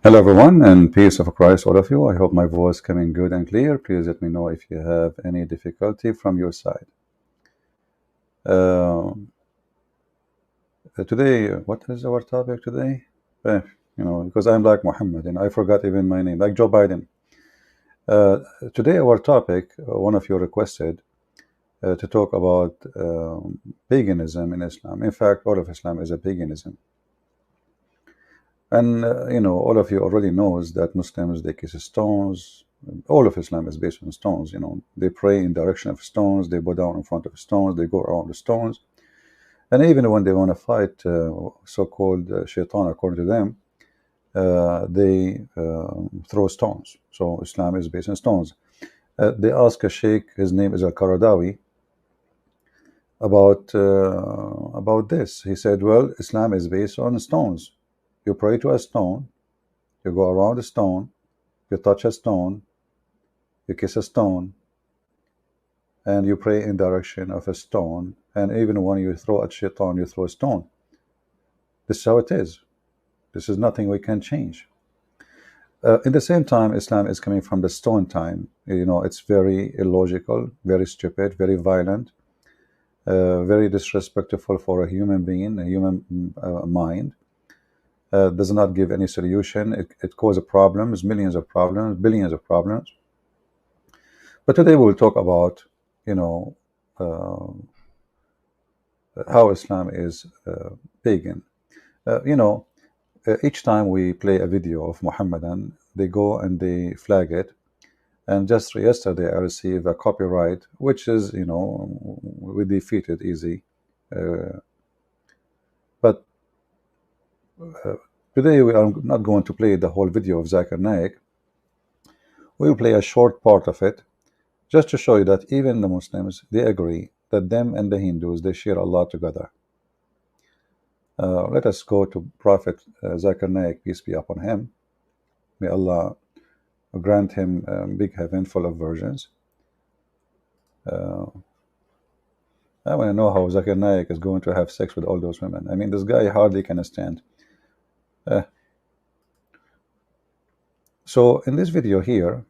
Hello everyone, and peace of Christ all of you. I hope my voice coming good and clear. Please let me know if you have any difficulty from your side. Uh, Today, what is our topic today? Eh, because I'm like Muhammad and I forgot even my name, like Joe Biden. Uh, Today our topic, one of you requested to talk about paganism in Islam. In fact, all of Islam is a paganism. And all of you already knows that Muslims, they kiss stones. All of Islam is based on stones. They pray in direction of stones. They bow down in front of stones. They go around the stones. And even when they want to fight so-called shaitan, according to them, they throw stones. So Islam is based on stones. They ask a sheikh, his name is Al-Qaradawi, about this. He said, well, Islam is based on stones. You pray to a stone, you go around a stone, you touch a stone, you kiss a stone, and you pray in direction of a stone. And even when you throw at shaitan, you throw a stone. This is how it is. This is nothing we can change. In the same time, Islam is coming from the stone time. It's very illogical, very stupid, very violent, very disrespectful for a human being, a human mind. Does not give any solution. It causes problems, millions of problems, billions of problems. But today we will talk about, how Islam is pagan. Each time we play a video of Muhammadan, they go and they flag it. And just yesterday I received a copyright, which is, we defeated easy. But today we are not going to play the whole video of Zakir Naik. We will play a short part of it, just to show you that even the Muslims, they agree that them and the Hindus, they share Allah together. Let us go to Prophet Zakir Naik, peace be upon him. May Allah grant him a big heaven full of virgins. I want to know how Zakir Naik is going to have sex with all those women. I mean, this guy hardly can stand. So in this video here,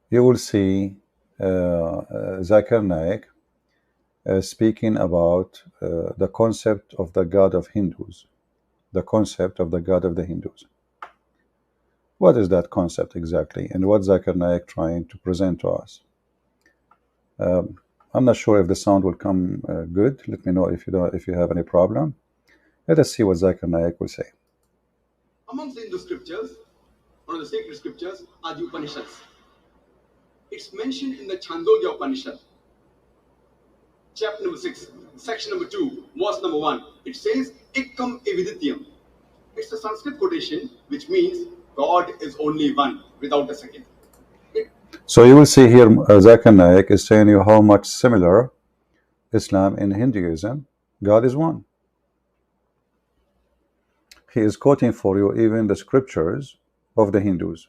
you will see Zakir Naik speaking about the concept of the God of Hindus, the concept of the God of the Hindus. What is that concept exactly, and what Zakir Naik trying to present to us? I'm not sure if the sound will come good. Let me know if you have any problem. Let us see what Zakir Naik will say. Amongst the Hindu scriptures, one of the sacred scriptures are the Upanishads. It's mentioned in the Chandogya Upanishad, chapter number 6, section number 2, verse number 1. It says, Ekkam evidityam. It's a Sanskrit quotation which means God is only one, without a second. So you will see here Zakir Naik is saying you how much similar Islam and Hinduism. God is one. He is quoting for you even the scriptures of the Hindus.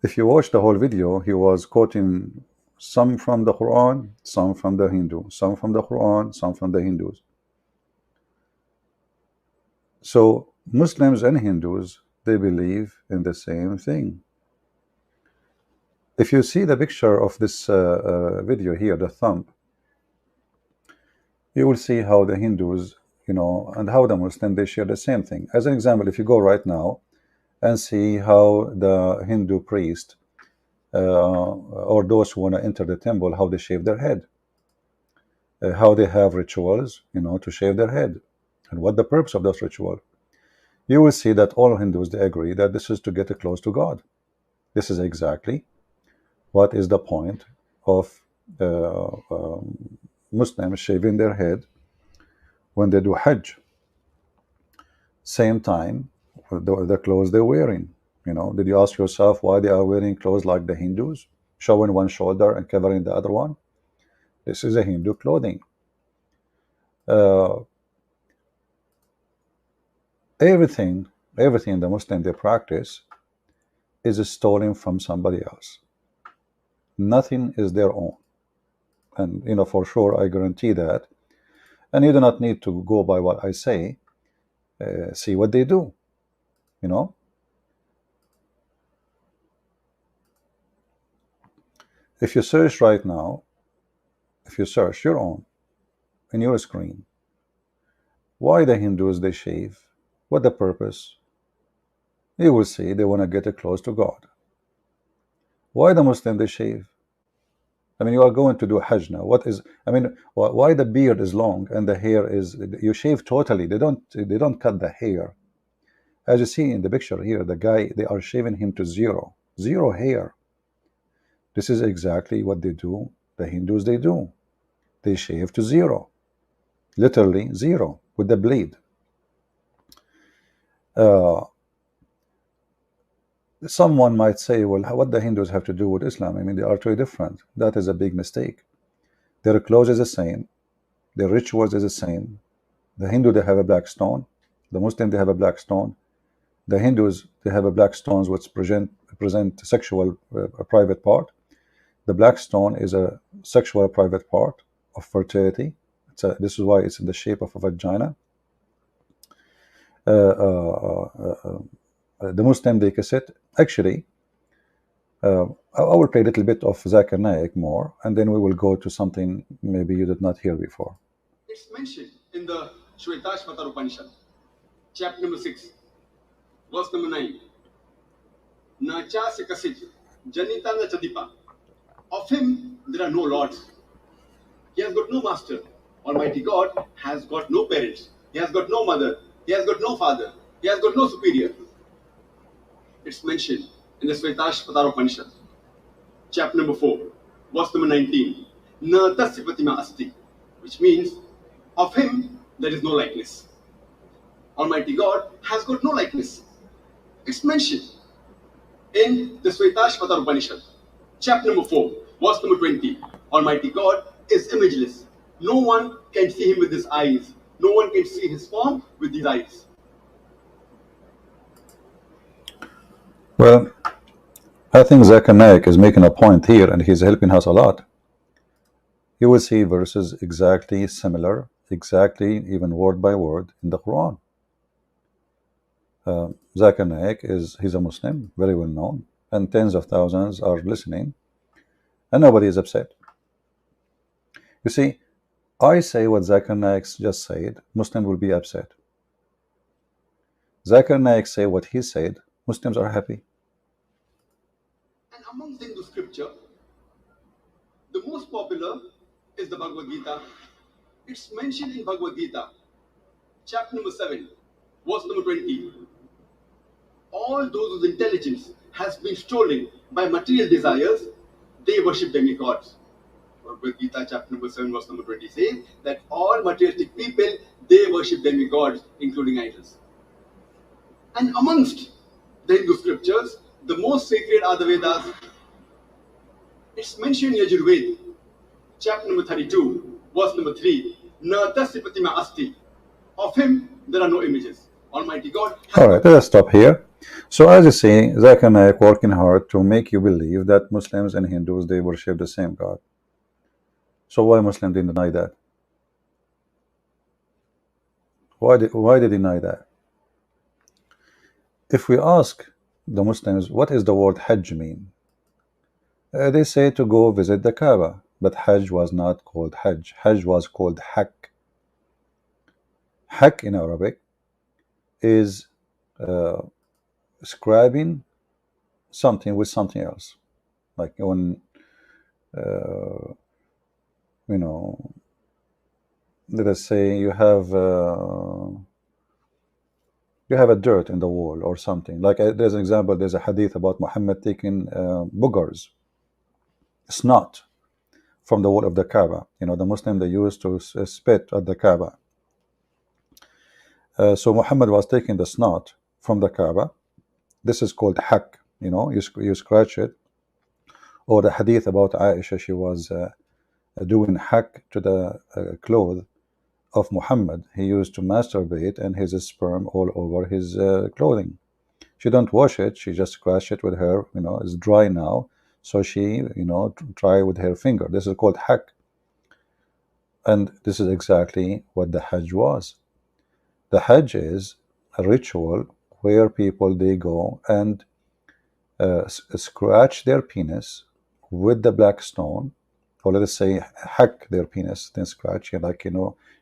If you watch the whole video, he was quoting some from the Quran, some from the Hindu, some from the Quran, some from the Hindus. So Muslims and Hindus, they believe in the same thing. If you see the picture of this video here, the thumb, you will see how the Hindus, and how the Muslims, they share the same thing. As an example, if you go right now and see how the Hindu priest or those who want to enter the temple, how they shave their head, how they have rituals, to shave their head, and what the purpose of those rituals. You will see that all Hindus, they agree that this is to get close to God. This is exactly what is the point of Muslims shaving their head when they do Hajj. Same time, the clothes they're wearing. Did you ask yourself why they are wearing clothes like the Hindus, showing one shoulder and covering the other one? This is a Hindu clothing. Everything the Muslim they practice is stolen from somebody else. Nothing is their own. and for sure I guarantee that. And you do not need to go by what I say. See what they do. If you search right now, if you search your own in your screen, why the Hindus they shave, what the purpose, you will see they want to get close to God. Why the Muslim they shave? I mean, you are going to do Hajj now. What is? I mean, why the beard is long and the hair is? You shave totally. They don't cut the hair. As you see in the picture here, the guy, they are shaving him to zero hair. This is exactly what they do. The Hindus they do. They shave to zero, literally zero with the blade. Someone might say, well, what the Hindus have to do with Islam? I mean, they are totally different. That is a big mistake. Their clothes is the same. Their rituals is the same. The Hindu, they have a black stone. The Muslim, they have a black stone. The Hindus, they have a black stones which present sexual private part. The black stone is a sexual private part of fertility. This is why it's in the shape of a vagina. The Muslim, they kiss it. Actually, I will play a little bit of Zakir Naik more, and then we will go to something maybe you did not hear before. It's mentioned in the Shvetashvatar Upanishad, chapter number 6, verse number 9. Na cha se kasit, janita na chadipa. Of him there are no lords. He has got no master. Almighty God has got no parents. He has got no mother. He has got no father. He has got no superior. It's mentioned in the Shvetashvatar Upanishad, chapter number 4, verse number 19. Na tasya pratima asti, which means of him there is no likeness. Almighty God has got no likeness. It's mentioned in the Shvetashvatar Upanishad, chapter number 4, verse number 20. Almighty God is imageless. No one can see him with his eyes. No one can see his form with his eyes. Well, I think Zakir Naik is making a point here, and he's helping us a lot. You will see verses exactly similar, exactly even word by word in the Quran. Zakir Naik he's a Muslim, very well known, and tens of thousands are listening, and nobody is upset. You see, I say what Zakir Naik just said, Muslim will be upset. Zakir Naik say what he said, Muslims are happy. And amongst Hindu scripture, the most popular is the Bhagavad Gita. It's mentioned in Bhagavad Gita, chapter number 7, verse number 20. All those whose intelligence has been stolen by material desires, they worship demigods. Bhagavad Gita, chapter number 7, verse number 20 says that all materialistic people, they worship demigods, including idols. And amongst the Hindu scriptures, the most sacred are the Vedas. It's mentioned in Yajurveda, chapter number 32, verse number 3. Na tasya pratima asti. Of him there are no images. Almighty God. Alright, let's stop here. So as you see, Zakir Naik working hard to make you believe that Muslims and Hindus, they worship the same God. So why Muslims didn't deny that? Why they deny that? If we ask the Muslims, what is the word Hajj mean? They say to go visit the Kaaba, but Hajj was not called Hajj. Hajj was called Hak. Hak in Arabic is scribing something with something else. Like when, let us say you have a dirt in the wall or something. Like there's an example, there's a hadith about Muhammad taking boogers, snot, from the wall of the Kaaba. The Muslim, they used to spit at the Kaaba. So Muhammad was taking the snot from the Kaaba. This is called hak. You scratch it. Or the hadith about Aisha, she was doing hak to the clothes of Muhammad. He used to masturbate and his sperm all over his clothing. She don't wash it, she just scratch it with her, it's dry now, so she try with her finger. This is called hak. And this is exactly what the Hajj was. The Hajj is a ritual where people, they go and scratch their penis with the black stone, or let us say hack their penis, then scratch, like,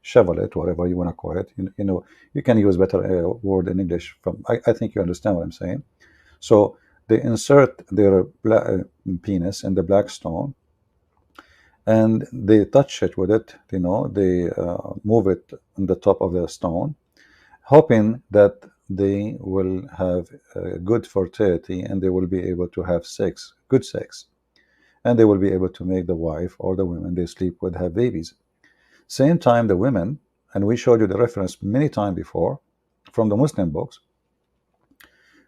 shovel it, whatever you want to call it. You can use better word in English. I think you understand what I'm saying. So they insert their penis in the black stone, and they touch it with it. They move it on the top of the stone, hoping that they will have good fertility and they will be able to have sex, good sex, and they will be able to make the wife or the women they sleep with have babies. Same time, the women, and we showed you the reference many times before from the Muslim books,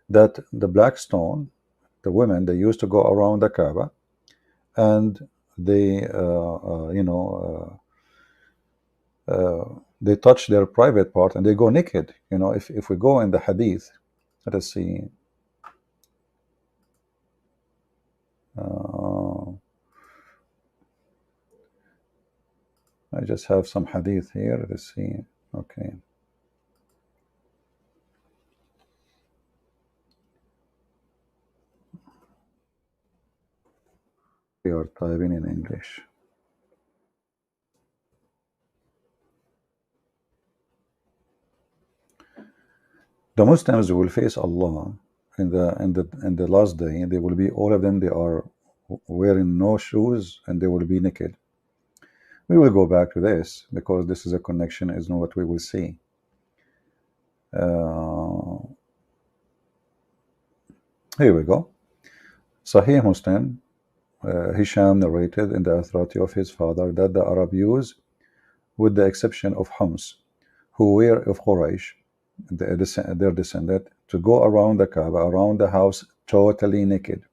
that the black stone, the women, they used to go around the Kaaba, and they touch their private part and they go naked. If we go in the hadith, let us see. I just have some hadith here. Let's see. Okay. We are typing in English. The Muslims will face Allah in the last day. They will be, all of them, they are wearing no shoes and they will be naked. We will go back to this because this is a connection, is not what we will see. Here we go. Sahih Muslim, Hisham narrated in the authority of his father that the Arab Jews, with the exception of Hums, who were of Quraysh, their descendant, to go around the Kaaba, around the house, totally naked.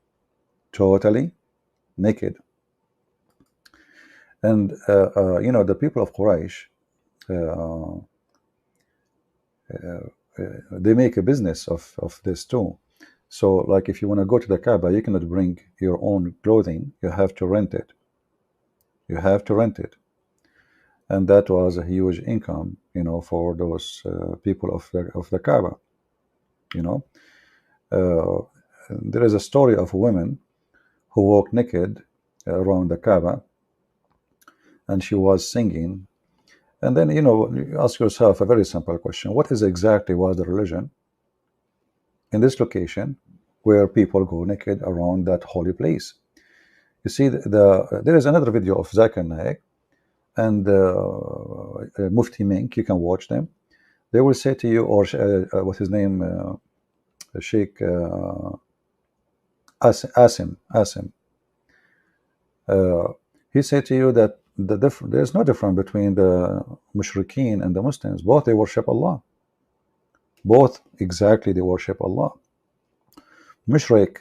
Totally naked. And, the people of Quraysh, they make a business of this too. So, like, if you want to go to the Kaaba, you cannot bring your own clothing. You have to rent it. You have to rent it. And that was a huge income, for those people of the Kaaba. There is a story of a woman who walked naked around the Kaaba, and she was singing. And then, you ask yourself a very simple question: what is exactly was the religion in this location where people go naked around that holy place? You see, there is another video of Zakir Naik and Mufti Mink. You can watch them. They will say to you, or what's his name, Sheikh Asim. He said to you that there's no difference between the mushrikeen and the Muslims. Both, they worship Allah. Both, exactly, they worship Allah. Mushrik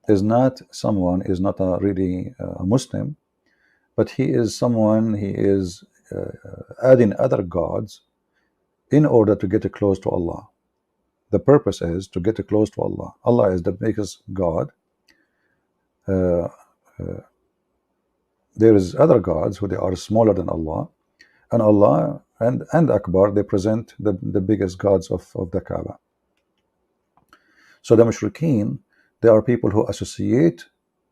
is not someone, is not really a Muslim, but he is someone, he is adding other gods in order to get close to Allah. The purpose is to get close to Allah. Allah is the biggest God. There is other gods who they are smaller than Allah, and Allah and Akbar, they present the biggest gods of the Kaaba. So the mushrikeen, they are people who associate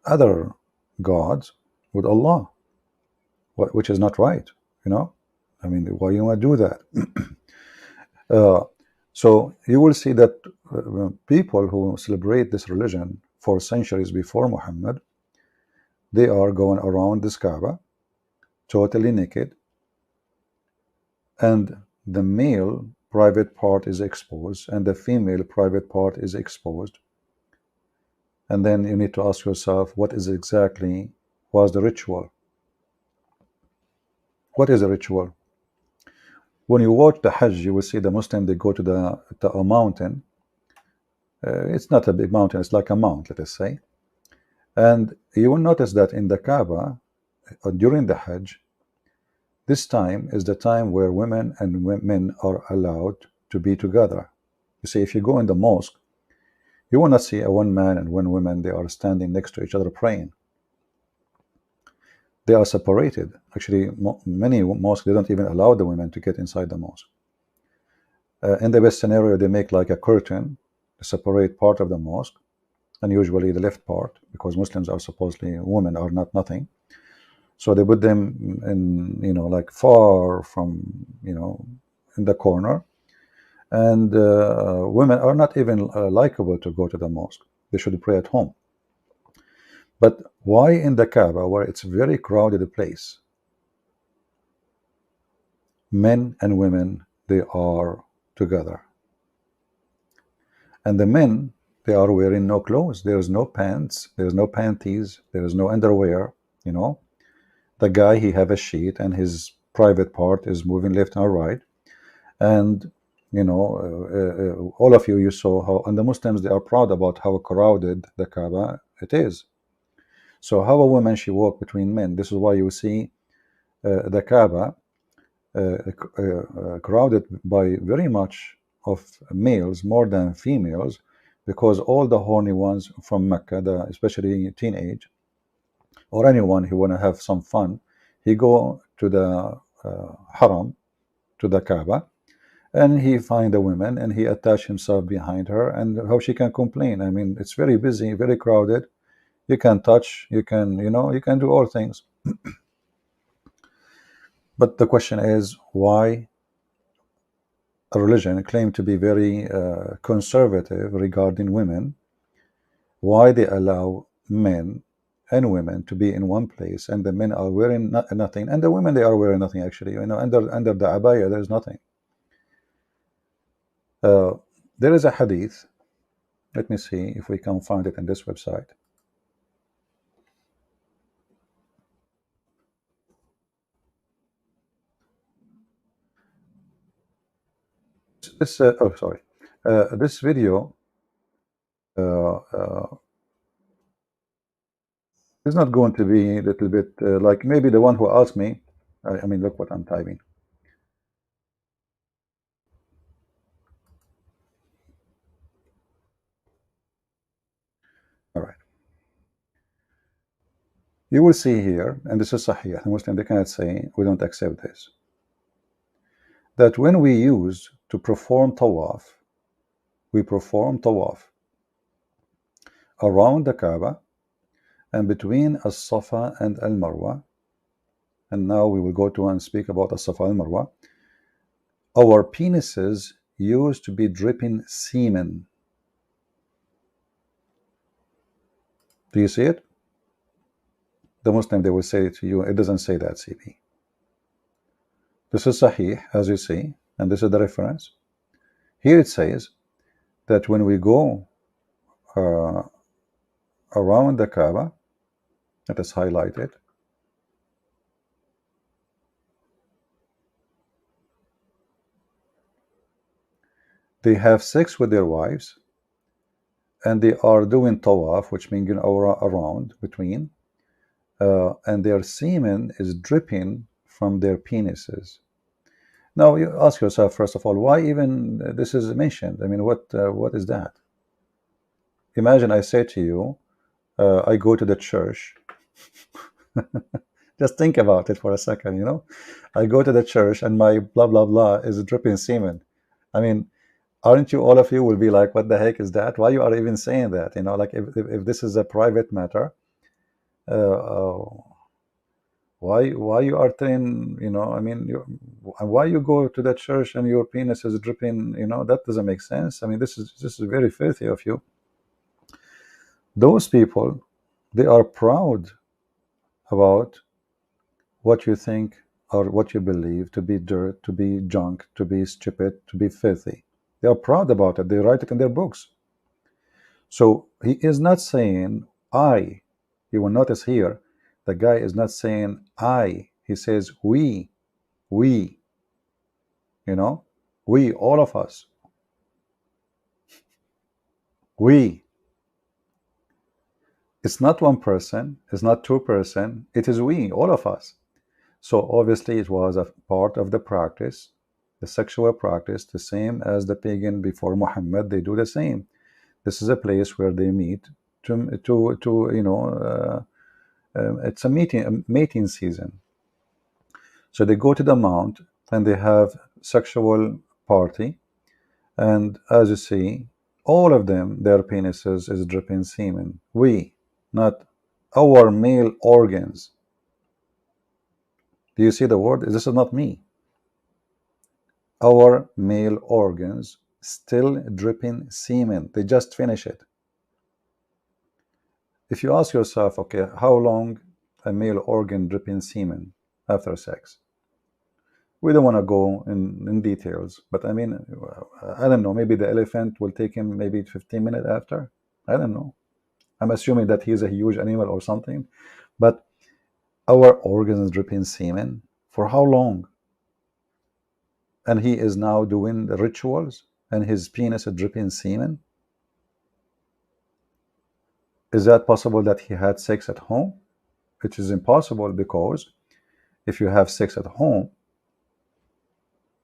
other gods with Allah, which is not right. I mean, why you want to do that? So you will see that people who celebrate this religion for centuries before Muhammad, they are going around this Kaaba totally naked, and the male private part is exposed and the female private part is exposed. And then you need to ask yourself, what is exactly was the ritual? What is a ritual? When you watch the Hajj, you will see the Muslim, they go to a mountain. It's not a big mountain, it's like a mount, let us say. And you will notice that in the Kaaba, during the Hajj, this time is the time where women and men are allowed to be together. You see, if you go in the mosque, you will not see a one man and one woman, they are standing next to each other praying. They are separated. Actually, many mosques, they don't even allow the women to get inside the mosque. In the best scenario, they make like a curtain to separate part of the mosque, and usually the left part, because Muslims are supposedly, women are not nothing. So they put them in, like far from, in the corner. And women are not even likable to go to the mosque. They should pray at home. But why in the Kaaba, where it's a very crowded place, men and women, they are together? And the men, they are wearing no clothes. There's no pants, there's no panties, there's no underwear. The guy, he have a sheet, and his private part is moving left and right. And all of you saw how, and the Muslims, they are proud about how crowded the Kaaba it is. So how a woman, she walk between men? This is why you see the Kaaba crowded by very much of males more than females, because all the horny ones from Mecca, especially teenage, or anyone who want to have some fun, he go to the haram, to the Kaaba, and he find a woman and he attach himself behind her, and how she can complain? I mean, it's very busy, very crowded. You can touch, you can, you can do all things. But the question is, why a religion claimed to be very conservative regarding women, why they allow men and women to be in one place, and the men are wearing nothing, and the women, they are wearing nothing actually, under the abaya there's nothing. There is a hadith. Let me see if we can find it in this website. Oh, sorry. This video is not going to be a little bit like maybe the one who asked me. I mean, look what I'm typing. All right. You will see here, and this is Sahih, the Muslim, they cannot say, we don't accept this, that when we use to perform tawaf, we perform tawaf around the Kaaba and between As-Safa and Al-Marwa, and now we will go to and speak about As-Safa and Al-Marwa, our penises used to be dripping semen. Do you see it? The Muslim, they will say to you, it doesn't say that, CP. This is Sahih, as you see, and this is the reference. Here it says that when we go around the Kaaba, that is highlighted, they have sex with their wives, and they are doing tawaf, which means around between, and their semen is dripping from their penises. Now you ask yourself, first of all, why even this is mentioned? I mean, what is that? Imagine I say to you, I go to the church. Just think about it for a second, I go to the church and my blah blah blah is dripping semen. I mean, aren't you, all of you will be like, what the heck is that? Why you are even saying that? Like if this is a private matter, why you are telling, I mean, why you go to that church and your penis is dripping? That doesn't make sense. I mean, this is very filthy of you. Those people, they are proud about what you think or what you believe to be dirt, to be junk, to be stupid, to be filthy. They are proud about it. They write it in their books. So he is not saying I. You will notice here, the guy is not saying I. He says we, we, we, all of us. We. It's not one person, it's not two person, it is we, all of us. So obviously it was a part of the practice, the sexual practice, the same as the pagan before Muhammad, they do the same. This is a place where they meet to it's a mating season. So they go to the mount and they have sexual party, and as you see, all of them, their penises is dripping semen. We, not our male organs. Do you see the word? This is not me. Our male organs still dripping semen. They just finish it. If you ask yourself, okay, how long a male organ dripping semen after sex? We don't want to go in details, but I mean, I don't know, maybe the elephant will take him maybe 15 minutes after. I don't know. I'm assuming that he's a huge animal or something. But our organs dripping semen for how long? And he is now doing the rituals and his penis is dripping semen. Is that possible that he had sex at home? Which is impossible, because if you have sex at home,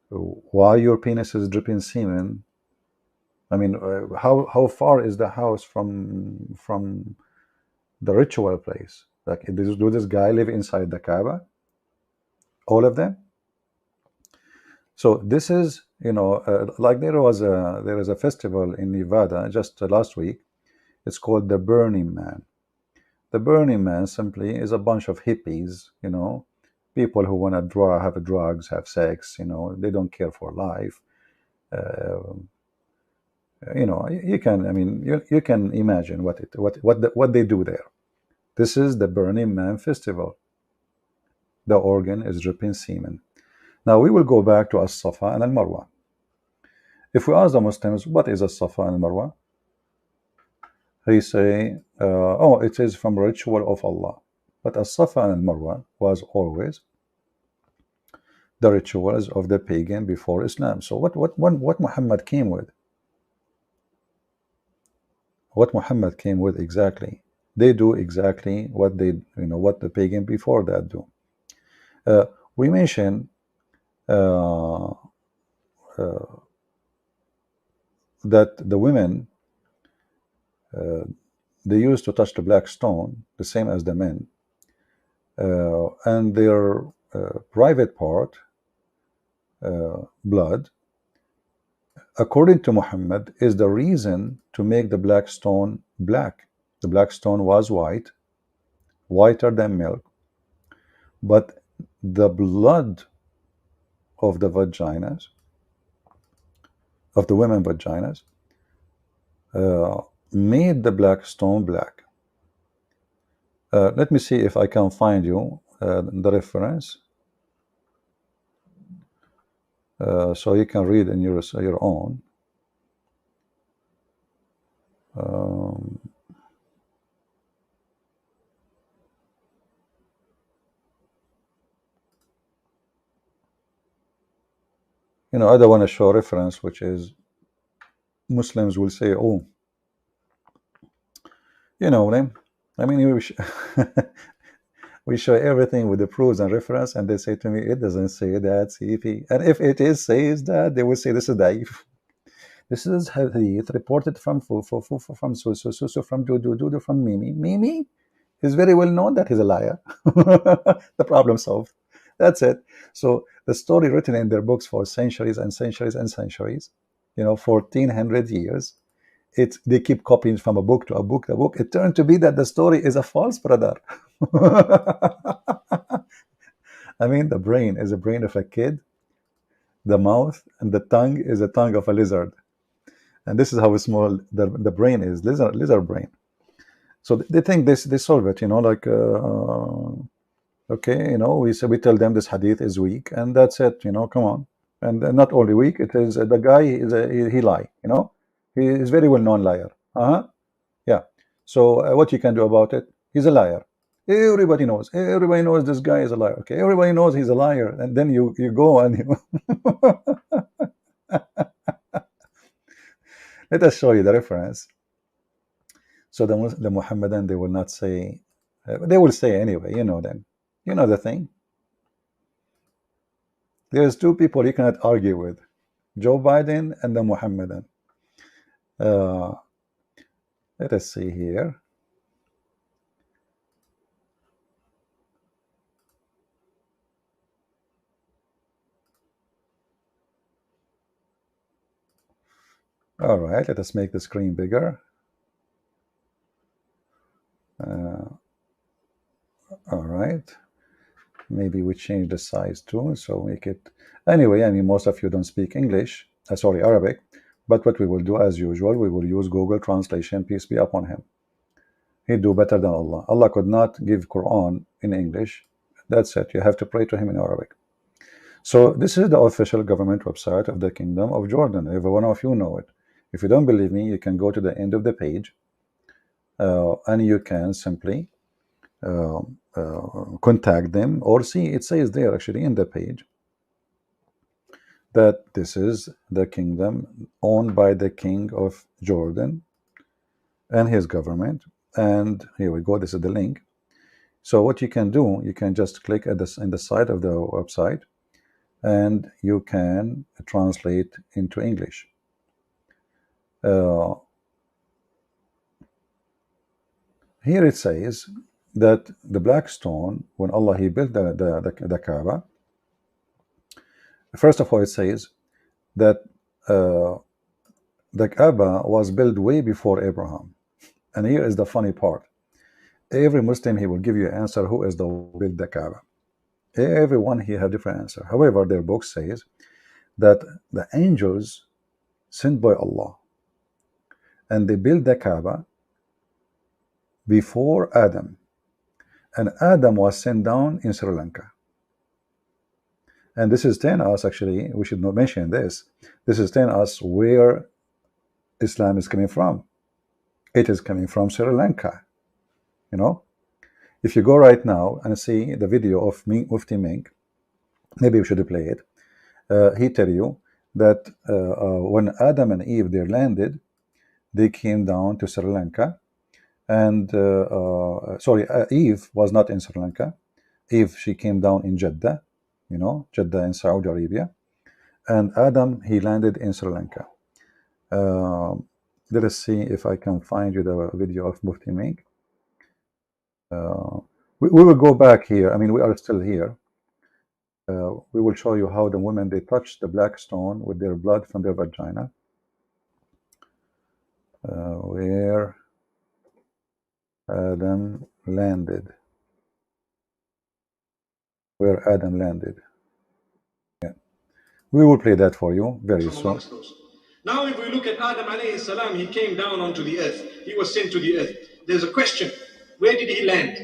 why your penis is dripping semen? I mean, how far is the house from the ritual place? Like, do this guy live inside the Kaaba? All of them? So this is, like there is a festival in Nevada just last week. It's called the Burning Man. The Burning Man simply is a bunch of hippies, people who want to have drugs, have sex, they don't care for life. You can imagine what they do there. This is the Burning Man festival. The organ is dripping semen. Now we will go back to As-Safa and Al-Marwa. If we ask the Muslims, what is As-Safa and Al-Marwa? They say, oh, it is from ritual of Allah. But As-Safa and Al-Marwa was always the rituals of the pagan before Islam. So what Muhammad came with? What Muhammad came with exactly? They do exactly what what the pagan before that do. We mentioned that the women, they used to touch the black stone the same as the men, and their private part, blood, according to Muhammad, is the reason to make the black stone black. The black stone was white, whiter than milk, but the blood of the vaginas, of the women vaginas, made the black stone black. Let me see if I can find you the reference, so you can read in your own. I don't want to show reference, which is Muslims will say, oh, I mean, we show everything with the proofs and reference, and they say to me, it doesn't say that, CP. And if it says that, they will say this is daif. This is hadith reported from from so from do from Mimi. Mimi is very well known that he's a liar. The problem solved. That's it. So the story written in their books for centuries and centuries and centuries, 1400 years, they keep copying from a book to a book to a book. It turned to be that the story is a false, brother. I mean, the brain is a brain of a kid, the mouth and the tongue is a tongue of a lizard. And this is how small the brain is, lizard brain. So they think they solve it, like, okay, we tell them this hadith is weak, and that's it, come on. And not only weak, it is the guy he lie, he is very well known liar. Yeah. So what you can do about it? He's a liar. Everybody knows. Everybody knows this guy is a liar. Okay, everybody knows he's a liar, and then you go and let us show you the reference. So the Muhammadan, they will not say, they will say anyway, them. You know the thing. There's two people you cannot argue with, Joe Biden and the Muhammadan. Let us see here. All right, let us make the screen bigger. All right, maybe we change the size too, so make it. Anyway, I mean, most of you don't speak English, sorry, Arabic, but what we will do as usual, we will use Google Translation, peace be upon him. He'd do better than Allah. Allah could not give Quran in English. That's it. You have to pray to him in Arabic. So this is the official government website of the Kingdom of Jordan. Every one of you know it. If you don't believe me, you can go to the end of the page and you can simply contact them, or see it says there actually in the page that this is the kingdom owned by the king of Jordan and his government. And here we go, this is the link. So what you can do, you can just click at this in the side of the website and you can translate into English. Here it says that the black stone, when Allah he built the Kaaba, first of all it says that the Kaaba was built way before Abraham. And here is the funny part. Every Muslim, he will give you an answer who is the one who built the Kaaba. Everyone here have different answer. However, their book says that the angels sent by Allah and they built the Kaaba before Adam. And Adam was sent down in Sri Lanka. And this is telling us, actually, we should not mention this. This is telling us where Islam is coming from. It is coming from Sri Lanka. You know, if you go right now and see the video of Mufti Mink, maybe we should play it. He tell you that when Adam and Eve they landed, they came down to Sri Lanka, and sorry, Eve was not in Sri Lanka. Eve, she came down in Jeddah, you know, Jeddah in Saudi Arabia, and Adam he landed in Sri Lanka. Let us see if I can find you the video of Mufti Mink. We will go back here. I mean, we are still here. We will show you how the women they touched the black stone with their blood from their vagina. Where Adam landed. Where Adam landed. Yeah. We will play that for you very soon. Now, if we look at Adam alayhi salam, he came down onto the earth. He was sent to the earth. There's a question. Where did he land?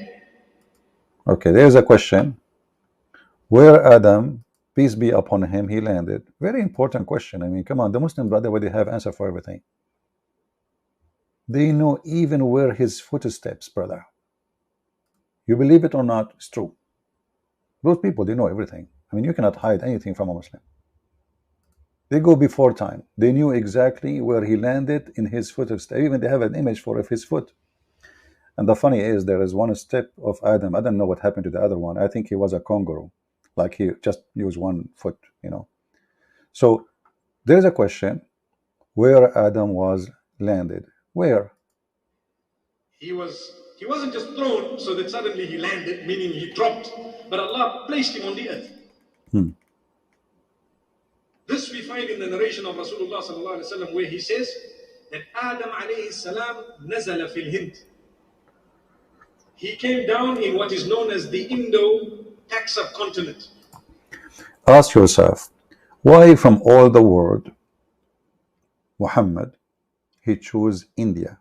Okay, there's a question. Where Adam, peace be upon him, he landed. Very important question. I mean, come on, the Muslims, by the way, they have answer for everything. They know even where his footsteps, brother. You believe it or not, it's true. Those people, they know everything. I mean, you cannot hide anything from a Muslim. They go before time. They knew exactly where he landed in his footsteps. Even they have an image for his foot. And the funny is, there is one step of Adam. I don't know what happened to the other one. I think he was a kangaroo. Like he just used one foot, you know. So there's a question where Adam was landed. Where? He wasn't just thrown so that suddenly he landed, meaning he dropped, but Allah placed him on the earth. This we find in the narration of Rasulullah sallallahu alaihi wasallam, where he says that Adam alayhi salam nazala fil Hind. He came down in what is known as the Indo-Pak subcontinent. Ask yourself, why from all the world, Muhammad, he chose India?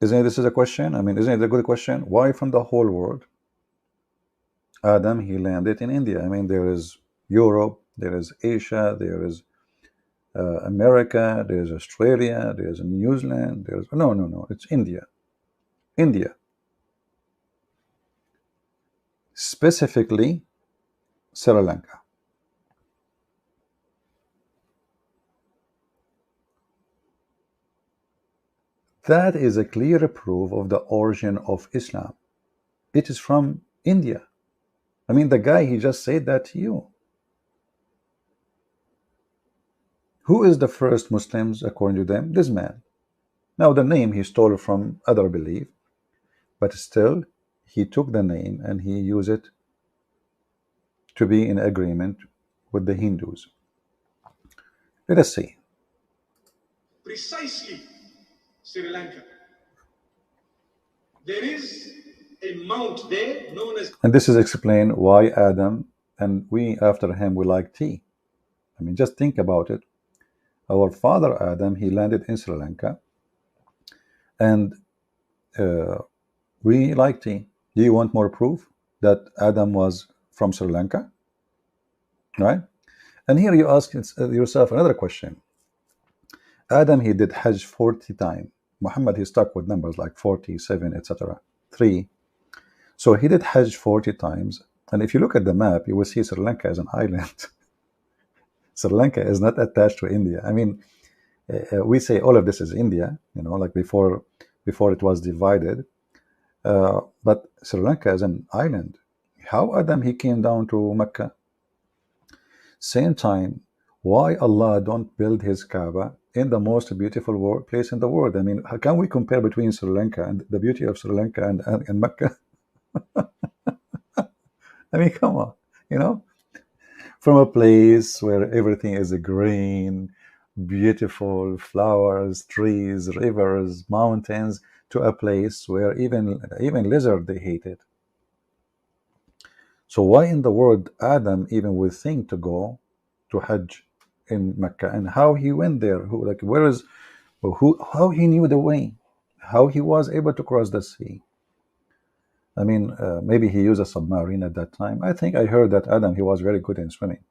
Isn't this is a question? I mean, isn't it a good question? Why from the whole world, Adam, he landed in India? I mean, there is Europe, there is Asia, there is America, there is Australia, there is New Zealand, there is no, it's India. India. Specifically, Sri Lanka. That is a clear proof of the origin of Islam. It is from India. I mean, the guy, he just said that to you. Who is the first Muslims according to them? This man. Now, the name he stole from other belief, but still, he took the name and he used it to be in agreement with the Hindus. Let us see. Precisely Sri Lanka. There is a mount there known as. And this is explained why Adam and we after him we like tea. I mean, just think about it. Our father Adam, he landed in Sri Lanka, and we like tea. Do you want more proof that Adam was from Sri Lanka? Right? And here you ask yourself another question. Adam, he did Hajj 40 times. Muhammad, he stuck with numbers like 47, etc. 3. So he did Hajj 40 times. And if you look at the map, you will see Sri Lanka as an island. Sri Lanka is not attached to India. I mean, we say all of this is India, like before it was divided. But Sri Lanka is an island. How Adam, he came down to Mecca? Same time, why Allah don't build his Kaaba in the most beautiful place in the world? I mean, how can we compare between Sri Lanka and the beauty of Sri Lanka and Mecca? I mean, come on, from a place where everything is green, beautiful, flowers, trees, rivers, mountains, to a place where even lizard, they hate it. So why in the world Adam even would think to go to Hajj in Mecca, and how he went there? How he knew the way? How he was able to cross the sea? I mean, maybe he used a submarine at that time. I think I heard that Adam, he was very good in swimming,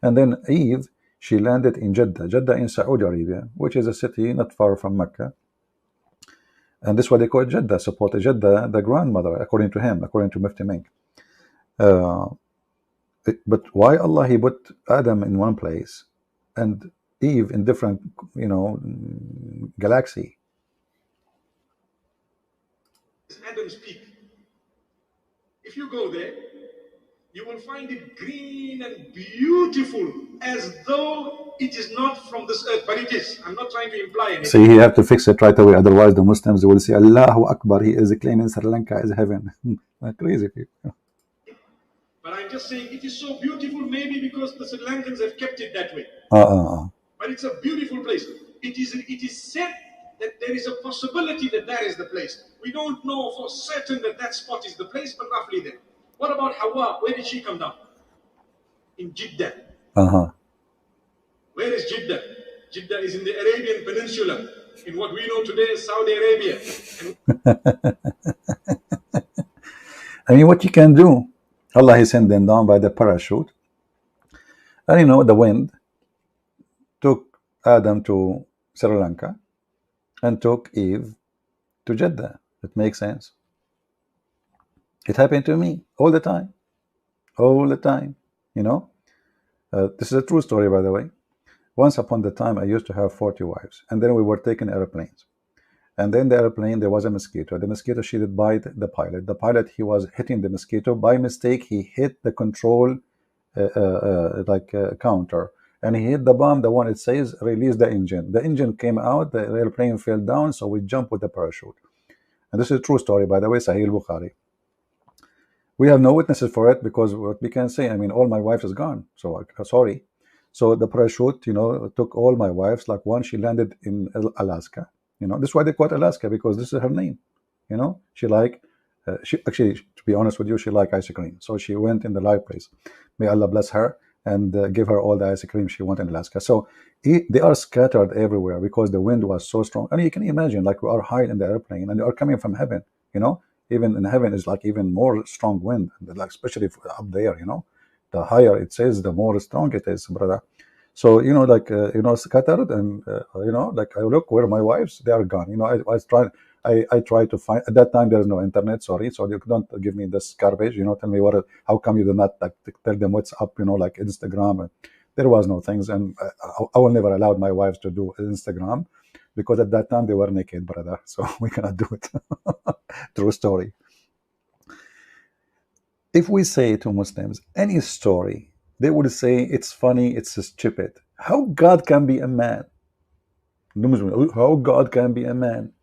And then Eve, she landed in Jeddah in Saudi Arabia, which is a city not far from Mecca. And this is what they call Jeddah, support Jeddah, the grandmother, according to him, according to Mufti Mink. But why Allah, he put Adam in one place and Eve in different, galaxy? Adam's Peak. If you go there, you will find it green and beautiful, as though it is not from this earth, but it is. I'm not trying to imply anything. See, he have to fix it right away, otherwise the Muslims will say, Allahu Akbar, he is claiming Sri Lanka is heaven. Crazy people. But I'm just saying it is so beautiful, maybe because the Sri Lankans have kept it that way. But it's a beautiful place. It is said that there is a possibility that is the place. We don't know for certain that spot is the place, but roughly there. What about Hawa? Where did she come down? In Jeddah. Where is Jeddah? Jeddah is in the Arabian Peninsula, in what we know today as Saudi Arabia. I mean, what you can do, Allah, he sent them down by the parachute. And the wind took Adam to Sri Lanka and took Eve to Jeddah. It makes sense. It happened to me all the time. All the time, This is a true story, by the way. Once upon the time, I used to have 40 wives. And then we were taking airplanes. And then the airplane, there was a mosquito. The mosquito, she did bite the pilot. The pilot, he was hitting the mosquito. By mistake, he hit the control counter. And he hit the bomb, the one it says, release the engine. The engine came out, the airplane fell down, so we jumped with the parachute. And this is a true story, by the way, Sahih al-Bukhari. We have no witnesses for it, because what we can say, I mean, all my wives is gone. So, sorry. So the parachute, took all my wives. Like one, she landed in Alaska. This is why they call it Alaska, because this is her name. She actually, to be honest with you, she liked ice cream. So she went in the right place. May Allah bless her and give her all the ice cream she wanted in Alaska. So they are scattered everywhere because the wind was so strong. And you can imagine, like, we are high in the airplane and they are coming from heaven, Even in heaven is like even more strong wind, like especially up there, The higher it says, the more strong it is, brother. So, scattered, and, like, I look where my wives, they are gone. I try to find, at that time, there is no internet, sorry. So you don't give me this garbage, tell me how come you do not tell them what's up, like Instagram. There was no things. And I will never allow my wives to do Instagram because at that time they were naked, brother. So we cannot do it. True story. If we say to Muslims any story, they would say it's funny, it's stupid. How God can be a man? How God can be a man?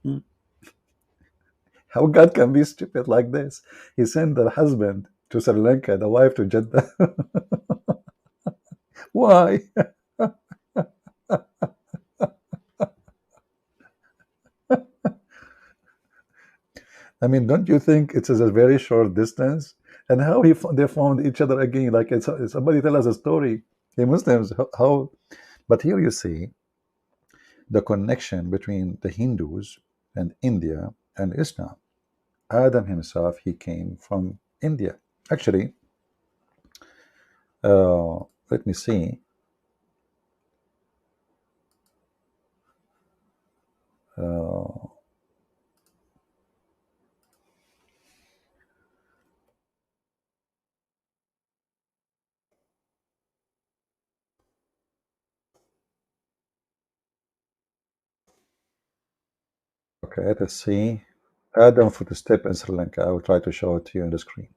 How God can be stupid like this? He sent the husband to Sri Lanka, the wife to Jeddah. Why? I mean, don't you think it's a very short distance? And how they found each other again? Like somebody tell us a story. The Muslims, how? But here you see the connection between the Hindus and India and Islam. Adam himself, he came from India. Actually, let me see. Uh, okay, let us see. Adam footstep in Sri Lanka. I will try to show it to you on the screen.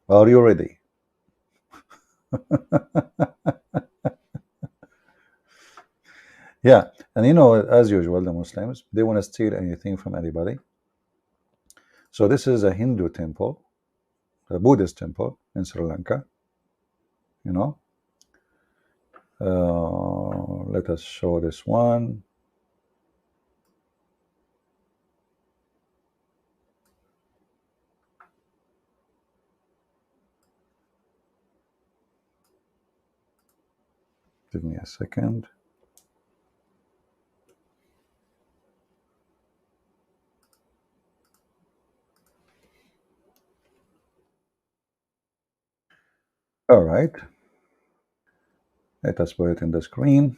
Are you ready? Yeah, and you know, as usual, the Muslims, they want to steal anything from anybody. So this is a Hindu temple, a Buddhist temple in Sri Lanka, you know. Let us show this one. Give me a second. All right. Let us put it in the screen.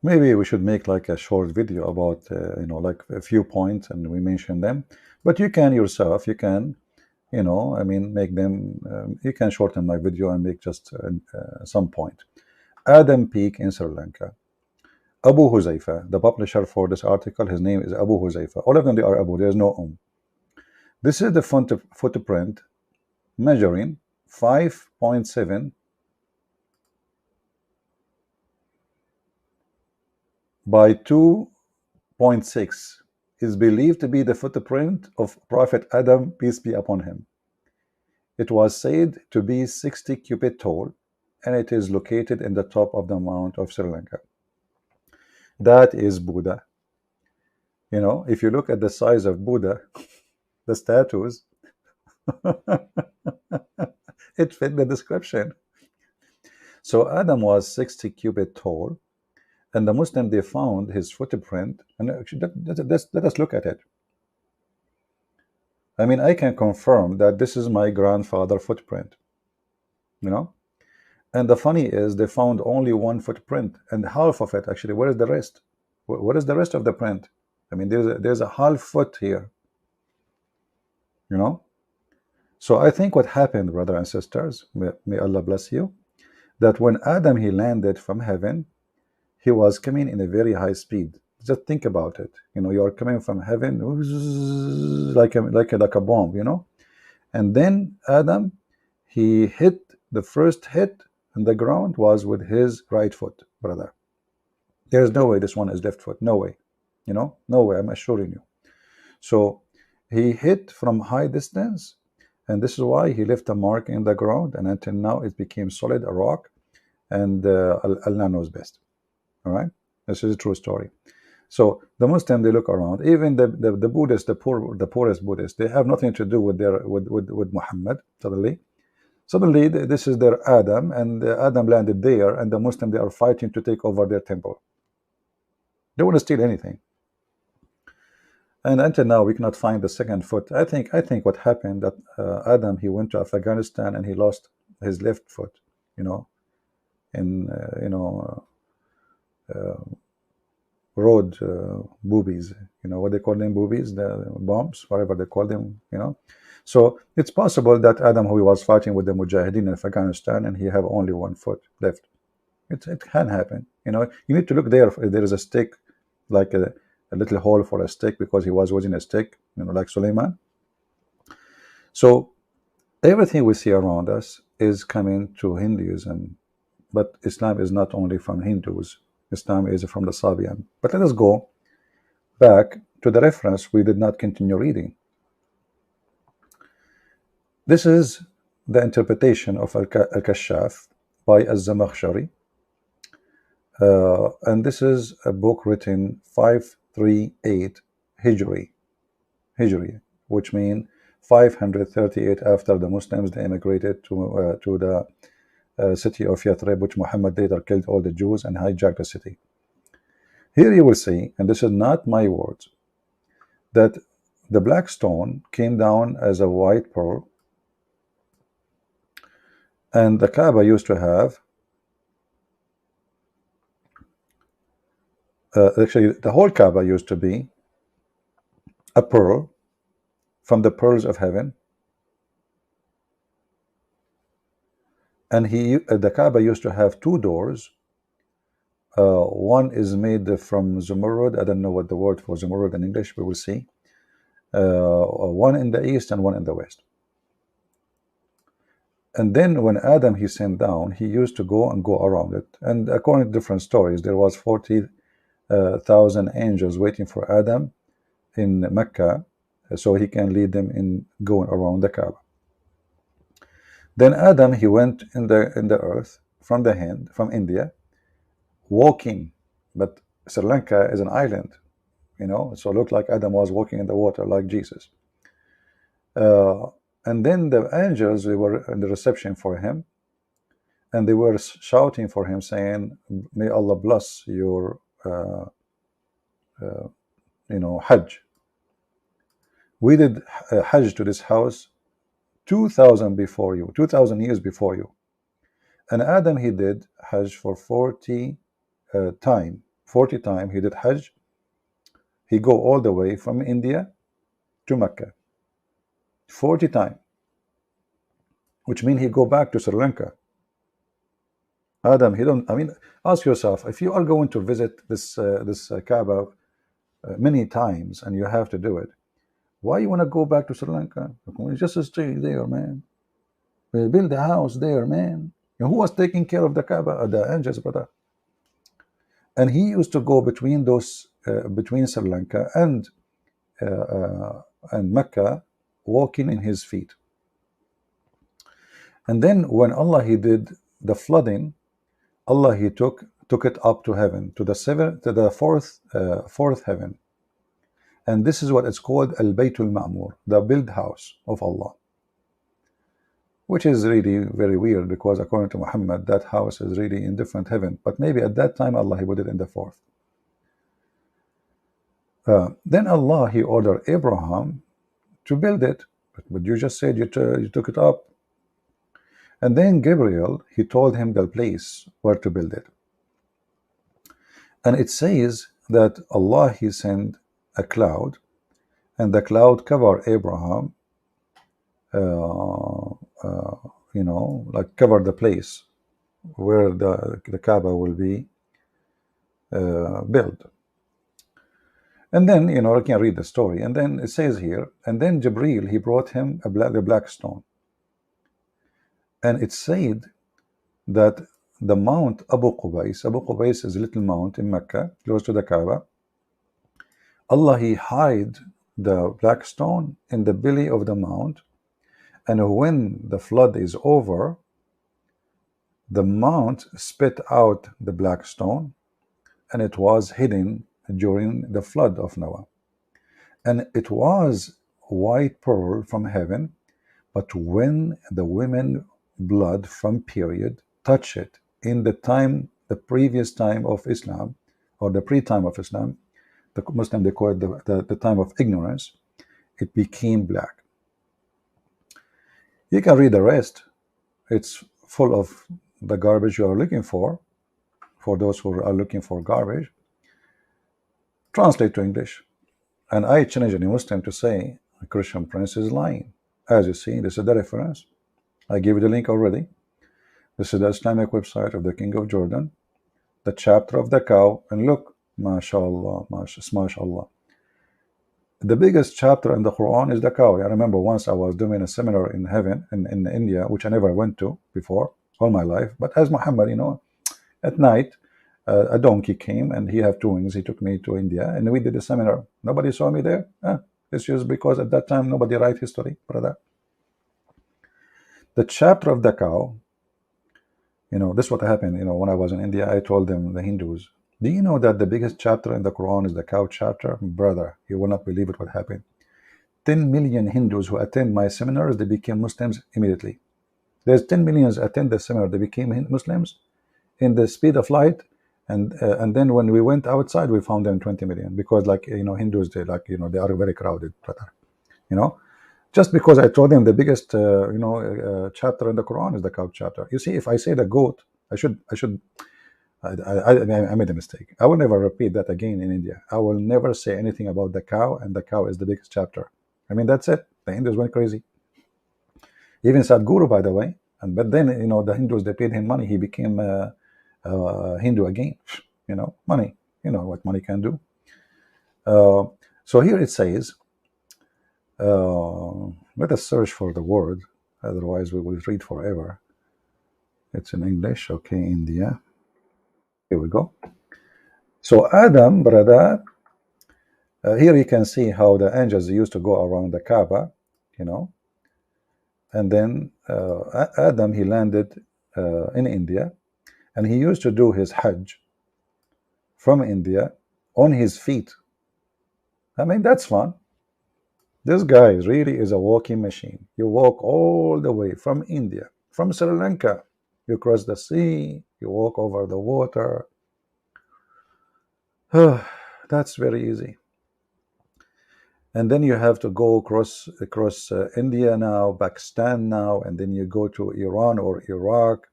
Maybe we should make like a short video about, you know, like a few points and we mention them. But you can yourself, you can, you know, I mean, make them, you can shorten my video and make just some point. Adam Peak in Sri Lanka. Abu Huzaifa, the publisher for this article, his name is Abu Huzaifa. All of them, they are Abu, there's no This is the footprint measuring 5.7 by 2.6 is believed to be the footprint of Prophet Adam, peace be upon him. It was said to be 60 cubits tall, and it is located in the top of the Mount of Sri Lanka. That is Buddha. You know, if you look at the size of Buddha, the statues, it fit the description. So Adam was 60 cubits tall, and the Muslim, they found his footprint, and actually, let us look at it. I mean, I can confirm that this is my grandfather's footprint, you know. And the funny is, they found only one footprint, and half of it actually. Where is the rest? What is the rest of the print? I mean, there's a half foot here, you know. So I think what happened, brothers and sisters, may Allah bless you, that when Adam, he landed from heaven, he was coming in a very high speed. Just think about it. You know, you are coming from heaven like a bomb, you know. And then Adam, he hit the first hit on the ground was with his right foot, brother. There's no way this one is left foot. No way. You know, no way, I'm assuring you. So he hit from high distance, and this is why he left a mark in the ground, and until now it became solid, a rock, and Allah knows best. All right, this is a true story. So the Muslim, they look around, even the Buddhists, the poorest Buddhists, they have nothing to do with their with Muhammad. Suddenly this is their Adam, and Adam landed there, and the Muslim, they are fighting to take over their temple. They want to steal anything. And until now, we cannot find the second foot. I think what happened that Adam, he went to Afghanistan and he lost his left foot. You know, in road boobies. You know what they call them, boobies, the bombs, whatever they call them. You know, so it's possible that Adam, who was fighting with the Mujahideen in Afghanistan, and he have only one foot left. It can happen. You know, you need to look there. If there is a stick, like a little hole for a stick, because he was using a stick, you know, like Suleiman. So everything we see around us is coming to Hinduism, but Islam is not only from Hindus. Islam is from the Sabian. But let us go back to the reference we did not continue reading. This is the interpretation of Al-Kashaf by Az-Zamakhshari. And this is a book written 538 Hijri, which means 538 after the Muslims they immigrated to the city of Yathrib, which Muhammad later killed all the Jews and hijacked the city. Here you will see, and this is not my words, that the black stone came down as a white pearl, and the Kaaba used to have actually the whole Kaaba used to be a pearl from the pearls of heaven, and the Kaaba used to have two doors. One is made from Zumurrud. I don't know what the word for Zumurrud in English, we will see. One in the east and one in the west. And then when Adam he sent down, he used to go around it. And according to different stories, there was 40,000 angels waiting for Adam in Mecca, so he can lead them in going around the Kaaba. Then Adam he went in the earth from India, walking, but Sri Lanka is an island, so it looked like Adam was walking in the water like Jesus. And then the angels, they were in the reception for him, and they were shouting for him, saying, "May Allah bless your, Hajj. We did Hajj to this house 2,000 years before you." And Adam he did Hajj for 40 times he did Hajj. He go all the way from India to Mecca 40 times, which means he go back to Sri Lanka. Adam, he don't. I mean, ask yourself, if you are going to visit this Kaaba many times and you have to do it, why you want to go back to Sri Lanka? Just stay there, man. We build a house there, man. And who was taking care of the Kaaba? The angels, brother. And he used to go between those, between Sri Lanka and Mecca, walking in his feet. And then when Allah he did the flooding, Allah he took it up to heaven, to the fourth heaven. And this is what it's called Al-Baytul Ma'mur, the built house of Allah, which is really very weird, because according to Muhammad, that house is really in different heaven. But maybe at that time Allah he put it in the fourth. Then Allah he ordered Abraham to build it, but you just said you took it up. And then Gabriel he told him the place where to build it. And it says that Allah he sent a cloud, and the cloud covered Abraham, like covered the place where the Kaaba will be built. And then, I can read the story. And then it says here, and then Jibril, he brought him the black stone. And it said that the Mount Abu Qubais is a little mount in Mecca, close to the Kaaba. Allah, he hid the black stone in the belly of the mount. And when the flood is over, the mount spit out the black stone, and it was hidden during the flood of Noah. And it was white pearl from heaven, but when the women blood from period touch it in the previous time of Islam, or the pre-time of Islam, the Muslim they call it the time of ignorance, it became black. You can read the rest. It's full of the garbage you are looking for those who are looking for garbage. Translate to English. And I challenge any Muslim to say a Christian prince is lying. As you see, this is the reference. I gave you the link already. This is the Islamic website of the King of Jordan, the chapter of the cow, and look, mashallah, mashallah. The biggest chapter in the Quran is the cow. I remember once I was doing a seminar in heaven in India, which I never went to before all my life. But as Muhammad, At night, a donkey came and he had two wings. He took me to India and we did a seminar. Nobody saw me there. It's just because at that time nobody write history, brother. The chapter of the cow, this is what happened. When I was in India, I told them, the Hindus, do you know that the biggest chapter in the Quran is the cow chapter? Brother, you will not believe it what happened. 10 million Hindus who attend my seminars, they became Muslims immediately. There's 10 millions attend the seminar, they became Muslims in the speed of light. And then when we went outside, we found them 20 million, because Hindus, they they are very crowded, brother. Just because I told them the biggest chapter in the Quran is the cow chapter. You see, if I say the goat, I made a mistake. I will never repeat that again in India. I will never say anything about the cow, and the cow is the biggest chapter. That's it. The Hindus went crazy. Even Sadhguru, by the way. But then, the Hindus, they paid him money. He became Hindu again. Money. You know what money can do. So here it says, let us search for the word. Otherwise, we will read forever. It's in English. Okay, India. Here we go. So Adam, brother, here you can see how the angels used to go around the Kaaba, and then Adam, he landed in India, and he used to do his Hajj from India on his feet. That's fun. This guy really is a walking machine. You walk all the way from India, from Sri Lanka. You cross the sea, you walk over the water. That's very easy. And then you have to go across India now, Pakistan now, and then you go to Iran or Iraq.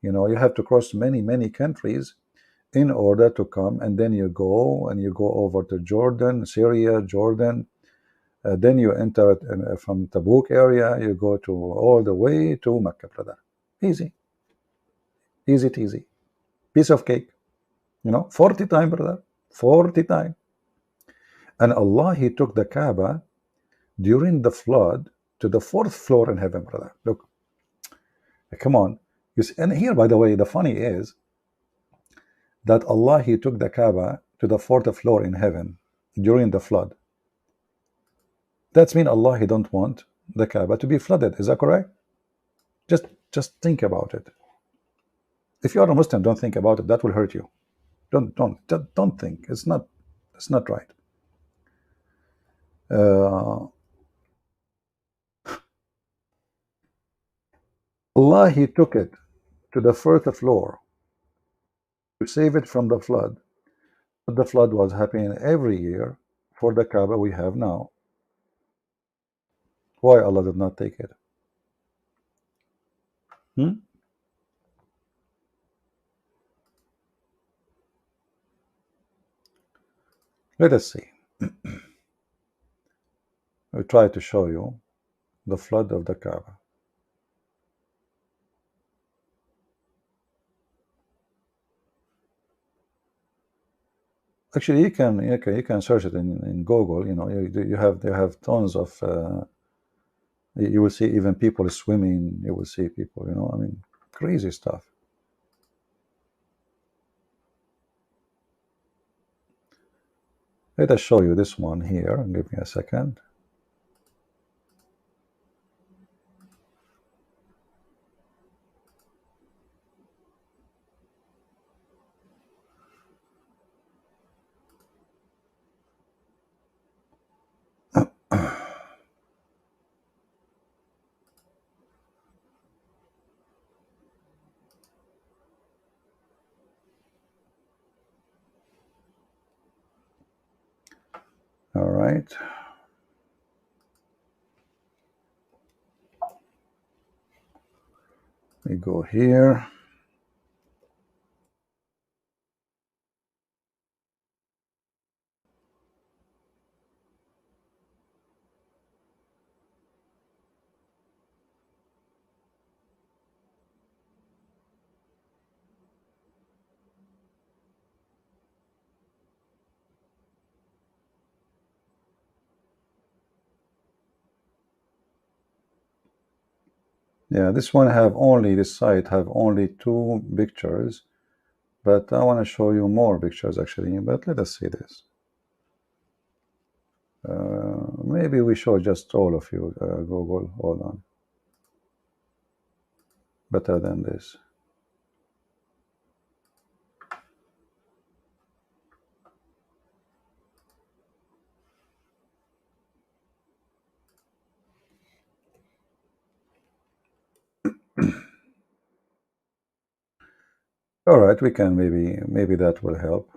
You have to cross many countries in order to come, and then you go over to Jordan, Syria, Jordan. Then you enter from Tabuk area, you go to all the way to Mecca, brother. Easy. Easy. Piece of cake. 40 times, brother. 40 times. And Allah, he took the Kaaba during the flood to the 4th floor in heaven, brother. Look. Come on. And here, by the way, the funny is that Allah, he took the Kaaba to the 4th floor in heaven during the flood. That means Allah, he don't want the Kaaba to be flooded. Is that correct? Just think about it. If you are a Muslim, don't think about it. That will hurt you. Don't think. It's not right. Allah, he took it to the 4th floor to save it from the flood. But the flood was happening every year for the Kaaba we have now. Why Allah did not take it? Let us see. We try to show you the flood of the Kaaba. Actually, you can search it in Google. You have tons of. You will see even people swimming. You will see people. Crazy stuff. Let us show you this one here. Give me a second. All right. We go here. Yeah, this one have only, this site have only 2 pictures But I want to show you more pictures actually. But let us see this. Maybe we show just all of you. Google, hold on. Better than this. All right, we can maybe that will help.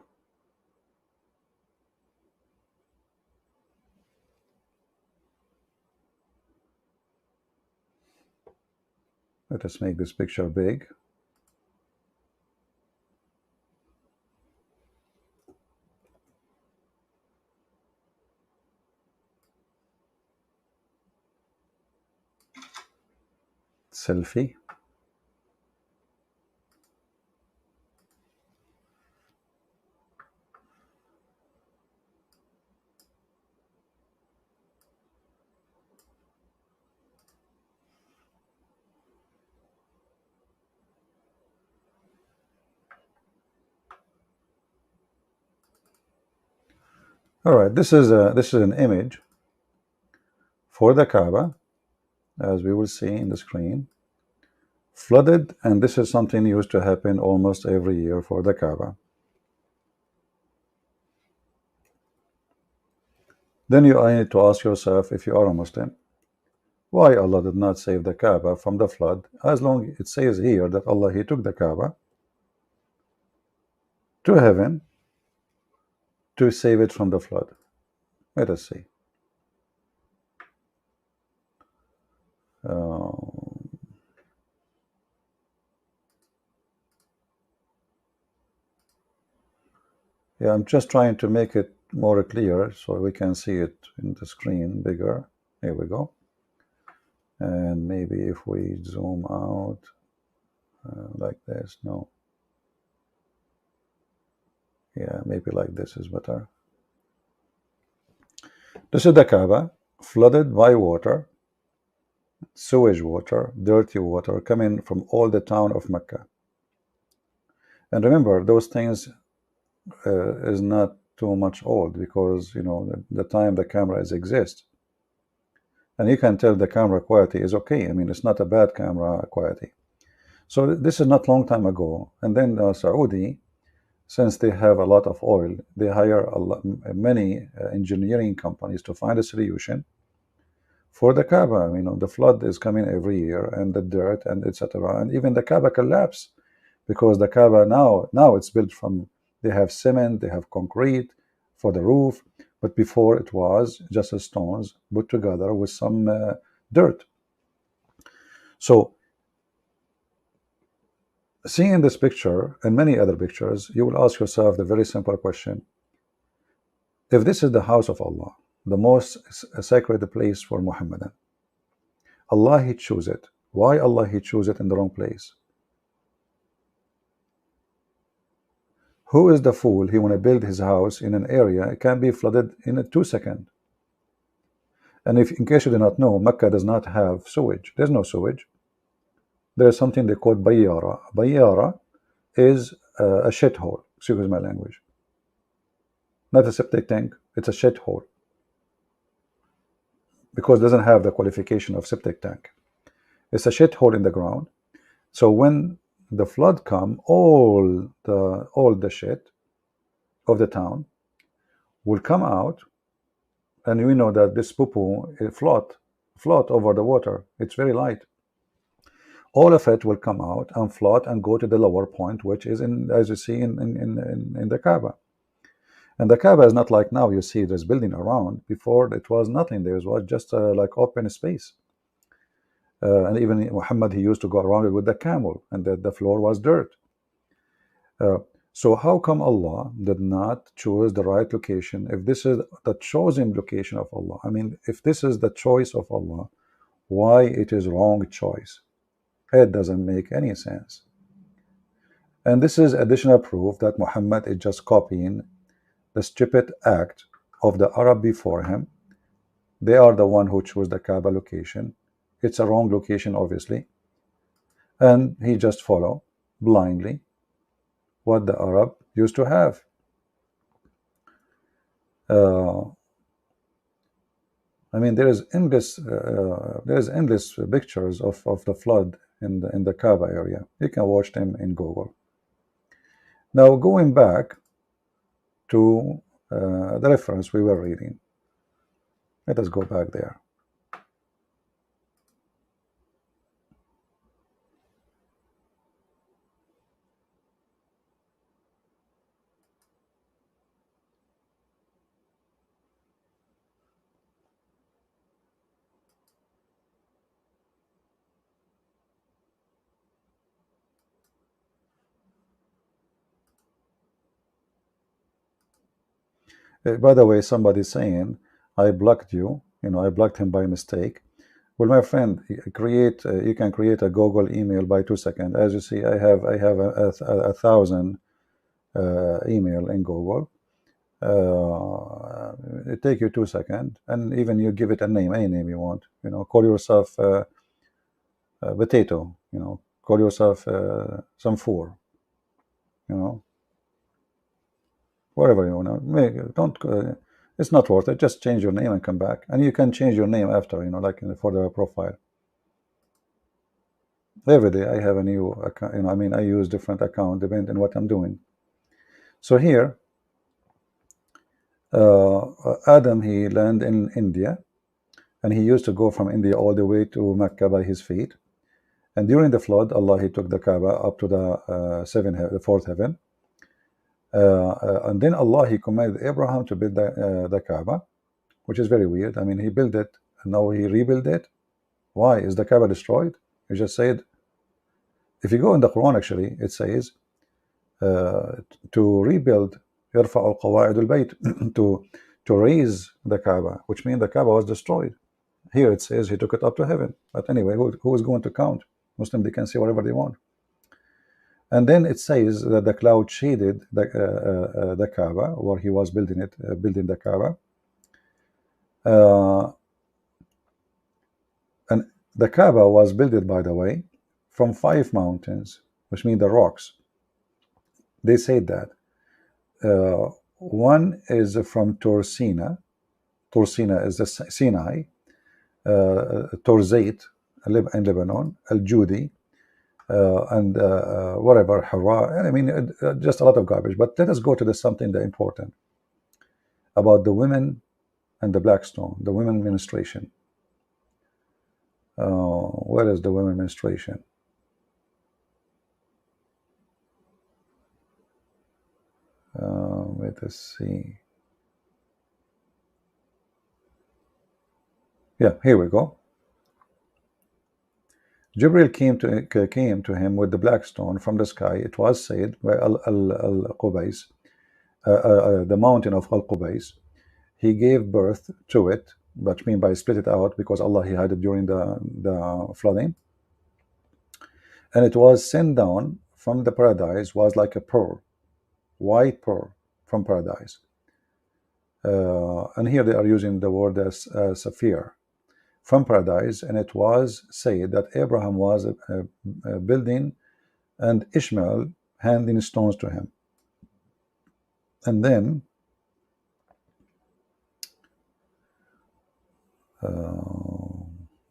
Let us make this picture big. Selfie. All right, this is an image for the Kaaba, as we will see in the screen. Flooded, and this is something used to happen almost every year for the Kaaba. Then you need to ask yourself, if you are a Muslim, why Allah did not save the Kaaba from the flood, as long it says here that Allah, He took the Kaaba to heaven to save it from the flood. Let us see. Yeah, I'm just trying to make it more clear so we can see it in the screen bigger. Here we go. And maybe if we zoom out like this, no. Yeah, maybe like this is better. This is the Kaaba, flooded by water, sewage water, dirty water coming from all the town of Mecca. And remember, those things is not too much old, because you know the time the cameras exist, and you can tell the camera quality is okay. I mean, it's not a bad camera quality. So this is not long time ago. And then Saudi, since they have a lot of oil, they hire many engineering companies to find a solution for the Kaaba. You know, the flood is coming every year, and the dirt and etc. And even the Kaaba collapse, because the Kaaba now it's built from, they have cement, they have concrete for the roof, but before it was just stones put together with some dirt. So seeing this picture and many other pictures, you will ask yourself the very simple question: if this is the house of Allah, the most sacred place for Muhammadan, Allah He chose it. Why Allah He chose it in the wrong place? Who is the fool? He want to build his house in an area it can be flooded in 2 seconds. And if, in case you do not know, Mecca does not have sewage. There's no sewage. There's something they call bayyara. Bayyara is a shithole. Excuse my language. Not a septic tank. It's a shithole, because it doesn't have the qualification of septic tank. It's a shithole in the ground. So when the flood come, all the shit of the town will come out, and we know that this poo-poo float over the water. It's very light. All of it will come out and float and go to the lower point, which is in, as you see in the Kaaba. And the Kaaba is not like now. You see there's building around. Before it was nothing. There was just like open space. And even Muhammad, he used to go around it with the camel, and the floor was dirt. So how come Allah did not choose the right location? If this is the chosen location of Allah, I mean, if this is the choice of Allah, why it is wrong choice? It doesn't make any sense. And this is additional proof that Muhammad is just copying the stupid act of the Arab before him. They are the one who chose the Kaaba location. It's a wrong location, obviously. And he just follow blindly. what the Arab used to have. I mean, there is endless pictures of the flood in the Kaaba area. You can watch them in Google. Now, going back to the reference we were reading, let us go back there. By the way, somebody's saying, I blocked you. I blocked him by mistake. Well, my friend, you can create a Google email by 2 seconds. As you see, I have a thousand email in Google. It take you 2 seconds, and even you give it a name, any name you want. Call yourself potato. Call yourself some four. Whatever you want to make. Don't. It's not worth it. Just change your name and come back, and you can change your name after. Like for the profile. Every day I have a new account. I mean, I use different account depending on what I'm doing. So here, Adam, he landed in India, and he used to go from India all the way to Mecca by his feet. And during the flood, Allah, he took the Kaaba up to the fourth heaven. And then Allah, he commanded Abraham to build the Kaaba, which is very weird. I mean, he built it, and now he rebuilt it. Why? Is the Kaaba destroyed? He just said, if you go in the Quran, actually, it says to rebuild, يرفع قواعد البيت, to raise the Kaaba, which means the Kaaba was destroyed. Here it says he took it up to heaven. But anyway, who is going to count? Muslim, they can say whatever they want. And then it says that the cloud shaded the Kaaba, where he was building the Kaaba. And the Kaaba was built, by the way, from 5 mountains, which mean the rocks. They said that. One is from Torsina. Torsina is the Sinai. Torzait in Lebanon. Al-Judi. And whatever, Hara. I mean, just a lot of garbage. But let us go to something that important about the women and the black stone, the women menstruation. Where is the women menstruation? Let us see. Yeah, here we go. Jibril came to him with the black stone from the sky. It was said by Al-Qubais, the mountain of Al-Qubais. He gave birth to it, which means by split it out, because Allah, he had it during the flooding. And it was sent down from the paradise, was like a pearl, white pearl from paradise. And here they are using the word as sapphire, from paradise. And it was said that Abraham was building, and Ishmael handing stones to him. And then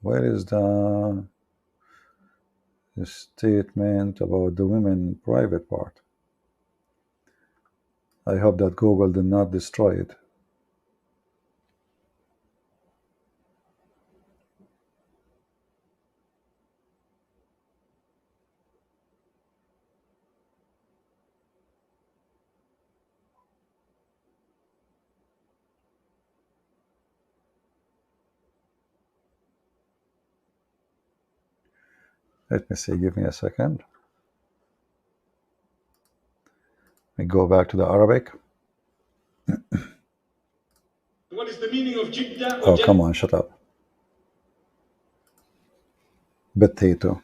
where is the statement about the women private part? I hope that Google did not destroy it. Let me see, give me a second. We go back to the Arabic. What is the meaning of Jiddah? Oh, come on, shut up. Potato.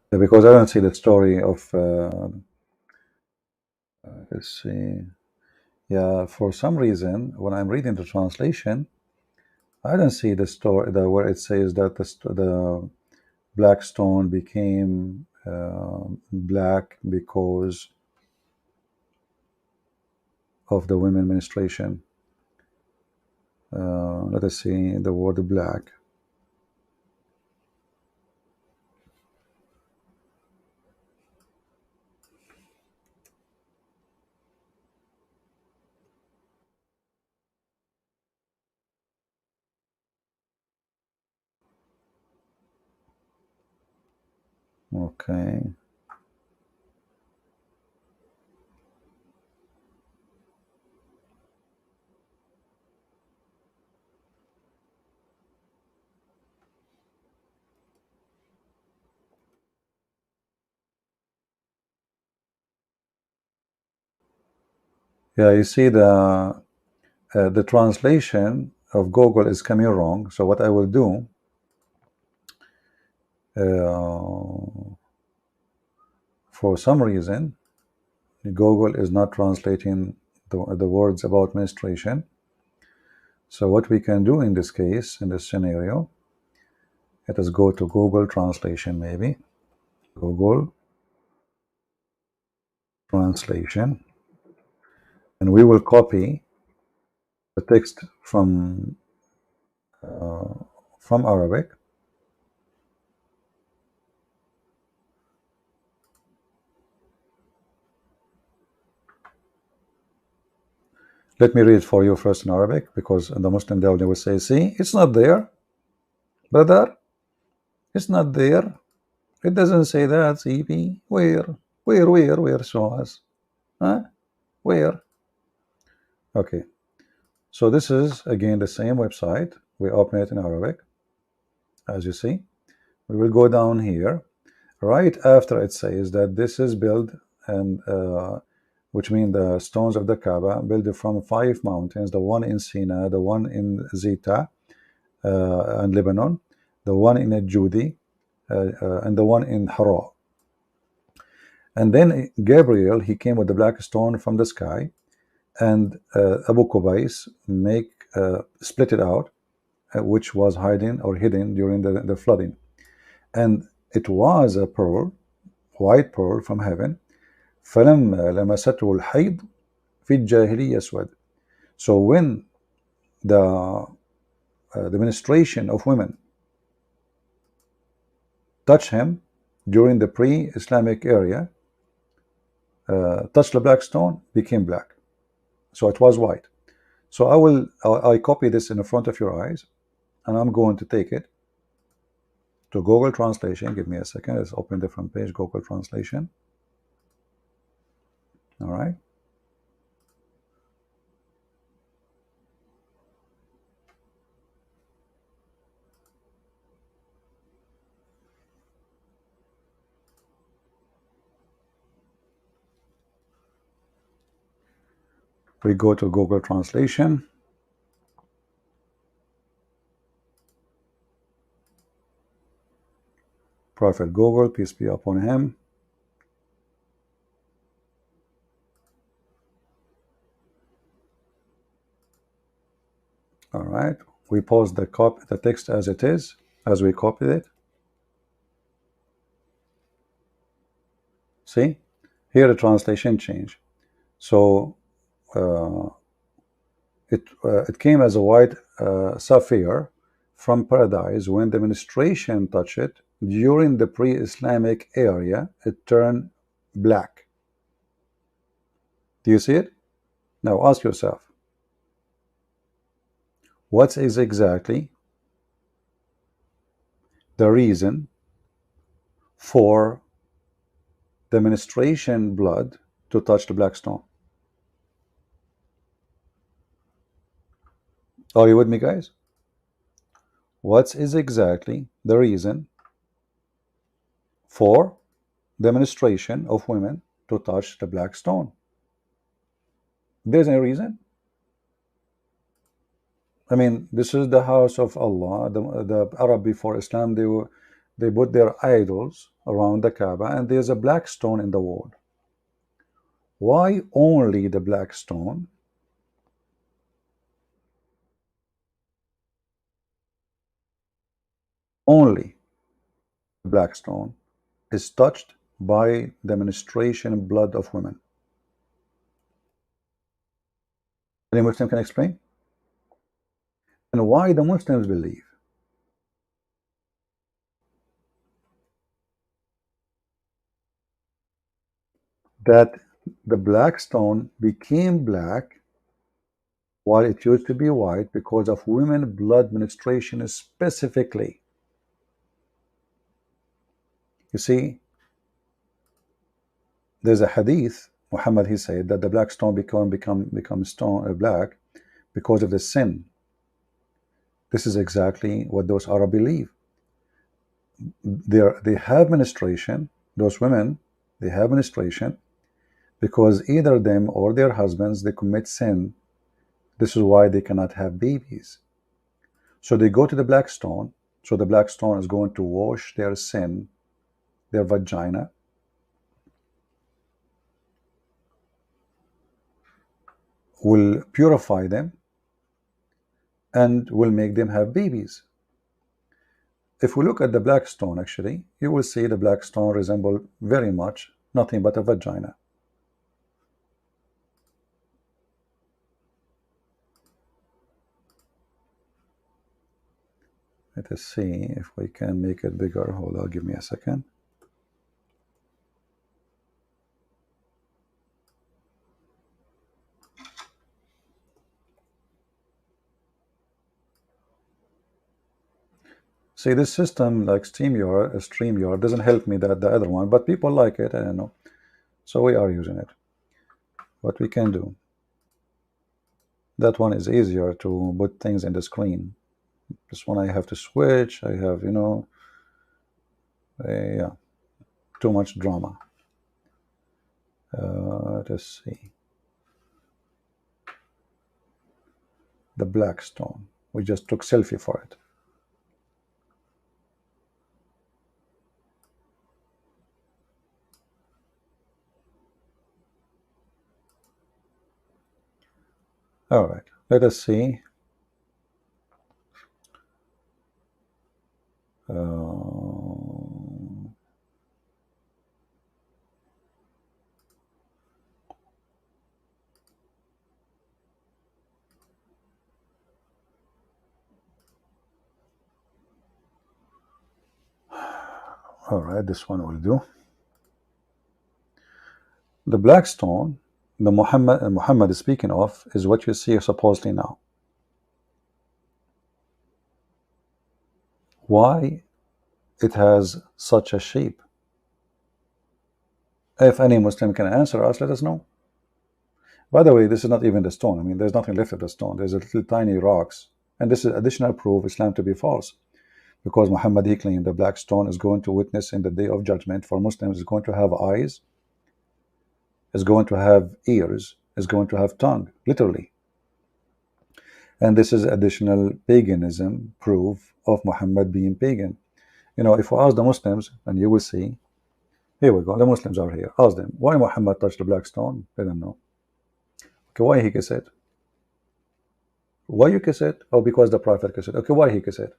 Because I don't see the story of, let's see, yeah, for some reason, when I'm reading the translation, I don't see the story where it says that the black stone became black because of the women menstruation. Let us see the word black. Okay. Yeah, you see the translation of Google is coming wrong. So what I will do, for some reason, Google is not translating the words about menstruation. So what we can do in this case, in this scenario, let us go to Google Translation, maybe. Google Translation. And we will copy the text from Arabic. Let me read for you first in Arabic, because the Muslim they will say, see, it's not there, brother. It's not there. It doesn't say that, CP. Where? Show us. Huh? Where? Okay. So this is, again, the same website. We open it in Arabic, as you see. We will go down here. Right after it says that this is built, and which means the stones of the Kaaba built from 5 mountains, the one in Sinai, the one in Zita and Lebanon, the one in Judi, and the one in Hara. And then Gabriel, he came with the black stone from the sky, and Abu Qubais split it out, which was hidden during the flooding. And it was a pearl, white pearl from heaven. فَلَمَّا لَمَسَتْهُ الْحَيْض فِي الجَّاهِلِيَّةِ أَسْوَدَ. So when the menstruation of women touched him during the pre-Islamic area, touched the black stone, became black. So it was white. So I copy this in the front of your eyes, and I'm going to take it to Google Translation. Give me a second. Let's open the front page, Google Translation. All right. We go to Google Translation. Prophet Google, peace be upon him. All right. We post the text as it is, as we copied it. See? Here the translation change. So it came as a white sapphire from paradise. When the menstruation touched it during the pre-Islamic area, it turned black. Do you see it? Now ask yourself, what is exactly the reason for the menstruation blood to touch the black stone? Are you with me, guys? What is exactly the reason for the menstruation of women to touch the black stone? There's any reason? I mean, this is the house of Allah. The Arab before Islam, they put their idols around the Kaaba, and there's a black stone in the wall. Why only the black stone? Only the black stone is touched by the menstruation blood of women. Any Muslim can explain? And why the Muslims believe that the black stone became black while it used to be white because of women blood menstruation specifically. You see, there's a hadith, Muhammad, he said that the black stone become stone black because of the sin. This is exactly what those Arab believe. They have menstruation, those women, they have menstruation because either them or their husbands, they commit sin. This is why they cannot have babies. So they go to the black stone. So the black stone is going to wash their sin, their vagina, will purify them, and will make them have babies. If we look at the black stone, actually, you will see the black stone resemble very much nothing but a vagina. Let us see if we can make it bigger. Hold on, give me a second. See, this system like StreamYard doesn't help me that the other one, but people like it, I don't know. So we are using it. What we can do. That one is easier to put things in the screen. This one I have to switch. I have, yeah, too much drama. Let us see. The black stone. We just took selfie for it. All right, let us see. All right, this one will do. The black stone, the Muhammad is speaking of, is what you see supposedly now. Why it has such a shape? If any Muslim can answer us, let us know. By the way, this is not even the stone. I mean, there's nothing left of the stone. There's a little tiny rocks. And this is additional proof Islam to be false. Because Muhammad, he claimed the black stone is going to witness in the day of judgment for Muslims, is going to have eyes, is going to have ears, is going to have tongue, literally. And this is additional paganism proof of Muhammad being pagan. If we ask the Muslims, and you will see, here we go, the Muslims are here. Ask them, why Muhammad touched the black stone? They don't know. Okay, why he kissed it? Why you kiss it? Oh, because the Prophet kissed it. Okay, why he kissed it?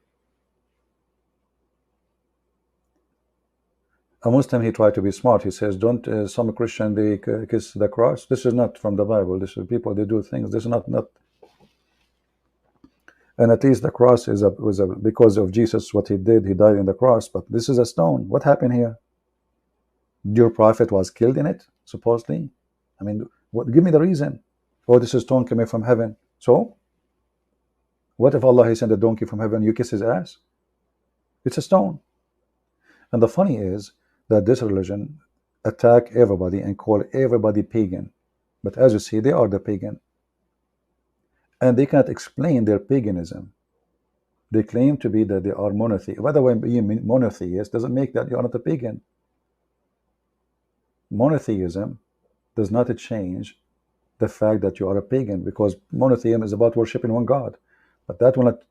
A Muslim, he tried to be smart. He says, don't some Christian, they kiss the cross? This is not from the Bible. This is people, they do things. This is not. And at least the cross was because of Jesus, what he did, he died in the cross. But this is a stone. What happened here? Your Prophet was killed in it, supposedly. I mean, give me the reason. Oh, this is stone coming from heaven. So, what if Allah, he sent a donkey from heaven, you kiss his ass? It's a stone. And the funny is that this religion attack everybody and call everybody pagan. But as you see, they are the pagan. And they cannot explain their paganism. They claim to be that they are monotheists. By the way, being monotheist doesn't make that you are not a pagan. Monotheism does not change the fact that you are a pagan, because monotheism is about worshiping one God. But that will not,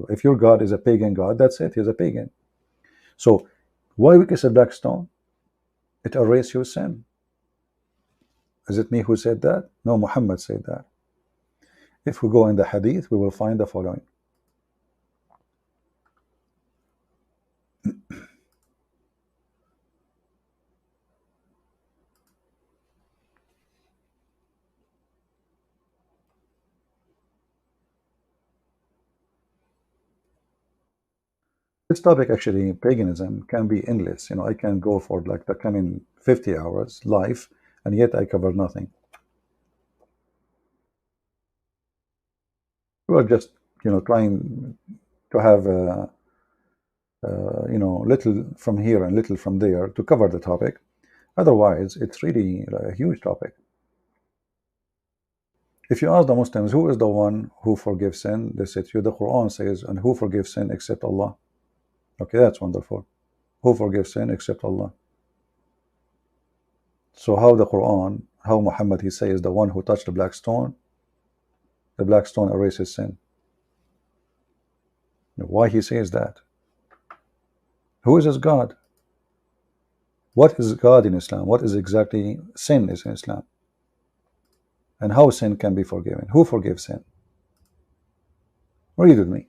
if your God is a pagan God, that's it, he's a pagan. So Why we kiss a black stone? It erases your sin. Is it me who said that? No, Muhammad said that. If we go in the hadith, we will find the following. This topic, actually, paganism, can be endless. I can go for like the coming 50 hours live, and yet I cover nothing. We're just, trying to have, little from here and little from there to cover the topic. Otherwise, it's really a huge topic. If you ask the Muslims, who is the one who forgives sin? They say to you, the Quran says, and who forgives sin except Allah? Okay, that's wonderful. Who forgives sin except Allah? So how the Quran, how Muhammad, he says the one who touched the black stone erases sin. Why he says that? Who is his God? What is God in Islam? What is exactly sin is in Islam? And how sin can be forgiven? Who forgives sin? Read with me.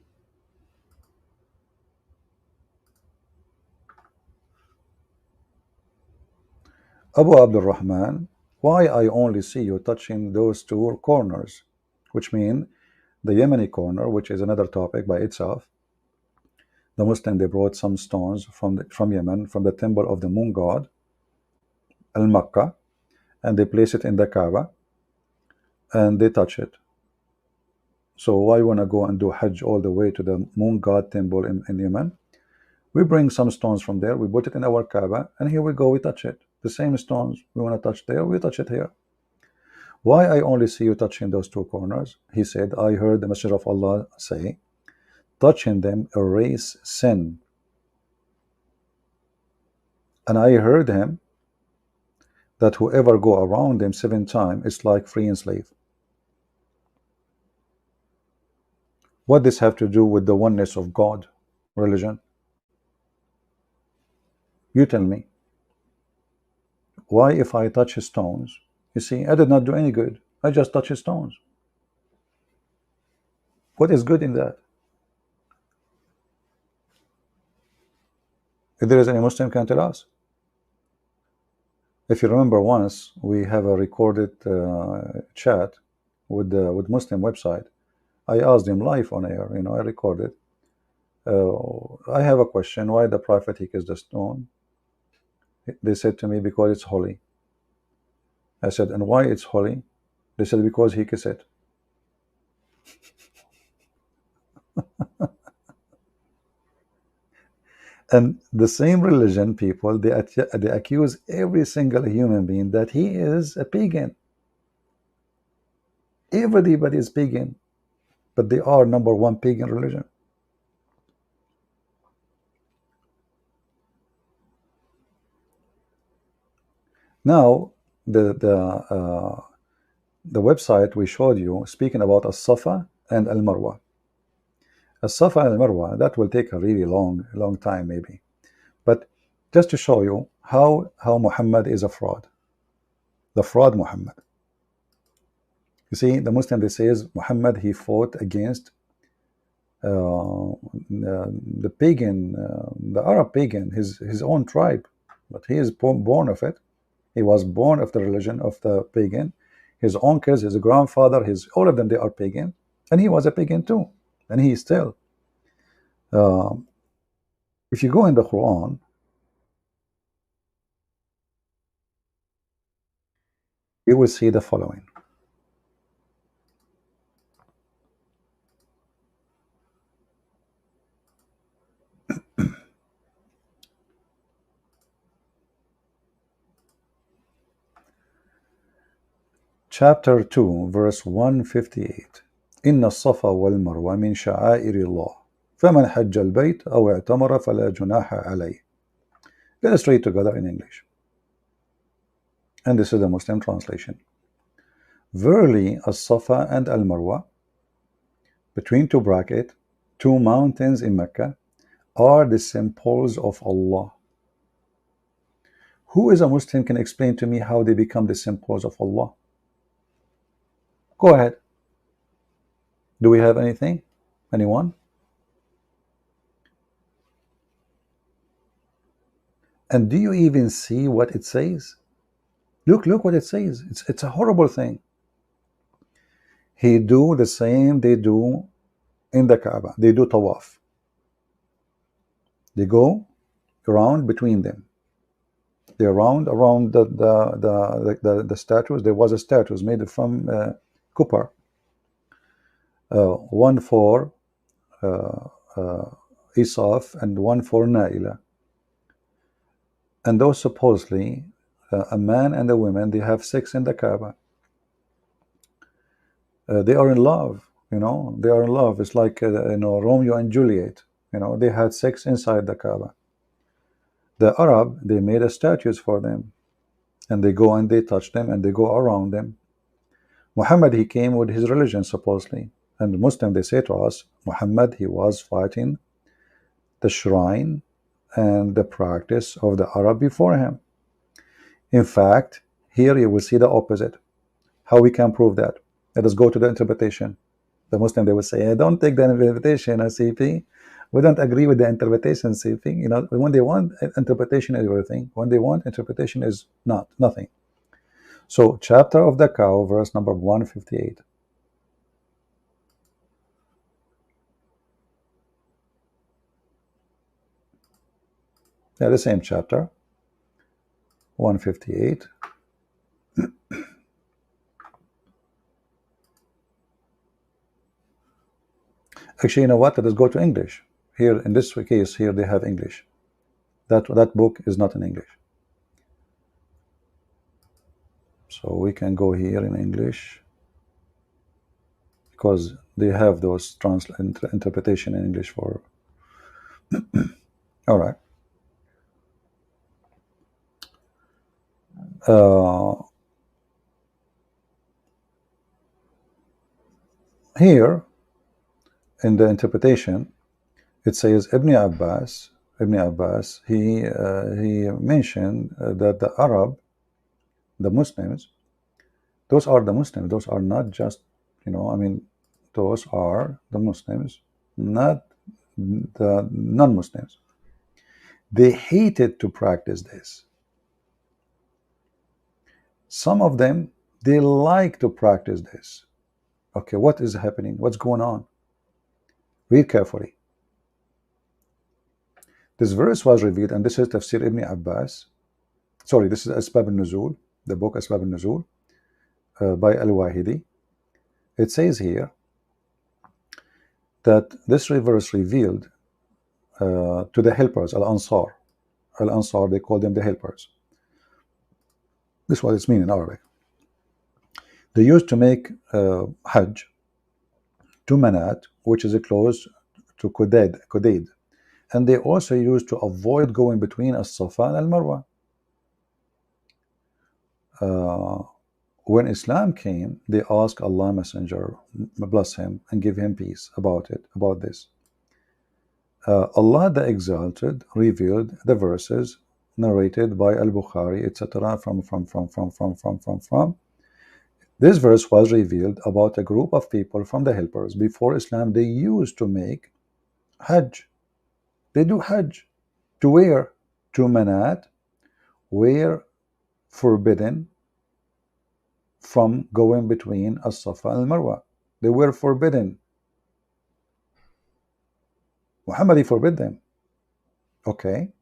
Abu Abdul Rahman, why I only see you touching those two corners, which mean the Yemeni corner, which is another topic by itself. The Muslim, they brought some stones from Yemen, from the temple of the moon god, Al-Makkah, and they place it in the Kaaba, and they touch it. So why want to go and do Hajj all the way to the moon god temple in Yemen? We bring some stones from there, we put it in our Kaaba, and here we go, we touch it. The same stones we want to touch there, we touch it here. Why I only see you touching those two corners? He said, I heard the Messenger of Allah say, touching them erase sin. And I heard him that whoever go around them 7 times is like free and slave. What does this have to do with the oneness of God religion? You tell me. Why, if I touch his stones, you see, I did not do any good. I just touch his stones. What is good in that? If there is any Muslim, can tell us. If you remember, once we have a recorded chat with Muslim website. I asked him live on air, I recorded. I have a question. Why the Prophet he kissed the stone? They said to me, because it's holy. I said, and why it's holy? They said, because he kissed it. And the same religion people, they accuse every single human being that he is a pagan. Everybody is pagan, but they are #1 pagan religion. Now, the website we showed you, speaking about As-Safa and Al-Marwa. As-Safa and Al-Marwa, that will take a really long time maybe. But just to show you how Muhammad is a fraud. The fraud Muhammad. You see, the Muslim, they says Muhammad, he fought against the pagan, the Arab pagan, his own tribe, but he is born of it. He was born of the religion of the pagan. His uncles, his grandfather, all of them, they are pagan, and he was a pagan too, and he is still. If you go in the Quran, you will see the following. Chapter 2, verse 158. إن الصفا والمروة من شعائر الله فمن حج البيت أو اعتمر فلا جناح عليه. Let us read together in English. And this is the Muslim translation. Verily, As-Safa and Al-Marwa, between two brackets, 2 mountains in Mecca, are the symbols of Allah. Who is a Muslim can explain to me how they become the symbols of Allah? Go ahead. Do we have anything? Anyone? And do you even see what it says? Look what it says. It's a horrible thing. He do the same they do in the Kaaba. They do tawaf. They go around between them. They around the statues. There was a statue made from copper. One for Isaf and one for Naila. And those supposedly, a man and a woman, they have sex in the Kaaba. They are in love, you know. They are in love. It's like Romeo and Juliet. You know, they had sex inside the Kaaba. The Arab, they made a statues for them, and they go and they touch them and they go around them. Muhammad, he came with his religion supposedly, and Muslim, they say to us, Muhammad, he was fighting the shrine and the practice of the Arab before him. In fact, here you will see the opposite. How we can prove that? Let us go to the interpretation. The Muslim, they will say, I don't take the interpretation, CP. We don't agree with the interpretation, CP. You know, when they want interpretation is everything. When they want interpretation is nothing. So, chapter of the cow, verse number 158. Yeah, the same chapter, 158. Actually, you know what? Let us go to English. Here, in this case, here they have English. That book is not in English. So we can go here in English, because they have those interpretation in English for. All right. Here in the interpretation, it says Ibn Abbas, he mentioned that the Arab, the Muslims, those are the Muslims. Those are not just, you know, I mean, those are the Muslims, not the non-Muslims. They hated to practice this. Some of them, they like to practice this. Okay, what is happening? What's going on? Read carefully. This verse was revealed, and this is Tafsir Ibn Abbas. Sorry, this is Asbab al-Nuzul, the book Asbab al-Nuzul by Al-Wahidi. It says here that this verse revealed to the helpers, Al-Ansar. Al-Ansar, they call them the helpers. This is what it's mean in Arabic. They used to make Hajj to Manat, which is close to Qudayd. And they also used to avoid going between As-Safa and Al-Marwa. When Islam came, they asked Allah Messenger, bless him and give him peace about this. Allah the Exalted revealed the verses narrated by Al-Bukhari, etc. from. This verse was revealed about a group of people from the helpers. Before Islam, they used to make Hajj. They do Hajj. To where? To Manat, where forbidden from going between As-Safa and Al-Marwa. They were forbidden. Muhammad forbid them. Okay.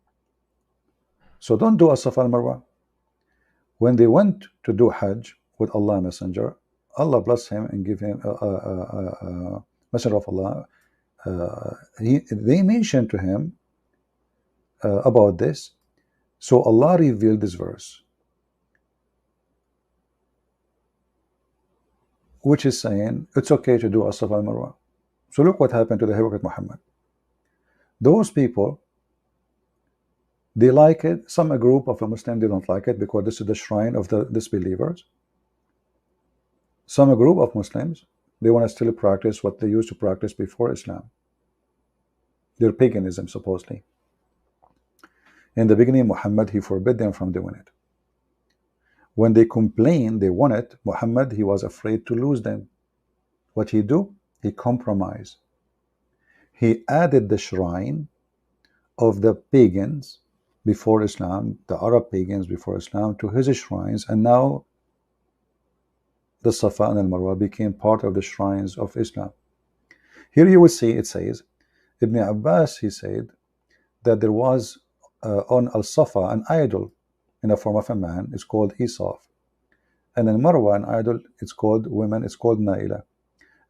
So don't do As-Safa and Al-Marwa. When they went to do Hajj with Allah Messenger, Allah bless him and give him Messenger of Allah. They mentioned to him about this. So Allah revealed this verse, which is saying it's okay to do As-Safa and Marwa. So look what happened to the hypocrite Muhammad. Those people, they like it. Some a group of a Muslim, they don't like it because this is the shrine of the disbelievers. Some a group of Muslims, they want to still practice what they used to practice before Islam. Their paganism, supposedly. In the beginning, Muhammad, he forbid them from doing it. When they complained, they want it, Muhammad, he was afraid to lose them. What he do? He compromised. He added the shrine of the pagans before Islam, the Arab pagans before Islam, to his shrines, and now the Safa and al-Marwa became part of the shrines of Islam. Here you will see it says, Ibn Abbas, he said that there was on al-Safa an idol in the form of a man, it's called Isaf. And in Marwa, an idol, it's called women, it's called Naila.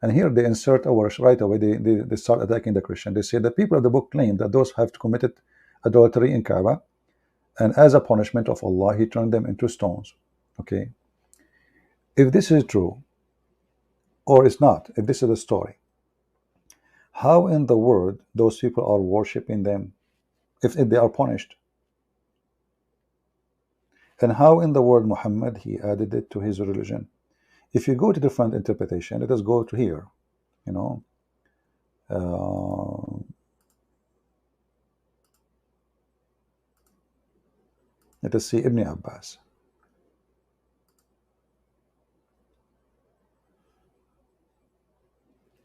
And here they insert a verse right away, they start attacking the Christian. They say the people of the book claim that those have committed adultery in Kaaba, and as a punishment of Allah, he turned them into stones. Okay. If this is true, or it's not, if this is a story, how in the world those people are worshipping them if they are punished? And how in the world Muhammad, he added it to his religion? If you go to different interpretation, let us go to here, you know. Let us see Ibn Abbas.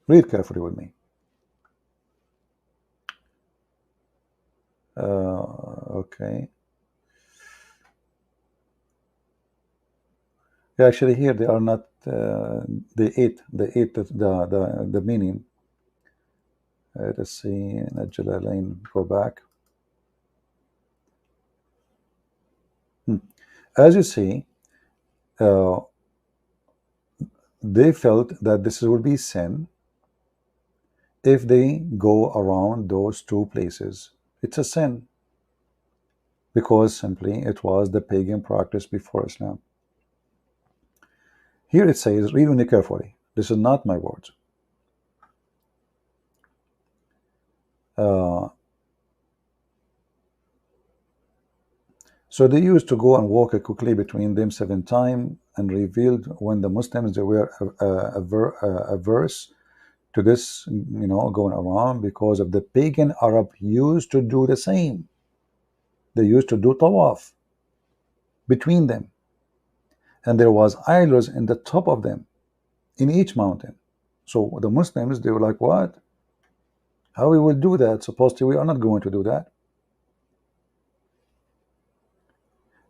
Read carefully with me. Okay. Actually, here they are not. They ate the meaning. Let's see. Jalalain, go back. As you see, they felt that this would be sin if they go around those two places. It's a sin because simply it was the pagan practice before Islam. Here it says, read me carefully. This is not my words. So they used to go and walk quickly between them 7 times, and revealed when the Muslims, they were averse to this, you know, going around, because of the pagan Arab used to do the same. They used to do tawaf between them, and there was idols in the top of them in each mountain. So the Muslims, they were like, what? How we will do that? Supposedly we are not going to do that.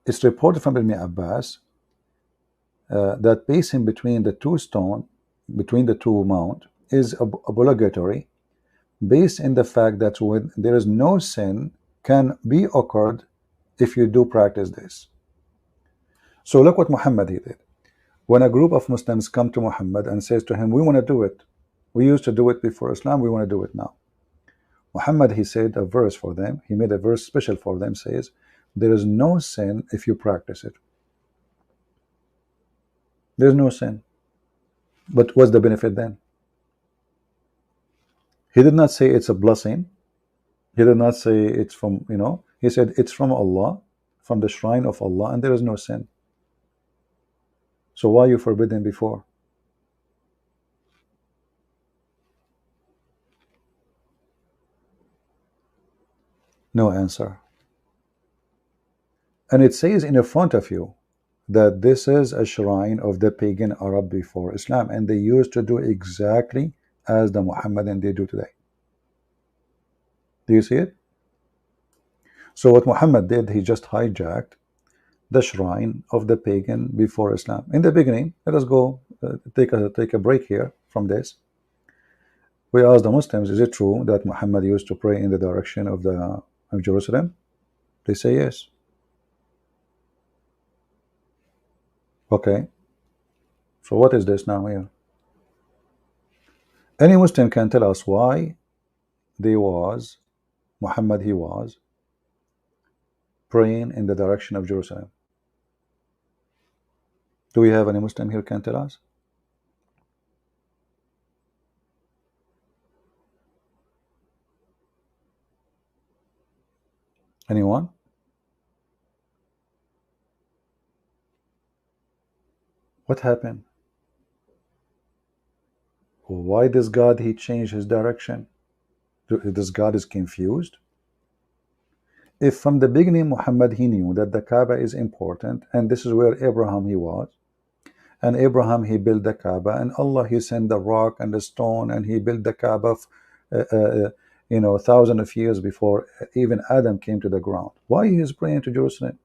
It's reported from Ibn Abbas that pacing between the two stone, between the two mount, is obligatory, based in the fact that when there is no sin can be occurred if you do practice this. So look what Muhammad he did. When a group of Muslims come to Muhammad and says to him, we want to do it. We used to do it before Islam, we want to do it now. Muhammad, he said a verse for them. He made a verse special for them, says, there is no sin if you practice it. There's no sin. But what's the benefit then? He did not say it's a blessing. He did not say it's from, you know, he said it's from Allah, from the shrine of Allah, and there is no sin. So why you forbidden before? No answer. And it says in front of you that this is a shrine of the pagan Arab before Islam, and they used to do exactly as the Muhammadan they do today. Do you see it? So what Muhammad did, he just hijacked the shrine of the pagan before Islam. In the beginning, let us go take a break here from this. We asked the Muslims, is it true that Muhammad used to pray in the direction of Jerusalem? They say yes. Okay. So what is this now here? Any Muslim can tell us why Muhammad, he was praying in the direction of Jerusalem. Do we have any Muslim here can tell us? Anyone? What happened? Why this God, he changed his direction? This God is confused? If from the beginning Muhammad he knew that the Kaaba is important, and this is where Abraham he was, and Abraham he built the Kaaba, and Allah he sent the rock and the stone, and he built the Kaaba, uh, uh, uh, thousands of years before even Adam came to the ground. Why he is praying to Jerusalem?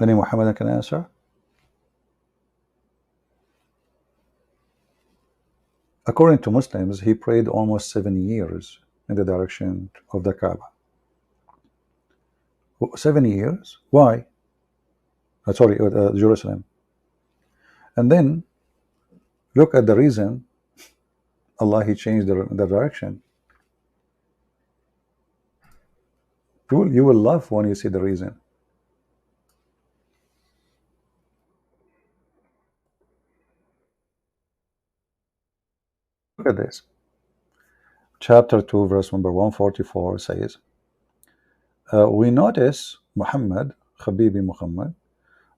Any Muhammadan can answer? According to Muslims, he prayed almost 7 years in the direction of the Kaaba. 7 years? Why? Sorry, Jerusalem. And then look at the reason Allah he changed the direction. You will laugh when you see the reason. Look at this. Chapter 2, verse number 144 says, we notice, Muhammad, Habibi Muhammad,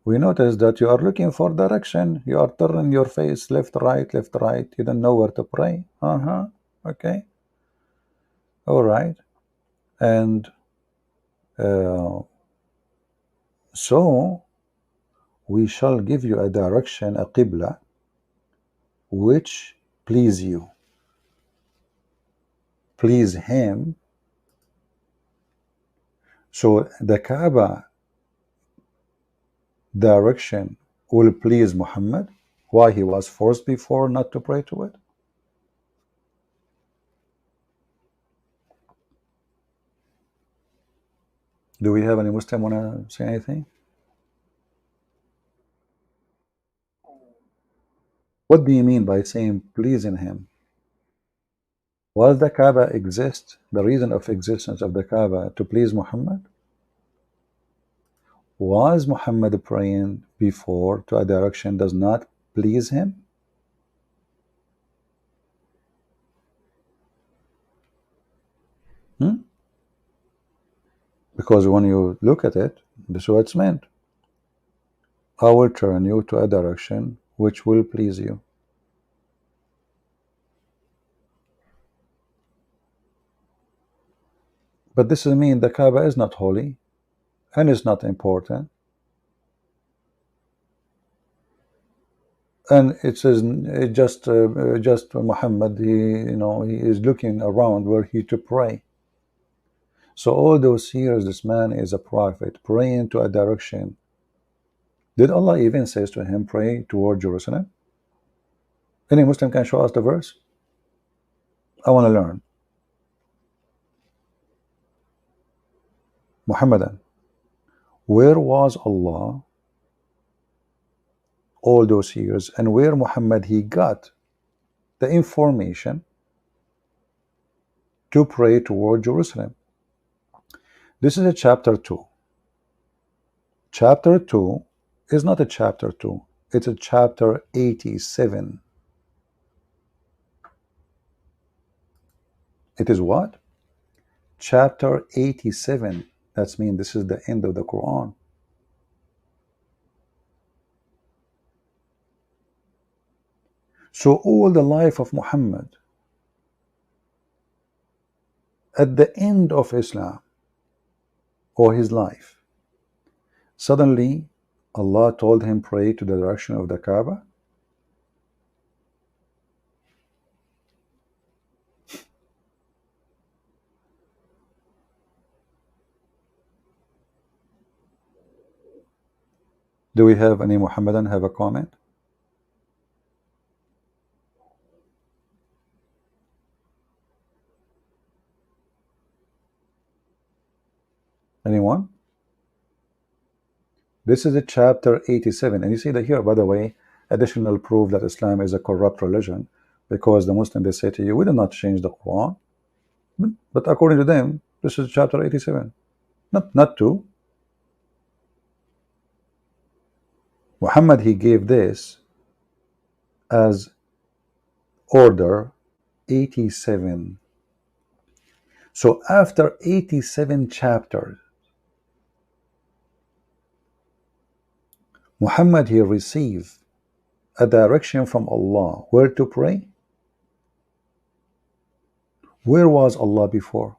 we notice that you are looking for direction. You are turning your face left, right, left, right. You don't know where to pray. Okay. All right. And so we shall give you a direction, a qibla, which please you. Please him. So the Kaaba direction will please Muhammad. Why he was forced before not to pray to it? Do we have any Muslim want to say anything? What do you mean by saying pleasing him? Was the Kaaba exist, the reason of existence of the Kaaba to please Muhammad? Was Muhammad praying before to a direction does not please him? Because when you look at it, this is what it's meant. I will turn you to a direction which will please you. But this doesn't mean the Kaaba is not holy and is not important. And it says just Muhammad, he is looking around where he to pray. So all those years, this man is a prophet praying to a direction. Did Allah even says to him, pray toward Jerusalem? Any Muslim can show us the verse? I want to learn. Muhammadan, where was Allah all those years, and where Muhammad he got the information to pray toward Jerusalem? This is a chapter 2. Chapter 2 is not a chapter 2, it's a chapter 87. It is what? Chapter 87. That means this is the end of the Quran. So all the life of Muhammad, at the end of Islam or his life, suddenly Allah told him pray to the direction of the Kaaba. Do we have any Muhammadan have a comment? Anyone? This is a chapter 87, and you see that here, by the way, additional proof that Islam is a corrupt religion, because the Muslim, they say to you, we did not change the Quran, but according to them, this is chapter 87, not 2. Muhammad, he gave this as order 87. So after 87 chapters, Muhammad he received a direction from Allah where to pray? Where was Allah before?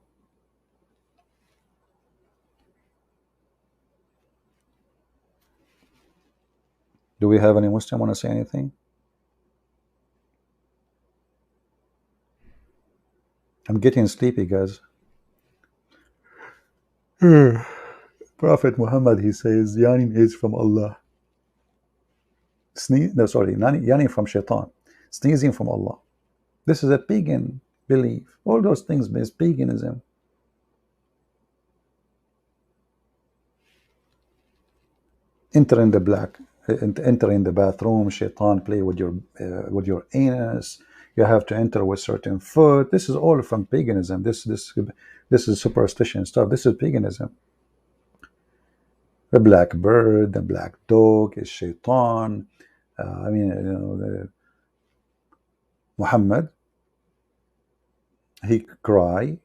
Do we have any Muslim want to say anything? I'm getting sleepy, guys. Prophet Muhammad, he says, yawning is from Allah. Yawning from shaitan. Sneezing from Allah. This is a pagan belief. All those things is paganism. Enter in the bathroom, shaitan play with your anus. You have to enter with certain foot. This is all from paganism. This is superstition stuff. This is paganism. The black bird, the black dog is shaitan. Muhammad, he cry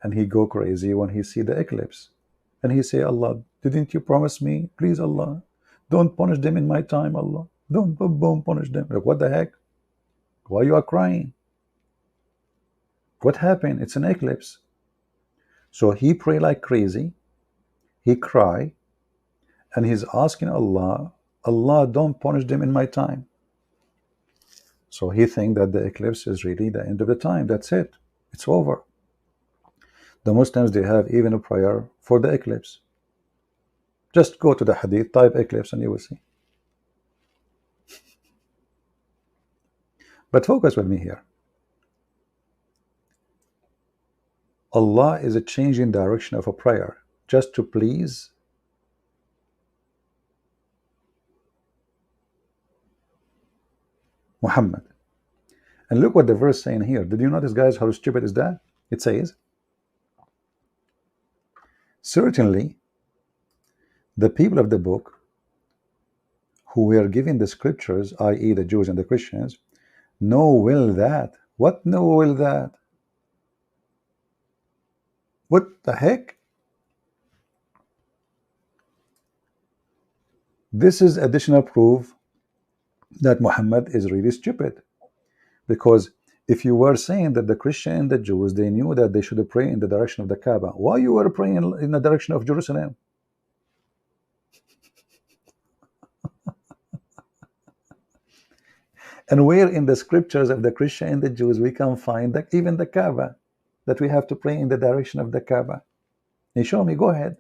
and he go crazy when he see the eclipse, and he say, Allah, didn't you promise me? Please, Allah, don't punish them in my time. Allah, don't punish them. Like, what the heck? Why you are crying? What happened? It's an eclipse. So he pray like crazy. He cry, and he's asking Allah, Allah, don't punish them in my time. So he think that the eclipse is really the end of the time. That's it. It's over. The Muslims, they have even a prayer for the eclipse. Just go to the hadith, type eclipse, and you will see. But focus with me here. Allah is a changing direction of a prayer just to please Muhammad. And look what the verse saying here. Did you notice, guys, how stupid is that? It says, certainly the people of the book who were given the scriptures, i.e. the Jews and the Christians, know well that. What know well that? What the heck? This is additional proof that Muhammad is really stupid. Because if you were saying that the Christian and the Jews, they knew that they should pray in the direction of the Kaaba, why you were praying in the direction of Jerusalem? And where in the scriptures of the Christian and the Jews we can find that even the Kaaba, that we have to pray in the direction of the Kaaba? You show me, go ahead.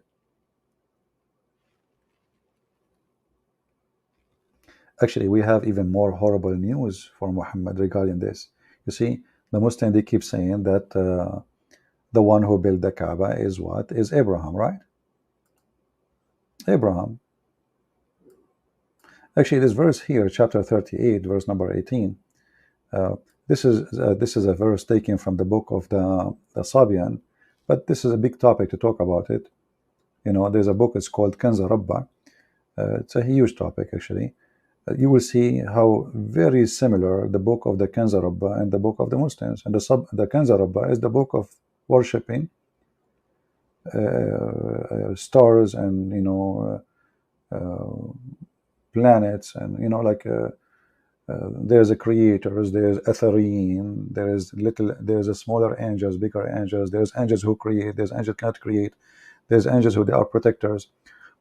Actually, we have even more horrible news for Muhammad regarding this. You see, the Muslims, they keep saying that the one who built the Kaaba is what? Is Abraham, right? Abraham. Actually, this verse here, chapter 38, verse number 18, this is a verse taken from the book of the Sabian, but this is a big topic to talk about it. You know, there's a book, it's called Kanza Rabba. It's a huge topic, actually. You will see how very similar the book of the Kanza Rabba and the book of the Muslims. And the Kanza Rabba is the book of worshipping stars and, you know, planets, and, you know, like there's a creators, there's Ethereem, there's a smaller angels, bigger angels, there's angels who create, there's angels cannot create, there's angels who they are protectors.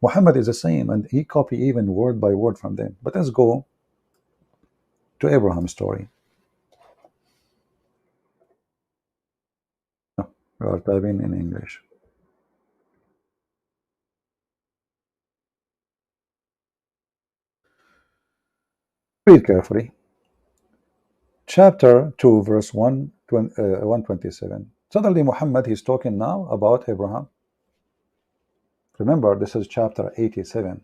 Muhammad is the same, and he copy even word by word from them. But let's go to Abraham's story. We are typing in English. Read carefully. Chapter 2, verse 127. Suddenly Muhammad, he's talking now about Abraham. Remember, this is chapter 87.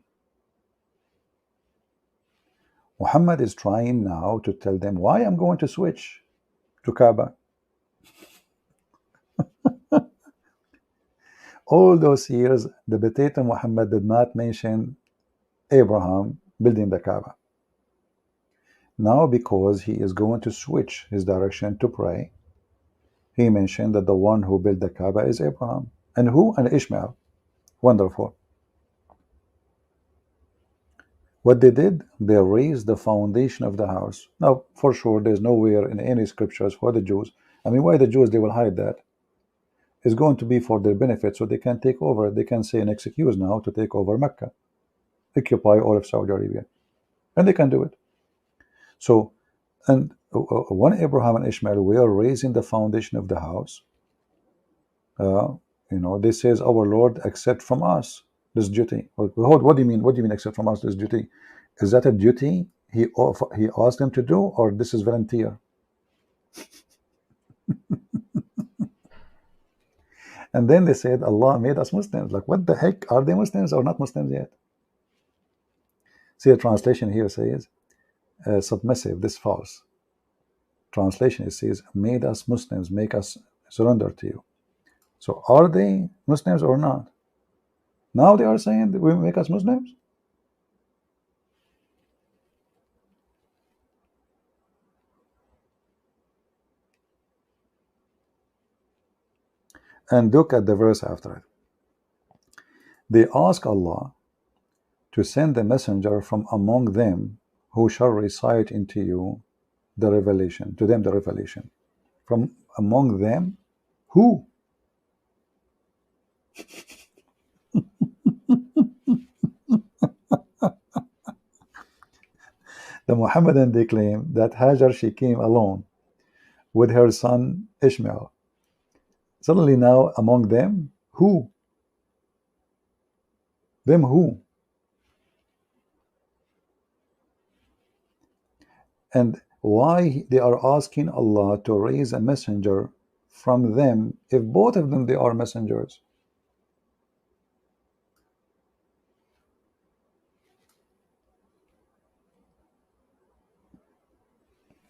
Muhammad is trying now to tell them why I'm going to switch to Kaaba. All those years, the potato Muhammad did not mention Abraham building the Kaaba. Now, because he is going to switch his direction to pray, he mentioned that the one who built the Kaaba is Abraham. And who? And Ishmael. Wonderful. What they did, they raised the foundation of the house. Now, for sure, there's nowhere in any scriptures for the Jews. I mean, why the Jews, they will hide that? It's going to be for their benefit, so they can take over. They can say an excuse now to take over Mecca, occupy all of Saudi Arabia, and they can do it. So, and when Abraham and Ishmael were raising the foundation of the house, they says, "Our Lord, accept from us this duty." What do you mean? What do you mean, accept from us this duty? Is that a duty he asked them to do, or this is volunteer? And then they said, Allah made us Muslims. Like, what the heck? Are they Muslims or not Muslims yet? See, a translation here says, submissive, this false. Translation, it says, made us Muslims, make us surrender to you. So are they Muslims or not? Now they are saying that we make us Muslims? And look at the verse after it. They ask Allah to send a messenger from among them who shall recite into you the revelation, to them the revelation. From among them, who? The Muhammadan, they claim that Hajar, she came alone with her son Ishmael. Suddenly now among them, who? Them who? And why they are asking Allah to raise a messenger from them if both of them they are messengers?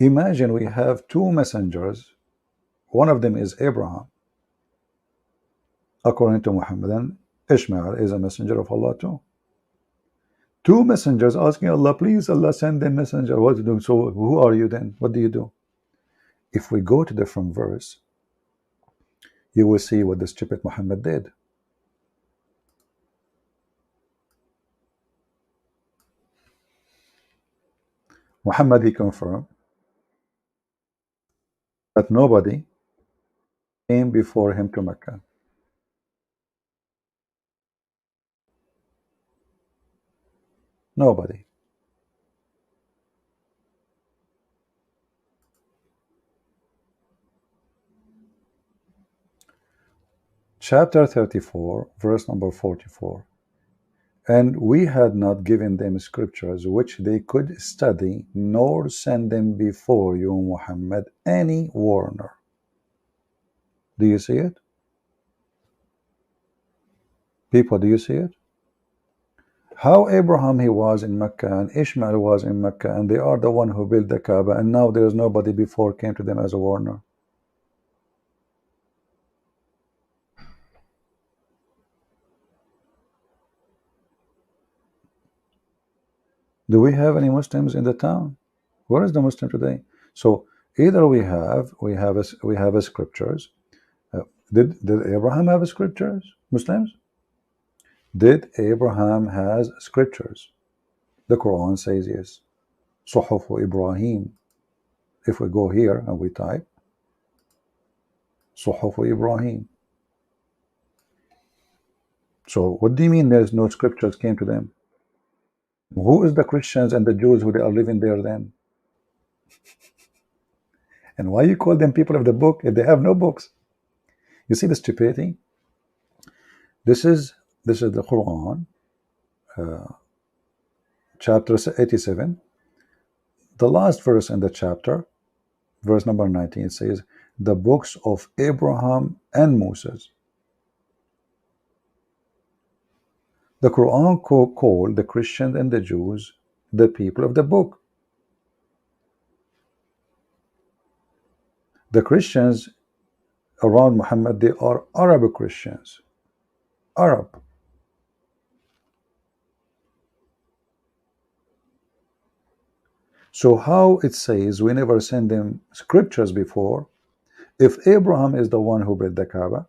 Imagine we have two messengers. One of them is Abraham. According to Muhammadan, Ishmael is a messenger of Allah too. Two messengers asking Allah, please Allah send them messenger. What to do? So who are you then? What do you do? If we go to the from verse, you will see what the stupid Muhammad did. Muhammad, he confirmed that nobody came before him to Mecca. Nobody. Chapter 34, verse number 44. And we had not given them scriptures which they could study, nor send them before you, Muhammad, any warner. Do you see it? People, do you see it? How Abraham, he was in Mecca, and Ishmael was in Mecca, and they are the one who built the Kaaba, and now there is nobody before came to them as a warner. Do we have any Muslims in the town? Where is the Muslim today? So either we have a scriptures. Did Abraham have scriptures? Muslims? Did Abraham has scriptures? The Quran says yes. Suhufu Ibrahim. If we go here and we type Suhufu Ibrahim. So what do you mean there's no scriptures came to them? Who is the Christians and the Jews who they are living there then? And why you call them people of the book if they have no books? You see the stupidity? This is the Quran, chapter 87. The last verse in the chapter, verse number 19, says, the books of Abraham and Moses. The Quran called the Christians and the Jews the people of the book. The Christians around Muhammad, they are Arab Christians. Arab. So how it says we never send them scriptures before, if Abraham is the one who built the Kaaba,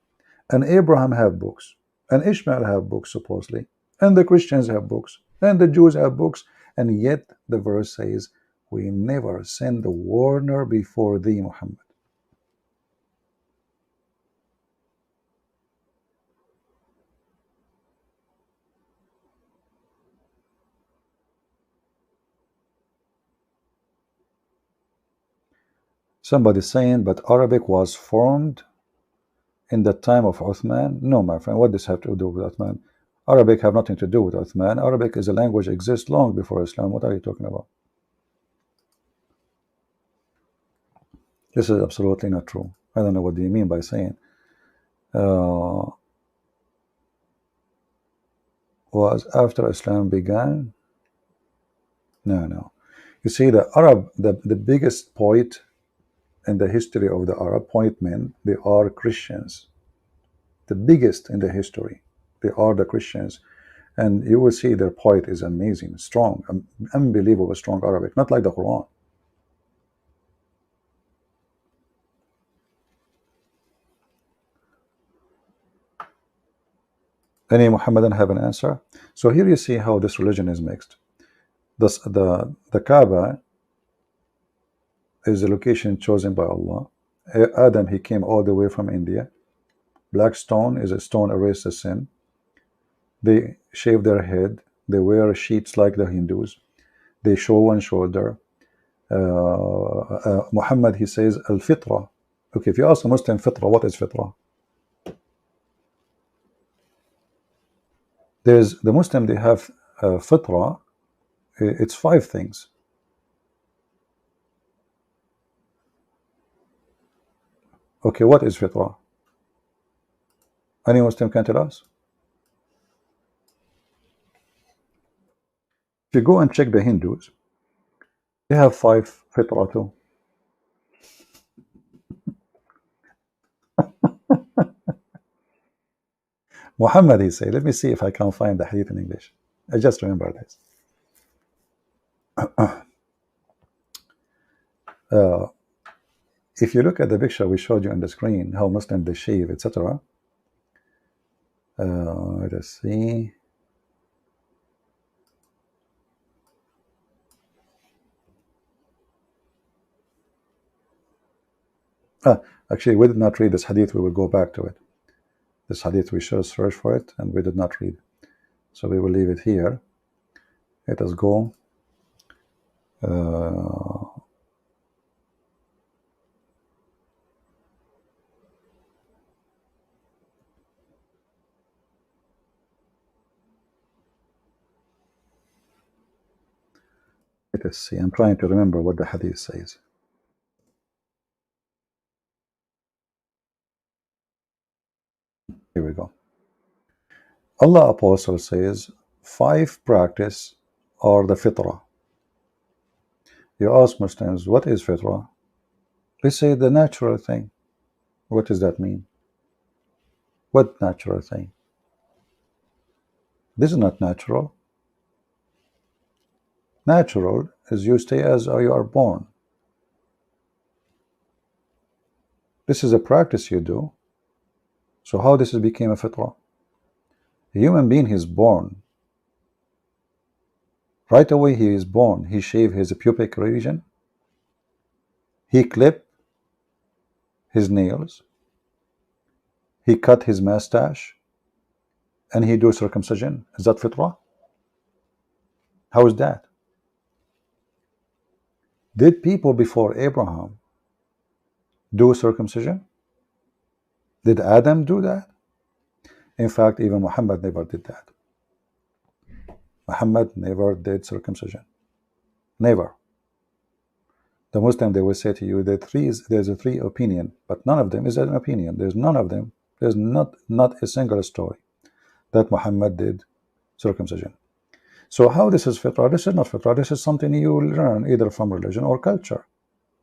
and Abraham have books, and Ishmael have books supposedly, and the Christians have books. And the Jews have books, and yet the verse says, we never send a warner before thee, Muhammad. Somebody saying, but Arabic was formed in the time of Uthman. No, my friend, what does this have to do with Uthman? Arabic have nothing to do with Uthman. Arabic is a language that exists long before Islam. What are you talking about? This is absolutely not true. I don't know what do you mean by saying was after Islam began. No. You see, the biggest poet in the history of the Arab point men, they are Christians. The biggest in the history, they are the Christians. And you will see their poet is amazing, strong, unbelievable strong Arabic, not like the Quran. Any Muhammadan have an answer? So here you see how this religion is mixed. The Kaaba is the location chosen by Allah. Adam, he came all the way from India. Black stone is a stone erased the sin. They shave their head. They wear sheets like the Hindus. They show one shoulder. Muhammad, he says, al-fitra. Okay, if you ask a Muslim fitra, what is fitra? There's the Muslim, they have fitra. It's 5 things. Okay, what is fitra? Any Muslim can tell us? If you go and check the Hindus, they have 5 fitra too. Muhammad, he said, let me see if I can find the hadith in English. I just remember this. If you look at the picture we showed you on the screen, how Muslims they shave, etc. Let us see. Actually, we did not read this hadith. We will go back to it. This hadith, we should search for it, and we did not read. So we will leave it here. Let us go. Let us see. I'm trying to remember what the hadith says. Here we go. Allah Apostle says 5 practice are the fitrah. You ask Muslims, what is fitrah? They say the natural thing. What does that mean? What natural thing? This is not natural. Natural is you stay as you are born. This is a practice you do. So how this became a fitrah? A human being is born. Right away he is born. He shave his pubic region. He clip his nails. He cut his mustache. And he do circumcision. Is that fitrah? How is that? Did people before Abraham do circumcision? Did Adam do that? In fact, even Muhammad never did that. Muhammad never did circumcision. Never. The Muslim, they will say to you that there's a 3 opinion, but none of them is an opinion. There's none of them. There's not a single story that Muhammad did circumcision. So how this is fitrah? This is not fitrah. This is something you learn either from religion or culture.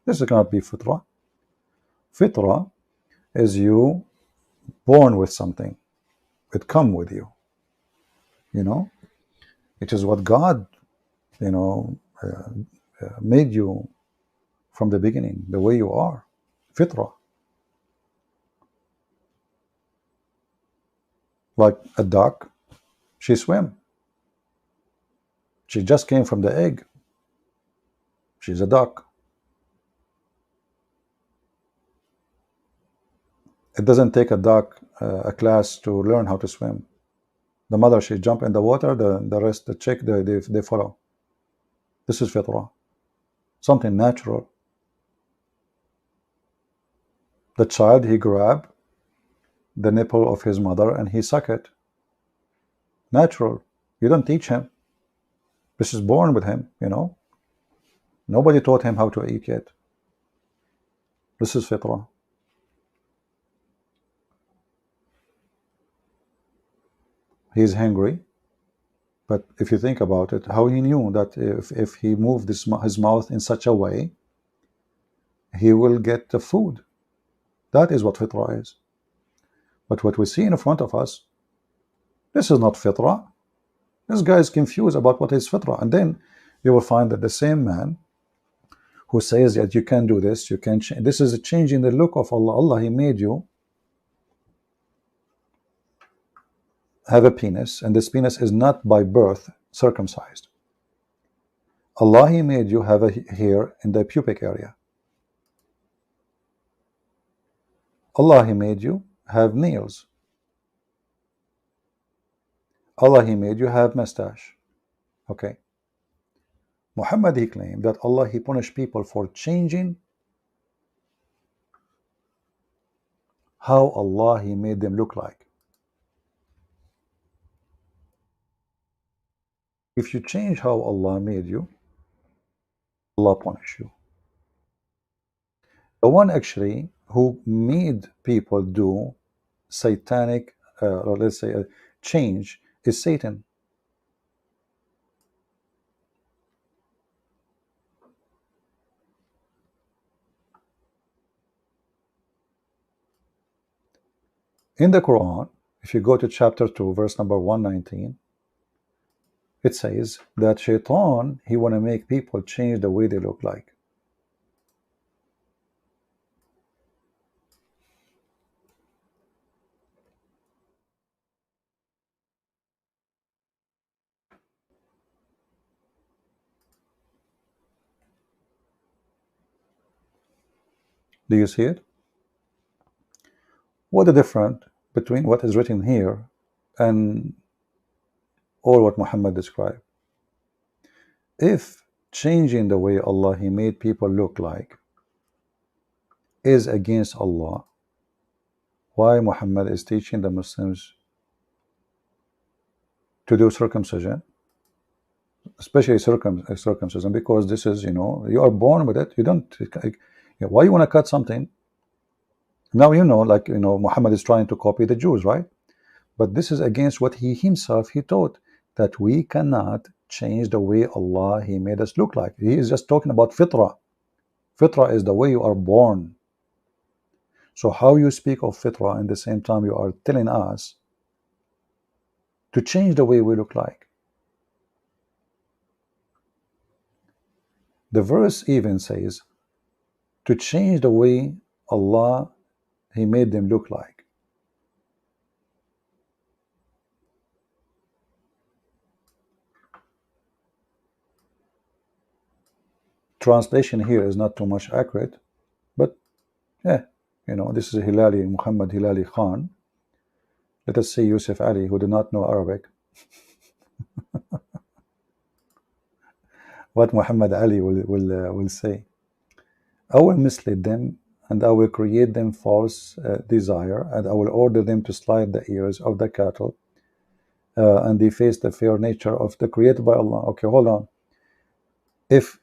This cannot be fitrah. Fitrah is you born with something. It come with you. You know, it is what God, made you from the beginning, the way you are. Fitrah. Like a duck, she swim. She just came from the egg. She's a duck. It doesn't take a duck a class to learn how to swim. The mother, she jump in the water, the rest, the chick, they follow. This is fitrah, something natural. The child, he grab the nipple of his mother and he suck it. Natural. You don't teach him. This is born with him, you know. Nobody taught him how to eat yet. This is fitrah. He's hungry, but if you think about it, how he knew that if he moved his mouth in such a way, he will get the food. That is what fitrah is. But what we see in front of us, this is not fitrah. This guy is confused about what is fitrah. And then you will find that the same man who says that you can do this, you can change. This is a change in the look of Allah. Allah, He made you have a penis, and this penis is not by birth circumcised. Allah, He made you have a hair in the pubic area. Allah, He made you have nails. Allah, He made you have mustache. Okay. Muhammad, he claimed that Allah, He punished people for changing how Allah, He made them look like. If you change how Allah made you, Allah punish you. The one actually who made people do satanic, or let's say a change, is Satan. In the Quran, if you go to chapter 2, verse number 119, it says that Shaitan, he want to make people change the way they look like. Do you see it? What the difference between what is written here and all what Muhammad described? If changing the way Allah, He made people look like is against Allah, why Muhammad is teaching the Muslims to do circumcision, especially circumcision? Because this is, you know, you are born with it. You don't, why you want to cut something? Now, you know, like, you know, Muhammad is trying to copy the Jews, right? But this is against what he himself, he taught, that we cannot change the way Allah, He made us look like. He is just talking about fitrah. Fitrah is the way you are born. So how you speak of fitrah, and the same time you are telling us to change the way we look like? The verse even says to change the way Allah, He made them look like. Translation here is not too much accurate, but yeah, you know, this is Hilali, Muhammad Hilali Khan. Let us see Yusuf Ali, who do not know Arabic, what Muhammad Ali will say. I will mislead them, and I will create them false desire, and I will order them to slide the ears of the cattle, and deface the fair nature of the created by Allah. Okay, hold on. If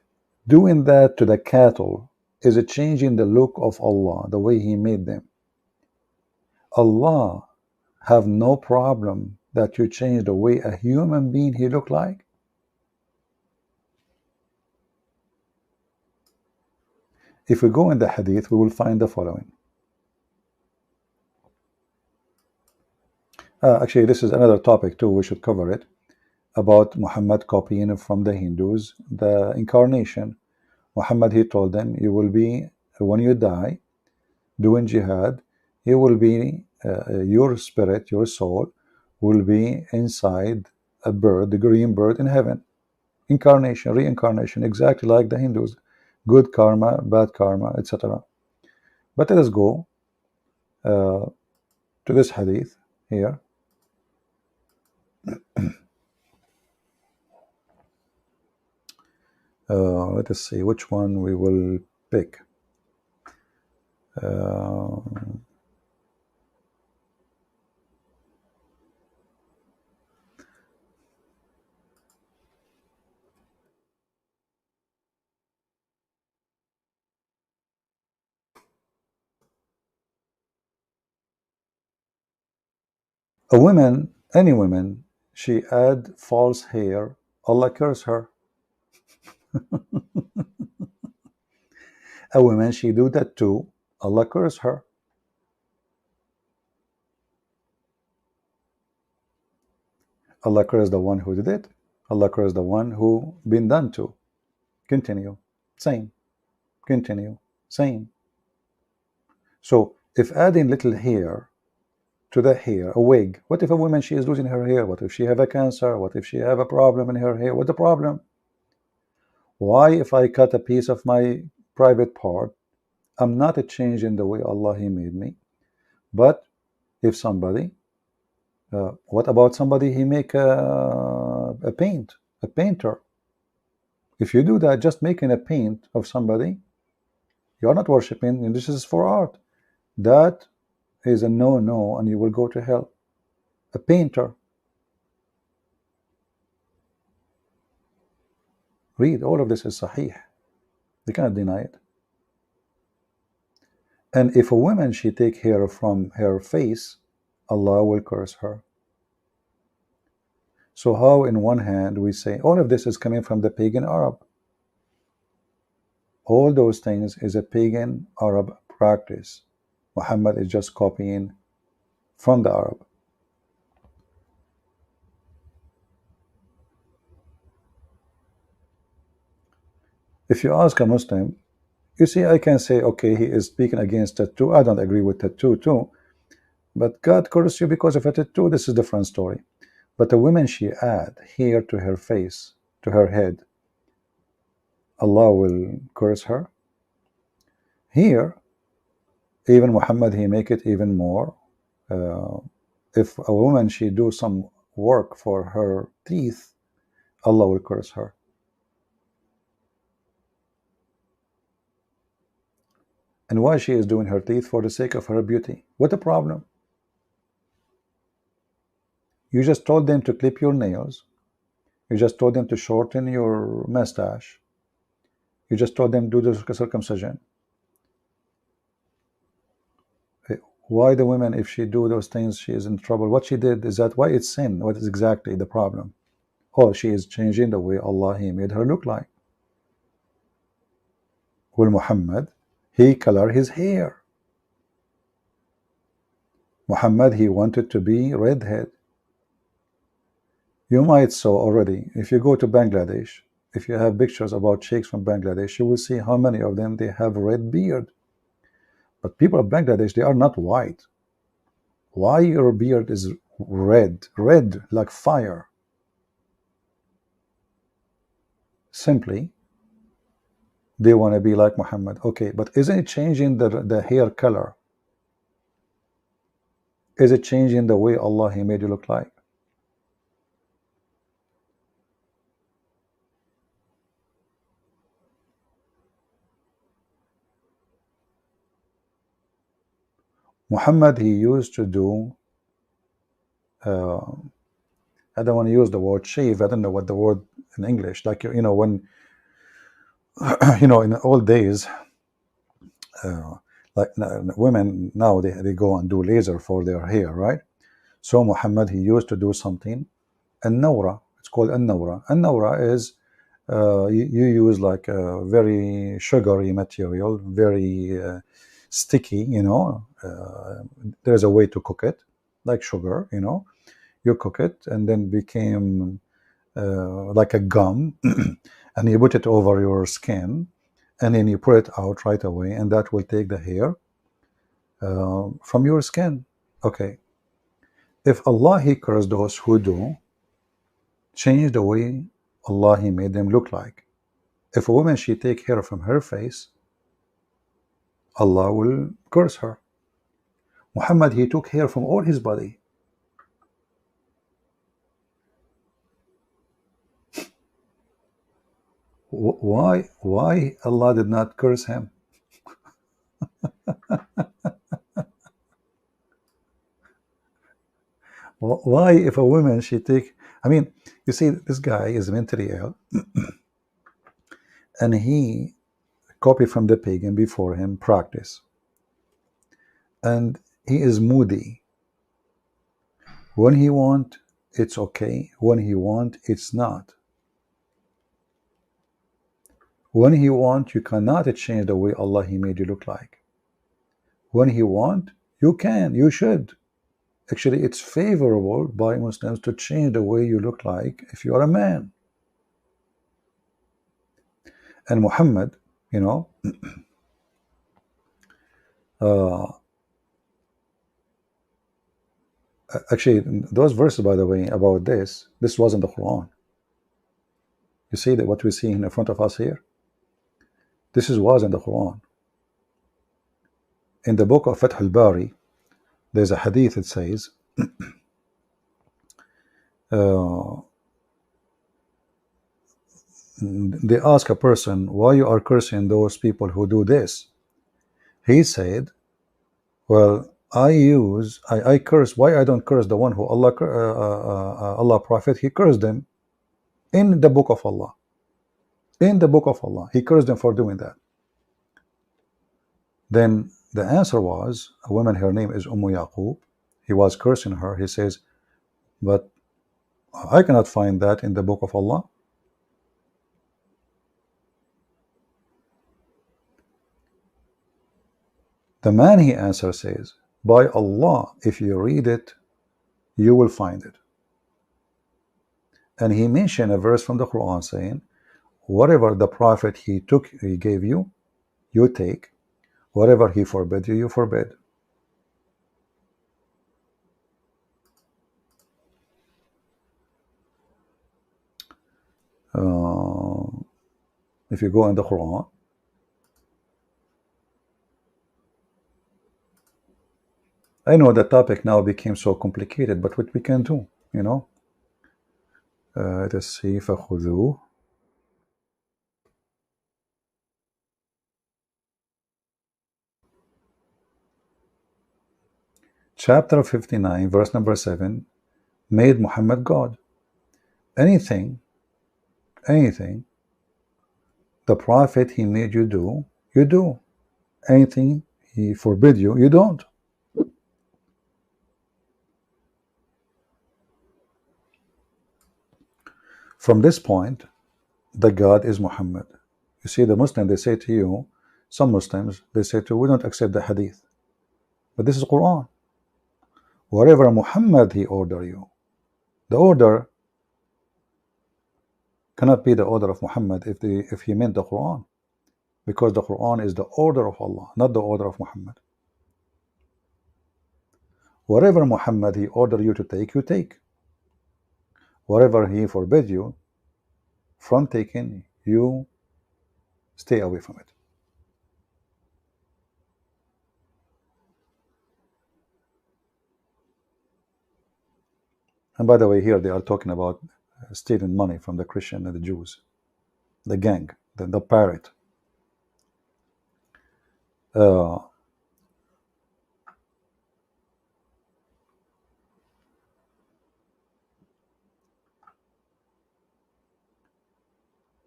doing that to the cattle is a change in the look of Allah, the way He made them, Allah have no problem that you change the way a human being he look like? If we go in the hadith, we will find the following. Actually, this is another topic too, we should cover it, about Muhammad copying from the Hindus the incarnation. Muhammad, he told them, you will be, when you die doing jihad, you will be, your spirit, your soul will be inside a bird, the green bird in heaven. incarnation, reincarnation, exactly like the Hindus, good karma, bad karma, etc. But let us go to this hadith here. Let us see which one we will pick. Uh, a woman, any woman, she add false hair, Allah curse her. A woman, she do that too, Allah curse her. Allah curse the one who did it. Allah curse the one who been done to. Continue. Same. Continue. Same. So if adding little hair to the hair, a wig, what if a woman, she is losing her hair? What if she have a cancer? What if she have a problem in her hair? What's the problem? Why if I cut a piece of my private part, I'm not changing the way Allah He made me? But if somebody, what about somebody he make a painter? If you do that, just making a paint of somebody, you are not worshiping, and this is for art. That is a no, and you will go to hell. A painter. Read, all of this is sahih. You cannot deny it. And if a woman, she take hair from her face, Allah will curse her. So how in one hand we say all of this is coming from the pagan Arab? All those things is a pagan Arab practice. Muhammad is just copying from the Arab. If you ask a Muslim, you see, I can say, okay, he is speaking against tattoo. I don't agree with tattoo too. But God cursed you because of a tattoo. This is a different story. But the woman, she add hair to her face, to her head, Allah will curse her. Here, even Muhammad, he make it even more. If a woman, she do some work for her teeth, Allah will curse her. And why she is doing her teeth? For the sake of her beauty. What a problem. You just told them to clip your nails. You just told them to shorten your mustache. You just told them to do the circumcision. Why the women, if she do those things, she is in trouble? What she did is that why it's sin? What is exactly the problem? Oh, she is changing the way Allah He made her look like. Well, Muhammad, he color his hair. Muhammad, he wanted to be redhead. You might saw already, if you go to Bangladesh, if you have pictures about sheikhs from Bangladesh, you will see how many of them, they have red beard. But people of Bangladesh, they are not white. Why your beard is red like fire? Simply, they want to be like Muhammad. Okay, but isn't it changing the hair color? Is it changing the way Allah He made you look like? Muhammad, he used to do, I don't want to use the word shave, I don't know what the word in English, like, you know, when, you know, in the old days, like women now, they go and do laser for their hair, right? So Muhammad, he used to do something, an-nawra, it's called an-nawra. An-nawra is, you use like a very sugary material, very sticky, you know. There's a way to cook it, like sugar, you know. You cook it and then became like a gum, and you put it over your skin, and then you put it out right away, and that will take the hair from your skin. Okay. If Allah He cursed those who do change the way Allah He made them look like. If a woman she take hair from her face, Allah will curse her. Muhammad, he took hair from all his body. Why Allah did not curse him? Why, if a woman she take, I mean, you see, this guy is mentally ill, and he copy from the pagan before him practice, and he is moody. When he want, it's okay. When he want, it's not. When he want, you cannot change the way Allah He made you look like. When he want, you can, you should. Actually, it's favorable by Muslims to change the way you look like if you are a man. And Muhammad, you know, actually, those verses, by the way, about this was in the Quran. You see that what we see in front of us here? This was in the Quran. In the book of Fath al-Bari, there's a hadith that says, they ask a person, why you are cursing those people who do this? He said, well, I curse. Why I don't curse the one who Allah Prophet, he cursed them in the book of Allah. In the book of Allah, he cursed them for doing that. Then the answer was, a woman, her name is Yaqub. He was cursing her. He says, but I cannot find that in the book of Allah. The man, he answers, says, by Allah, if you read it, you will find it. And he mentioned a verse from the Quran saying, whatever the Prophet he gave you, you take. Whatever he forbid you, you forbid. If you go in the Quran, I know the topic now became so complicated, but what we can do, you know, let's see, فَخُذُوهُ. Chapter 59, verse number 7, made Muhammad God. Anything the Prophet he made you do, you do. Anything he forbid you, you don't. From this point, the God is Muhammad. You see, the Muslim, they say to you, some Muslims, they say to you, we don't accept the hadith. But this is Quran. Whatever Muhammad he order you, the order cannot be the order of Muhammad if he meant the Quran, because the Quran is the order of Allah, not the order of Muhammad. Whatever Muhammad he order you to take, you take. Whatever he forbid you from taking, you stay away from it. And by the way, here they are talking about stealing money from the Christian and the Jews, the gang, the pirate.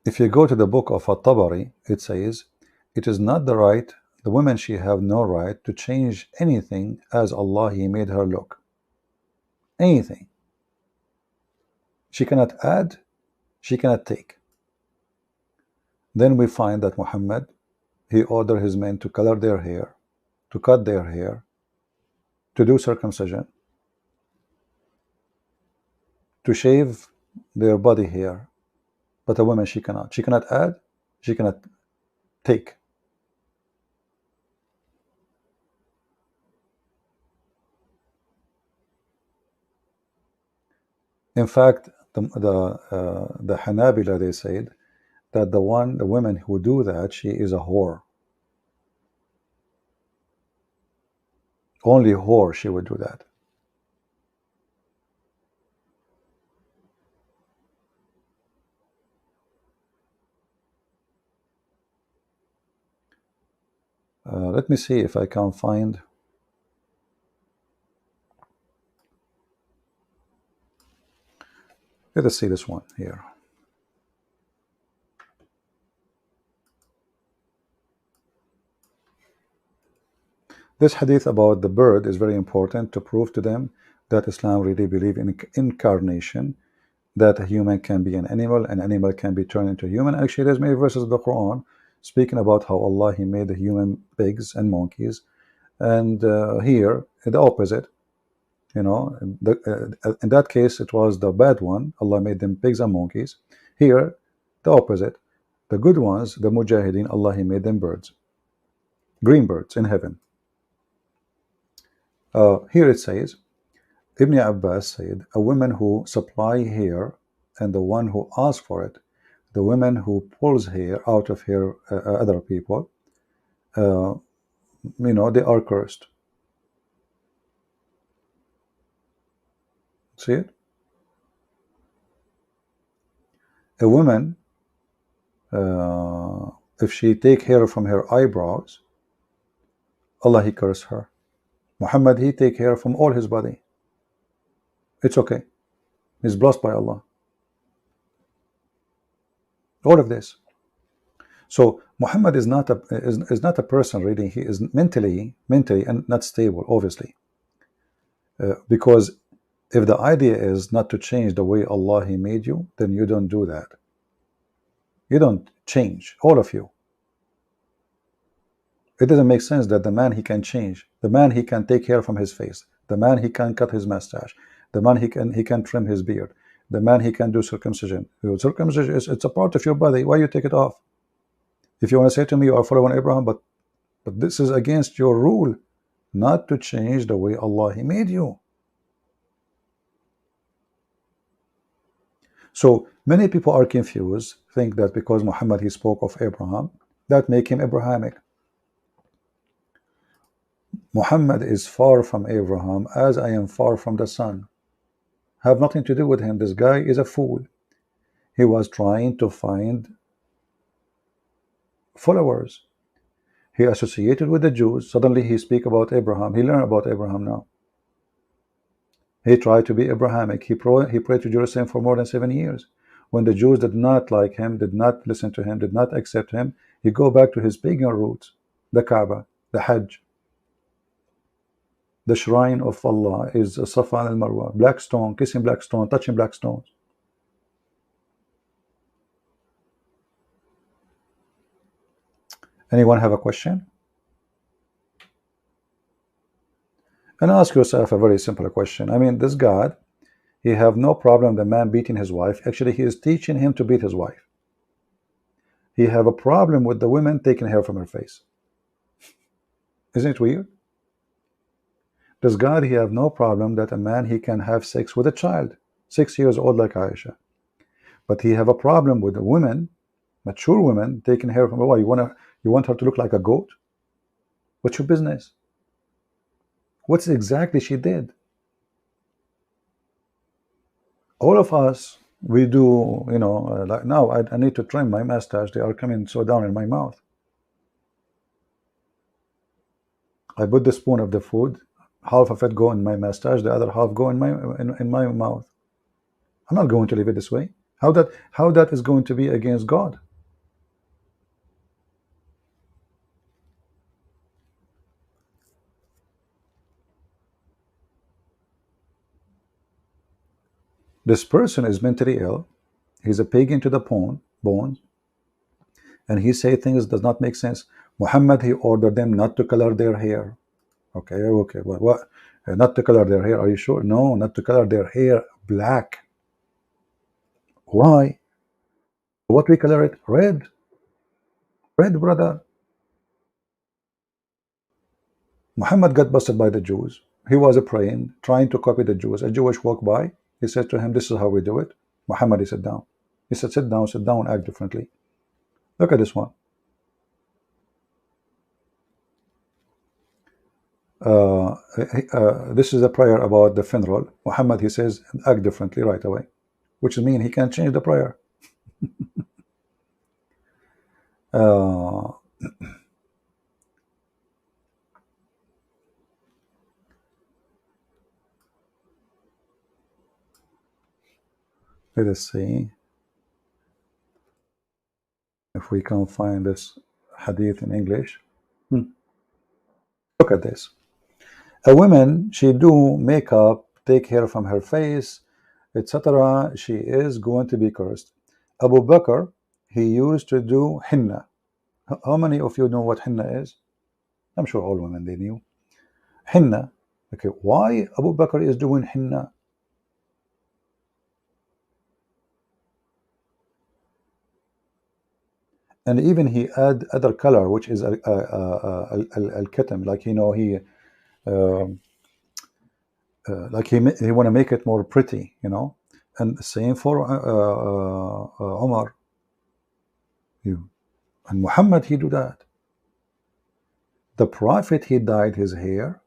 If you go to the book of At-Tabari, it says, it is not the right, the woman she have no right to change anything as Allah he made her look. Anything. She cannot add, she cannot take. Then we find that Muhammad, he ordered his men to color their hair, to cut their hair, to do circumcision, to shave their body hair. But a woman, she cannot. She cannot add, she cannot take. In fact, the Hanabila, they said that the women who do that, she is a whore. Only whore she would do that. Let me see if I can find. Let us see this one here. This hadith about the bird is very important to prove to them that Islam really believes in incarnation, that a human can be an animal can be turned into a human. Actually, there's many verses of the Quran speaking about how Allah He made the human pigs and monkeys, and here the opposite. In that case, it was the bad one. Allah made them pigs and monkeys. Here, the opposite. The good ones, the mujahideen, Allah He made them birds, green birds in heaven. Here it says, Ibn Abbas said, a woman who supply hair and the one who asks for it, the woman who pulls hair out of hair other people, they are cursed. See it? A woman, if she take hair from her eyebrows, Allah He curse her. Muhammad, he take hair from all his body. It's okay. He's blessed by Allah. All of this. So Muhammad is not a person really. He is mentally and not stable, obviously. Because if the idea is not to change the way Allah He made you, then you don't do that. You don't change, all of you. It doesn't make sense that the man he can change, the man he can take hair from his face, the man he can cut his mustache, the man he can trim his beard, the man he can do circumcision. Circumcision it's a part of your body. Why you take it off? If you want to say to me you are following Abraham, but this is against your rule, not to change the way Allah He made you. So many people are confused, think that because Muhammad he spoke of Abraham, that make him Abrahamic. Muhammad is far from Abraham as I am far from the sun. Have nothing to do with him. This guy is a fool. He was trying to find followers. He associated with the Jews. Suddenly he speak about Abraham. He learned about Abraham now. He tried to be Abrahamic. He prayed to Jerusalem for more than 7 years. When the Jews did not like him, did not listen to him, did not accept him, he go back to his pagan roots, the Kaaba, the Hajj. The shrine of Allah is Safa and Marwa, black stone, kissing black stone, touching black stones. Anyone have a question? And ask yourself a very simple question. I mean, this God, He have no problem the man beating his wife. Actually, He is teaching him to beat his wife. He have a problem with the women taking hair from her face. Isn't it weird? Does God He have no problem that a man he can have sex with a child, 6 years old like Aisha? But He have a problem with the women, mature women, taking hair from her. Why you want her to look like a goat? What's your business? What's exactly she did? All of us, we do, like now I need to trim my mustache. They are coming so down in my mouth. I put the spoon of the food, half of it go in my mustache, the other half go in my mouth. I'm not going to leave it this way. How that is going to be against God? This person is mentally ill. He's a pagan to the bones, and he say things does not make sense. Muhammad he ordered them not to color their hair. Okay. What? Not to color their hair. Are you sure? No, not to color their hair black. Why? What we color it? Red. Red, brother. Muhammad got busted by the Jews. He was praying, trying to copy the Jews. A Jewish walked by. He said to him, "This is how we do it. Muhammad, he said down. He said sit down, act differently. Look at this one. This is a prayer about the funeral. Muhammad, he says act differently right away, which means he can change the prayer. Let us see if we can find this hadith in English. Look at this. A woman, she do makeup, take hair from her face, etc. She is going to be cursed. Abu Bakr, he used to do henna. How many of you know what henna is? I'm sure all women, they knew. Henna. Okay, why Abu Bakr is doing henna? And even he add other color, which is al-katam, like he want to make it more pretty, And same for Umar. And Muhammad, he do that. The Prophet, he dyed his hair.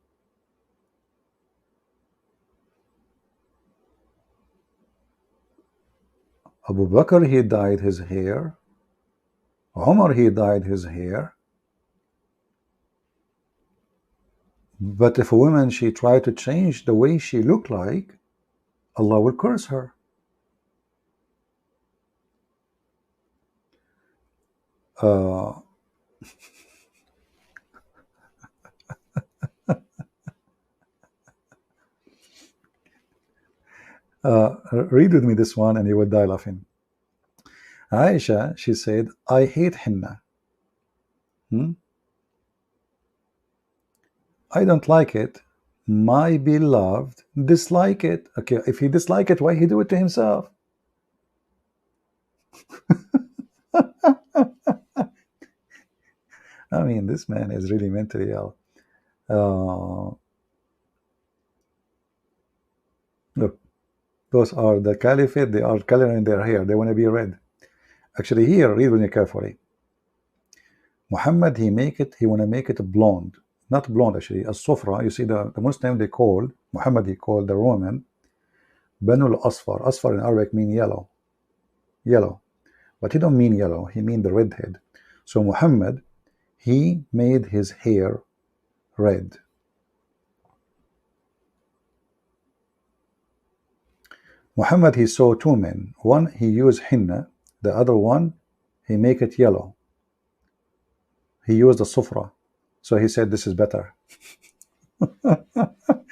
Abu Bakr, he dyed his hair. Umar, he dyed his hair. But if a woman, she tried to change the way she looked like, Allah will curse her. Read with me this one and you will die laughing. Aisha, she said, I hate henna. I don't like it. My beloved dislike it. Okay, if he dislike it, why he do it to himself? I mean, this man is really mentally ill. Look, those are the caliphate. They are coloring their hair. They want to be red. Actually, here, read with me carefully. Muhammad, he want to make it blonde. Not blonde, actually, as sufra. You see, the Muslim, they call, Muhammad, he called the Roman, Banul Asfar. Asfar in Arabic mean yellow. Yellow. But he don't mean yellow. He mean the redhead. So Muhammad, he made his hair red. Muhammad, he saw two men. One, he used henna. The other one, he make it yellow. He used the sufra. So he said, this is better.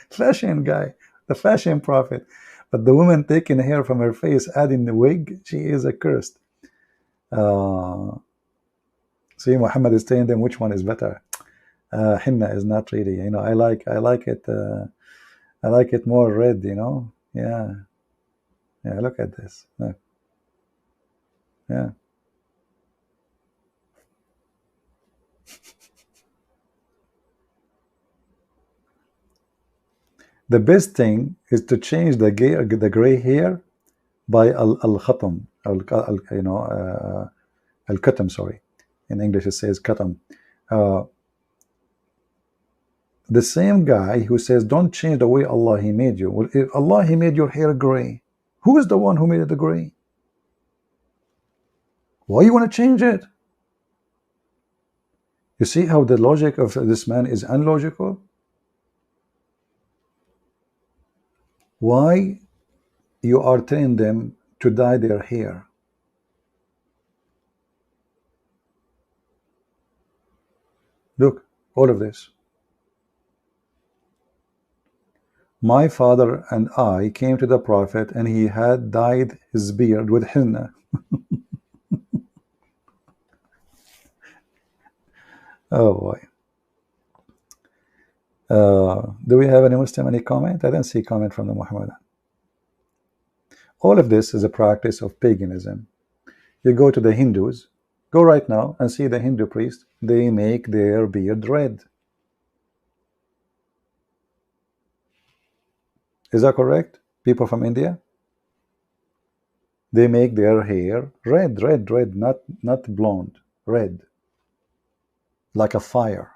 Fashion guy, the fashion prophet. But the woman taking hair from her face, adding the wig, she is accursed. See, Muhammad is telling them which one is better. Henna is not really, I like it. I like it more red, Yeah. Yeah, look at this. Look. Yeah. The best thing is to change the gray hair by al-khatam, al-katam, sorry. In English it says katam. The same guy who says, don't change the way Allah, he made you. Well, if Allah, he made your hair gray, who is the one who made it gray? Why you want to change it? You see how the logic of this man is unlogical? Why you are telling them to dye their hair? Look, all of this. My father and I came to the Prophet and he had dyed his beard with henna. Oh boy. Do we have any Muslim, any comment? I didn't see comment from the Muhammadan. All of this is a practice of paganism. You go to the Hindus, go right now and see the Hindu priest. They make their beard red. Is that correct? People from India? They make their hair red, red, red, not blonde, red, like a fire.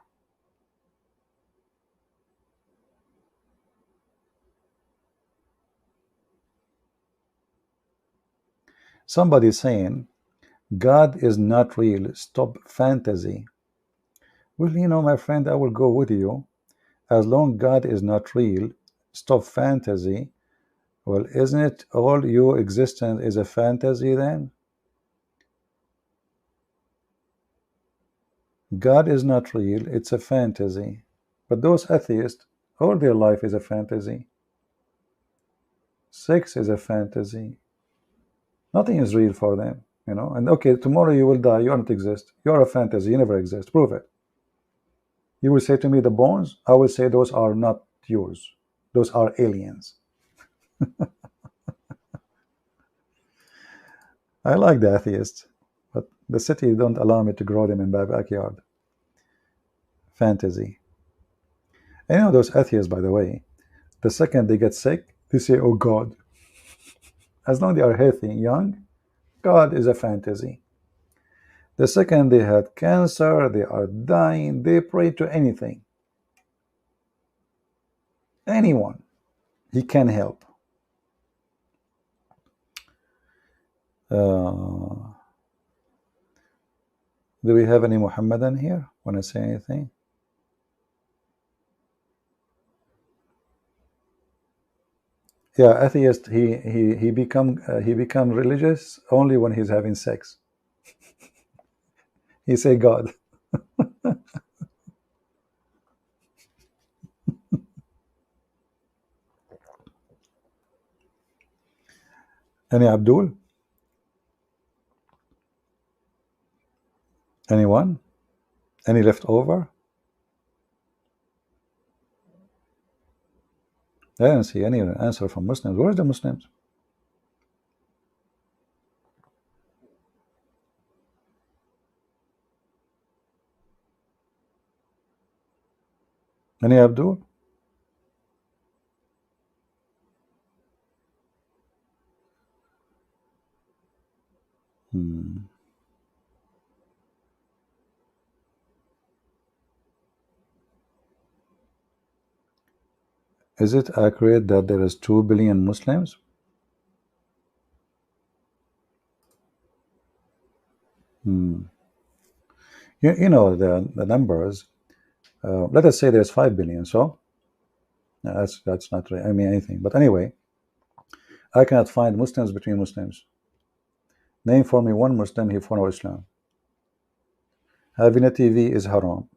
Somebody saying God is not real, stop fantasy. Well, my friend, I will go with you. As long God is not real, stop fantasy. Well, isn't it all your existence is a fantasy then? God is not real, it's a fantasy. But those atheists, all their life is a fantasy. Sex is a fantasy. Nothing is real for them, And okay, tomorrow you will die, you don't exist. You're a fantasy, you never exist. Prove it. You will say to me the bones, I will say those are not yours. Those are aliens. I like the atheists, but the city don't allow me to grow them in my backyard. Fantasy. And those atheists, by the way, the second they get sick, they say, oh God. As long as they are healthy and young, God is a fantasy. The second they had cancer, they are dying, they pray to anything. Anyone. He can help. Do we have any Muhammadan here? Want to say anything? Yeah, atheist. He become religious only when he's having sex. He say God. Any Abdul? Anyone? Any left over? I don't see any answer from Muslims. Where's the Muslims? Any Abdul? Is it accurate that there is 2 billion Muslims? You know the numbers. Let us say there's 5 billion. So that's not really, I mean anything. But anyway, I cannot find Muslims between Muslims. Name for me one Muslim who follows Islam. Having a TV is haram.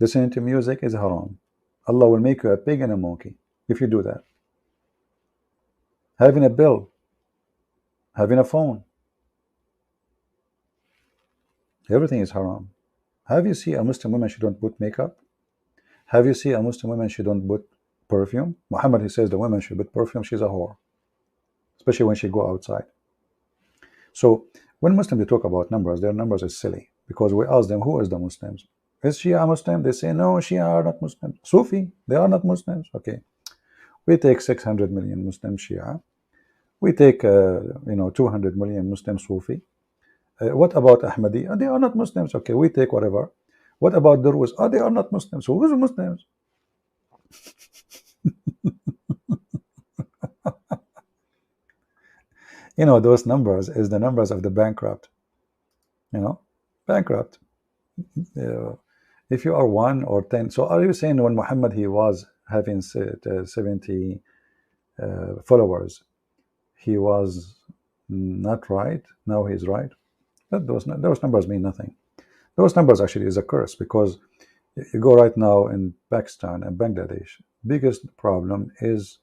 Listening to music is haram. Allah will make you a pig and a monkey if you do that. Having a bill, having a phone, everything is haram. Have you seen a Muslim woman she don't put makeup? Have you seen a Muslim woman she don't put perfume? Muhammad, he says the woman should put perfume, she's a whore. Especially when she go outside. So when Muslims they talk about numbers, their numbers is silly. Because we ask them, who is the Muslims? Is Shia Muslim? They say, no, Shia are not Muslims. Sufi, they are not Muslims. Okay. We take 600 million Muslim Shia. We take, 200 million Muslim Sufi. What about Ahmadi? They are not Muslims. Okay, we take whatever. What about Durus? They are not Muslims. So who's Muslims? Those numbers is the numbers of the bankrupt. Bankrupt. If you are 1 or 10, so are you saying when Muhammad he was having 70 followers, he was not right? Now he's right. But those numbers mean nothing. Those numbers actually is a curse, because you go right now in Pakistan and Bangladesh, biggest problem is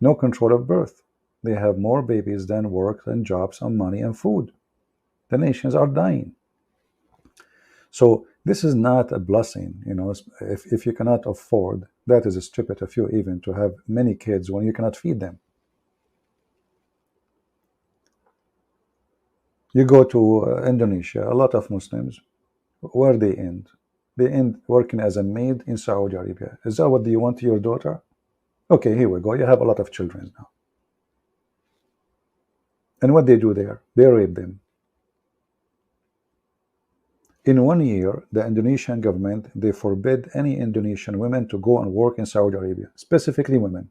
no control of birth. They have more babies than work and jobs and money and food. The nations are dying. So this is not a blessing, if you cannot afford, that is stupid of you even to have many kids when you cannot feed them. You go to Indonesia, a lot of Muslims, where they end? They end working as a maid in Saudi Arabia. Is that what you want to your daughter? Okay, here we go. You have a lot of children now. And what they do there? They rape them. In 1 year, the Indonesian government, they forbid any Indonesian women to go and work in Saudi Arabia, specifically women.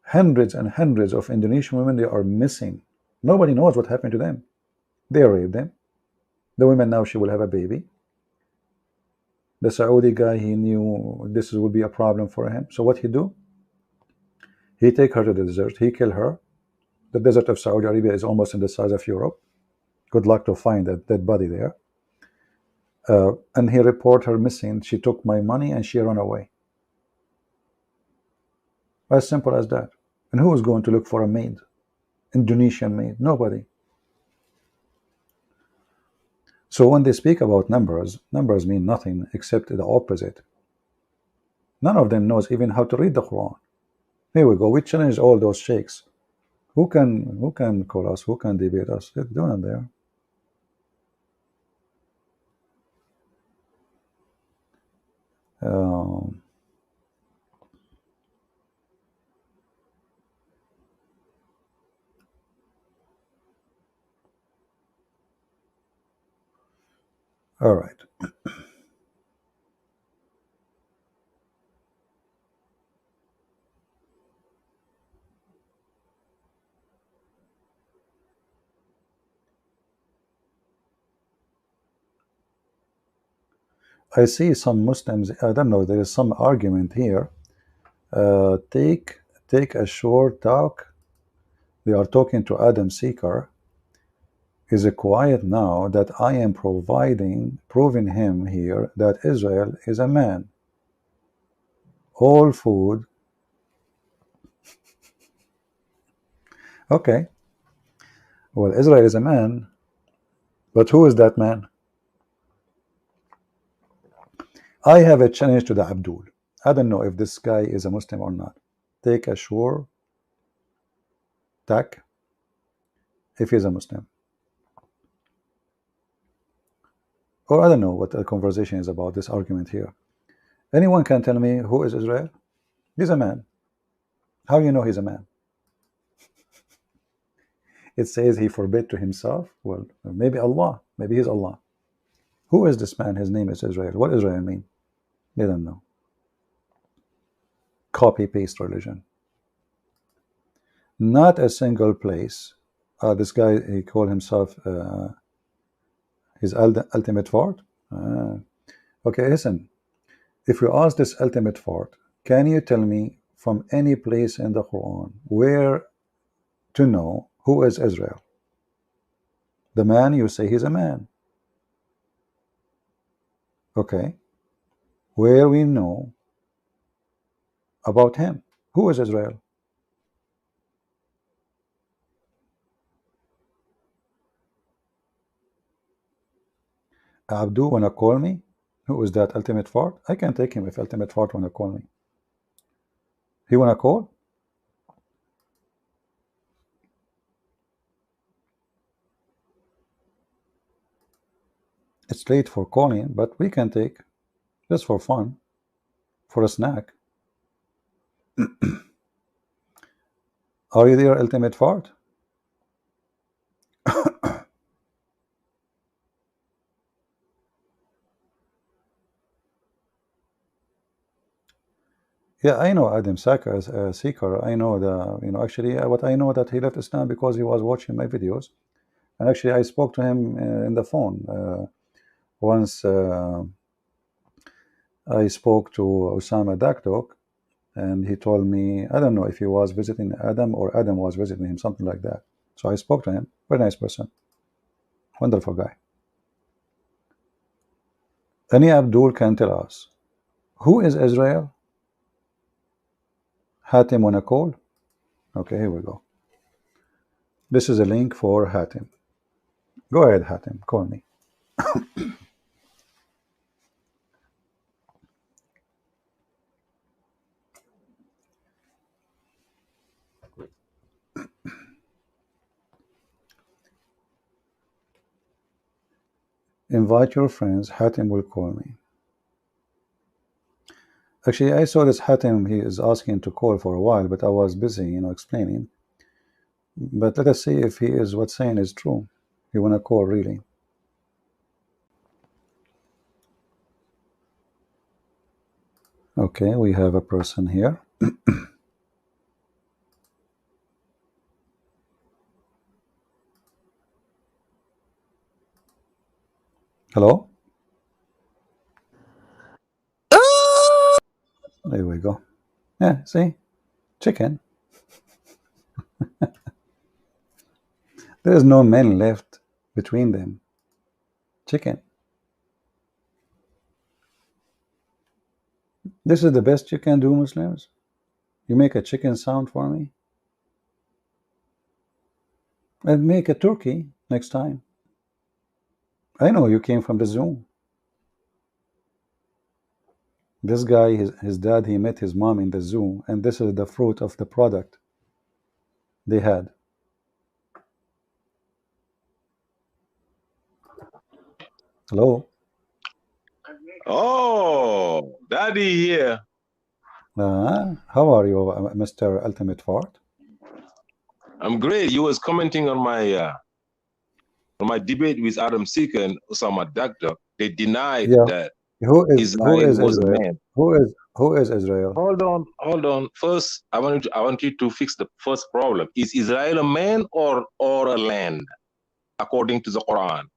Hundreds and hundreds of Indonesian women, they are missing. Nobody knows what happened to them. They rape them. The woman now, she will have a baby. The Saudi guy, he knew this would be a problem for him. So what he do? He take her to the desert. He kill her. The desert of Saudi Arabia is almost in the size of Europe. Good luck to find that dead body there. And he report her missing. She took my money and she ran away. As simple as that. And who is going to look for a maid? Indonesian maid? Nobody. So when they speak about numbers, numbers mean nothing except the opposite. None of them knows even how to read the Quran. Here we go. We challenge all those sheikhs. Who can call us? Who can debate us? They're doing it there. All right. I see some Muslims, I don't know, there is some argument here. Take a short talk. They are talking to Adam Seeker. Is it quiet now that I am proving him here that Israel is a man? All food. Okay. Well, Israel is a man, but who is that man? I have a challenge to the Abdul. I don't know if this guy is a Muslim or not. Take a sure tack if he's a Muslim. Or I don't know what the conversation is about, this argument here. Anyone can tell me who is Israel? He's a man. How you know he's a man? It says he forbid to himself. Well, maybe Allah. Maybe he's Allah. Who is this man? His name is Israel. What Israel mean? They don't know. Copy-paste religion. Not a single place. This guy, he called himself his ultimate fort. Okay, listen. If you ask this ultimate fort, can you tell me from any place in the Quran where to know who is Israel? The man, you say he's a man. Okay. Where we know about him. Who is Israel? Abdu wanna call me? Who is that ultimate fort? I can take him if ultimate fort wanna call me. He wanna call? It's late for calling, but we can take just for fun, for a snack. Are you there, ultimate fart? Yeah, I know Adam Seeker. I know actually, what I know that he left Islam because he was watching my videos. And actually, I spoke to him in the phone. Once I spoke to Osama Dakdok, and he told me, I don't know if he was visiting Adam or Adam was visiting him, something like that. So I spoke to him. Very nice person. Wonderful guy. Any Abdul can tell us, who is Israel? Hatim on a call? Okay, here we go. This is a link for Hatim. Go ahead, Hatim, call me. Invite your friends. Hatim will call me. Actually, I saw this Hatim. He is asking to call for a while, but I was busy, explaining. But let us see if he is what's saying is true. You want to call, really? Okay, we have a person here. Hello? There we go. Yeah, see? Chicken. There is no men left between them. Chicken. This is the best you can do, Muslims? You make a chicken sound for me? And make a turkey next time. I know you came from the zoo. This guy, his dad, he met his mom in the zoo, and this is the fruit of the product they had. Hello? Oh, Daddy here. How are you, Mr. Ultimate Fart? I'm great. You was commenting on my debate with Adam Seeker and Osama Dagda. They denied Yeah. that Who is Israel was a Israel? man. Who is Israel? Hold on. First, I want you to fix the first problem. Is Israel a man or a land, according to the Quran?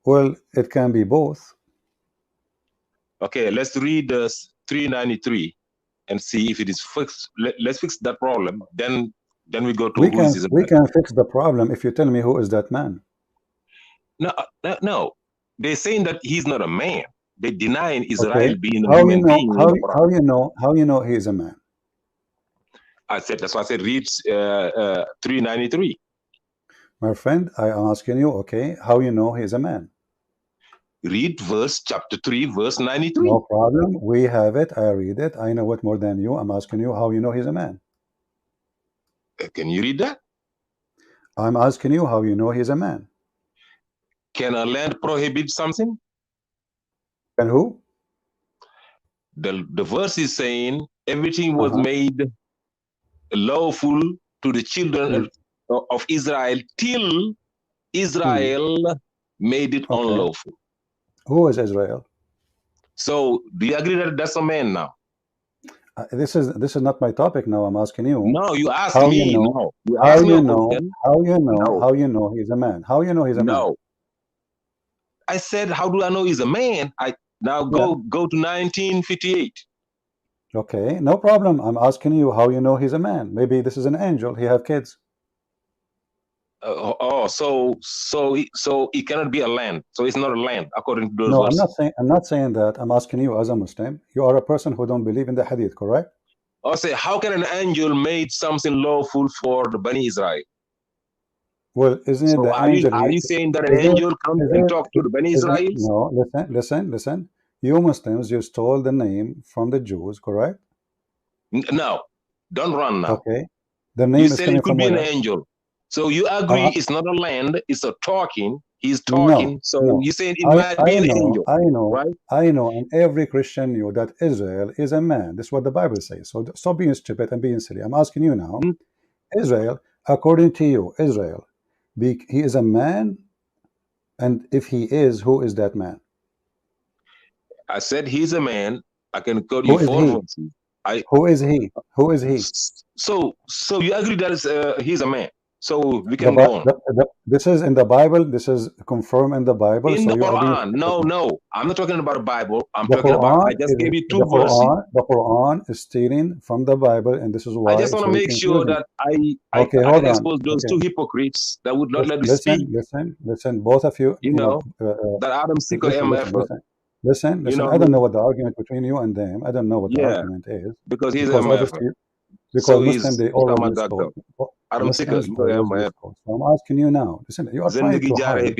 Well, it can be both. Okay, let's read 393 and see if it is fixed. Let's fix that problem. Then we go to who is Israel. We can fix the problem if you tell me who is that man. No. They're saying that he's not a man. They denying Israel being a How human being. How you know he is a man? That's why I said read 393. My friend, I am asking you, okay, how you know he is a man? Read chapter 3, verse 93. No problem. We have it. I read it. I know it more than you. I'm asking you how you know he's a man. Can you read that? I'm asking you how you know he's a man. Can a land prohibit something? And who? The verse is saying everything was made lawful to the children of Israel till Israel made it unlawful. Who is Israel? So do you agree that that's a man now? This is not my topic now. I'm asking you. No, you asked how me. You know, no, you how asked me you a know? question. How you know? No. How you know he's a man? How you know he's a man? No. I said, how do I know he's a man? Go to 1958. Okay, no problem. I'm asking you how you know he's a man. Maybe this is an angel. He have kids. So it cannot be a land. So it's not a land according to those No, verses. I'm not saying that. I'm asking you as a Muslim. You are a person who don't believe in the hadith, correct? I say, how can an angel made something lawful for the Bani Israel? Well, isn't it the angel? Are you saying that an angel comes and talk to the Bani Israelis? No, listen. You Muslims, you stole the name from the Jews, correct? No, don't run now. Okay, the name you is said coming it could from be where? an angel. So you agree it's not a land, it's a talking. He's talking. No, so no. you saying it might be an angel. Right? I know, and every Christian knew that Israel is a man. This is what the Bible says. So stop being stupid and being silly. I'm asking you now. Israel, according to you, Israel, he is a man, and if he is, who is that man? I said he's a man. I can quote you four verses. Who is he? Who is he? So you agree that he's a man. So we can go on. This is in the Bible. This is confirmed in the Bible. In so the you are being Quran. No. I'm not talking about the Bible. I'm talking Quran about, I just gave you two verses. The Quran is stealing from the Bible, and this is why I just want to make sure that I can expose those two hypocrites that would not let me speak. Listen, both of you. That Adam Seeker MF. Listen. I don't know what the argument between you and them. I don't know what the argument is. Because he's MF. Because Muslims, they always use code. Adam Seeker, So I'm asking you now. Listen, you are trying to hide.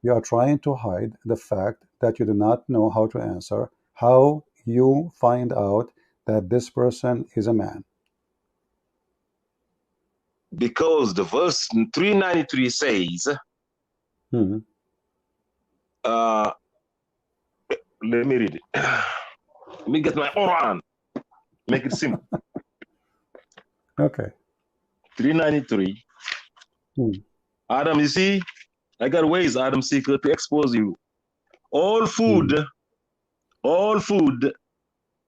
You are trying to hide the fact that you do not know how to answer. How you find out that this person is a man? Because the verse 393 says, let me read it. Let me get my Quran. Make it simple. Okay. 393. Adam, you see, I got ways, Adam Seeker, to expose you. All food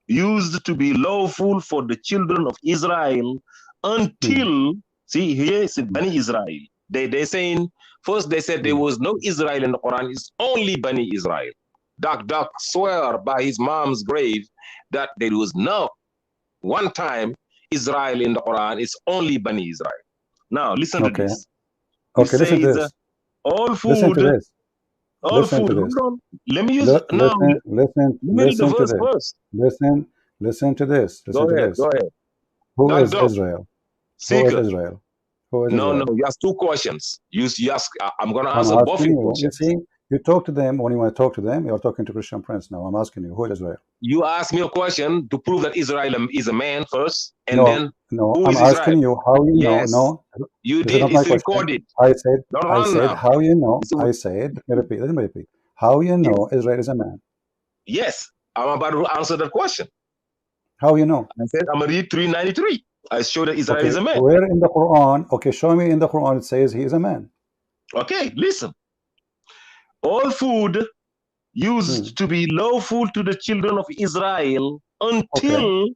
used to be lawful for the children of Israel until, see, here is Bani Israel. They're saying, first they said there was no Israel in the Quran, it's only Bani Israel. Duck swear by his mom's grave that there was no one time Israel in the Quran, it's only Bani Israel. Now, listen to this. Okay, listen to this. All food, listen to this. all listen food, to this. hold on. Let me use listen the verse first. Listen to this. Go ahead. Who is Israel? Seeker. Who is Israel? Who is no, Israel? No, you ask two questions. You ask, I'm going to I'm answer asking both your questions. You see, you talk to them when you want to talk to them. You're talking to Christian Prince now. I'm asking you, who is Israel? You ask me a question to prove that Israel is a man first, and no, who I'm is asking Israel? you how you Yes, know. No, you this did. is not my It's question. recorded. I said now. How you know. I said, let me repeat. How you know Israel is a man? Yes, I'm about to answer that question. How you know? I said I'm gonna read 393. I show that Israel is a man. Where in the Quran? Okay, show me in the Quran it says he is a man. Okay, listen. All food used to be lawful to the children of Israel until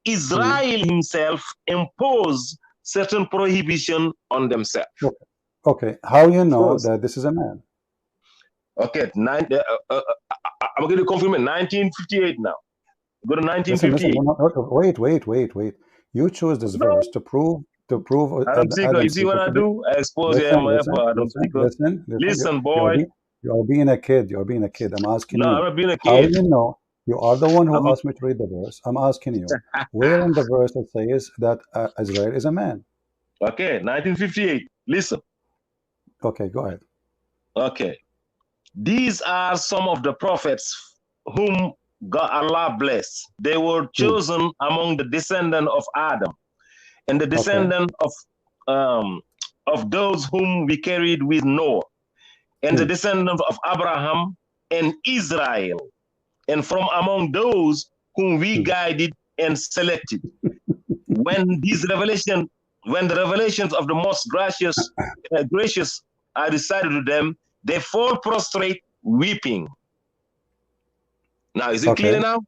Israel himself imposed certain prohibition on themselves. Okay, how you know that this is a man? Okay, I'm going to confirm it. 1958 now. Go to 1958. Wait. You chose this verse to prove. Adam Seeker, you see what I do? I expose you. Listen, boy. You are being a kid. I'm asking you. I'm not being a kid. How you know? You are the one who asked me to read the verse. I'm asking you. Where in the verse it says that Israel is a man? Okay, 1958. Listen. Okay, go ahead. Okay. These are some of the prophets whom Allah blessed. They were chosen among the descendant of Adam and the descendant of those whom we carried with Noah and the descendant of Abraham and Israel, and from among those whom we guided and selected. When the revelations of the most gracious are recited to them, they fall prostrate weeping. Now, is it clear now?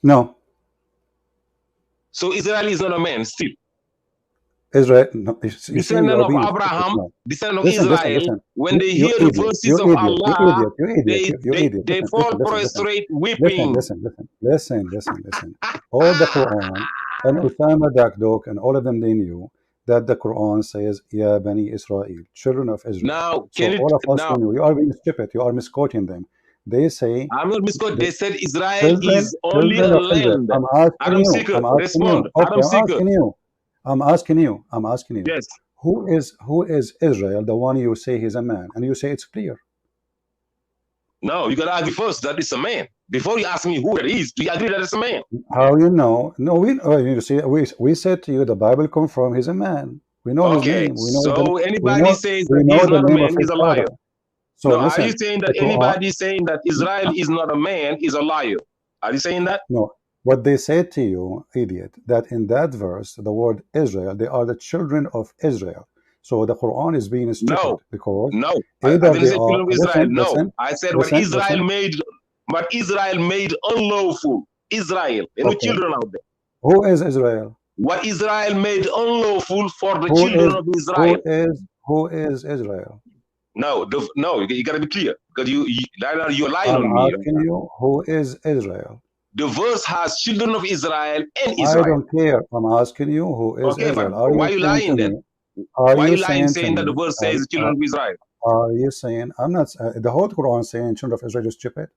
No. So Israel is not a man still. Israel, no, descendant of Abraham, descendant of Israel, when they hear the verses of Allah, they fall prostrate weeping. Listen. All the Quran, and Usama Dakdok and all of them, they knew that the Quran says, Ya Bani Israel, children of Israel. Now, so all of us knew. You are being stupid. You are misquoting them. They say, I'm not misquoting. They said Israel is only a land. I'm asking you. Respond. Okay, I'm asking you. Yes. Who is Israel, the one you say he's a man, and you say it's clear? No, you gotta argue first that it's a man. Before you ask me who it is, do you agree that it's a man? How you know? No, you see, we said to you the Bible confirms he's a man. We know his name. We know so anybody says that he's not a man is a liar. So no, listen, are you saying that anybody saying that Israel is not a man is a liar? Are you saying that? No. What they said to you, idiot, that in that verse, the word Israel, they are the children of Israel. So the Quran is being stupid because I didn't say children of Israel. I said what Israel made unlawful. Israel, any children out there. Who is Israel? What Israel made unlawful for the children of Israel. Who is Israel? No, you gotta be clear because you're lying on me. I'm asking you, who is Israel? The verse has children of Israel and Israel. I don't care. I'm asking you, who is Israel? But why are you lying then? Why are you lying saying that the verse says children of Israel? Are you saying, I'm not, the whole Quran saying children of Israel is stupid?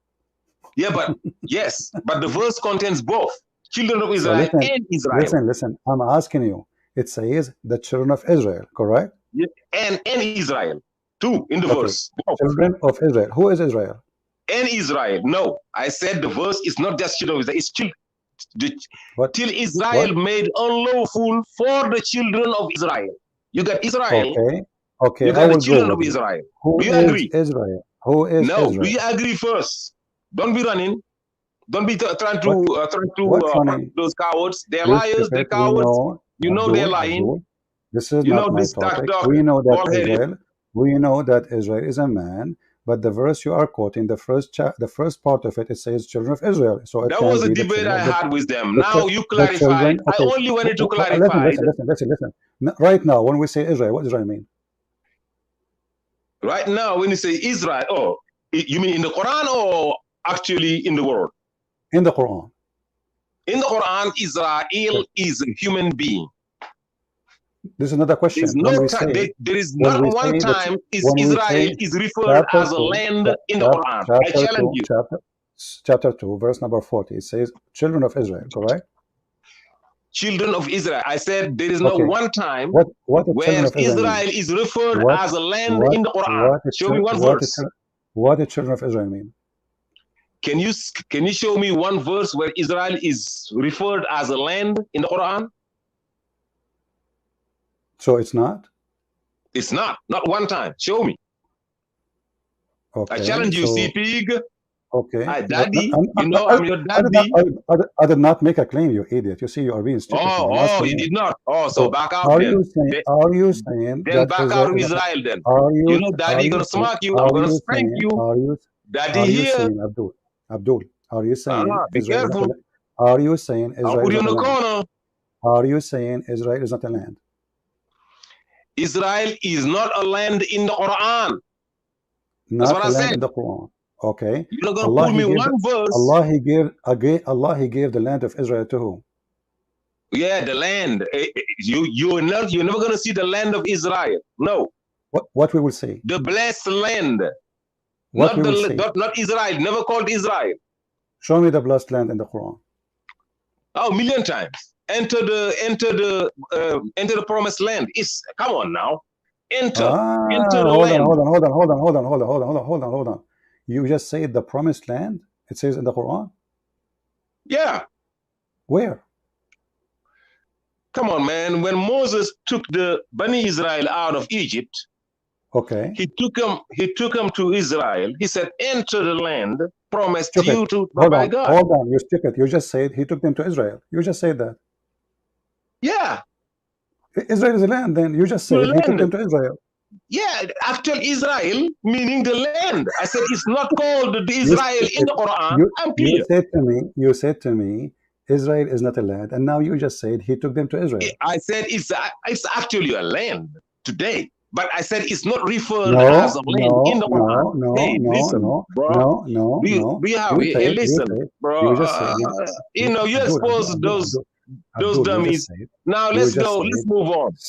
Yeah, but yes, but the verse contains both children of Israel and Israel. Listen, I'm asking you. It says the children of Israel, correct? Yeah, and Israel, too, in the verse. Children of Israel. Who is Israel? And Israel. No, I said the verse is not just children of Israel, it's till Israel made unlawful for the children of Israel. You got Israel. Okay. You got the children of Israel. Do you agree? Israel. Who is Israel? Do you agree first? Don't be running. Don't be trying to funny? those cowards. They're You're liars. They're stupid. We cowards. know, You know they're lying. Abdul. This is You not know my this topic. dog We know that bald-headed. Israel. We know that Israel is a man. But the verse you are quoting, the first part of it says children of Israel. So it That can was a be the debate children I of the, had with them. the, Now you the children. clarified. Okay. I only wanted to Listen, clarify. listen. Right now, when we say Israel, what does Israel mean? Right now, when you say Israel, oh, you mean in the Quran or actually in the world? In the Quran. In the Quran, Israel is a human being. This is another question. There's no time. There is not one time Israel is referred as a land in the Quran. I challenge you. Chapter 2, verse number 40. It says children of Israel, correct? Children of Israel. I said there is no one time where Israel is referred as a land in the Quran. Show me one verse. What did children of Israel mean? Can you show me one verse where Israel is referred as a land in the Quran? So it's not? It's not one time. Show me. Okay, I challenge you, CPIG. Okay. Hi, daddy. I'm your daddy. I did not make a claim, you idiot. You see, you are being stupid. Oh, you did not. Oh, so back out then. Are you saying then back out of Israel then? Daddy gonna smack you. I'm gonna spank you. Daddy here. Abdul, are you saying be careful. Are you saying Israel I'll put you in the corner. Are you saying Israel is not a land? Israel is not a land in the Quran. That's what I said. In the Quran. Okay. You're not gonna pull me one verse. Allah he gave the land of Israel to who? Yeah, the land. You're never gonna see the land of Israel. No. What we will see? The blessed land. Not Israel. Never called Israel. Show me the blessed land in the Quran. Oh, a million times. Enter the promised land. Come on now. Enter the land. Hold on. You just said the promised land? It says in the Quran? Yeah. Where? Come on, man. When Moses took the Bani Israel out of Egypt, okay, he took them to Israel. He said, enter the land promised to you to by God. Hold on, you stupid. You just said he took them to Israel. You just said that. Yeah. Israel is a land, then you just said he took them to Israel. Yeah, actual Israel, meaning the land. I said it's not called the Israel in the Quran. I'm clear. You said to me, Israel is not a land, and now you just said he took them to Israel. I said it's actually a land today, but I said it's not referred as a land in the Quran. Listen, bro. You just said, you expose those dummies. Now let's go.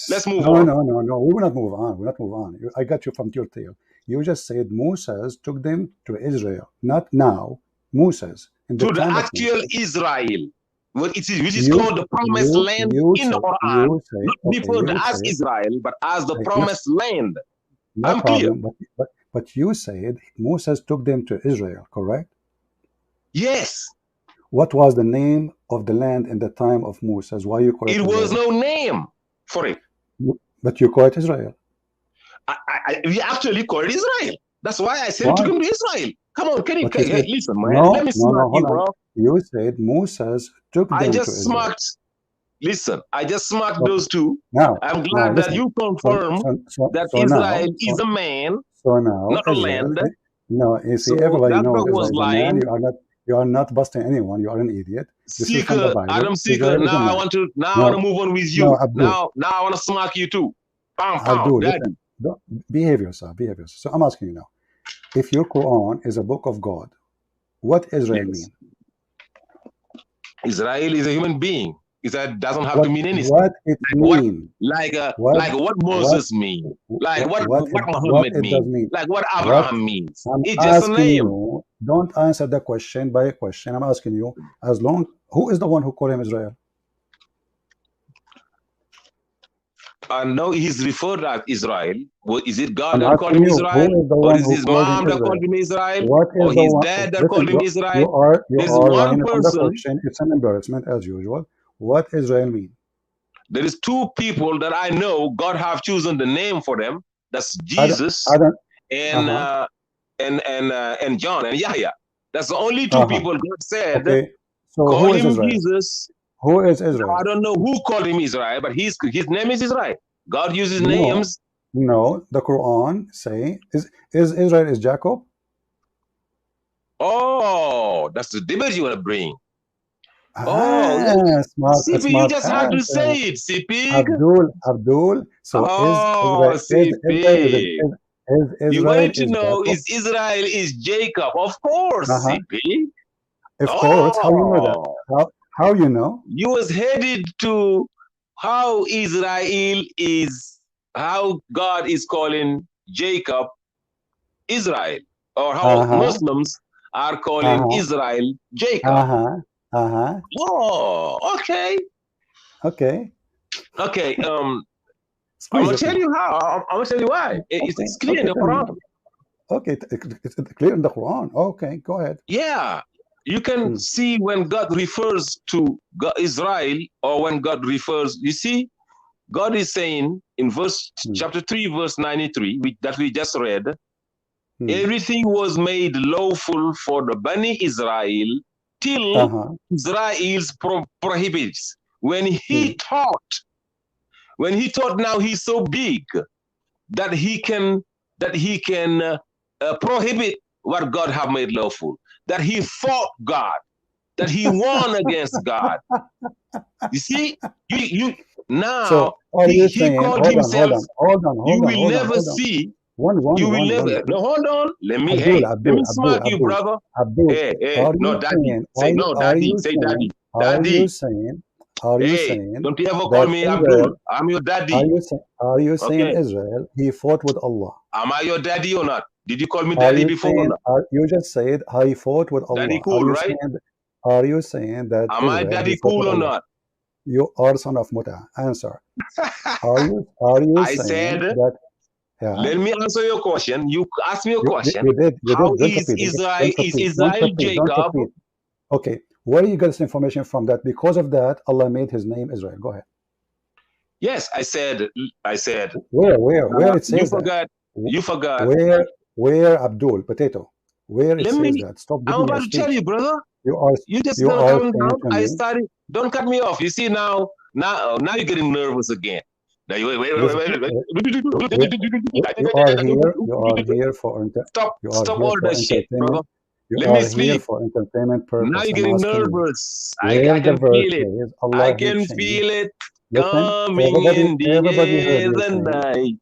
Let's move on. No. We will not move on. We'll not move on. I got you from your tail. You just said Moses took them to Israel. Not now. Moses. To the actual Israel. Which is called the promised land in the Quran. Not referred as Israel, but as the promised land. I'm clear. But you said Moses took them to Israel, correct? Yes. What was the name of the land in the time of Moses? Why you call it Israel? Was no name for it. But you call it Israel. We actually call it Israel. That's why I said to come to Israel. Come on, listen, man. Let me smack you, bro. You said Moses took them to Israel. Listen, I just smacked those two. Now, I'm glad that you confirm that Israel is a man, not a land. No, you see, everybody knows Israel is a man. You are not busting anyone. You are an idiot. Seeker, Adam Seeker. Now I want to move on with you. Now I want to smack you too. Listen, behave yourself. So I'm asking you now, if your Quran is a book of God, what Israel mean? Israel is a human being. That doesn't have to mean anything. What it mean? Like what Moses mean? Like what Muhammad mean? Like what Abraham means? It's just a name. You, don't answer the question by a question. I'm asking you, who is the one who called him Israel? I know he's referred as Israel. Is it God that called him Israel? Or is his mom that called him Israel? Or his dad that called him Israel? There's one person. It's an embarrassment as usual. What Israel mean? There is two people that I know God have chosen the name for them. That's Jesus and John and Yahya. That's the only two people God said, Okay. So call who is him Israel? Jesus. Who is Now, Israel? I don't know who called him Israel, but his name is Israel. God uses No, names. no. The Quran say is Israel is Jacob? Oh, that's the debate you want to bring. Oh, Ah, CP, you smart just have to answer. say it, CP. Abdul. So Oh, CP. Is You Israel wanted to is know Jacob? is Israel is Jacob? Of course, Uh-huh. CP. Of course. How you know that? Oh, How you know? you was headed to how Israel is, how God is calling Jacob Israel, or how Uh-huh. Muslims are calling Uh-huh. Israel Jacob. Uh-huh. Uh-huh. Oh, okay. Okay. Okay. I'm Squeeze gonna it tell now. you how. I'm gonna tell you why. Okay. It's clear in Okay. the Tell me. Quran. Okay. It's clear in the Quran. Okay. Go ahead. Yeah, you can Hmm. see when God refers to Israel, or when God refers. You see, God is saying in Hmm. chapter 3, verse 93, that we just read, Hmm. everything was made lawful for the Bani Israel till Uh-huh. Israel's prohibits. When Hmm. he thought now he's so big that he can prohibit what God have made lawful, that he fought God, that he won against God. You see, you now So are you he saying, called hold on, hold himself. on, hold on, You hold on, will hold on, never hold on. see. One, You will one, never. one. No, hold on. Abdul, Let me Abdul, Abdul, smack you, Abdul, brother. Abdul. Hey, Are no, you daddy. saying, Say no, daddy. Say daddy, are you daddy. saying, are you Hey, saying don't you ever call that me Israel, Abdul? I'm your daddy. are you saying Okay. Israel, he fought with Allah? Am I your daddy or not? Did you call me Are daddy you before or saying, not? you just said, he fought with Daddy Allah. cool, right? Are you saying that Am I Israel, he daddy fought cool with or Allah? not? You are son of Muta. Answer. Are you I saying said, that, yeah? let me answer your question. You asked me a question. You How did. Don't is repeat. Israel? Don't Is repeat. Don't Israel repeat. Don't Jacob? repeat. Okay. Where do you get this information from? That because of that, Allah made his name Israel. Go ahead. Yes, I said. Where it You says that? forgot. Wh- You forgot. Where Abdul Potato? Where it Let says me. that? Stop I'm giving me a about to tell speech. you, brother. You are You just you gonna are calm saying down. to I me. started. Don't cut me off. You see now you're getting nervous again. Now you Listen, you are here. You are Stop here all for that shit, brother. entertainment. You Let me are here speak. for entertainment Now purpose. you're I'm getting asking you, nervous. I where the can verse feel it. says I Allah can hates change. feel it Listen, coming in the everybody heard air you the saying, night.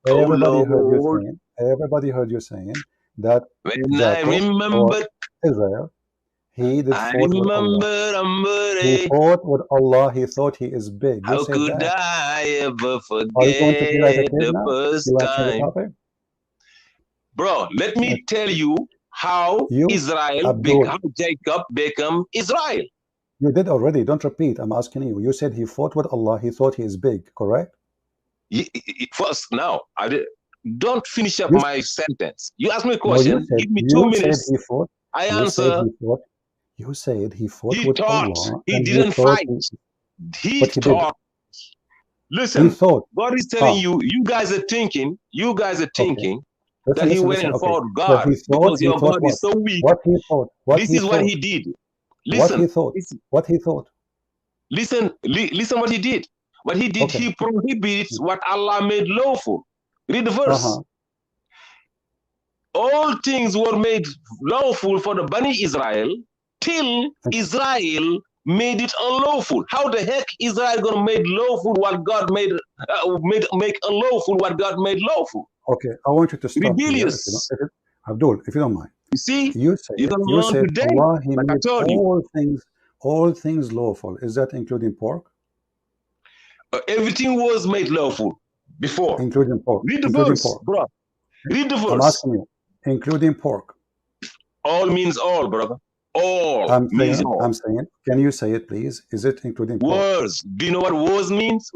Oh Lord, everybody heard you saying that when I Jacob or remember, Israel, he did I fought with Allah. He remember. fought with Allah. He thought he is big. You How said could that. I ever Are you going to be like a forget kid the now? You first like change the time? topic? Bro, let me tell you how You, Abdul, how Jacob become Israel. you did already. Don't repeat. I'm asking you. You said he fought with Allah. He thought he is big. Correct? First, now, don't finish up You, my sentence. You ask me a no, question, give me 2 minutes, he fought. I You said answer. he fought. You said he fought He with thought, Allah, he and he didn't thought fight. he, He but he did. thought. He Listen, thought. God is telling Huh. you, you guys are Okay. thinking that Listen, he listen, went listen. and Okay. fought That God because he your thought God what? is so weak. What he thought. What This he is what thought. he did. What he Listen, thought. What he thought. listen what he did. What he did, Okay. he prohibits what Allah made lawful. Read the verse. Uh-huh. All things were made lawful for the Bani Israel till Israel made it unlawful. How the heck Israel gonna make lawful what God make unlawful what God made lawful? Okay. I want you to stop here. If you don't, Rebellious. Abdul, if you don't mind. You see, You you're said, gonna learn today, Allah, He like I made told you. all things lawful. Is that including pork? Everything was made lawful before. Including pork. Read the Including verse, pork. bro. Read the I'm verse. asking you, including pork. All means all, brother. All means all. I'm saying, can you say it, please? Is it including pork? Words. Do you know what words means?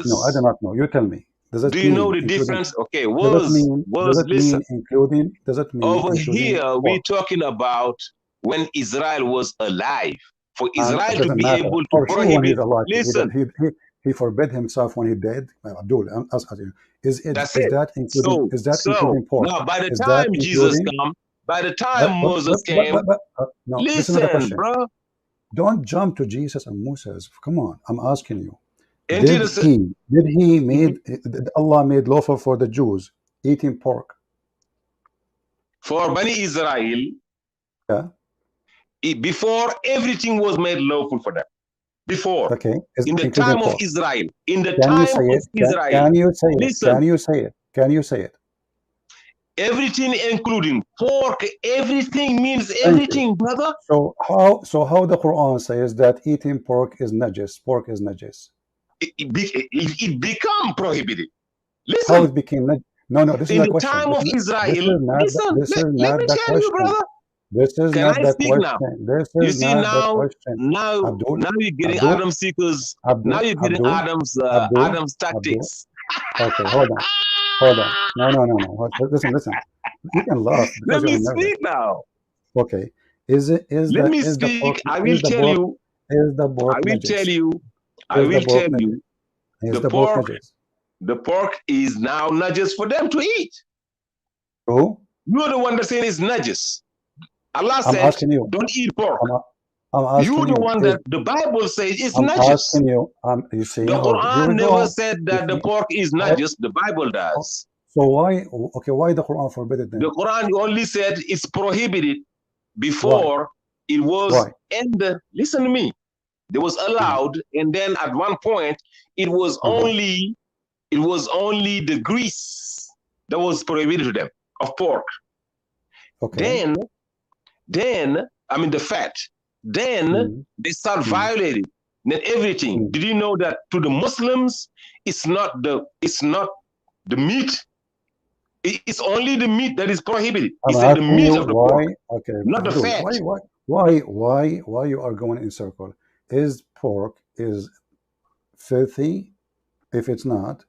No, I do Words. not know. You tell me. Does Do it you know mean the including? difference? Okay, words. Does Words. it mean Listen. including? Does it mean Over including here, we're pork? talking about when Israel was alive. For And it Israel to doesn't be matter. able to For sure, when he's prohibit. alive, Listen. he forbid himself when he dead. Abdul, That's it. is that including So pork? now by the Is that time Jesus including? come, By the time Moses came, no, listen to the listen, question. bro. Don't jump to Jesus and Moses. Come on, I'm asking you. Until Did Allah made lawful for the Jews eating pork? For Bani Israel, Yeah. Before everything was made lawful for them. Before, Okay. in the Including time pork. of Israel, in the Can you time say of it? Israel, Can you say it? listen, Can you say it? Can you say it? everything including pork, everything means Thank everything, you. brother. So how the Quran says that eating pork is najis? Pork is najis. It become prohibited. How Listen, it became najis? No, this is in the the question. time of This Israel, is not. listen, This is let not me the tell you, question. brother. This is Can not I the speak now? question. This You is see not the now, question. now you're getting Abdul, Adam seekers. Now Abdul, you're getting Abdul, Abdul, Adam's Abdul. tactics. Okay, hold on. No. Listen. You can laugh because Let you're me nervous. speak now. Okay, is Let me the speak. pork I will tell you. is the I pork will tell najis? you. I Is the will pork tell najis? you. Is The the pork pork, najis? the pork is now najis for them to eat. Who? You're the one that saying it's najis. Allah I'm said, asking you. don't eat pork. I'm You're asking the you. one that the Bible says it's I'm najis. asking you. You see, The hold it. Here we Quran never go. said You that the see, pork is oh, najis. The Bible does. so why? Okay, why the Quran forbid The then? Quran only said it's prohibited Why? before it was Why? in the, listen to me, it was allowed, and then at one point it was only the grease that was prohibited to them of pork. Okay. Then I mean the fat. Then they start violating then everything. Did you know that to the Muslims it's not the meat? It's only the meat that is prohibited. I'm He said the asking meat you of the pork, why. Okay, not the Abdul, fat. why you are going in circle? Is pork is filthy? If it's not,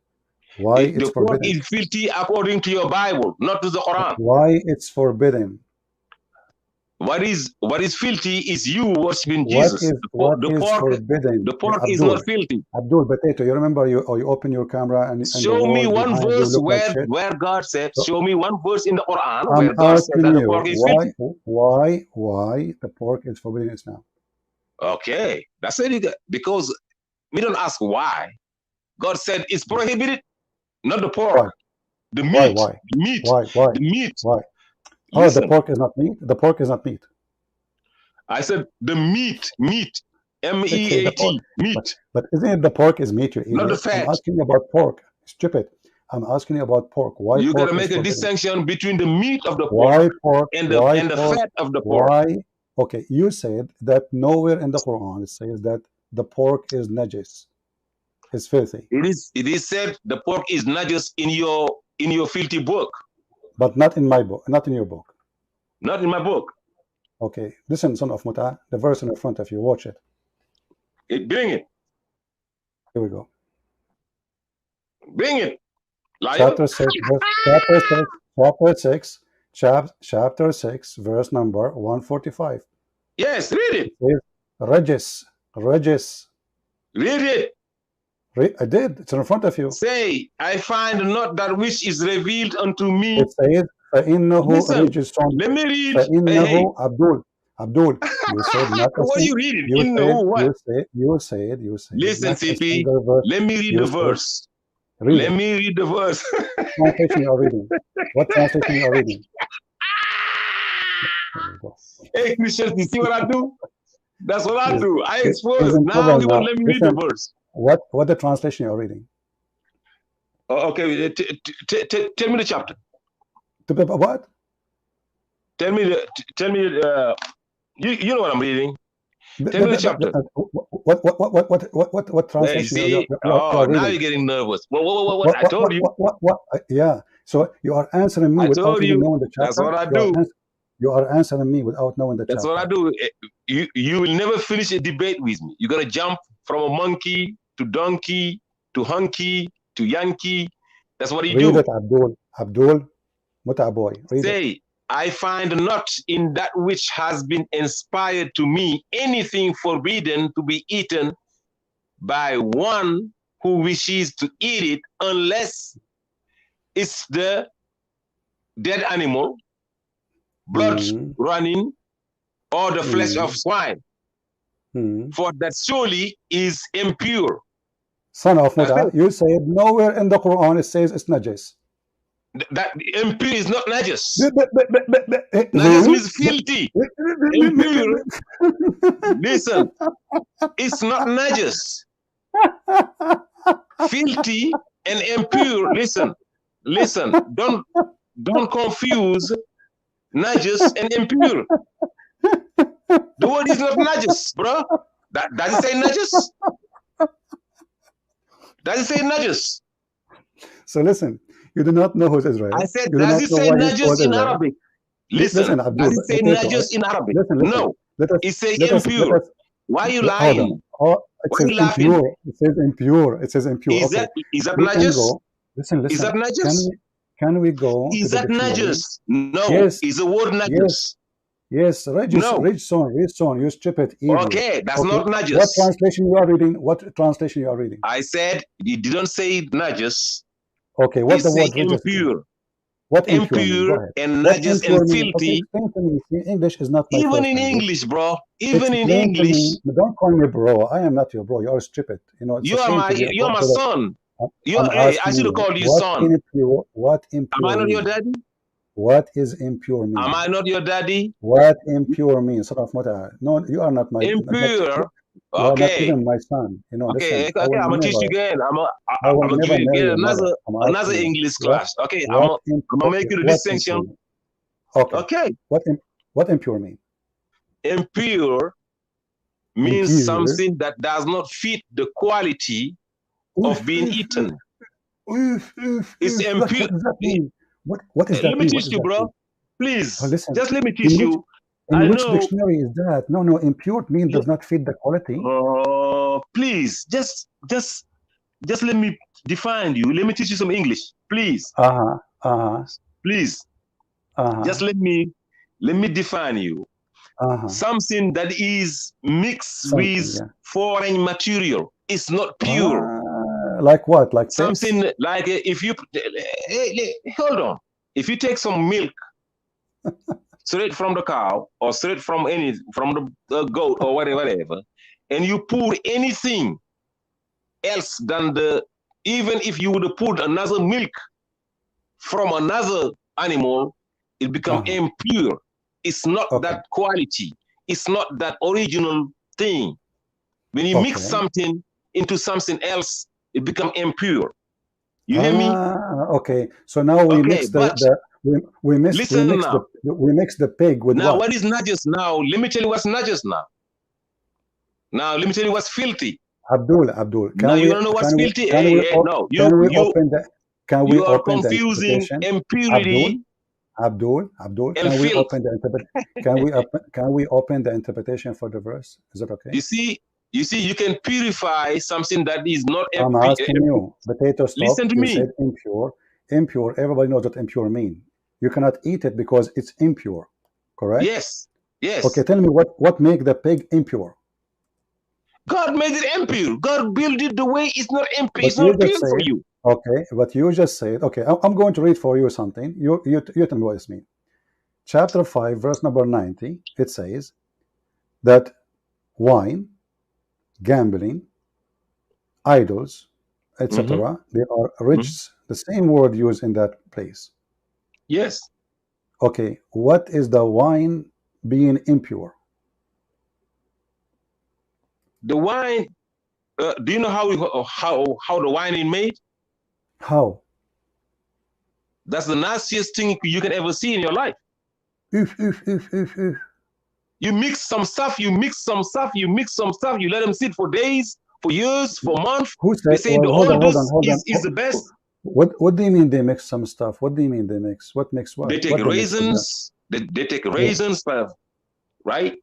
why it's The pork forbidden? is filthy according to your Bible, not to the Quran. Why it's forbidden? What is filthy is you worshiping What Jesus. is what The is pork forbidden? is not filthy. Abdul Potato. You remember you open your camera and the Show me wall one behind you verse look like shit. where God said, So show me one verse in the Quran I'm where God said asking that the you pork is filthy. why the pork is forbidden in Islam? Okay, that's it. Because we don't ask why. God said it's prohibited, not the pork. Why? The meat. The meat. Why? The meat. Why? Oh, the Listen, pork is not meat. The pork is not meat. I said the meat. Meat. Okay, the pork. M-E-A-T. Meat. But isn't it the pork is meat, you Not the idiot? I'm fat. asking you about pork. Stupid. I'm asking you about pork. Why You pork gotta is make a forbidden? distinction between the meat of the pork Why pork? and Why the pork? fat of the pork. Why? Okay, you said that nowhere in the Quran it says that the pork is najis. It's filthy. It is said the pork is najis in your filthy book. But not in my book, not in your book. Not in my book. Okay, listen, son of Muta, the verse in the front of you, watch it. Bring it. Here we go. Bring it. Liar. Chapter 6, chapter 6, verse number 145. Yes, read it. It says, Regis. Read it. I did. It's in front of you. Say, I find not that which is revealed unto me. It says, Listen, رِجْسٌ. let me read. Hey. Abdul, you said not a what are you reading? What? You said Listen, not a CP, single verse. let me read the verse. Read me read the verse. What translation you are reading? What translation you are reading? Hey, Christians, you see what I do? That's what I do. I He's expose. in Now trouble he won't let me read the verse. What the translation you are reading? Oh, okay, tell me the chapter. What? Tell me you know what I'm reading. Tell me the chapter. What translation you are reading? Now you're getting nervous. What? I told you. What? Yeah. So you are answering me without even knowing the chapter. That's what I do. You are answering me without knowing the chapter. That's what I do. You will never finish a debate with me. You're gonna jump from a monkey to donkey to hunky to Yankee. That's what you do. Read it, Abdul. Mutaboy. Read Say, it. I find not in that which has been inspired to me anything forbidden to be eaten by one who wishes to eat it, unless it's the dead animal, blood running, or the flesh of swine, for that surely is impure. Son of Muta, you said nowhere in the Quran it says it's najis. That impure is not najis. Najis means filthy. Impure. Listen, it's not najis. Filthy and impure. Listen. Don't confuse najis and impure. The word is not najis, bro. Does it say najis? Does it say najis? So listen, you do not know who's Israel. I said, does it say najis in Arabic? Listen, does it say najis in Arabic? No, it says impure. Why are you lying? It says impure. It says impure. It says impure. Is that najis? Listen. Is that najis? Can we go? Is that najis? No. Yes. Is the word najis? Yes. Read son. You stupid evil. Okay, that's not najis. What translation you are reading? What translation you are reading? I said you didn't say najis. Okay, what the word impure? What impure and najis and filthy? Okay, English is not my even in English, bro. Even in English. Don't call me bro. I am not your bro. You are stupid. You know. You are my son. I should have called you son. What impure? Am I not your daddy? What is impure mean? Am I not your daddy? What impure means? Sort of mother. No, you are not my impure. You are not even my son. You know. Okay, listen, okay. I'm gonna teach you again. I'm gonna give you another English class. Okay, I'm gonna make you the distinction. Okay. What impure mean? Impure means something that does not fit the quality of being eaten. It's impure. What is that? Let me teach you, bro. Please, listen, just let me teach you. In which dictionary is that? No, impure means does not fit the quality. Please, just let me define you. Let me teach you some English, please. Please. Just let me define you. Something that is mixed with foreign material is not pure. Like what? Like something pigs? Like if you hold on. If you take some milk straight from the cow or straight from the goat or whatever, and you pour anything else than even if you would have poured another milk from another animal, it becomes impure. It's not that quality. It's not that original thing. When you mix something into something else, it becomes impure. You hear me? Okay. So now we mix we mix the pig with now what is najis now? Let me tell you what's najis now. Now let me tell you what's filthy. Abdul. Now you don't know what's filthy? You are confusing impurity. Abdul, can we open the interpretation for the verse? Is that okay? You see, you can purify something that is not impure. I'm asking you, potato stock. Listen to me. Said impure. Impure. Everybody knows what impure means. You cannot eat it because it's impure. Correct? Yes. Okay, tell me what makes the pig impure? God made it impure. God built it the way it's not impure. It's not pure for you. Okay, but you just said, okay, I'm going to read for you something. You tell me what this means. Chapter 5, verse number 90, it says that wine, gambling, idols, etc., they are rich. The same word used in that place. Yes. Okay, what is the wine being impure? The wine, do you know how the wine is made? How? That's the nastiest thing you can ever see in your life. You mix some stuff, you let them sit for days, for years, for months. Who said, they say the oldest is the best. What do you mean they mix some stuff? What do you mean they mix? What mix what? They take raisins. They take raisins, right?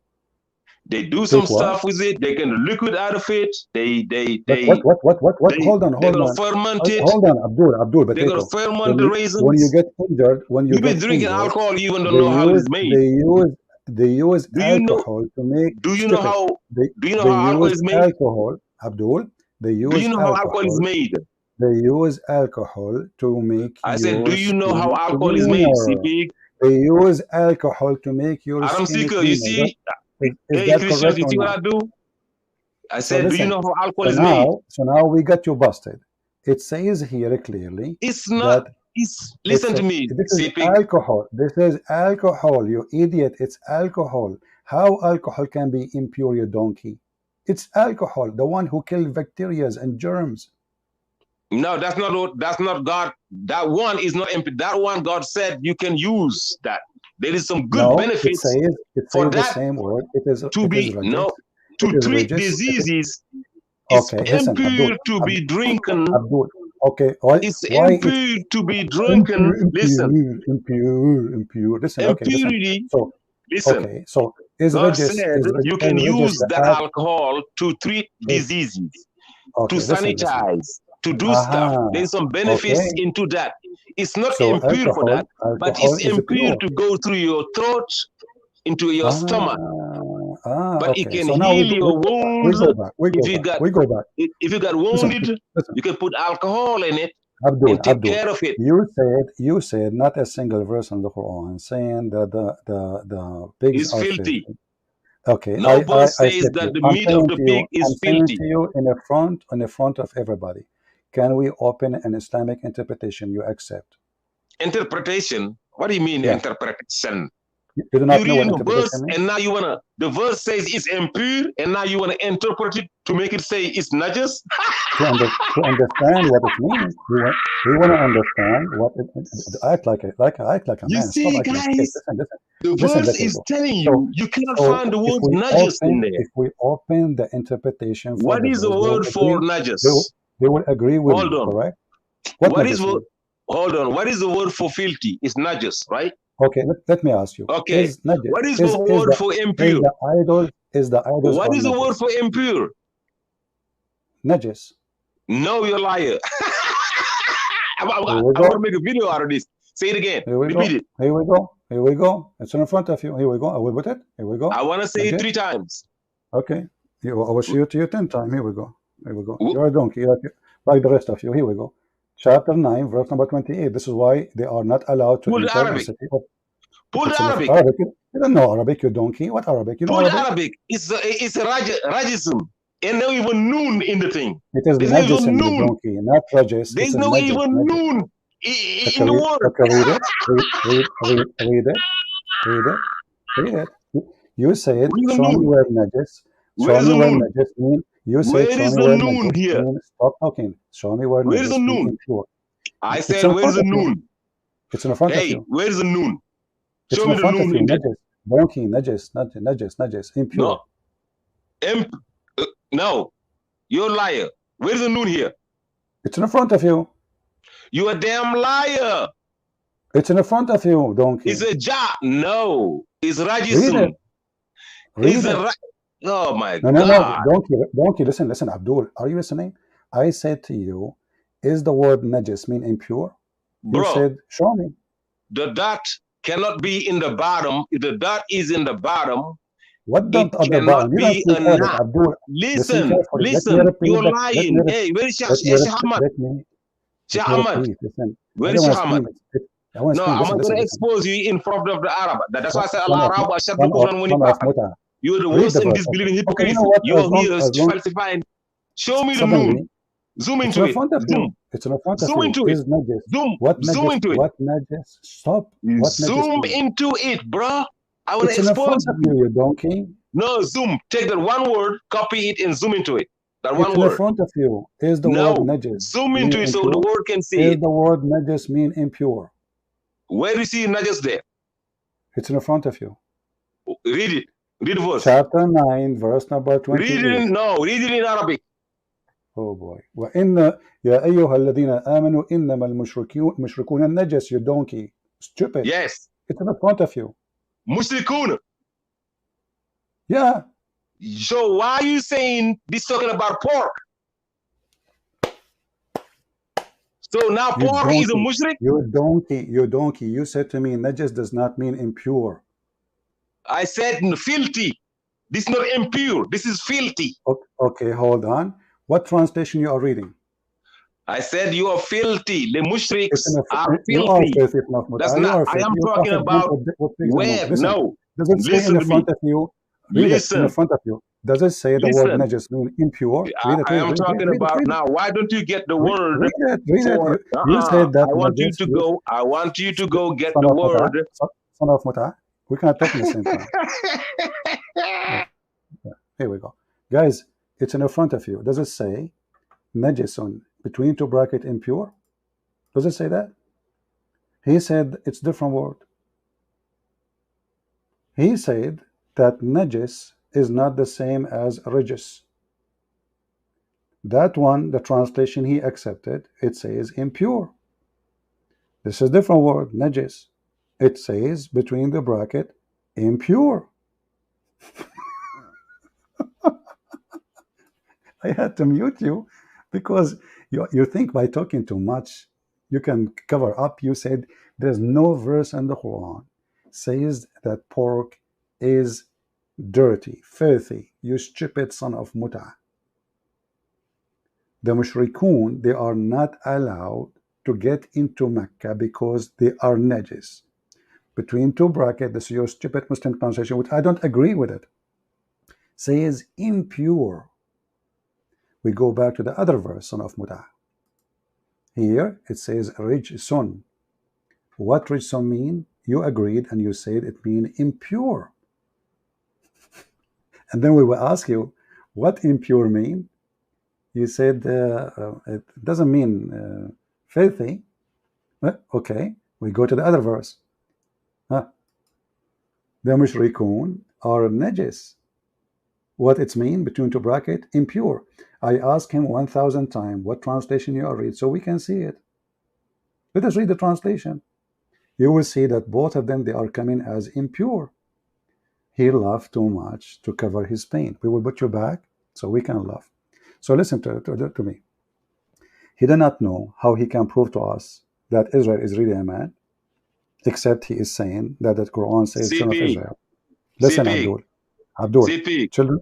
They do some stuff with it. They get the liquid out of it. What? Hold on. They're gonna ferment it. Hold on, Abdul. They're gonna ferment the raisins. When you get injured, you've been drinking alcohol, you even don't know how it's made. They use alcohol to make. Do you know how? Do you know how alcohol is made? Alcohol, Abdul. They use. Do you know how alcohol is made? They use alcohol to make. I said, do you know how alcohol is made, CP? They use alcohol to make your Adam skin Seeker, you cleaner. see, Is hey that Christians, correct you or see what not? I do? I So said, do you listen. know how alcohol is made? So now we got you busted. It says here clearly It's not. that Listen to me, this is CP. alcohol. This is alcohol, you idiot. It's alcohol. How alcohol can be impure, you donkey? It's alcohol, the one who kills bacteria and germs. No, that's not God. That one is not empty. That one God said you can use that. There is some good No, benefits it for says the that same word. It is to be religious. It to is treat religious. diseases. It's Okay, listen, Abdul. impure to be drinking. Abdul. Okay, why It's it's impure to be drinking. Listen, impure. Listen, okay, listen. impurity. So Listen, okay, so is God said you can religious use the that act? alcohol to treat diseases, to Okay, listen. sanitize, to do stuff. Aha. There's some benefits Okay. into that. It's not So impure for that, but alcohol it's is impure pure. to go through your throat, into your stomach. But it Okay. can So now heal your we wounds. go back. If you got Listen, wounded, listen. you can put alcohol in it Abdul, and take care of it. you said not a single verse in the Quran saying that the pigs It's are filthy. filthy. Okay, No verse I says said to that you, the meat of the pig I'm is saying filthy. to you in the front of everybody. Can we open an Islamic interpretation you accept? Interpretation. What do you mean Yeah. interpretation? You do You not know what reading a verse interpretation means? and now the verse says it's impure and now you wanna interpret it to make it say it's najas? To understand what it means. We want to understand what act like a You man. Stop see, acting like a kid. guys, the Listen, verse let me is go. telling So you cannot find the word najas in there. if we open the interpretation for What the is the verse, word for najas? they will agree with Hold me, on. correct? What What is najas mean? hold on? What is the word for filthy? It's najas, right? Okay, let me ask you. Okay. What is the Is word for impure? the idols What or is the word najas? for impure? Najas. No, you're a liar. I'm Here we going to go. make a video out of this. Say it again. Here we Repeat go. it. Here we go. Here we go. It's in front of you. Here we go. I will put it. Here we go. I want to say it Najas. 3 times. Okay. I will show it to you 10 times. Here we go. Here we go. You're a donkey, like the rest of you. Here we go. Chapter 9, verse number 28. This is why they are not allowed to Put enter the Arabic. city of. Put It's in Arabic. Arabic. You don't know Arabic, you donkey. What Arabic? You know Put Arabic? Arabic. It's a rajism. And no even noon in the thing. It is There's no even najisim, you noon. donkey, not rajis. It There's is no najis. even Najis. noon Okay, in the word. read it. Read it. Read it. Read it. You said, Where's the show me noon? where najis. Show Where's me the where noon? najis mean. You said, Where show is me the where noon najis here? mean. Stop talking. Show me where Where's the najis mean noon? impure. I It's said, in where's front the of you. noon? It's in front of Hey, you. where's the noon? It's Show in me the front of noon you. in there. Najis. Donkey. Najis. No. Impure. No. You're a liar. Where's the noon here? It's in front of you. You're a damn liar. It's in front of you, donkey. It's a ja. No. It's Read rajism. it. Read It's it. a oh my No. God. Donkey, listen, Abdul. Are you listening? I said to you, is the word najis mean impure? You Bro, said, show me. the dot cannot be in the bottom. If the dot is in the bottom, What it dot at the cannot bottom? You don't be speak a Arabic, knot. Abdul. Listen Listen, carefully. listen. You're lying. Hey, where is Sheikh Ahmad? Sheikh Ahmad. Repeat. Listen. I Where don't is want Sheikh to Ahmad? scream. I want to No, scream. I'm not going to Listen. expose you in front of the Arab. That's why I said Son Allah of, Arab Ashaddu Kufran wa son of nifaqan. Muta. You're the Read worst the in verse. disbelief and Okay, you know hypocrisy. what? You're here falsifying. Show me the Secondly, noon. Zoom it's into in it. front of you. Zoom. It's in front of Zoom you. into it. Is najis. Zoom. What Zoom najis? into it. What najis? Stop. What najis Zoom mean? into it, bro. I want to It's in expose front of you. you, you donkey. No, zoom. Take that one word, copy it, and zoom into it. That It's one in word. front of you. Is the word No. najis Zoom mean into it so the impure? world can see Is it. the word najis mean impure? Where do you see najis there? It's in front of you. Read it. Read the verse. Chapter 9, verse number 28. Read it in Arabic. Oh boy. وإن يا أيها الذين آمنوا إنما المشركون النجس, you donkey. Stupid. Yes. It's in front of you. Mushrikun. Yeah. So why are you saying this talking about pork? So now pork is a mushrik? You donkey. You said to me, najis does not mean impure. I said filthy. This is not impure. This is filthy. Okay, hold on. What translation you are reading? I said you are filthy. The mushriks are You are filthy. filthy from That's You not, are I filthy. am Your talking prophet went about with pigs and monkeys. where, Listen, no, does it say in listen the to me. front of you? Read it in the Listen, front of you. Does it say the word listen. najis mean impure? Read it, I am talking read it, about read it. now. Why don't you get the word Read it. for, You said that I want you najis, to go, I want you to go get son the of muta, word. son of muta. We cannot talk in the same time. Here we go. Guys, it's in the front of you. Does it say najisun between two bracket impure? Does it say that? He said it's different word. He said that najis is not the same as rijis. That one, the translation he accepted, it says impure. This is different word, najis. It says between the bracket impure. I had to mute you because you think by talking too much you can cover up. You said there's no verse in the Quran says that pork is dirty, filthy, you stupid son of muta. The mushrikun, they are not allowed to get into Mecca because they are najis. Between two brackets, this is your stupid Muslim translation, which I don't agree with it, says impure. We go back to the other verse, son of muta. Here it says rijsun. What rijsun mean? You agreed and you said it mean impure. And then we will ask you, what impure mean? You said it doesn't mean filthy. Okay, we go to the other verse. The mushrikun are najis. What it's mean between two bracket? Impure. I asked him 1,000 times what translation you are read so we can see it. Let us read the translation. You will see that both of them, they are coming as impure. He laughed too much to cover his pain. We will put you back so we can laugh. So listen to me. He did not know how he can prove to us that Israel is really a man, except he is saying that the Quran says children of CP, Israel. Listen, CP, Abdul, CP. children.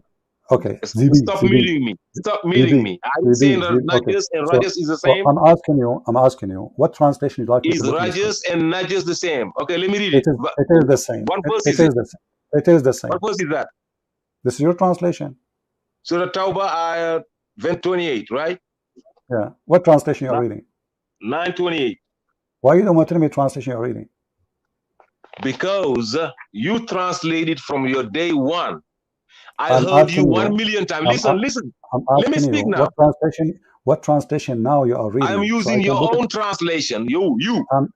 Okay, Stop muting me. Stop muting me. I'm saying that Okay. Najas and So, Rajas is the so same. I'm asking you, what translation you'd like me to Is put in the screen? Rajas and Najas the same? Okay, let me read It it. is. It is the same. What verse It is it? is the same. It is the What same. verse is that? This is your translation. Surah Tawbah, ayah 28, right? Yeah. What translation you are reading? 928. Why you don't want to tell me translation you are reading? Because you translated from your day one. I I'm heard you asking 1,000,000 times. Listen. I'm Let me asking you speak now. what translation now you are I am reading, so I using can your put it. own translation. I'm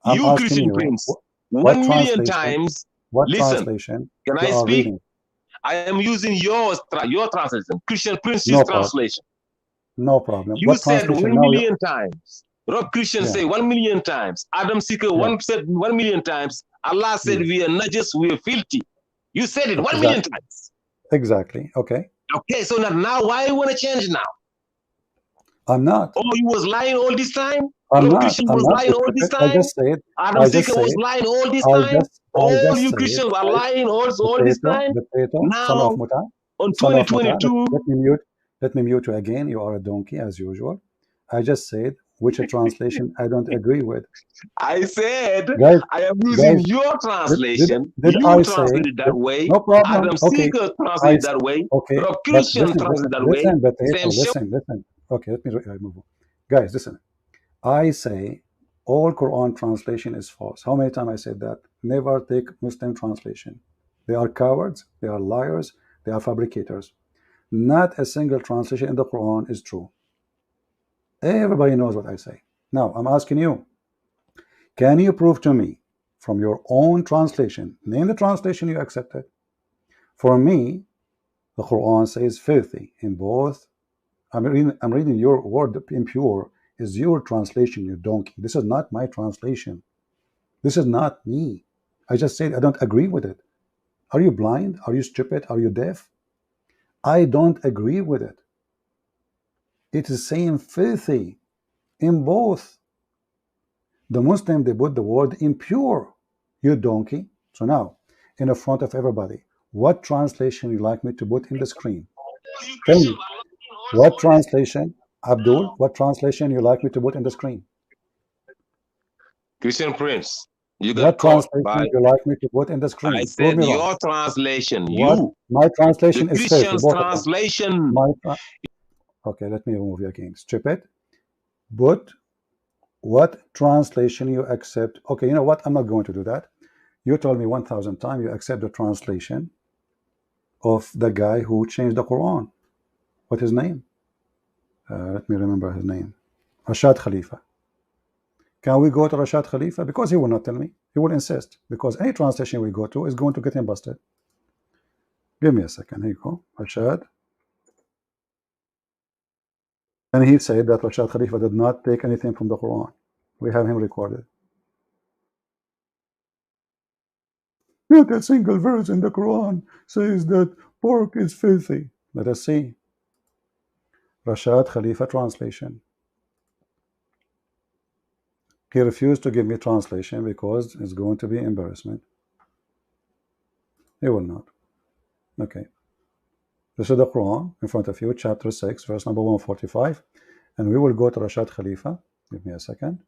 You asking Christian you Prince. what 1,000,000 translation times. what Listen. translation Can you I are speak? reading. I am using your translation, Christian Prince's No problem. translation. No problem. You What said translation 1,000,000 times. Rob Christian Yeah. say 1,000,000 times. Adam Seeker said 1,000,000 times. Allah said we are najis, we are filthy. You said it 1,000,000 times. Exactly. Okay. Okay, so now why you want to change now? I'm not. Oh, you was lying all this time? I'm Rob not. Christian I'm was not. lying all this I time? just said. Adam I just Seeker was said. lying all this I time? All just you said. Christians are lying all this time? The potato, son of Now, Muta, on son of Muta. 2022, Let me mute. Let me mute you again. You are a donkey as usual. I just said which translation I don't agree with. I said Guys, I am using guys, your translation. did You I say translated that way. no problem? Adam Okay, Seeker translated that way. okay, Rob but Christian translated that way. potato, Same show. listen. Okay, let me move on. Guys, listen. I say all Quran translation is false. How many times I said that? Never take Muslim translation. They are cowards, they are liars, they are fabricators. Not a single translation in the Quran is true. Everybody knows what I say. Now, I'm asking you, can you prove to me from your own translation, name the translation you accepted? For me, the Quran says filthy in both. I'm reading your word impure is your translation, you donkey. This is not my translation. This is not me. I just said I don't agree with it. Are you blind? Are you stupid? Are you deaf? I don't agree with it. It is saying filthy in both. The Muslim, they put the word impure, you donkey. So now, in the front of everybody, what translation you like me to put in the screen? You Tell Christians me, are lying what all this. translation? Abdul, what translation you like me to put in the screen? Christian Prince, you What got caught by, translation you like me to put in the I screen? Prove said me wrong. your translation, What? you, My the translation is filthy, Christian's both of them. translation. Okay, let me remove you again. Strip it. But what translation you accept? Okay, you know what? I'm not going to do that. You told me 1,000 times you accept the translation of the guy who changed the Quran. What his name? Let me remember his name. Rashad Khalifa. Can we go to Rashad Khalifa? Because he will not tell me. He will insist. Because any translation we go to is going to get him busted. Give me a second. Here you go. Rashad. And he said that Rashad Khalifa did not take anything from the Quran. We have him recorded. Not a single verse in the Quran says that pork is filthy. Let us see. Rashad Khalifa translation. He refused to give me translation because it's going to be embarrassment. He will not. Okay. This is the Quran in front of you, chapter 6, verse number 145. And we will go to Rashad Khalifa. Give me a second.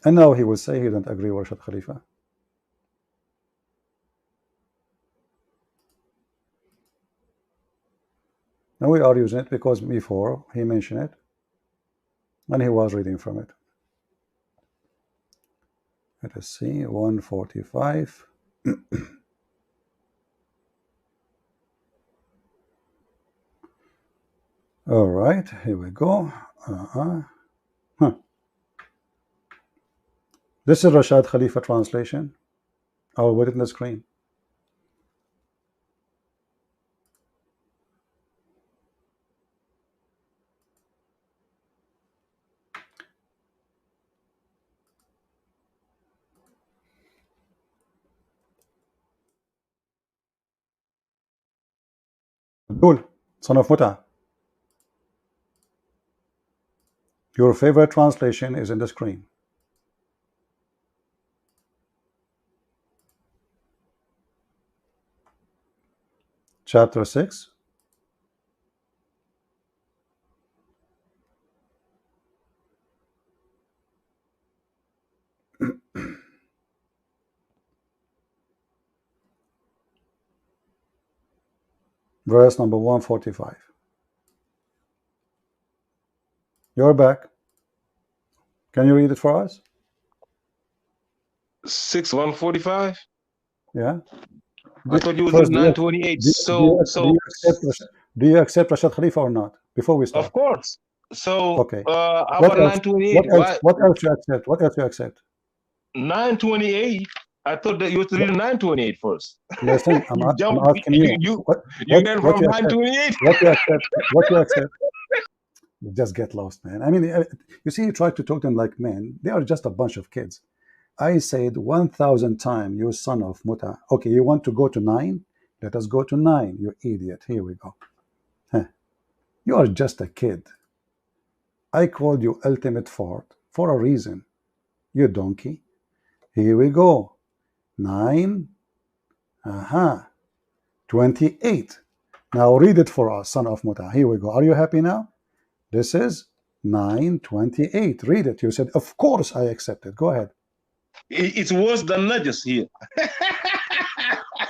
And now he will say he didn't agree with Rashad Khalifa. Now we are using it because before he mentioned it and he was reading from it. Let us see, 145. All right, here we go. This is Rashad Khalifa translation. I will put it in the screen. Abdul, son of Muta, your favorite translation is in the screen. Chapter 6. Verse number 145. You're back. Can you read it for us? 145. Yeah. I thought you was First, in 928. do you accept Rashad Khalifa or not? Before we start. Of course. So Okay. how What about else? 928? What else you accept? What else you accept? 928. I thought that you were reading 928 first. Listen, I'm asking you. You What went what from you accept? 928. What you accept? What you accept? You just get lost, man. I mean, you see, you try to talk to them like men. They are just a bunch of kids. I said 1,000 times, you son of Muta. Okay, you want to go to 9? Let us go to 9, you idiot. Here we go. Huh. You are just a kid. I called you ultimate fart for a reason. You donkey. Here we go. 9. 28. Now read it for us, son of Muta. Here we go. Are you happy now? This is 928. Read it. You said, of course I accept it. Go ahead. It's worse than Najas here.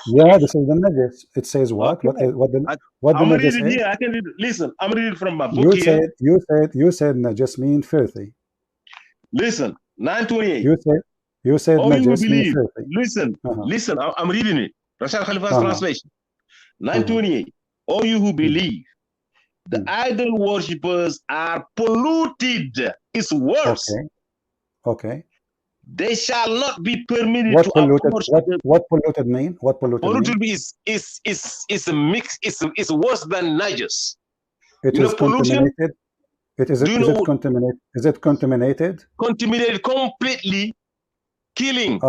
Yeah, this is the Najis. It says what? Okay. What the I'm Najis reading is? here. I can read. Listen, I'm reading from my book You here. said Najis mean filthy. Listen, 928. You said All you Najis mean believe. filthy. Listen. I'm reading it. Rashad Khalifa's translation. 928. All you who believe the idol worshippers are polluted. It's worse. Okay. They shall not be permitted What to polluted? approach What polluted mean? What polluted polluted mean? is a mix. It's worse than Najas. It You is know pollution. contaminated. Is Do you know it contaminated? Is it contaminated? Contaminated completely, killing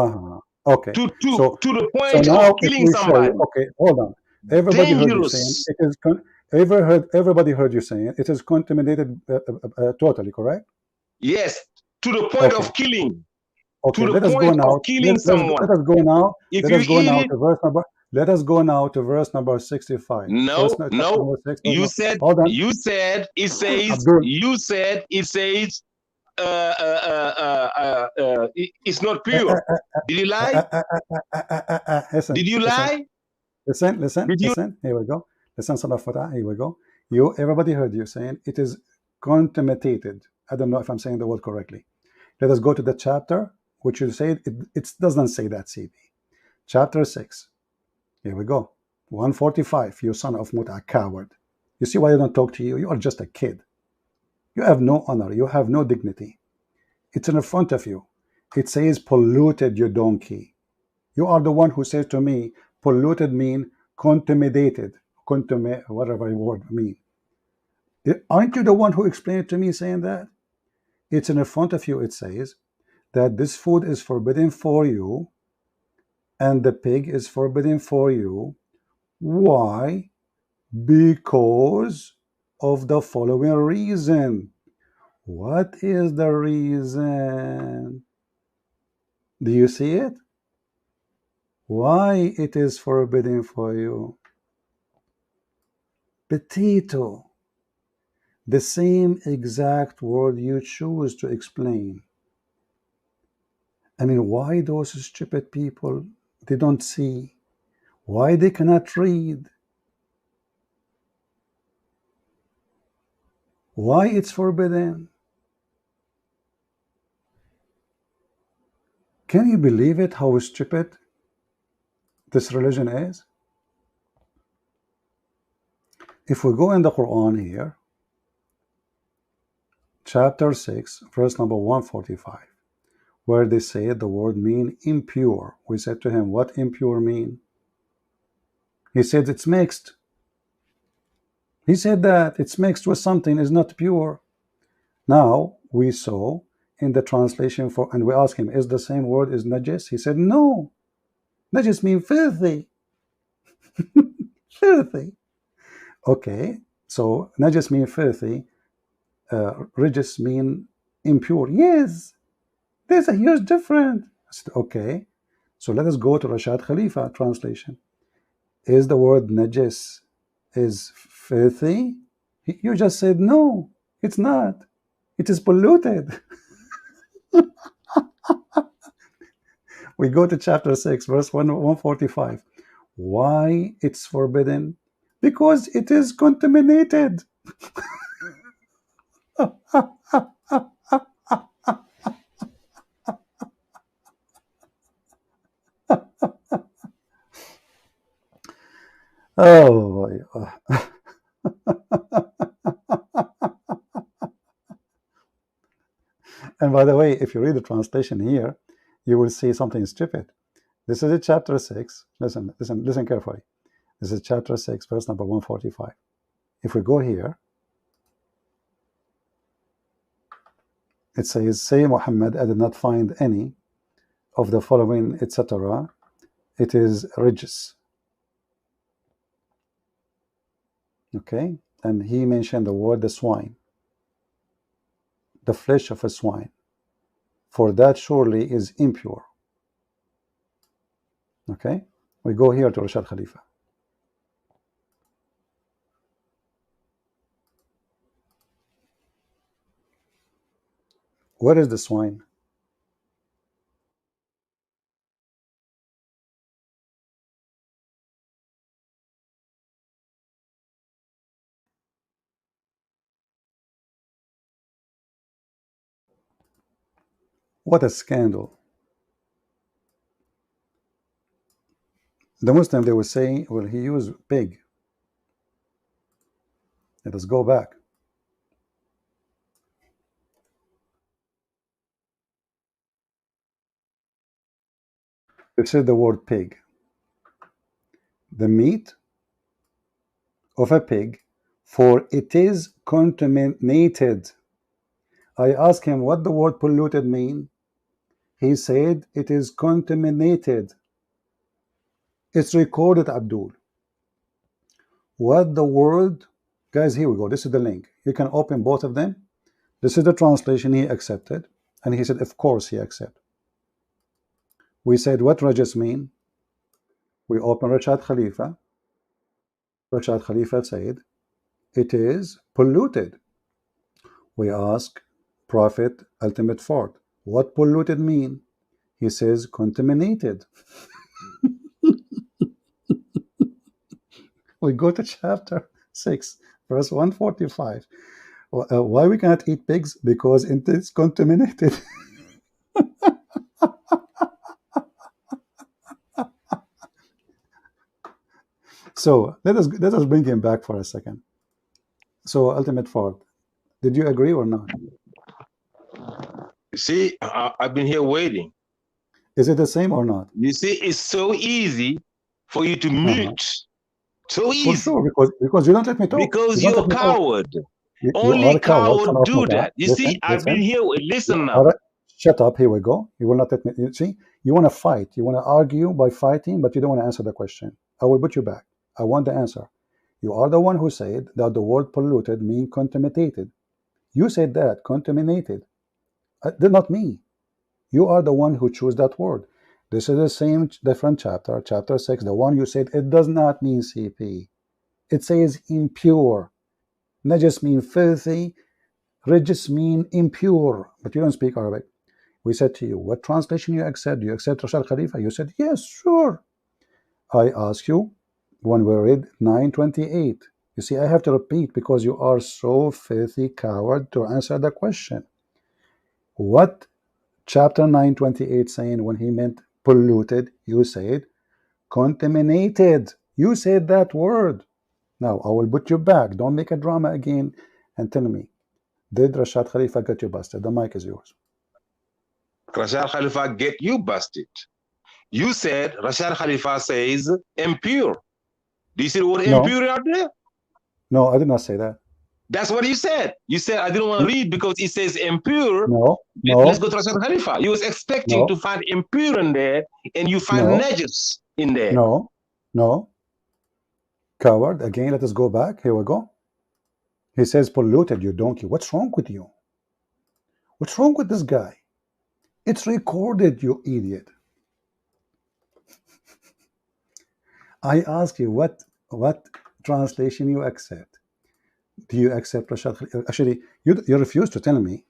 Okay. to So the so point now of if killing we say, somebody. okay, hold on. Everybody heard you saying Dangerous. it is. Everybody heard you saying it is contaminated totally, correct? Yes, to the point Okay. of killing. Okay, to the let us go point of now. killing someone. Let us go now. If Let you us go eat now it, to verse number. Let us go now to verse number 65. no, Chapter no. number 6. No, You no. said, Hold on. you said, it says, Abdul. you said, it says, it's not Uh, uh, pure. Did you uh, lie? uh, uh, Listen, Did you listen, lie? Did you? listen. Here we go. Listen, son of Fatah. Here we go. Everybody heard you saying it is contaminated. I don't know if I'm saying the word correctly. Let us go to the chapter, which you said it doesn't say that, CB. Chapter 6. Here we go. 145. You son of Muta, coward. You see why I don't talk to you? You are just a kid. You have no honor. You have no dignity. It's in front of you. It says polluted, you donkey. You are the one who says to me, polluted mean contaminated, whatever word mean. Aren't you the one who explained it to me saying that? It's in front of you. It says that this food is forbidden for you and the pig is forbidden for you. Why? Because of the following reason. What is the reason? Do you see it? Why it is forbidden for you? Potato. The same exact word you choose to explain. I mean, why those stupid people, they don't see? Why they cannot read? Why it's forbidden? Can you believe it, how stupid this religion is? If we go in the Quran here, chapter 6, verse number 145, where they say the word mean impure. We said to him, what impure mean? He said it's mixed. He said that it's mixed with something is not pure. Now we saw in the translation for, and we asked him, is the same word as najis? He said, no. Najis mean filthy. Filthy. Okay, so najis mean filthy. Rijis mean impure. Yes, there's a huge difference. I said, okay, so let us go to Rashad Khalifa translation. Is the word najis is filthy? You just said no, it's not. It is polluted. We go to chapter 6, verse 145. Why it's forbidden? Because it is contaminated. Oh boy. And by the way, if you read the translation here, you will see something stupid. This is a chapter 6. Listen carefully. This is chapter 6, verse number 145. If we go here, it says, say Muhammad, I did not find any of the following, etc. It is rijis. Okay? And he mentioned the word the swine, the flesh of a swine. For that surely is impure. Okay? We go here to Rashad Khalifa. What is the swine? What a scandal. The Muslim, they will say, well, he used pig. Let us go back. They said the word pig. The meat of a pig, for it is contaminated. I asked him what the word polluted mean. He said it is contaminated. It's recorded, Abdul. What the word, guys, here we go. This is the link. You can open both of them. This is the translation he accepted. And he said, of course he accepted. We said, what Rajas mean? We open Rashad Khalifa. Rashad Khalifa said, it is polluted. We ask Prophet Ultimate Fort, what polluted mean? He says, contaminated. We go to chapter 6, verse 145. Why we cannot eat pigs? Because it is contaminated. So let us bring him back for a second. So Ultimate Fort, did you agree or not? See, I've been here waiting. Is it the same or not? You see, it's so easy for you to mute. So easy. For sure, because you don't let me talk. Because you're a coward. You Only are a coward. coward do that. You see, I've been here. Listen now. Shut up. Here we go. You will not let me. You see, you want to fight. You want to argue by fighting, but you don't want to answer the question. I will put you back. I want the answer. You are the one who said that the word polluted means contaminated. You said that, contaminated. Not me. You are the one who chose that word. This is the same different chapter, chapter 6, the one you said it does not mean CP. It says impure. Najis mean filthy. Rijis mean impure. But you don't speak Arabic. We said to you, what translation you accept? Do you accept Rashad Khalifa? You said, yes, sure. I ask you, when we read 928, you see, I have to repeat because you are so filthy coward to answer the question. What chapter 928 saying when he meant polluted? You said contaminated. You said that word. Now, I will put you back. Don't make a drama again and tell me, did Rashad Khalifa get you busted? The mic is yours. Rashad Khalifa get you busted. You said Rashad Khalifa says impure. Do you see the word impure out there? No, I did not say that. That's what you said. You said I didn't want to read because it says impure. No. Let's go to Rashad Khalifa. You was expecting to find impure in there, and you find najis in there. No. Coward. Again, let us go back. Here we go. He says polluted, you donkey. What's wrong with you? What's wrong with this guy? It's recorded, you idiot. I ask you, what translation you accept? Do you accept Rashad Khalifa? Actually, you refuse to tell me,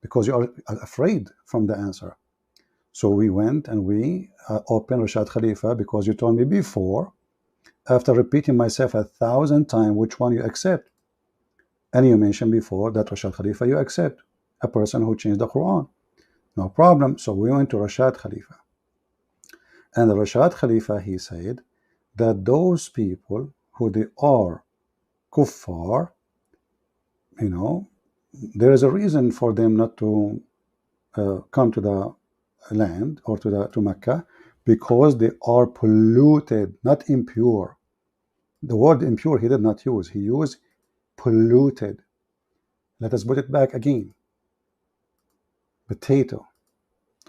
because you are afraid from the answer. So we went and we opened Rashad Khalifa because you told me before, after repeating myself 1,000 times, which one you accept. And you mentioned before that Rashad Khalifa you accept, a person who changed the Quran. No problem. So we went to Rashad Khalifa. And Rashad Khalifa, he said that those people who they are kuffar, there is a reason for them not to come to the land or to Mecca, because they are polluted, not impure. The word impure he did not use. He used polluted. Let us put it back again. Potato.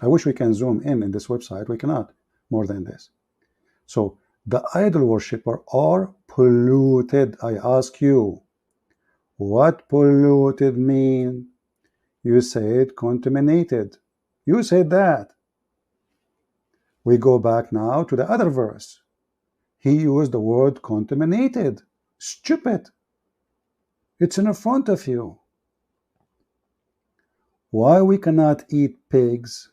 I wish we can zoom in this website. We cannot more than this. So the idol worshipper are polluted. I ask you, what polluted mean? You said contaminated. You said that. We go back now to the other verse. He used the word contaminated. Stupid. It's in front of you. Why we cannot eat pigs?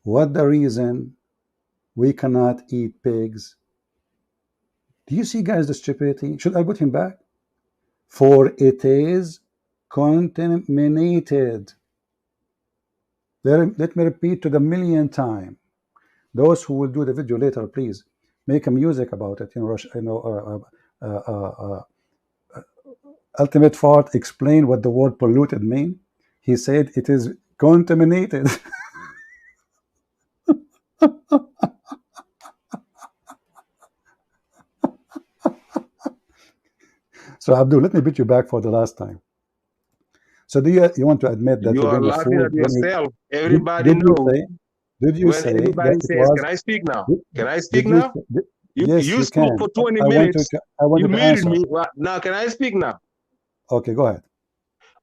What the reason we cannot eat pigs? Do you see, guys, the stupidity? Should I put him back? For it is contaminated. Let me repeat to the millionth time. Those who will do the video later, please make a music about it. Ultimate Fart explained what the word polluted mean. He said it is contaminated. So Abdul, let me put you back for the last time. So do you want to admit that you are laughing at yourself? Everybody knows. Did you say everybody that says, "Can I speak now? Can I speak now?" Yes, you spoke for 20 minutes. You muted me. Well, now, can I speak now? Okay, go ahead.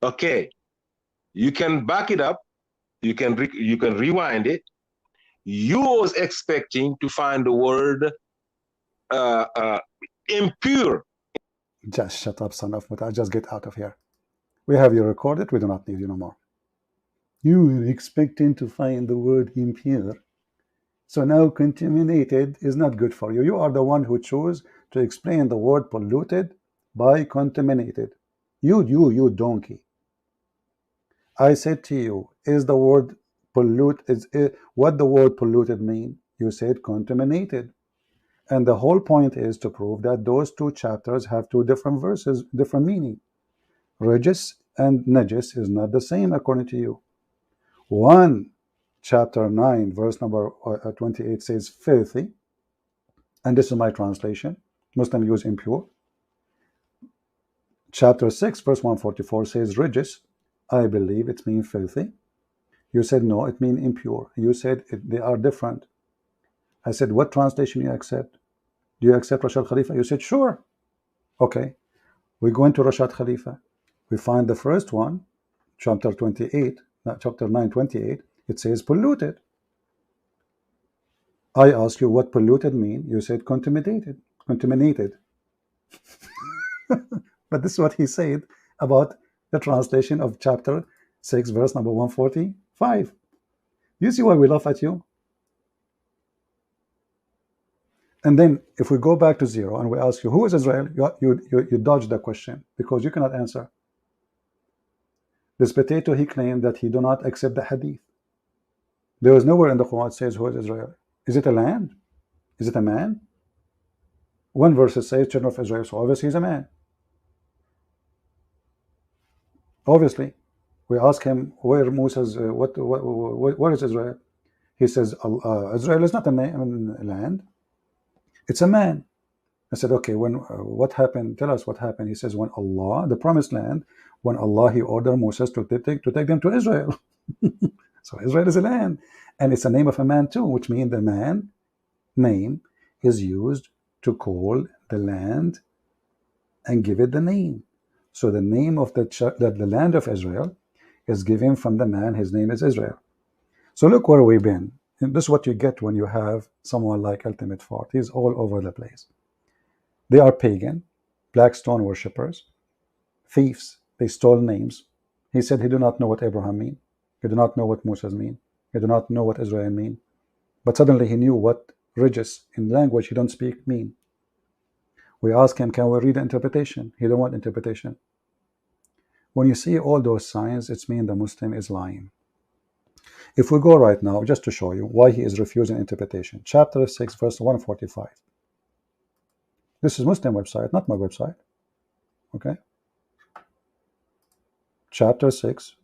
Okay, you can back it up. You can rewind it. you was expecting to find the word impure. Just shut up, son of Muta. Just get out of here. We have you recorded. We do not need you no more. You were expecting to find the word impure. So now contaminated is not good for you. You are the one who chose to explain the word polluted by contaminated. You donkey. I said to you, is the word pollute, what the word polluted mean? You said contaminated. And the whole point is to prove that those two chapters have two different verses, different meaning. Regis and najis is not the same according to you. One, chapter 9, verse number 28 says filthy, and this is my translation. Muslim use impure. Chapter 6, verse 144 says regis. I believe it means filthy. You said no, it means impure. You said they are different. I said, what translation you accept? Do you accept Rashad Khalifa? You said, sure. Okay. We go into Rashad Khalifa. We find the first one, chapter 28, chapter 9, 28. It says polluted. I ask you what polluted mean. You said contaminated. Contaminated. But this is what he said about the translation of chapter 6, verse number 145. You see why we laugh at you? And then if we go back to zero and we ask you, who is Israel? You dodge the question because you cannot answer. This potato, he claimed that he do not accept the hadith. There is nowhere in the Quran says who is Israel. Is it a land? Is it a man? One verse says children of Israel, so obviously he's a man. Obviously. We ask him where Moses, where is Israel? He says Israel is not a land. It's a man. I said, okay, when what happened? Tell us what happened. He says, when Allah, the promised land, when Allah, he ordered Moses to take them to Israel. So Israel is a land. And it's a name of a man too, which means the man name is used to call the land and give it the name. So the name of the land of Israel is given from the man. His name is Israel. So look where we've been. And this is what you get when you have someone like Ultimate Fort. He's all over the place. They are pagan, black stone worshippers, thieves. They stole names. He said he do not know what Abraham mean. He do not know what Moses mean. He do not know what Israel mean. But suddenly he knew what regis in language he don't speak mean. We ask him, can we read the interpretation? He don't want interpretation. When you see all those signs, it's mean the Muslim is lying. If we go right now, just to show you why he is refusing interpretation, chapter 6, verse 145. This is Muslim website, not my website. Okay. Chapter 6,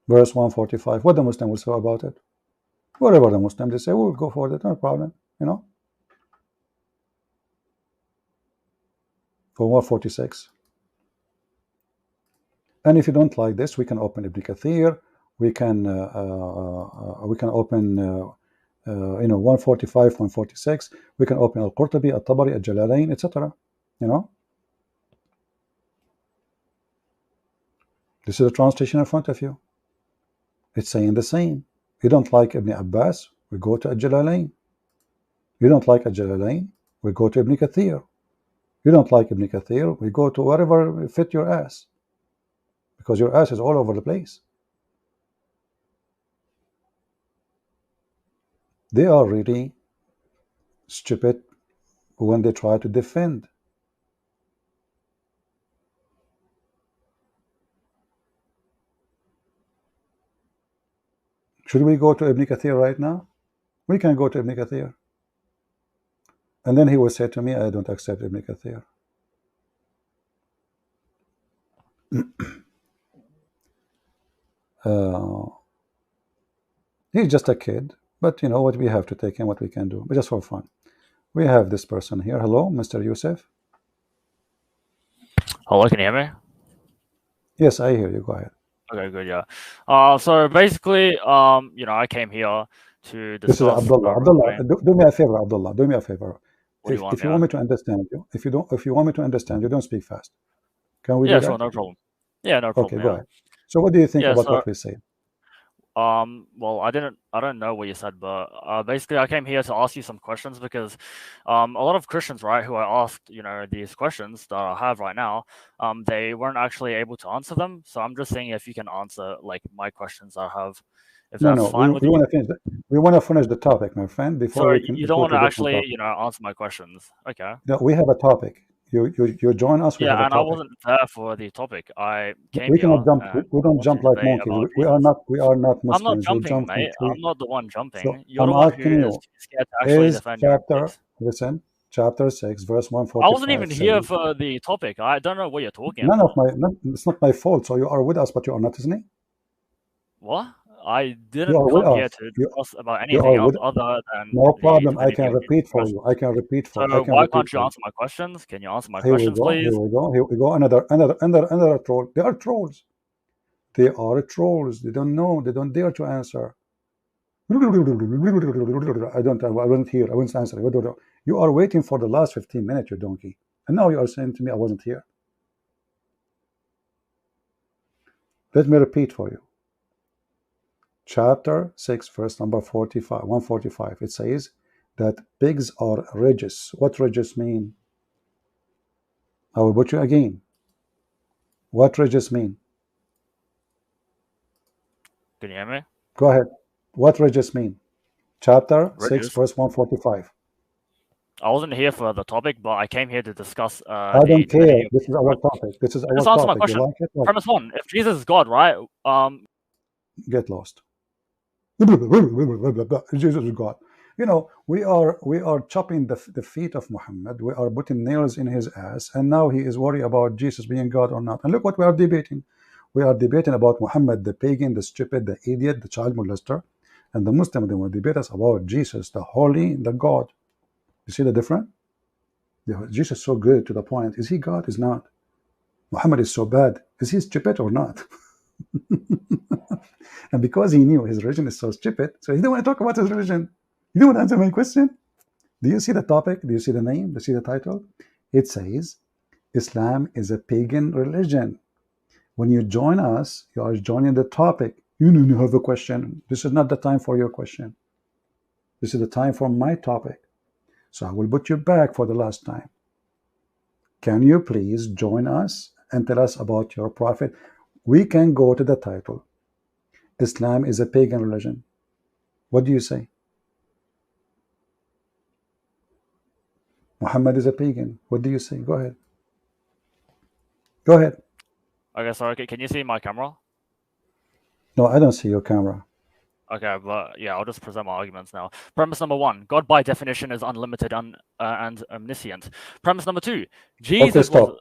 verse 145. What the Muslim will say about it? Whatever the Muslim they say, we'll go for it, no problem, you know. For 146. And if you don't like this, we can open Ibn Kathir. We can open 145, 146. We can open Al-Qurtubi, Al-Tabari, Al-Jalalain, etc. You know, this is a translation in front of you. It's saying the same. You don't like Ibn Abbas, we go to Al-Jalalain. You don't like Al-Jalalain, we go to Ibn Kathir. You don't like Ibn Kathir, we go to wherever fit your ass, because your ass is all over the place. They are really stupid when they try to defend. Should we go to Ibn Kathir right now? We can go to Ibn Kathir. And then he will say to me, I don't accept Ibn Kathir. He's just a kid, but you know what, we have to take him what we can do, but just for fun. We have this person here. Hello, Mr. Yusuf. Hello, can you hear me? Yes, I hear you. Go ahead. Okay, good. Yeah. So basically, I came here to discuss. This is Abdullah. Abdullah, do me a favor, Abdullah. Do me a favor. If you want me to understand you, if you want me to understand you, don't speak fast. Can we do that? Sure, no problem. Yeah, no problem. Okay, go ahead. So what do you think about what we say? Well, I don't know what you said, but basically, I came here to ask you some questions because a lot of Christians, right, who I asked, these questions that I have right now, they weren't actually able to answer them. So I'm just saying if you can answer like my questions I have, if No, that's no, fine with we you. want to finish. We want to finish the topic, my friend, before So we can you don't go want to to a different actually, topic. answer my questions. Okay. No, we have a topic. You join us. We have Yeah, a and I topic. wasn't there for the topic. I came We here cannot jump. and We I don't want to jump like debate monkeys. about We are Jesus. not. We are not I'm not Muslims. We jumping, jump from mate. tree. I'm not the one So jumping. You're I'm the one asking who is you: scared to actually is defend your own chapter case. listen, chapter 6, verse I wasn't 145 even here says, for the topic. I don't know what you're talking none of about. my. It's not my fault. So you are with us, but you are not, isn't it? What? I You didn't are with come here us. to discuss about You anything are else with. other than No the problem. I divinity can of Jesus repeat for Christ. you. I can repeat for. I So can why repeat can't you for you. answer my questions? Can you answer my Here we questions, go. Here please? we go. Here we go. Another troll. They are trolls. They are trolls. They don't know. They don't dare to answer. I don't. I wasn't here. I wasn't answering. You are waiting for the last 15 minutes, you donkey. And now you are saying to me I wasn't here. Let me repeat for you. Chapter 6, verse number 45, 145. It says that pigs are ridges. What ridges mean? I will put you again. What ridges mean? Can you hear me? Go ahead. What ridges mean? Chapter 6, Ridges. verse 145. I wasn't here for the topic, but I came here to discuss I the don't care. divinity of This is Jesus our Christ. topic. This is our Just answer my topic. You question. like it? Like Premise one: if Jesus is God, right? get lost. Jesus is God. You know, we are chopping the feet of Muhammad. We are putting nails in his ass, and now he is worried about Jesus being God or not. And look what we are debating. We are debating about Muhammad, the pagan, the stupid, the idiot, the child molester, and the Muslim. They will debate us about Jesus, the holy, the God. You see the difference? Jesus is so good to the point. Is he God? Is not. Muhammad is so bad. Is he stupid or not? And because he knew his religion is so stupid, so he didn't want to talk about his religion. You don't want to answer my question? Do you see the topic? Do you see the name? Do you see the title? It says, Islam is a pagan religion. When you join us, you are joining the topic. You have a question. This is not the time for your question. This is the time for my topic. So I will put you back for the last time. Can you please join us and tell us about your prophet? We can go to the title. Islam is a pagan religion. What do you say? Muhammad is a pagan. What do you say? Go ahead. Go ahead. Okay, sorry. Can you see my camera? No, I don't see your camera. Okay, but yeah, I'll just present my arguments now. Premise number one: God by definition is unlimited and omniscient. Premise number two: Okay, Jesus was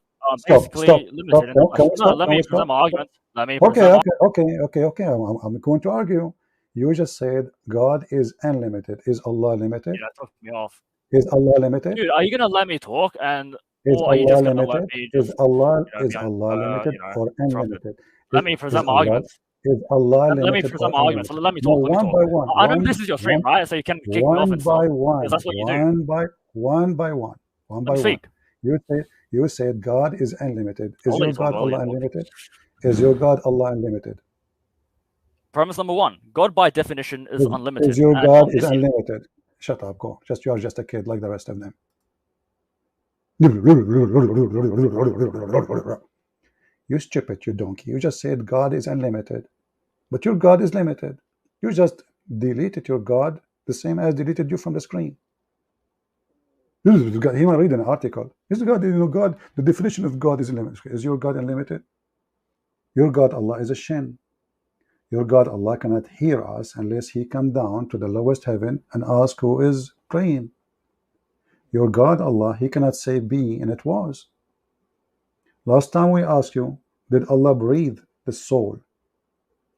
basically limited in the flesh. Can we No, stop? let Can me we present stop? my argument. Let me Okay, present my. okay. I'm going to argue. You just said God is unlimited. Is Allah limited? Yeah, took me off. Is Allah limited? Dude, are you gonna let me talk Is or are you Allah just gonna let limited? me Is just Allah be limited or interrupted? unlimited? Let me Is present my Allah arguments. Let me limited or present my arguments. unlimited? Let me No, talk. Let me one talk. by one, I know this is your stream, right? So you can kick me off and stuff because that's what you do. one by one. Let me speak. You said God is unlimited. Is I'll let your you talk. God I'll let you Allah talk. unlimited? Is your God Allah unlimited? Premise number one: God by definition is unlimited Is your and God is omniscient. unlimited? Shut up, go. You are just a kid like the rest of them. You stupid, you donkey. You just said God is unlimited. But your God is limited. You just deleted your God the same as deleted you from the screen. He might read an article. Is God, God, the definition of God is unlimited. Is your God unlimited? Your God Allah is a shin. Your God Allah cannot hear us unless he come down to the lowest heaven and ask who is praying. Your God Allah, he cannot say be and it was. Last time we asked you, did Allah breathe the soul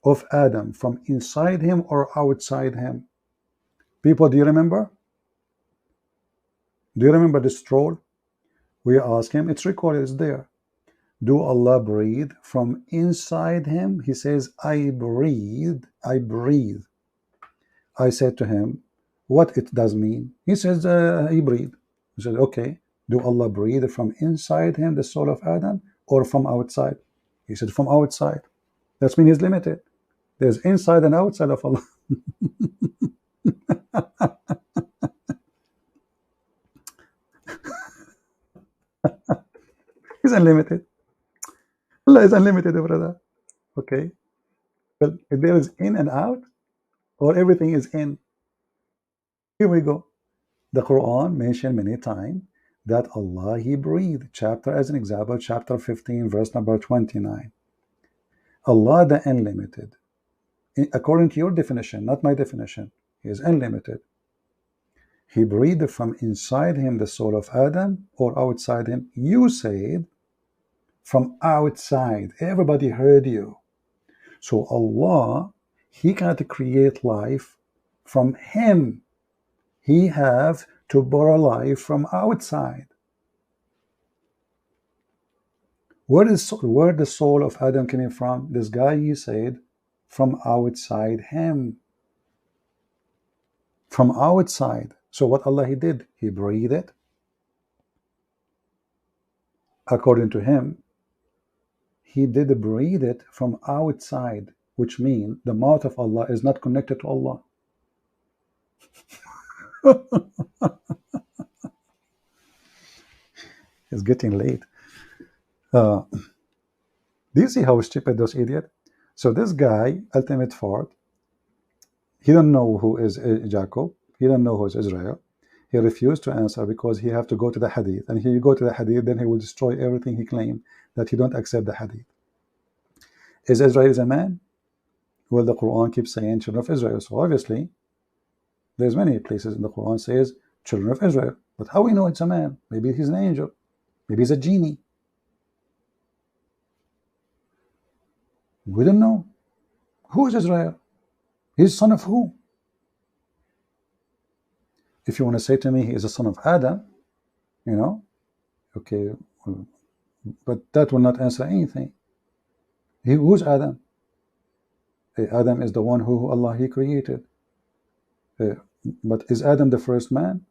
of Adam from inside him or outside him? People, do you remember? Do you remember this troll? We asked him, it's recorded, it's there. Do Allah breathe from inside him? He says, I breathe, I breathe. I said to him, what it does mean? He says, he breathe. He said, okay. Do Allah breathe from inside him, the soul of Adam, or from outside? He said, from outside. That means he's limited. There's inside and outside of Allah. He's unlimited. Allah is unlimited, brother. Okay. Well, if there is in and out, or everything is in, here we go. The Quran mentioned many times that Allah, He breathed. Chapter, as an example, chapter 15, verse number 29. Allah, the unlimited. According to your definition, not my definition, He is unlimited. He breathed from inside Him the soul of Adam, or outside Him. You said from outside. Everybody heard you. So Allah, He cannot create life from Him. He have to borrow life from outside. Where the soul of Adam coming from? This guy, he said, from outside him. From outside. So what Allah He did? He breathed it. According to him, He did breathe it from outside, which means the mouth of Allah is not connected to Allah. It's getting late. Do you see how stupid those idiots? So this guy, ultimate fort, he don't know who is Jacob. He don't know who is Israel. He refused to answer because he have to go to the hadith. And if you go to the hadith, then he will destroy everything he claimed, that he don't accept the hadith. Is Israel a man? Well, the Quran keeps saying children of Israel. So obviously, there's many places in the Quran says children of Israel. But how we know it's a man? Maybe he's an angel. Maybe he's a genie. We don't know. Who is Israel? He's son of who? If you want to say to me he is a son of Adam, you know, okay, but that will not answer anything. Who's Adam? Adam is the one who Allah He created. But is Adam the first man?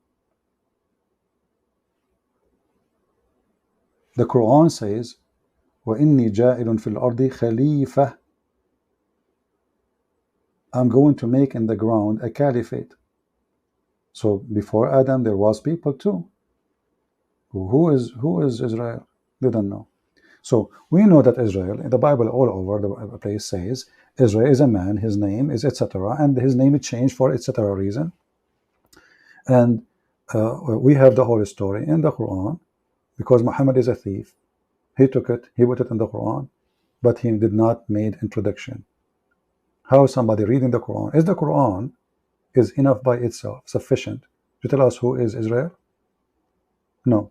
The Quran says, وَإِنِّي جَاعِلٌ فِي الْأَرْضِ خَلِيفَةً. I'm going to make in the ground a caliphate. So before Adam there was people too. Who is Israel? They don't know. So we know that Israel, in the Bible all over the place says Israel is a man, his name is etc. And his name is changed for etc. reason. And we have the whole story in the Quran because Muhammad is a thief. He took it, he put it in the Quran, but he did not make introduction. How somebody reading the Quran? Is the Quran is enough by itself, sufficient to tell us who is Israel? No.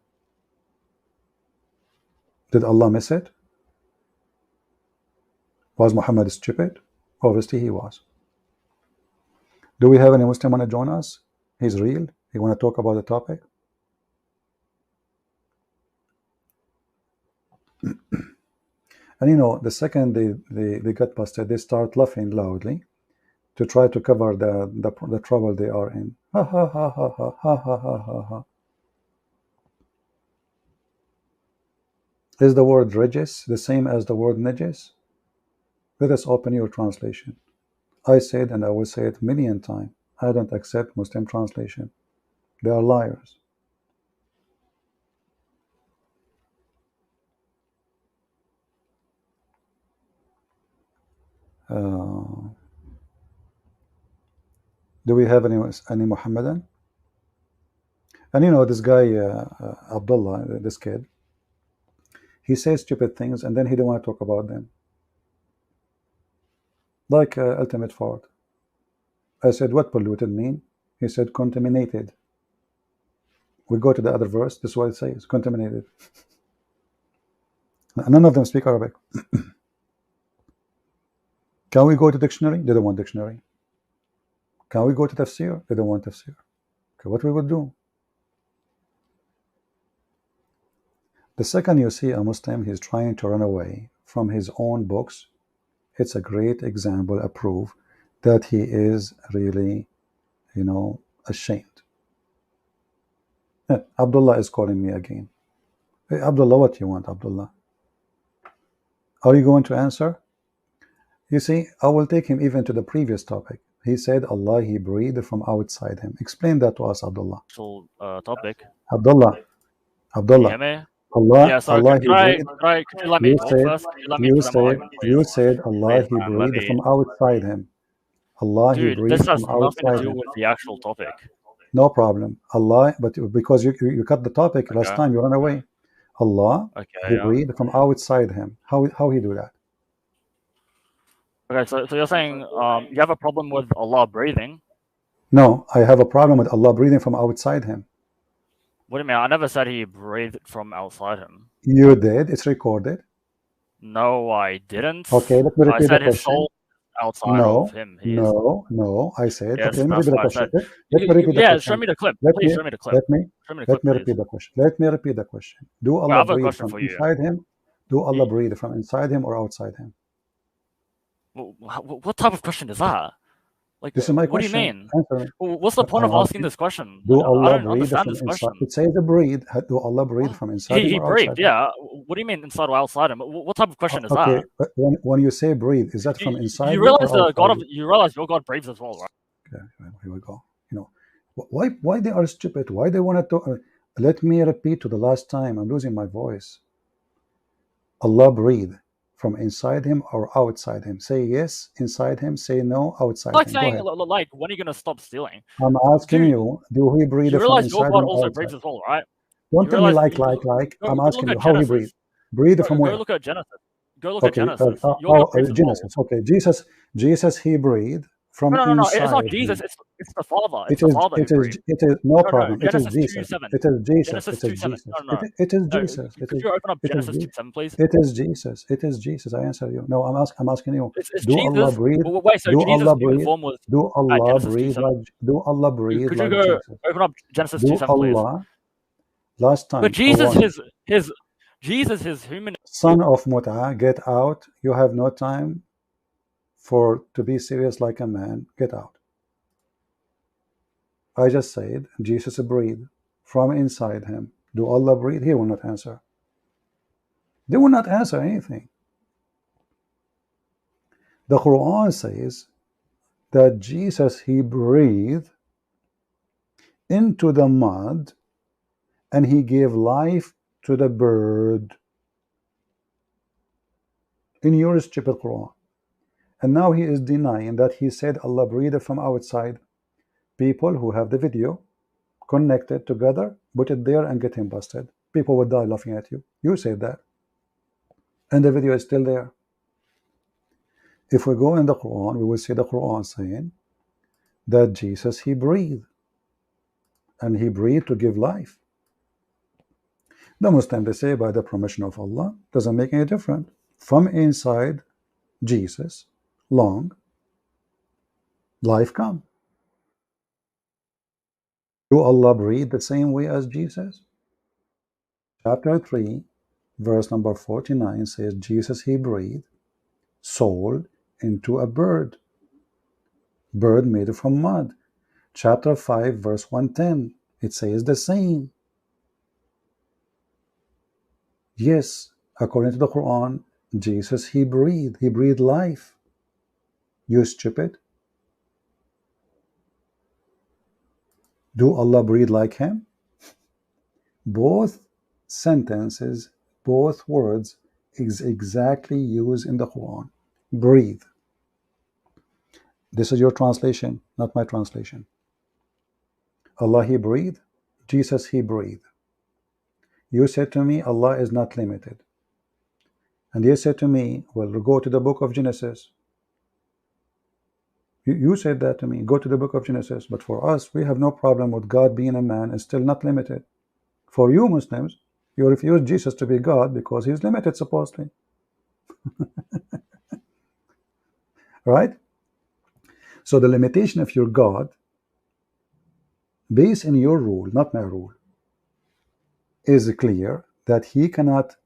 Did Allah miss it? Was Muhammad stupid? Obviously he was. Do we have any Muslim want to join us? He's real. He want to talk about the topic? And you know, the second they got busted, they start laughing loudly to try to cover the trouble they are in. Ha ha ha ha ha ha ha ha ha ha. Is the word regis the same as the word najis? Let us open your translation. I said, and I will say it million times, I don't accept Muslim translation. They are liars. Do we have any Muhammadan? And you know, this guy, Abdullah, this kid, he says stupid things and then he don't want to talk about them. Like ultimate fault. I said, what polluted mean? He said, contaminated. We go to the other verse, this is what it says, contaminated. None of them speak Arabic. Can we go to dictionary? They don't want dictionary. Can we go to tafsir? They don't want tafsir. Okay, what we would do? The second you see a Muslim, he's trying to run away from his own books, it's a great example, a proof that he is really, you know, ashamed. Abdullah is calling me again. Hey, Abdullah, what you want, Abdullah? Are you going to answer? You see, I will take him even to the previous topic. He said Allah, he breathed from outside him. Explain that to us, Abdullah. Actual topic. Abdullah, Can you Abdullah. hear me? Allah, Yeah. So Allah, he breathed. could you let me You talk said, first? Could you let me present my argument, you please? said Allah, Please, he man. Let breathed me. from outside him. Allah, he Dude, this breathed has from nothing to outside do him. with the actual topic. No problem. Allah, but because you cut the topic last Okay. time, you ran away. Allah, Okay. he Yeah. breathed from outside him. How he do that? Okay. So you're saying you have a problem with Allah breathing? No, I have a problem with Allah breathing from outside him. What do you mean? I never said he breathed from outside him. You did. It's recorded. No, I didn't. Okay, let me I repeat the said his question. soul outside of him. He is. No. I said, okay, Yes, let me that's repeat the what I question. said. Let me repeat the Yeah, show question. me the clip. Let Please me show me the clip. let me Show me the let clip, me please. repeat the question. Let me repeat the question. Do Wait, I Allah have a breathe question from for you. inside him? Do Allah breathe from inside him or outside him? What type of question is that? Like, This is my what do you question. mean? Answer me. What's the point I'm of asking asking. this question? Do I Allah don't breathe understand from this inside? question. It says the breathe. Do Allah breathe from inside him He or breathed, outside him? yeah. What do you mean inside or outside him? What type of question is Okay, that? but when you say breathe, is that from inside You you realize or outside you? you realize your God breathes as well, right? Okay, here we go. You know, why they are stupid? Why they want to? Let me repeat to the last time. I'm losing my voice. Allah breathe from inside him or outside him. Say yes, inside him. Say no, outside Like him. Go saying, ahead. like, when are you gonna stop stealing? I'm asking Dude, you, do he breathe you from realize your inside God him or also breathes outside? as well, right? Don't You tell me realize like. I'm go look asking you at how he breathe. Genesis. Breathe from Go where? look at Genesis. Go look at Okay, Genesis. Your God breathes as well. Genesis. Okay, Jesus, he breathed from No. It's not inside Jesus. him. It's the Father. It's It the is, Father who it is, breathed. it is no No. problem. It is Genesis Jesus. 2:7. It is Jesus. Genesis It is 2:7. Jesus. No. It is No. Jesus. Could you open up It is Genesis 2:7, please? it is Jesus. It is Jesus. I answer you. No, I'm asking you. It's Do Allah Jesus. breathe? Wait. So Do Jesus' Allah human breathe? form was Do at Allah Genesis breathe 2:7. like? Do Allah breathe Could you like go Jesus? open up Genesis Do 2:7, please? Allah? Last But time I Jesus, won. his human. Son of Mut'a, get out. You have no time to be serious like a man. Get out. I just said Jesus breathed from inside him. Do Allah breathe? He will not answer. They will not answer anything. The Quran says that Jesus, he breathed into the mud and he gave life to the bird. In your stupid Quran. And now he is denying that he said Allah breathed from outside. People who have the video connected together, put it there and get him busted. People would die laughing at you. You said that. And the video is still there. If we go in the Quran, we will see the Quran saying that Jesus, he breathed. And he breathed to give life. The Muslim, they say by the permission of Allah, doesn't make any difference. From inside Jesus, long, life come. Do Allah breathe the same way as Jesus? Chapter 3, verse number 49 says, Jesus, he breathed soul into a bird made from mud. Chapter 5, verse 110, it says the same. Yes, according to the Quran, Jesus, he breathed life. You stupid. Do Allah breathe like him? Both sentences, both words is exactly used in the Quran. Breathe. This is your translation, not my translation. Allah, he breathed. Jesus, he breathed. You said to me, Allah is not limited. And you said to me, well, go to the book of Genesis. You said that to me, go to the book of Genesis. But for us, we have no problem with God being a man and still not limited. For you Muslims, you refuse Jesus to be God because he's limited, supposedly. Right? So the limitation of your God, based in your rule, not my rule, is clear that he cannot,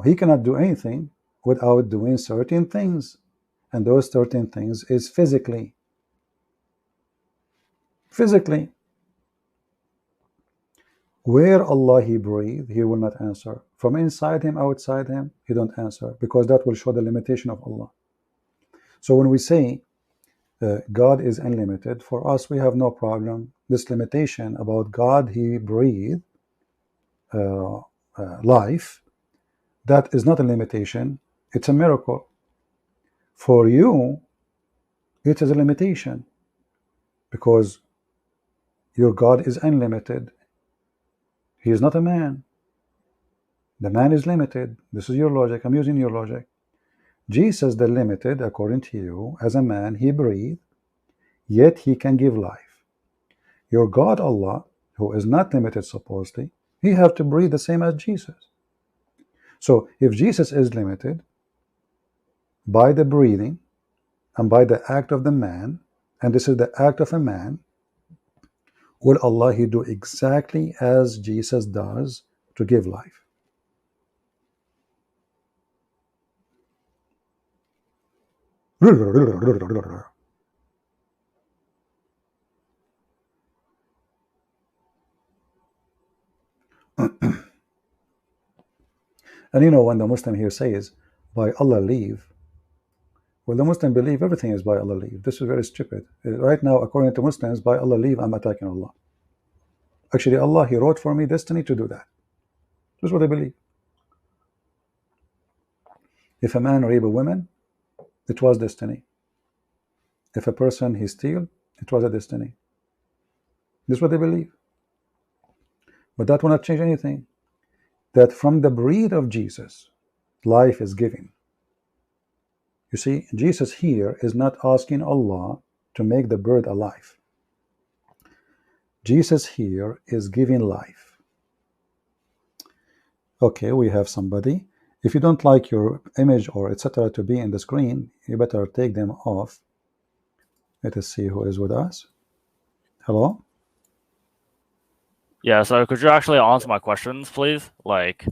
he cannot do anything without doing certain things. And those certain things is physically. Where Allah He breathed, He will not answer. From inside Him, outside Him, He don't answer, because that will show the limitation of Allah. So when we say God is unlimited, for us we have no problem. This limitation about God He breathed life, that is not a limitation, it's a miracle. For you, it is a limitation, because your God is unlimited. He is not a man. The man is limited. This is your logic. I'm using your logic. Jesus, the limited, according to you, as a man, he breathed, yet he can give life. Your God, Allah, who is not limited supposedly, he have to breathe the same as Jesus. So if Jesus is limited by the breathing and by the act of the man, and this is the act of a man, will Allah He do exactly as Jesus does to give life? And you know, when the Muslim here says, by Allah leave, well, the Muslim believe everything is by Allah leave. This is very stupid. Right now, according to Muslims, by Allah leave, I'm attacking Allah. Actually, Allah, He wrote for me destiny to do that. This is what they believe. If a man rape a woman, it was destiny. If a person he steal, it was a destiny. This is what they believe. But that will not change anything. That from the breed of Jesus, life is given. You see, Jesus here is not asking Allah to make the bird alive. Jesus here is giving life. Okay, we have somebody. If you don't like your image or etc. to be in the screen, you better take them off. Let us see who is with us. Hello? Yeah, so could you actually answer my questions, please? Like,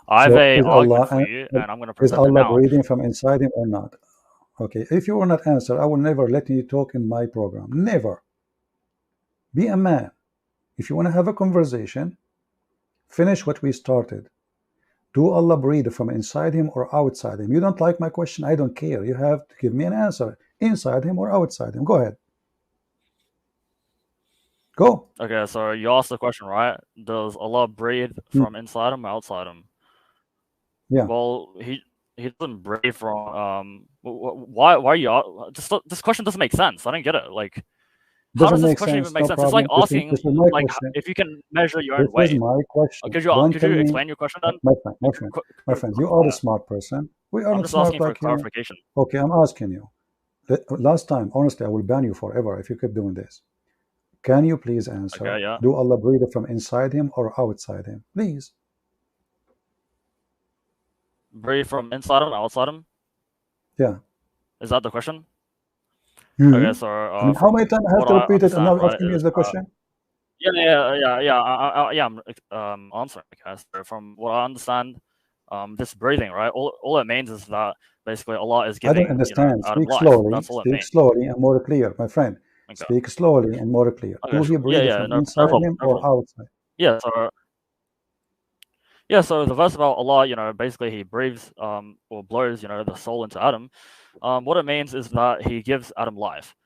I have a argument for you, and I'm going to present it now. Is Allah breathing from inside Him or not? Okay, if you will not answer, I will never let you talk in my program. Never. Be a man. If you want to have a conversation, finish what we started. Do Allah breathe from inside Him or outside Him? You don't like my question, I don't care. You have to give me an answer. Inside Him or outside Him? Go ahead. Go. Okay, so you asked the question, right? Does Allah breathe from inside Him or outside Him? Yeah. Well, He doesn't breathe from. Why are you? This question doesn't make sense. I don't get it. Like, how does this question even make sense? It's like asking, like, if you can measure your own weight. This is my question. Could you explain your question then? My friend, you are a smart person. We are I'm not just smart asking for like you. clarification. Okay, I'm asking you. Last time, honestly, I will ban you forever if you keep doing this. Can you please answer? Okay, yeah. Do Allah breathe from inside Him or outside Him? Please. Breathe from inside Him, outside Him? Yeah. Is that the question? Okay, so I mean, how many times I have to repeat it and now asking me is the question? I'm answering. Okay, so from what I understand, this breathing, right? All it means is that basically Allah is giving. I don't understand. Speak life. slowly. That's all Speak slowly and more clear, my friend. Okay. Speak slowly and more clear. Okay, Do He breathe from inside Him or outside? Yeah. So the verse about Allah, basically He breathes or blows, the soul into Adam. What it means is that He gives Adam life.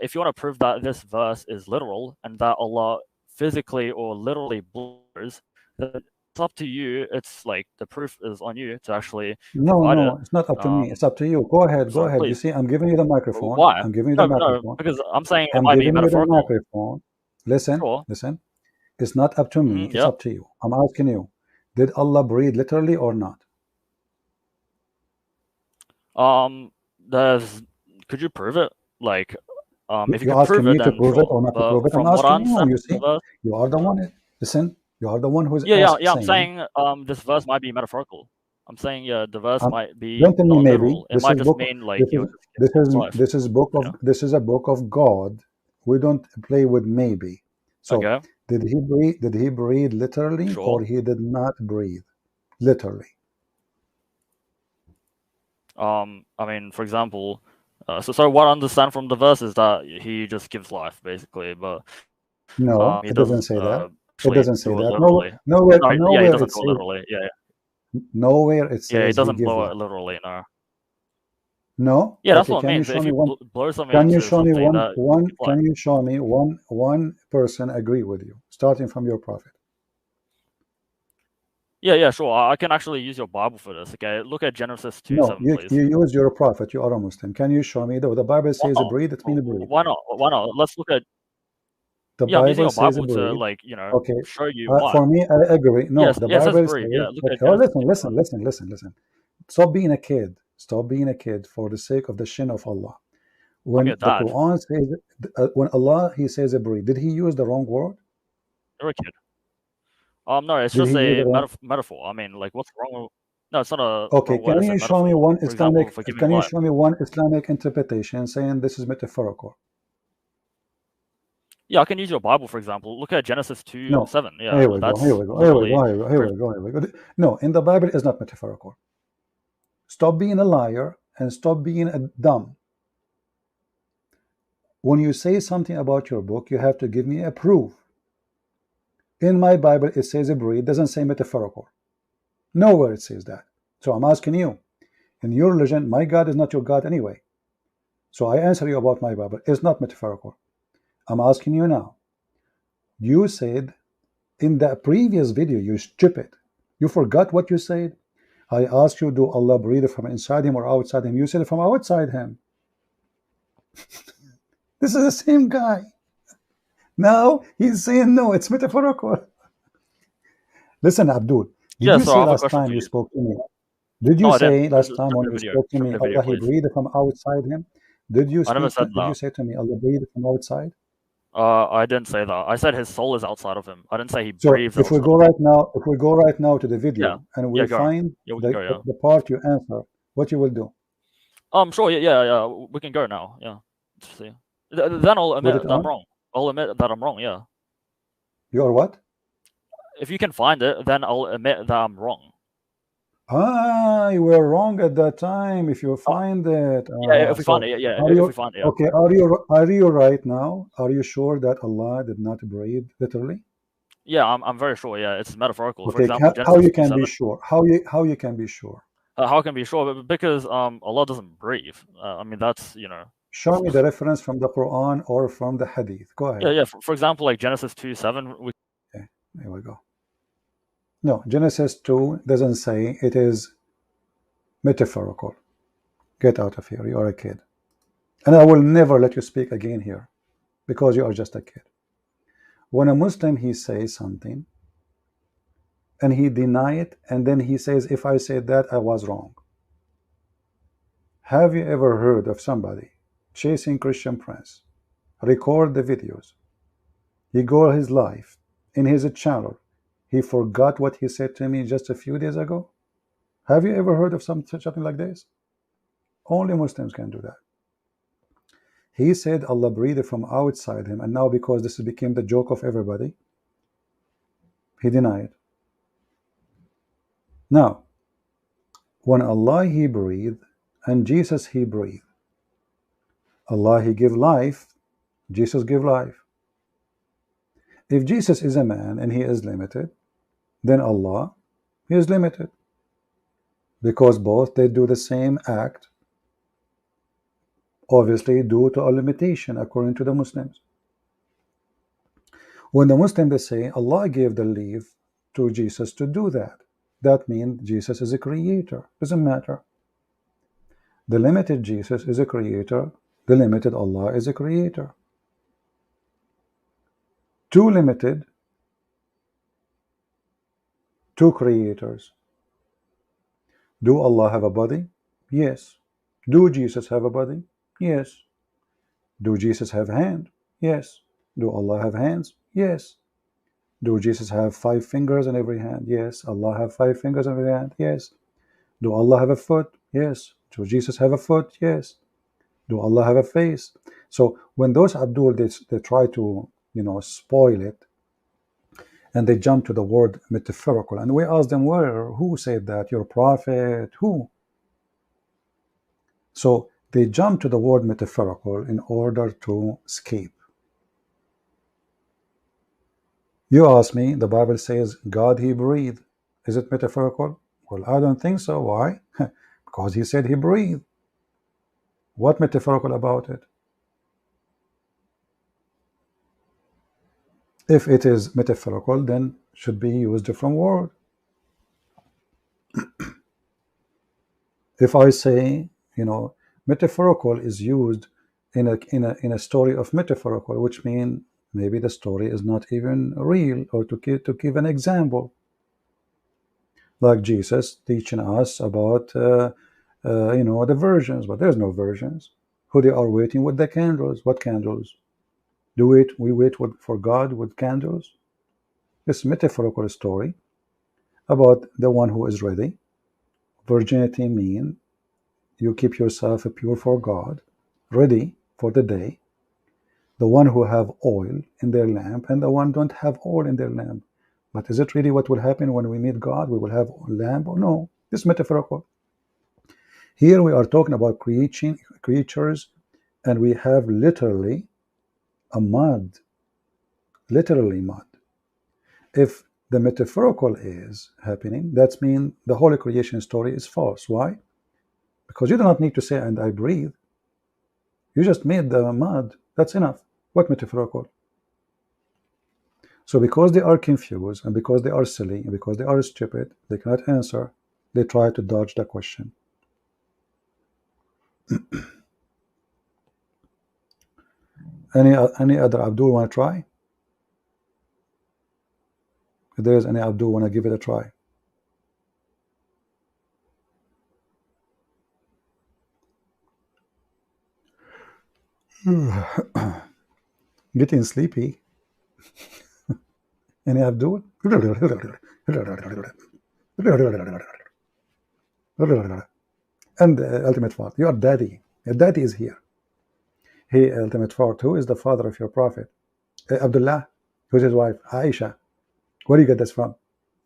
If you want to prove that this verse is literal and that Allah physically or literally blows, then it's up to you. It's like the proof is on you to actually provide it. It's not up to me. It's up to you. Go ahead. Go ahead. Please. You see, I'm giving you the microphone. Why? I'm giving you the microphone. No, because I'm saying it I'm might be giving you the metaphorical. microphone. Listen. Sure. Listen. It's not up to me. It's up to you. I'm asking you. Did Allah breathe literally or not? Could you prove it? Like, if You're you can asking prove me it, to then prove sure. it or not to prove it. I'm asking you. You see, you are the one. Listen, you are the one who's I'm saying this verse might be metaphorical. I'm saying the verse might be don't tell me maybe. literal. It might just mean like this is a book of God. We don't play with maybe. So okay. Did he breathe? Did He breathe literally or He did not breathe literally? I mean, for example, so what I understand from the verse is that He just gives life, basically. But no, it doesn't say that. It doesn't say do it that. literally. Nowhere, No, yeah, he nowhere doesn't it do it says. literally. Nowhere it Yeah, he says he doesn't give blow life. it literally. No. No. Yeah, that's Okay. what it Can you means. show If me you one? blow something Can you into show me something, that one? you fly. Can you show me one person agree with you, starting from your prophet? Yeah, sure. I can actually use your Bible for this. Okay, look at Genesis No, 2:7, you please. use your prophet. You are a Muslim. Can you show me though? The Bible says a breed. It means a breed. Why not? Why not? Let's look at. The Yeah, I'm using Bible your says a Bible to breed. Okay. show you why. For me, I agree. No, the Yes, it says Bible breed. says. Yeah, look Okay. at Oh, Genesis listen. Stop being a kid. Stop being a kid for the sake of the shin of Allah. I'm When your the dad. Quran says, when Allah He says a breed, did He use the wrong word? You're a kid. No, it's Did just He use a the wrong? metaphor. I mean, like, what's wrong with? No, it's not a Okay. wrong word. Can It's a you show me metaphor. one For example, Islamic? for giving Can you life. show me one Islamic interpretation saying this is metaphorical? Yeah, I can use your Bible, for example. Look at Genesis 2:7. No. Yeah, Here we go. that's Here we go. literally. Here we go. No, in the Bible is not metaphorical. Stop being a liar and stop being a dumb. When you say something about your book, you have to give me a proof. In my Bible, it says a breed, doesn't say metaphorical. Nowhere it says that. So I'm asking you, in your religion, my God is not your God anyway. So I answer you about my Bible. It's not metaphorical. I'm asking you now. You said in the previous video, you stupid. You forgot what you said. I asked you, do Allah breathe from inside him or outside him? You said from outside him. This is the same guy. Now he's saying no, it's metaphorical. Listen, Abdul, did Yeah, you so I say have a last question time for you you. spoke to me? Did No, you I didn't. say last time Show me when the you video. spoke to Show me, me the video, Allah He please. breathed from outside him? Did you I never said Did that. you say to me, Allah breathed from outside? I didn't say that. I said his soul is outside of him. I didn't say he So breathes if we outside go of him. right now to the Yeah, video and yeah, we go. find Yeah, we can go. Yeah. the part you answer, what you will do? Sure. Yeah. We can go now. Yeah. Let's see. Then I'll Put admit it that I'm on. wrong. I'll admit that I'm wrong. Yeah. You are what? If you can find it, then I'll admit that I'm wrong. You were wrong at that time. If you find it, Yeah, if we find so it. Yeah, are if you we find it. Yeah. okay? Are you right now? Are you sure that Allah did not breathe literally? Yeah, I'm very sure. Yeah, it's metaphorical. For Okay, example, how Genesis you can 2:7. be sure? How you can be sure? How can be sure? Because Allah doesn't breathe. I mean, that's Show me the reference from the Quran or from the Hadith. Go ahead. Yeah. For example, like Genesis 2:7. Okay, there we go. No, Genesis 2 doesn't say it is metaphorical. Get out of here. You are a kid. And I will never let you speak again here because you are just a kid. When a Muslim, he says something and he deny it, and then he says, if I said that, I was wrong. Have you ever heard of somebody chasing Christian Prince, record the videos, he go his life in his channel, he forgot what he said to me just a few days ago? Have you ever heard of something like this? Only Muslims can do that. He said Allah breathed from outside him, and now because this became the joke of everybody, he denied. Now, when Allah He breathed and Jesus He breathed, Allah He give life, Jesus give life. If Jesus is a man and He is limited, then Allah He is limited, because both they do the same act, obviously due to a limitation according to the Muslims. When the Muslims they say Allah gave the leave to Jesus to do that, that means Jesus is a creator. Doesn't matter. The limited Jesus is a creator, the limited Allah is a creator. Two limited, two creators. Do Allah have a body? Yes. Do Jesus have a body? Yes. Do Jesus have hand? Yes. Do Allah have hands? Yes. Do Jesus have 5 fingers in every hand? Yes. Allah have 5 fingers in every hand? Yes. Do Allah have a foot? Yes. Do Jesus have a foot? Yes. Do Allah have a face? So when those Abdul they try to spoil it, and they jump to the word metaphorical, and we ask them, who said that? Your prophet? Who? So they jump to the word metaphorical in order to escape. You ask me, the Bible says God, he breathed. Is it metaphorical? Well, I don't think so. Why? Because he said he breathed. What metaphorical about it? If it is metaphorical, then should be used different word. If I say, metaphorical is used in a story of metaphorical, which means maybe the story is not even real, or to give an example, like Jesus teaching us about the virgins, but there's no virgins. Who they are waiting with the candles? What candles? We wait for God with candles? This metaphorical story about the one who is ready. Virginity mean you keep yourself pure for God, ready for the day. The one who have oil in their lamp and the one don't have oil in their lamp. But is it really what will happen when we meet God? We will have a lamp or no? This is metaphorical. Here we are talking about creatures, and we have literally a mud, literally mud. If the metaphorical is happening, that means the whole creation story is false. Why? Because you do not need to say, and I breathe. You just made the mud. That's enough. What metaphorical? So because they are confused, and because they are silly, and because they are stupid, they cannot answer. They try to dodge the question. Any other Abdul want to try? If there is any Abdul want to give it a try? Getting sleepy. Any Abdul? And ultimate fault. Your daddy. Your daddy is here. He, ultimate fault. Who is the father of your prophet? Abdullah. Who's his wife? Aisha. Where do you get this from?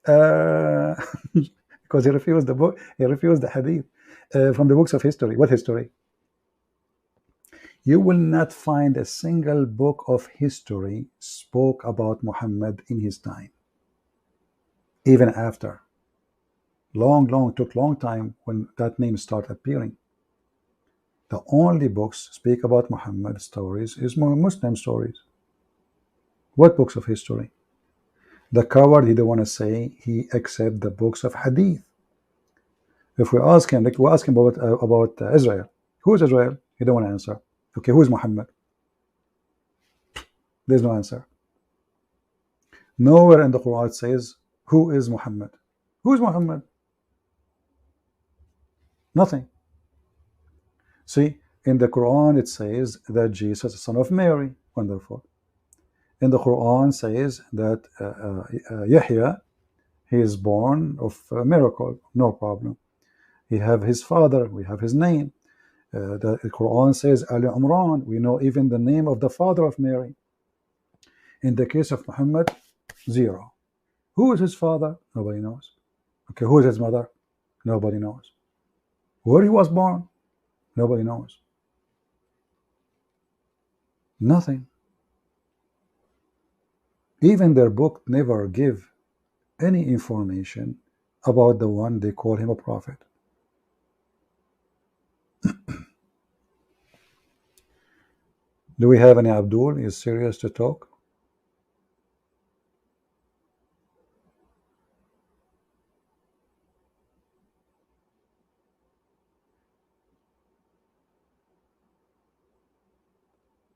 Because he refused the book. He refused the hadith from the books of history. What history? You will not find a single book of history spoke about Muhammad in his time. Even after. Took long time when that name started appearing. The only books speak about Muhammad stories is Muslim stories. What books of history? The coward, he don't want to say he accept the books of hadith. If we ask him, like we ask him about Israel, who is Israel? He don't want to answer. Okay, who is Muhammad? There's no answer. Nowhere in the Quran it says who is Muhammad. Who is Muhammad? Nothing. See, in the Quran it says that Jesus is the son of Mary. Wonderful. In the Quran says that Yahya, he is born of a miracle. No problem. He have his father. We have his name. The Quran says Ali Imran. We know even the name of the father of Mary. In the case of Muhammad, zero. Who is his father? Nobody knows. Okay, who is his mother? Nobody knows. Where he was born? Nobody knows. Nothing. Even their book never give any information about the one they call him a prophet. Do we have any Abdul? Is serious to talk?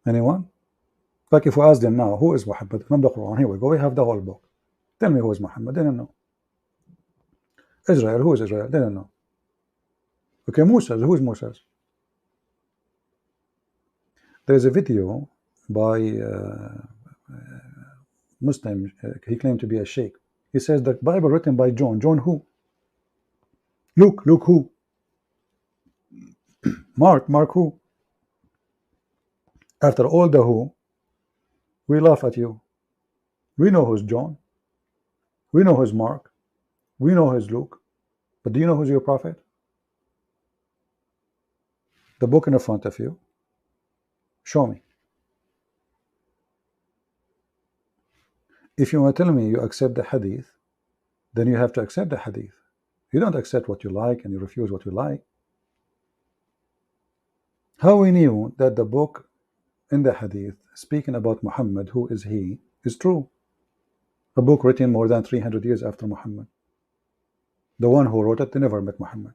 Anyone? Like if we ask them now, who is Muhammad? From the Quran, here we go, we have the whole book. Tell me who is Muhammad. They don't know. Israel, who is Israel? They don't know. Okay, Moses, who is Moses? There's a video by Muslim, he claimed to be a sheikh. He says the Bible written by John. John who? Luke who? Mark who? After all the who, we laugh at you. We know who's John. We know who's Mark. We know who's Luke. But do you know who's your prophet? The book in front of you. Show me. If you want to tell me you accept the hadith, then you have to accept the hadith. You don't accept what you like and you refuse what you like. How we knew that the book in the hadith speaking about Muhammad, who is he, is true? A book written more than 300 years after Muhammad. The one who wrote it, they never met Muhammad.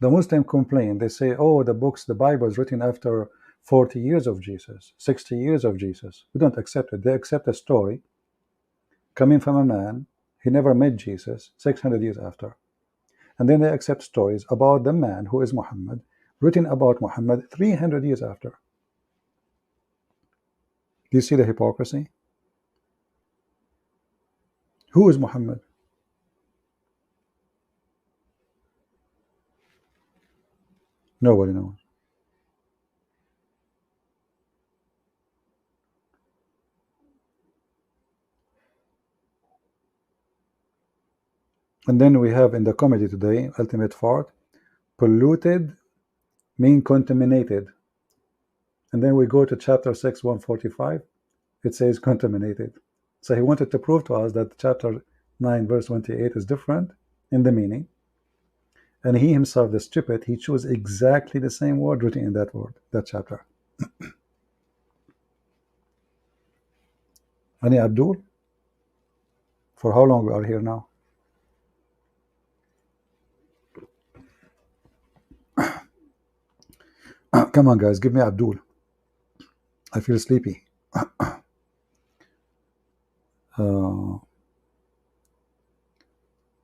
The Muslims complain. They say, oh, the Bible is written after 40 years of Jesus, 60 years of Jesus. We don't accept it. They accept a story coming from a man, he never met Jesus, 600 years after. And then they accept stories about the man who is Muhammad, written about Muhammad 300 years after. Do you see the hypocrisy? Who is Muhammad? Nobody knows. And then we have in the comedy today, ultimate fart, polluted mean contaminated. And then we go to chapter 6, 145, it says contaminated. So he wanted to prove to us that chapter 9, verse 28 is different in the meaning. And he himself, the stupid, he chose exactly the same word written in that word, that chapter. Ani Abdul, for how long we are here now? Come on, guys, give me Abdul. I feel sleepy.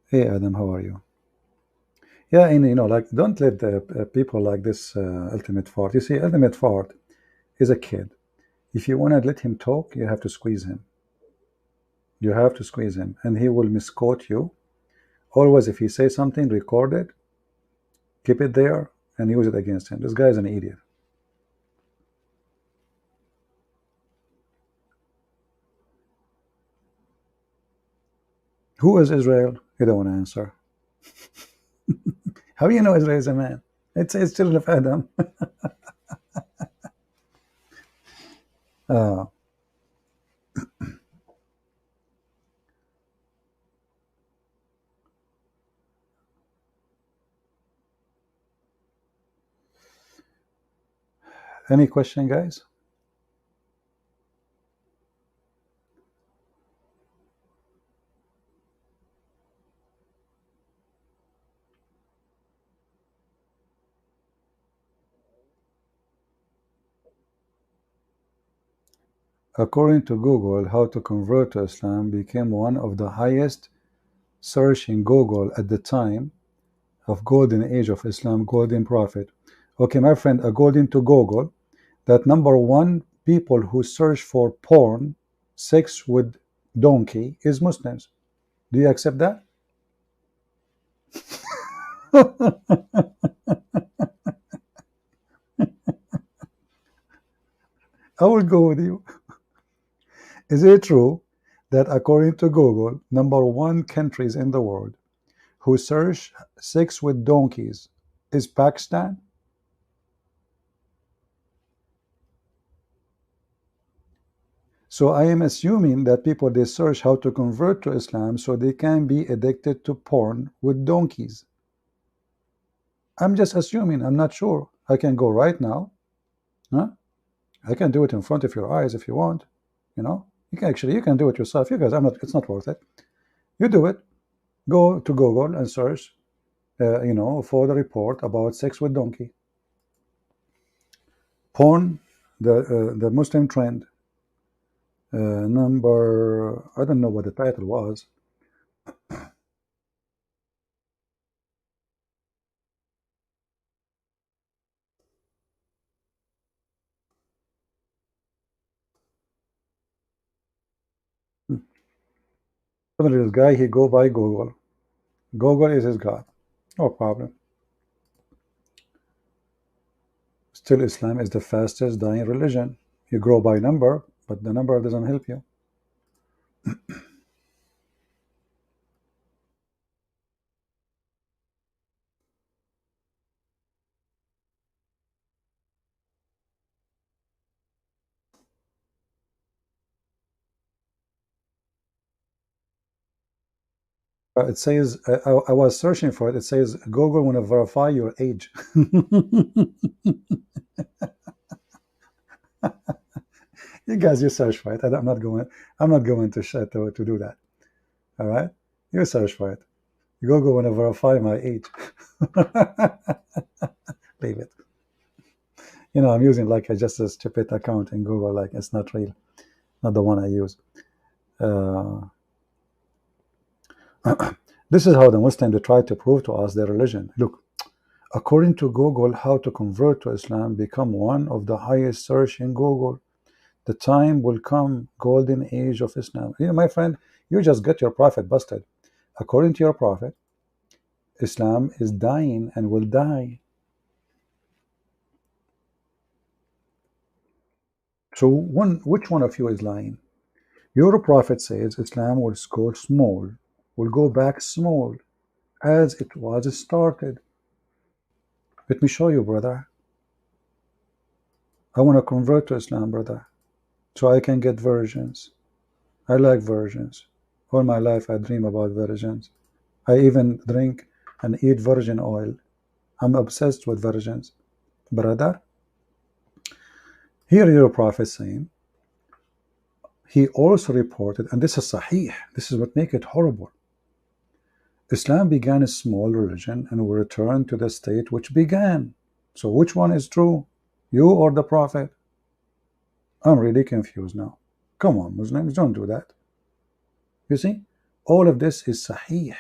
Hey, Adam, how are you? Yeah, and like, don't let the people like this ultimate fart. You see, ultimate fart is a kid. If you want to let him talk, you have to squeeze him. You have to squeeze him, and he will misquote you. Always, if he says something, record it, keep it there, and use it against him. This guy is an idiot. Who is Israel? You don't want to answer. How do you know Israel is a man? It's children of Adam. uh, any question, guys? According to Google, how to convert to Islam became one of the highest search in Google at the time of golden age of Islam, golden prophet. Okay, my friend, according to Google, that number one people who search for porn, sex with donkey, is Muslims. Do you accept that? I will go with you. Is it true that according to Google, number one countries in the world who search sex with donkeys is Pakistan? So I am assuming that people, they search how to convert to Islam so they can be addicted to porn with donkeys. I'm just assuming. I'm not sure. I can go right now. Huh? I can do it in front of your eyes if you want. You can do it yourself. You guys, it's not worth it. You do it. Go to Google and search, for the report about sex with donkey. Porn, the Muslim trend. Number, I don't know what the title was. This guy, he go by Google. Google is his God. No problem. Still, Islam is the fastest dying religion. You grow by number, but the number doesn't help you. It says, I was searching for it. It says, Google want to verify your age. You guys, you search for it. I'm not going to do that. All right, you search for it. Google want to verify my age. Leave it. You know, I'm using like just a stupid account in Google. Like it's not real, not the one I use. This is how the Muslims try to prove to us their religion. Look, according to Google, how to convert to Islam become one of the highest search in Google. The time will come, golden age of Islam. You know, my friend, you just get your prophet busted. According to your prophet, Islam is dying and will die. So which one of you is lying? Your prophet says Islam will go small, will go back small, as it was started. Let me show you, brother. I want to convert to Islam, brother, so I can get virgins. I like virgins. All my life I dream about virgins. I even drink and eat virgin oil. I'm obsessed with virgins. Brother, here your prophet saying, he also reported, and this is sahih, this is what makes it horrible. Islam began a small religion and will return to the state which began. So which one is true? You or the prophet? I'm really confused now. Come on, Muslims, don't do that. You see, all of this is sahih.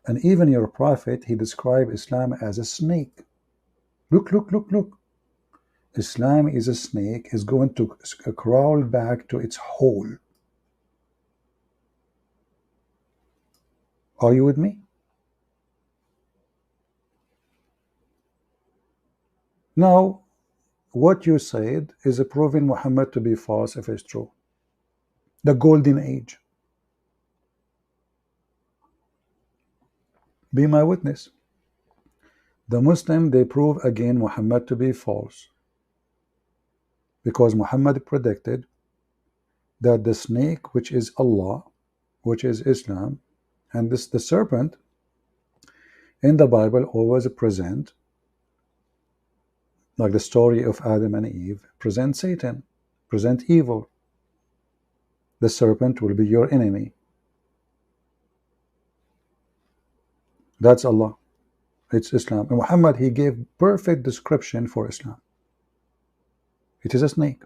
And even your prophet, he described Islam as a snake. Look, look, look, look. Islam is a snake, is going to crawl back to its hole. Are you with me? Now, what you said is proving Muhammad to be false if it's true. The golden age. Be my witness. The Muslim, they prove again Muhammad to be false, because Muhammad predicted that the snake, which is Allah, which is Islam, and the serpent in the Bible always present, like the story of Adam and Eve, present Satan, present evil. The serpent will be your enemy. That's Allah. It's Islam. And Muhammad, he gave perfect description for Islam. It is a snake.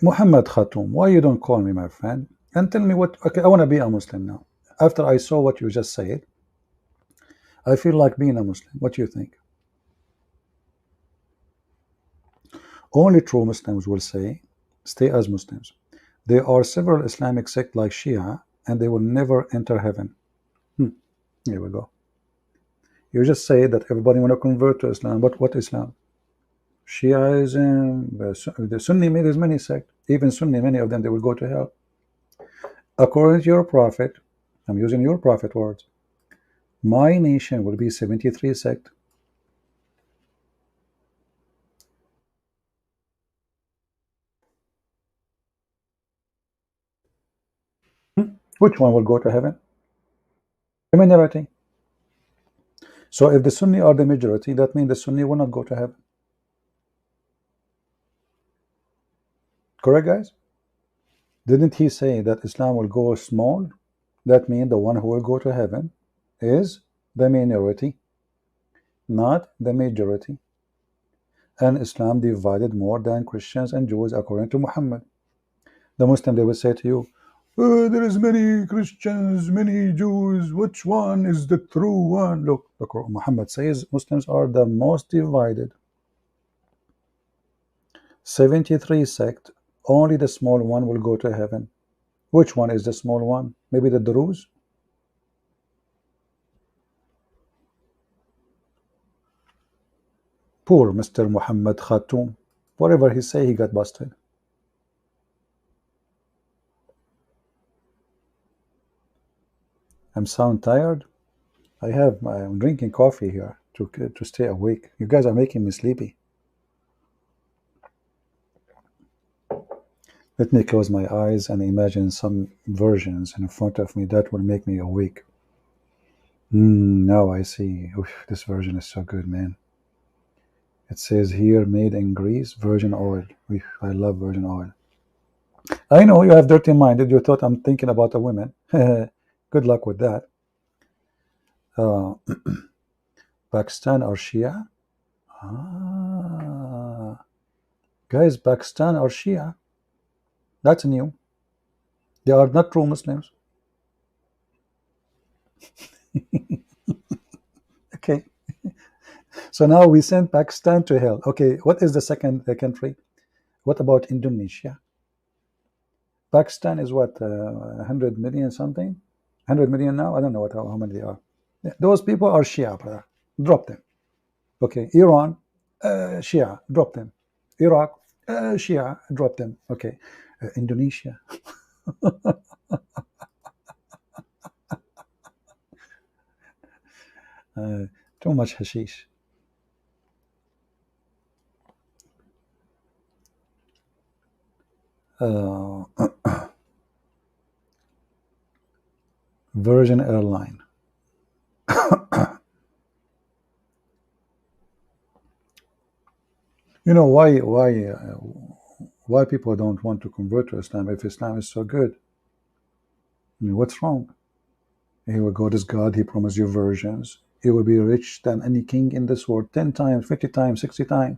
Muhammad Khatum, why you don't call me, my friend, and tell me what? Okay, I want to be a Muslim now. After I saw what you just said, I feel like being a Muslim. What do you think? Only true Muslims will say, stay as Muslims. There are several Islamic sects like Shia, and they will never enter heaven. Here we go. You just say that everybody want to convert to Islam, but what Islam? Shiaism, the Sunni, there's many sects. Even Sunni, many of them, they will go to hell. According to your prophet, I'm using your prophet words, my nation will be 73 sect. Which one will go to heaven? The minority. So if the Sunni are the majority, that means the Sunni will not go to heaven. Correct, guys? Didn't he say that Islam will go small? That means the one who will go to heaven is the minority, not the majority. And Islam divided more than Christians and Jews according to Muhammad. The Muslim, they will say to you, there is many Christians, many Jews, which one is the true one? Look, Muhammad says Muslims are the most divided. 73 sect, only the small one will go to heaven. Which one is the small one? Maybe the Druze? Poor Mr. Muhammad Khatum. Whatever he say, he got busted. I'm sound tired. I'm drinking coffee here to stay awake. You guys are making me sleepy. Let me close my eyes and imagine some versions in front of me that will make me awake. Now I see. Oof, this version is so good, man. It says here, made in Greece, virgin oil. Oof, I love virgin oil. I know you have dirty minded. You thought I'm thinking about a woman. Good luck with that. Uh, Pakistan or Shia? Ah, guys, Pakistan or Shia? That's new. They are not true Muslims. Okay. So now we send Pakistan to hell. Okay, what is the second country? What about Indonesia? Pakistan is what, 100 million something? 100 million now? I don't know how many they are. Yeah, those people are Shia, brother. Drop them. Okay, Iran, Shia, drop them. Iraq, Shia, drop them. Okay, Indonesia. Too much hashish. Virgin Airline. You know why people don't want to convert to Islam if Islam is so good? I mean, what's wrong? Here we go, this God, he promised you virgins. You will be rich than any king in this world, 10 times, 50 times, 60 times.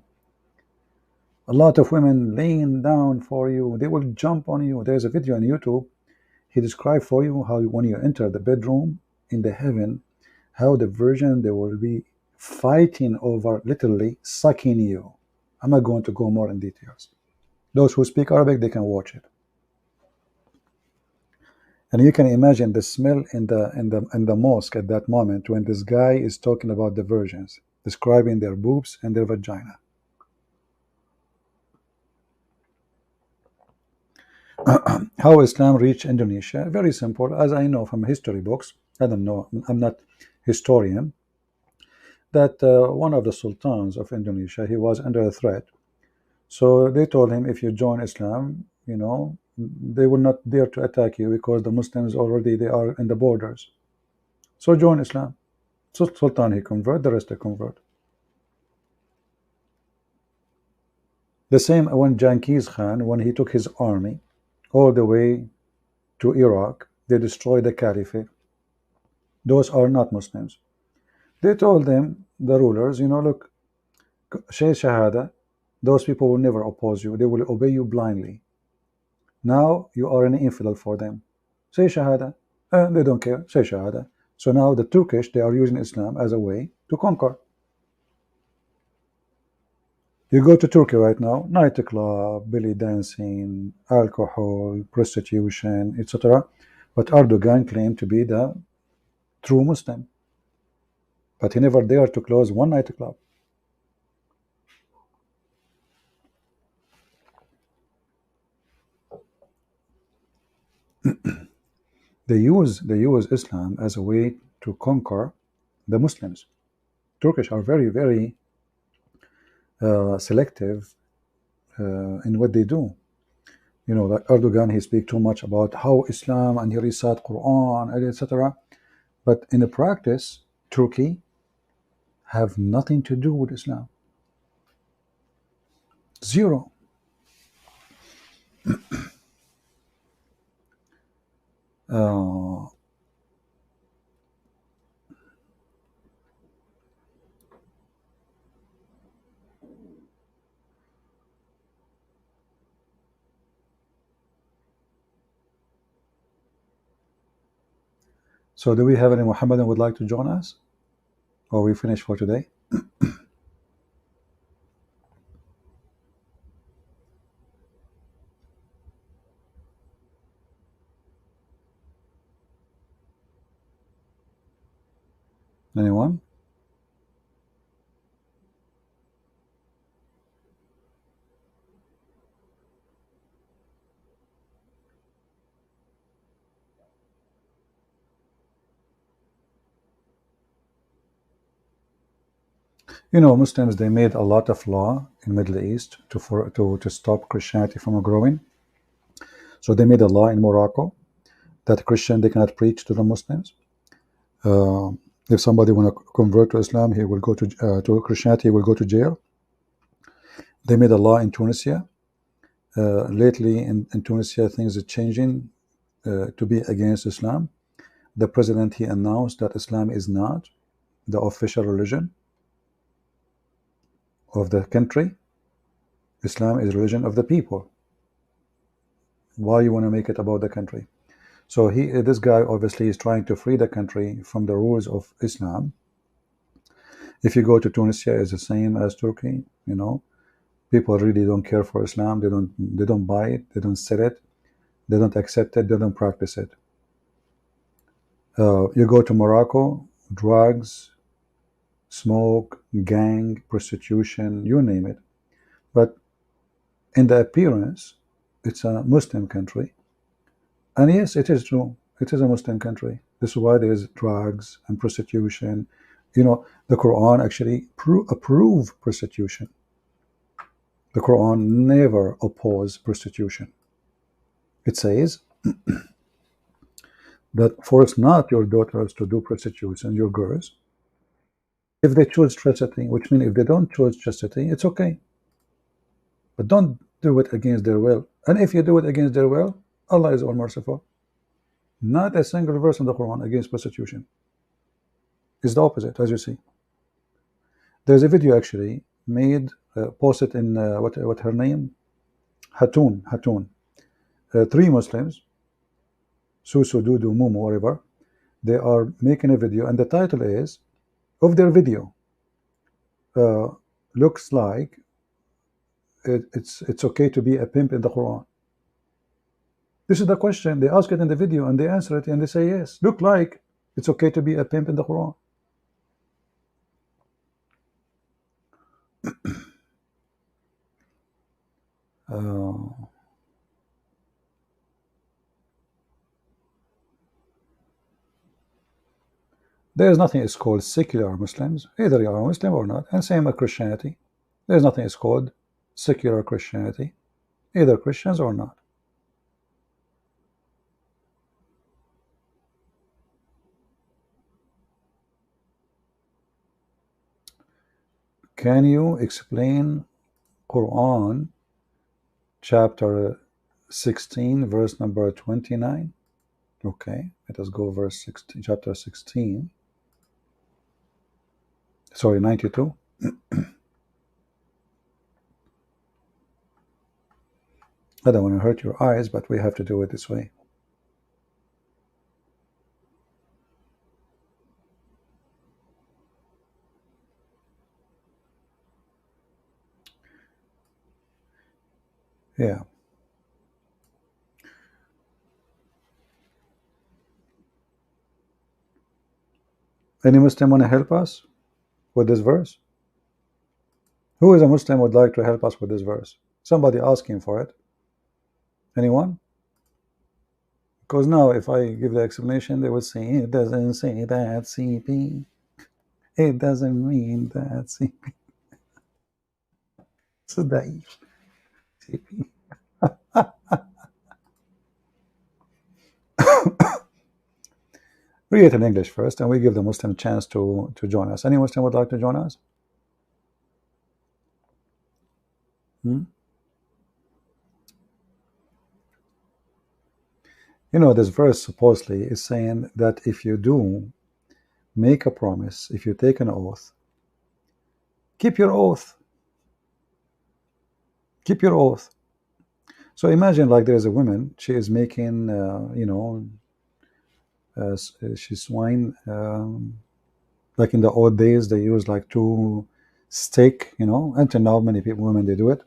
A lot of women laying down for you. They will jump on you. There's a video on YouTube. He described for you how when you enter the bedroom in the heaven, how the virgin, they will be fighting over, literally sucking you. I'm not going to go more in details. Those who speak Arabic, they can watch it. And you can imagine the smell in the mosque at that moment when this guy is talking about the virgins, describing their boobs and their vagina. How Islam reached Indonesia? Very simple. As I know from history books, I don't know, I'm not historian, that one of the sultans of Indonesia, he was under a threat. So they told him, if you join Islam, they will not dare to attack you because the Muslims already, they are in the borders. So join Islam. So Sultan, he convert, the rest they convert. The same when Genghis Khan, when he took his army all the way to Iraq, they destroyed the caliphate. Those are not Muslims. They told them, the rulers, look, say Shahada, those people will never oppose you. They will obey you blindly. Now you are an infidel for them. Say Shahada. They don't care. Say Shahada. So now the Turkish, they are using Islam as a way to conquer. You go to Turkey right now, nightclub, belly dancing, alcohol, prostitution, etc. But Erdogan claimed to be the true Muslim. But he never dared to close one nightclub. They use Islam as a way to conquer the Muslims. Turkish are very, very selective in what they do. Like Erdogan, he speaks too much about how Islam and he recite Qur'an, etc. But in the practice, Turkey have nothing to do with Islam. Zero. So do we have any Muhammadan would like to join us? Or we finish for today? Anyone? You know, Muslims, they made a lot of law in Middle East to stop Christianity from growing. So they made a law in Morocco that Christian, they cannot preach to the Muslims. If somebody want to convert to Islam, he will go to Christianity, he will go to jail. They made a law in Tunisia. Lately in Tunisia, things are changing to be against Islam. The president, he announced that Islam is not the official religion of the country. Islam is religion of the people. Why you want to make it about the country? So this guy obviously is trying to free the country from the rules of Islam. If you go to Tunisia, it's the same as Turkey. You know, people really don't care for Islam. They don't buy it. They don't sell it. They don't accept it. They don't practice it. You go to Morocco, drugs, smoke, gang, prostitution, you name it. But in the appearance, it's a Muslim country. And yes, it is true. It is a Muslim country. This is why there's drugs and prostitution. You know, the Quran actually approve prostitution. The Quran never opposes prostitution. It says that force not your daughters to do prostitution, your girls, if they choose chastity, which means if they don't choose chastity, it's okay. But don't do it against their will. And if you do it against their will, Allah is all merciful. Not a single verse in the Quran against prostitution. It's the opposite, as you see. There's a video actually made, posted in what her name? Hatun. 3 Muslims, Susu, Dudu, Mumu, whatever. They are making a video, and the title is of their video. Looks like it's okay to be a pimp in the Quran. This is the question. They ask it in the video and they answer it and they say yes. Look like it's okay to be a pimp in the Quran. There is nothing is called secular Muslims. Either you are a Muslim or not, and same with Christianity. There is nothing is called secular Christianity. Either Christians or not. Can you explain Quran chapter 16 verse number 29? Okay, let us go verse 16, chapter 16. Sorry, 92. I don't want to hurt your eyes, but we have to do it this way. Yeah. Any Muslim want to help us with this verse? Who is a Muslim would like to help us with this verse? Somebody asking for it. Anyone? Because now if I give the explanation, they would say, it doesn't say that CP. It doesn't mean that CP. So that CP. Read it in English first, and we give the Muslim a chance to join us. Any Muslim would like to join us? You know, this verse supposedly is saying that if you do make a promise, if you take an oath, keep your oath. Keep your oath. So imagine like there's a woman, she is making, you know, she's swine. Like in the old days, they used like 2 stick, you know, until now many people, women, they do it.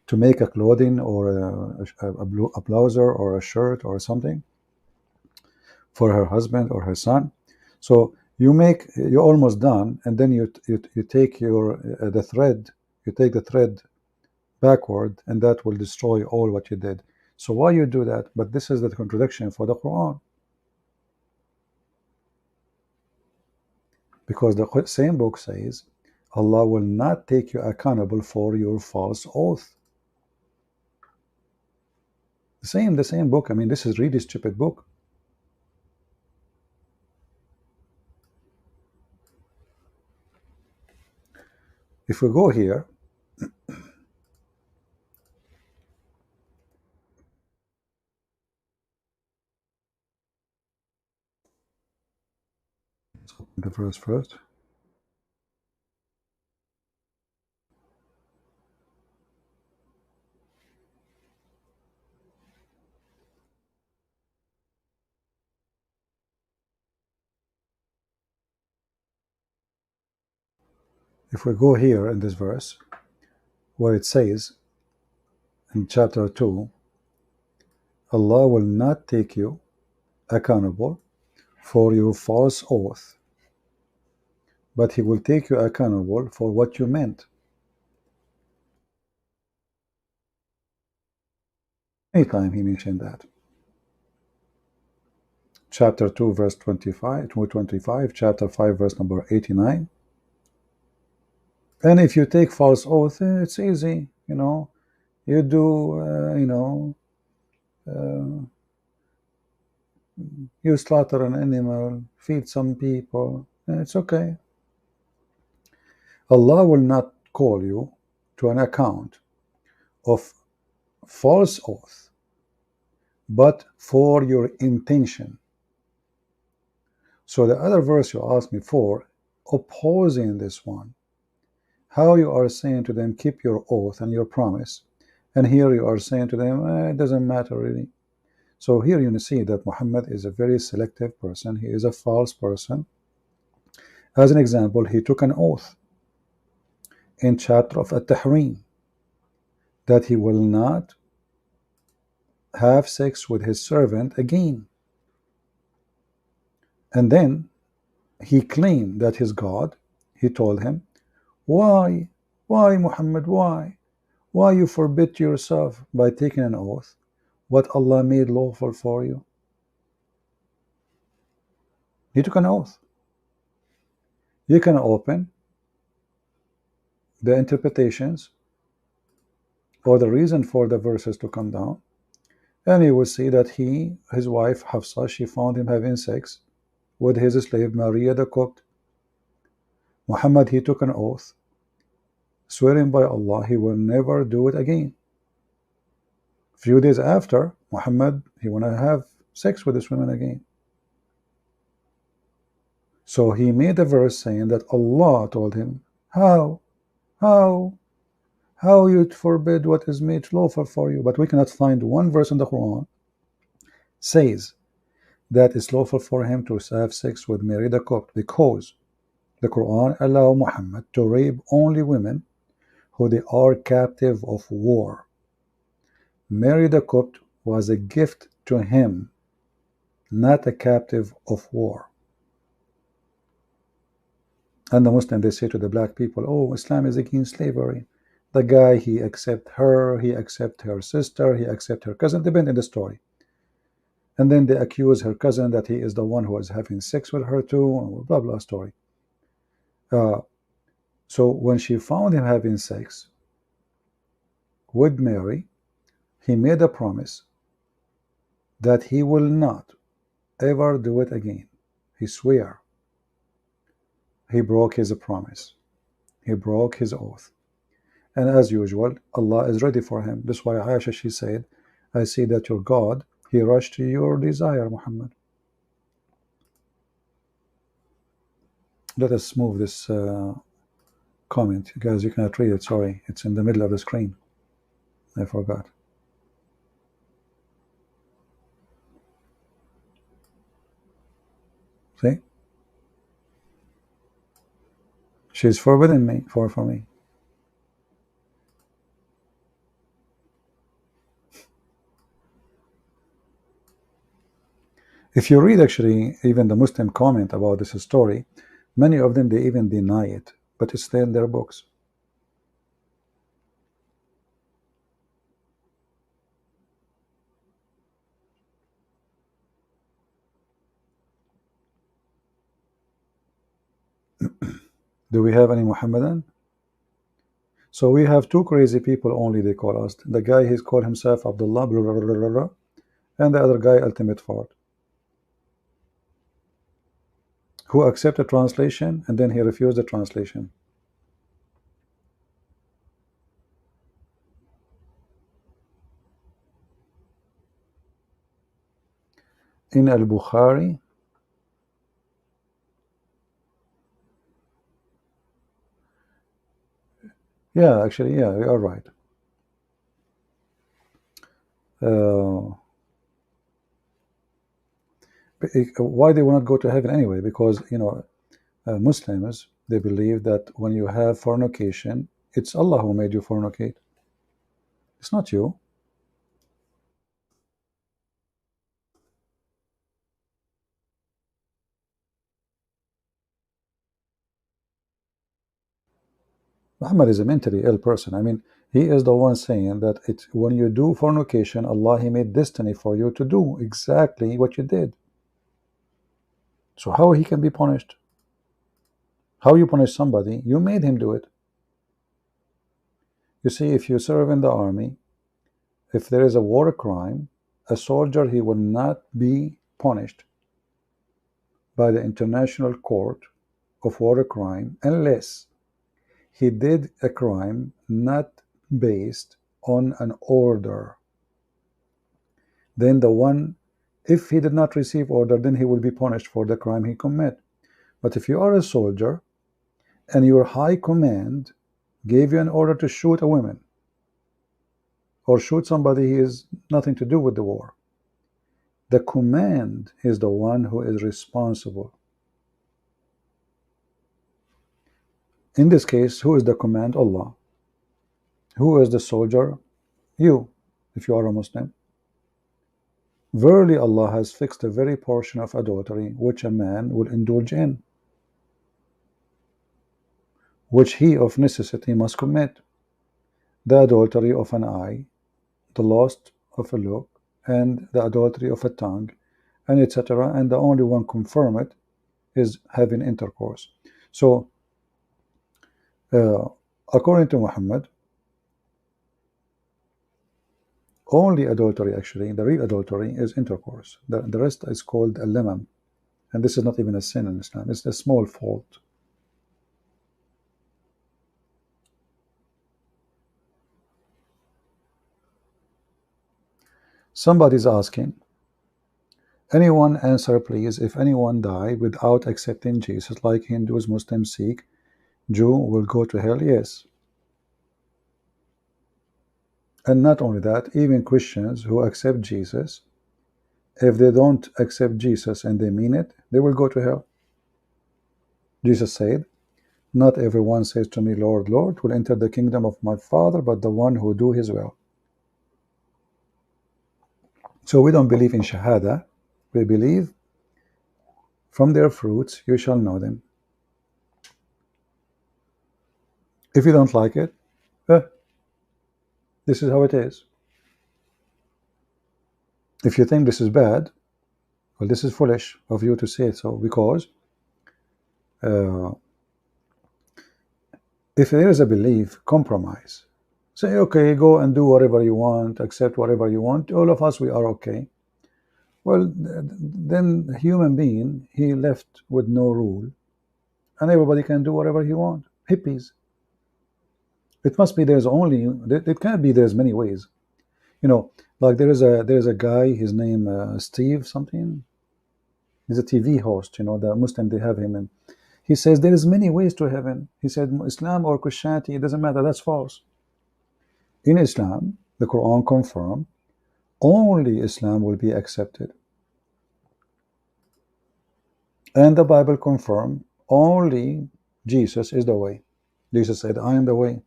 To make a clothing or a blouse or a shirt or something for her husband or her son. So you're almost done, and then you take the thread, you take the thread backward, and that will destroy all what you did. So why you do that? But this is the contradiction for the Quran. Because the same book says Allah will not take you accountable for your false oath. The same book. I mean, this is really stupid book. If we go here, let's open the verse first. If we go here in this verse, where it says in chapter 2, Allah will not take you accountable for your false oath, but He will take you accountable for what you meant. Anytime He mentioned that. Chapter 2, verse 25, 225, chapter 5, verse number 89. And if you take false oath, it's easy, you know. You do, you slaughter an animal, feed some people, it's okay. Allah will not call you to an account of false oath, but for your intention. So the other verse you asked me for, opposing this one, how you are saying to them, keep your oath and your promise, and here you are saying to them, it doesn't matter really. So here you see that Muhammad is a very selective person. He is a false person. As an example, he took an oath in chapter of At-Tahrim that he will not have sex with his servant again. And then he claimed that his God, he told him, why Muhammad, why you forbid yourself by taking an oath what Allah made lawful for you? He took an oath. You can open the interpretations or the reason for the verses to come down, and you will see that his wife Hafsa, she found him having sex with his slave Maria the Copt. Muhammad, he took an oath, swearing by Allah he will never do it again. Few days after, Muhammad, he want to have sex with this woman again. So he made a verse saying that Allah told him, how you forbid what is made lawful for you? But we cannot find one verse in the Quran says that it's lawful for him to have sex with Mary the Copt, because the Quran allow Muhammad to rape only women who they are captive of war. Mary the Copt was a gift to him, not a captive of war. And the Muslim, they say to the black people, oh, Islam is against slavery. The guy, he accept her, he accept her sister, he accept her cousin, depending on the story. And then they accuse her cousin that he is the one who is having sex with her too, blah blah story. So when she found him having sex with Mary, he made a promise that he will not ever do it again. He swear. He broke his promise. He broke his oath. And as usual, Allah is ready for him. That's why Aisha, she said, I see that your God, he rushed to your desire, Muhammad. Let us move this comment. Guys, you cannot read it, sorry. It's in the middle of the screen. I forgot. See? She's forbidden me for me. If you read actually even the Muslim comment about this story, many of them, they even deny it, but it's still in their books. Do we have any Muhammadan? So we have two crazy people only, they call us. The guy, he's called himself Abdullah, blah, blah, blah, blah, blah, and the other guy, Ultimate Fard, who accepted translation and then he refused the translation. In Al-Bukhari, yeah, actually, yeah, you are right. Why they will not go to heaven anyway? Because, you know, Muslims, they believe that when you have fornication, it's Allah who made you fornicate. It's not you. Muhammad is a mentally ill person. I mean, he is the one saying that when you do fornication, Allah, he made destiny for you to do exactly what you did. So how he can be punished? How you punish somebody? You made him do it. You see, if you serve in the army, if there is a war crime, a soldier, he will not be punished by the International Court of War Crime unless he did a crime not based on an order. Then the one, if he did not receive order, then he will be punished for the crime he commit. But if you are a soldier and your high command gave you an order to shoot a woman or shoot somebody who has nothing to do with the war, the command is the one who is responsible. In this case, who is the command? Allah. Who is the soldier? You, if you are a Muslim. Verily Allah has fixed a very portion of adultery which a man will indulge in, which he of necessity must commit: the adultery of an eye, the lust of a look, and the adultery of a tongue, and etc. And the only one confirm it is having intercourse. So according to Muhammad, only adultery, actually, the real adultery is intercourse. The rest is called a lemam, and this is not even a sin in Islam. It's a small fault. Somebody's asking, anyone answer please, if anyone die without accepting Jesus, like Hindus, Muslims, Sikh, Jew, will go to hell? Yes. And not only that, even Christians who accept Jesus, if they don't accept Jesus and they mean it, they will go to hell. Jesus said, not everyone says to me, Lord, Lord, will enter the kingdom of my Father, but the one who do his will. So we don't believe in Shahada. We believe from their fruits you shall know them. If you don't like it, this is how it is. If you think this is bad, well, this is foolish of you to say so, because if there is a belief, compromise. Say, okay, go and do whatever you want, accept whatever you want. All of us, we are okay. Well, then the human being, he left with no rule, and everybody can do whatever he wants. Hippies. It must be there's only, it can't be there's many ways. You know, like there is a guy, his name Steve something. He's a TV host, you know, the Muslim, they have him, and he says there is many ways to heaven. He said Islam or Christianity, it doesn't matter. That's false. In Islam, the Quran confirmed only Islam will be accepted, and the Bible confirmed only Jesus is the way. Jesus said, I am the way.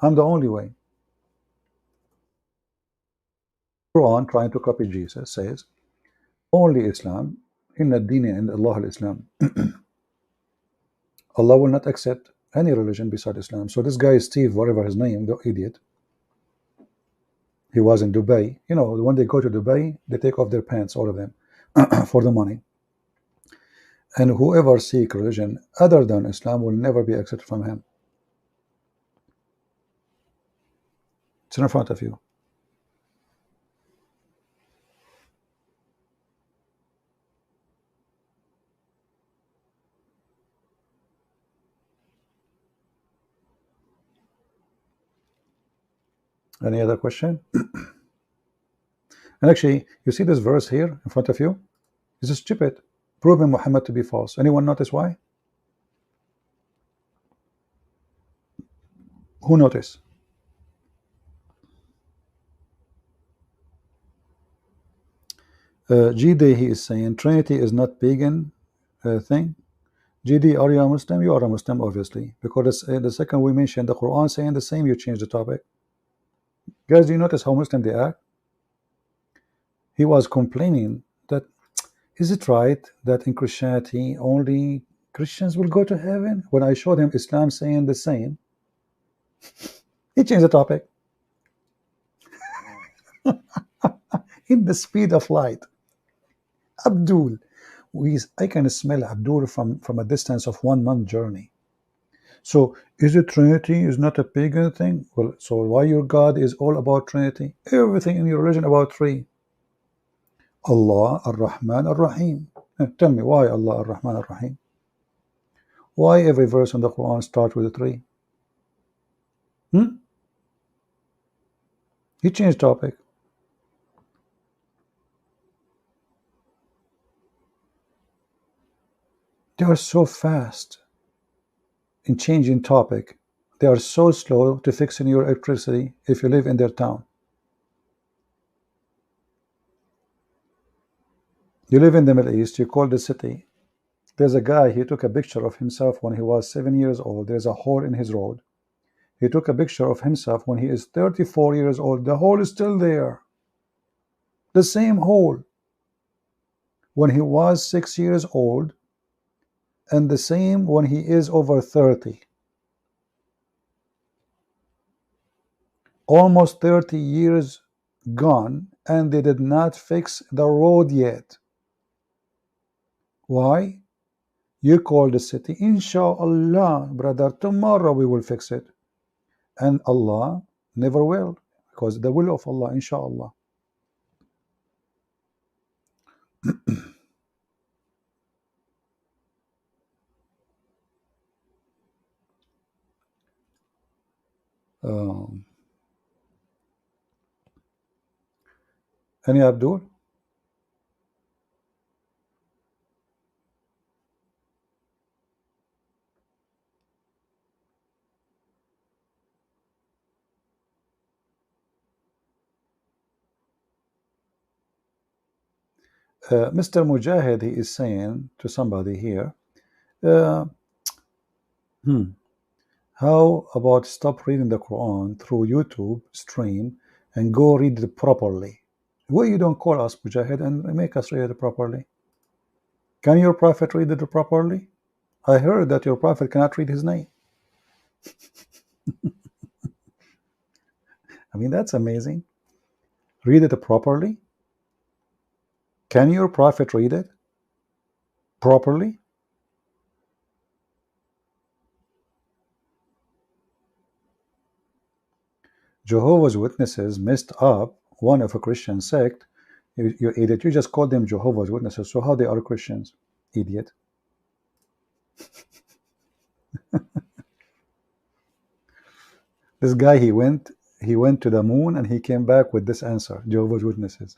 I'm the only way. Quran, trying to copy Jesus, says only Islam. Inna ad-deen inda Allah al-Islam. Allah will not accept any religion beside Islam. So this guy Steve, whatever his name, the idiot, he was in Dubai. You know, when they go to Dubai, they take off their pants, all of them, for the money. And whoever seek religion other than Islam will never be accepted from him. It's in front of you. Any other question? And actually, you see this verse here in front of you? This is stupid. Proving Muhammad to be false. Anyone notice why? Who noticed? GD, he is saying Trinity is not pagan thing. GD, are you a Muslim? You are a Muslim, obviously, because the second we mentioned the Quran saying the same, you change the topic. Guys, do you notice how Muslim they act? He was complaining that, is it right that in Christianity only Christians will go to heaven? When I showed him Islam saying the same, he changed the topic. In the speed of light. Abdul, I can smell Abdul from a distance of 1 month journey. So is it Trinity is not a pagan thing? Well, so why your God is all about Trinity? Everything in your religion about three. Allah, Ar-Rahman, Ar-Rahim. Tell me why Allah, Ar-Rahman, Ar-Rahim? Why every verse in the Quran starts with a three? He changed topic. They are so fast in changing topic. They are so slow to fixing your electricity if you live in their town. You live in the Middle East, you call the city. There's a guy, he took a picture of himself when he was 7 years old. There's a hole in his road. He took a picture of himself when he is 34 years old. The hole is still there. The same hole. When he was 6 years old, and the same when he is over 30. Almost 30 years gone, and they did not fix the road yet. Why? You call the city, Inshallah, brother, tomorrow we will fix it. And Allah never will, because the will of Allah, Inshallah. Any Abdul? Mr. Mujahid, he is saying to somebody here, how about stop reading the Quran through YouTube stream and go read it properly? Why you don't call us, Mujahid, and make us read it properly? Can your prophet read it properly? I heard that your prophet cannot read his name. I mean, that's amazing. Read it properly? Can your prophet read it properly? Jehovah's Witnesses messed up one of a Christian sect. You idiot. You just called them Jehovah's Witnesses. So how they are Christians? Idiot. This guy, he went to the moon and he came back with this answer. Jehovah's Witnesses.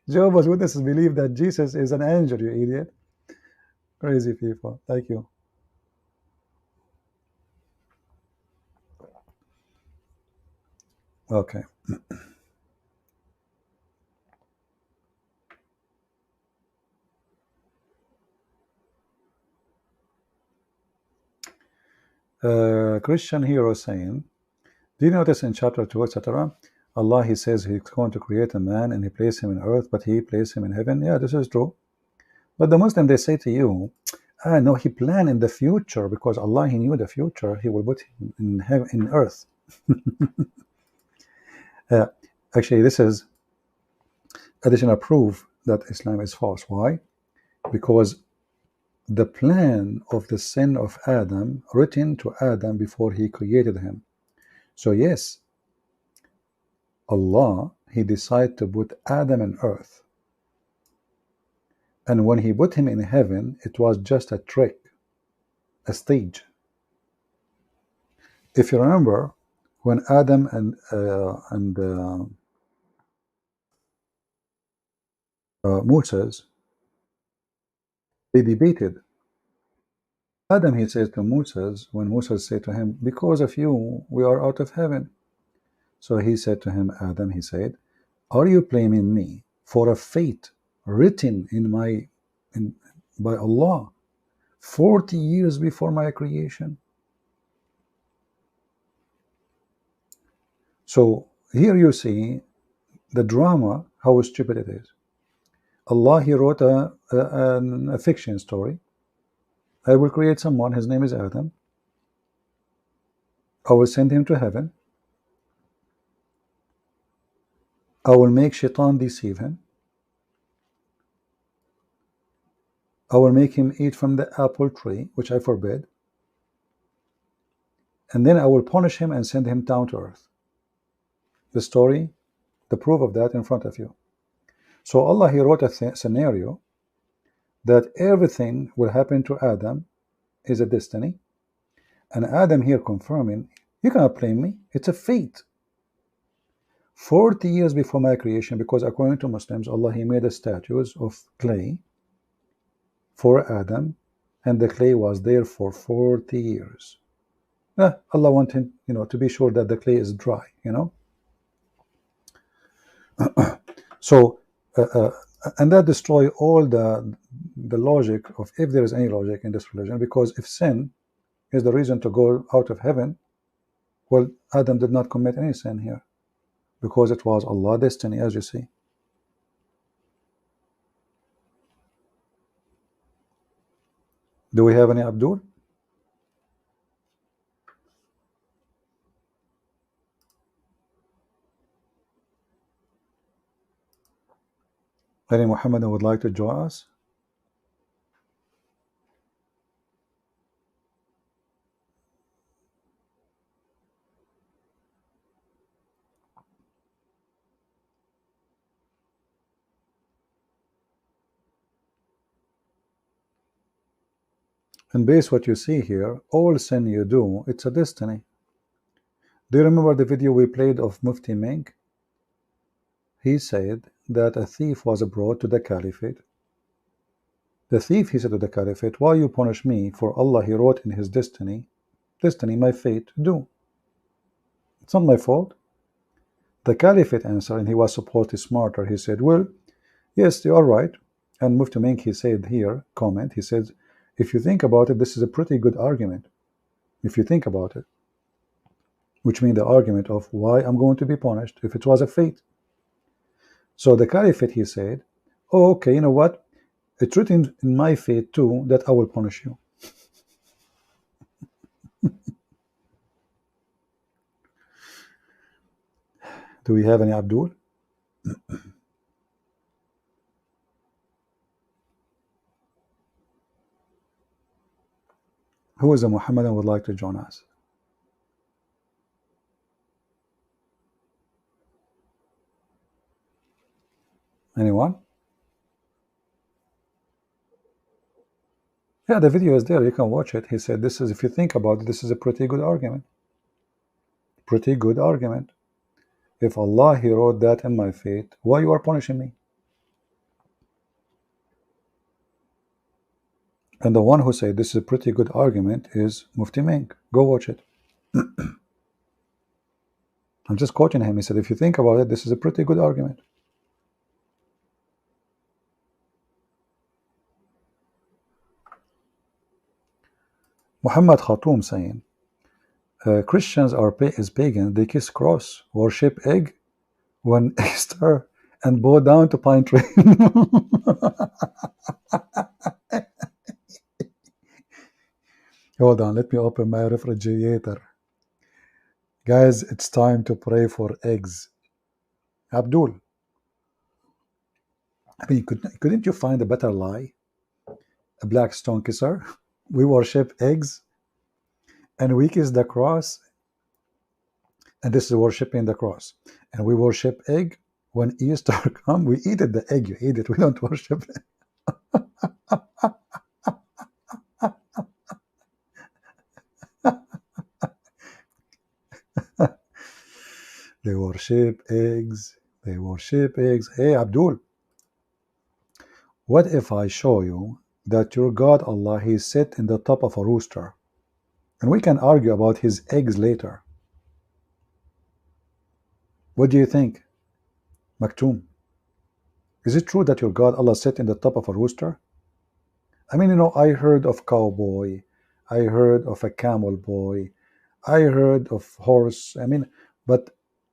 Jehovah's Witnesses believe that Jesus is an angel, you idiot. Crazy people. Thank you. Okay. Christian hero saying, do you notice in chapter 2, etc., Allah, he says he's going to create a man and he placed him in earth, but he placed him in heaven. Yeah, this is true. But the Muslim, they say to you, no, he planned in the future because Allah, he knew the future. He will put him in heaven, in earth. Actually, this is additional proof that Islam is false. Why? Because the plan of the sin of Adam written to Adam before he created him. So yes, Allah, he decided to put Adam on earth, and when he put him in heaven, it was just a trick, a stage. If you remember, when Adam and Moses, they debated. Adam, he says to Moses, when Moses said to him, because of you we are out of heaven. So he said to him, Adam, he said, are you blaming me for a fate written by Allah 40 years before my creation? So here you see the drama, how stupid it is. Allah, he wrote a fiction story. I will create someone, his name is Adam. I will send him to heaven. I will make Shaitan deceive him. I will make him eat from the apple tree, which I forbid. And then I will punish him and send him down to earth. The story, the proof of that in front of you. So Allah, he wrote a scenario that everything will happen to Adam is a destiny. And Adam here confirming, you cannot blame me, it's a fate. 40 years before my creation, because according to Muslims, Allah, he made a statues of clay for Adam, and the clay was there for 40 years. Allah wanted, to be sure that the clay is dry, So, and that destroy all the logic of, if there is any logic in this religion, because if sin is the reason to go out of heaven, well, Adam did not commit any sin here, because it was Allah's destiny, as you see. Do we have any Abdul? Any Muhammad would like to join us? And base what you see here, all sin you do, it's a destiny. Do you remember the video we played of Mufti Menk? He said that a thief was brought to the caliphate. The thief, he said to the caliphate, why you punish me? For Allah, he wrote in his destiny, my fate to do. It's not my fault. The caliphate answered, and he was supposedly smarter. He said, well, yes, you are right. And Mufti Menk, he said here, comment, he said, if you think about it, this is a pretty good argument. If you think about it, which means the argument of why I'm going to be punished if it was a fate. So the caliphate, he said, oh, okay, you know what? It's written in my fate too that I will punish you. Do we have any Abdul? Who is a Muhammadan would like to join us? Anyone? Yeah, the video is there. You can watch it. He said, this is, if you think about it, this is a pretty good argument. Pretty good argument. If Allah, he wrote that in my fate, why you are punishing me? And the one who said this is a pretty good argument is Mufti Menk. Go watch it. I'm just quoting him. He said, if you think about it, this is a pretty good argument. Muhammad Khatum saying, Christians are pagan. They kiss cross, worship egg when Easter, and bow down to pine tree. Hold on, let me open my refrigerator. Guys, it's time to pray for eggs. Abdul. I mean, couldn't you find a better lie? A black stone kisser? We worship eggs and we kiss the cross, and this is worshiping the cross. And we worship egg. When Easter come, we eat it. The egg, you eat it. We don't worship it. They worship eggs. They worship eggs. Hey, Abdul, what if I show you that your God Allah, He sit in the top of a rooster, and we can argue about his eggs later? What do you think, Maktoum? Is it true that your God Allah sit in the top of a rooster? I mean, I heard of cowboy, I heard of a camel boy, I heard of horse. I mean, but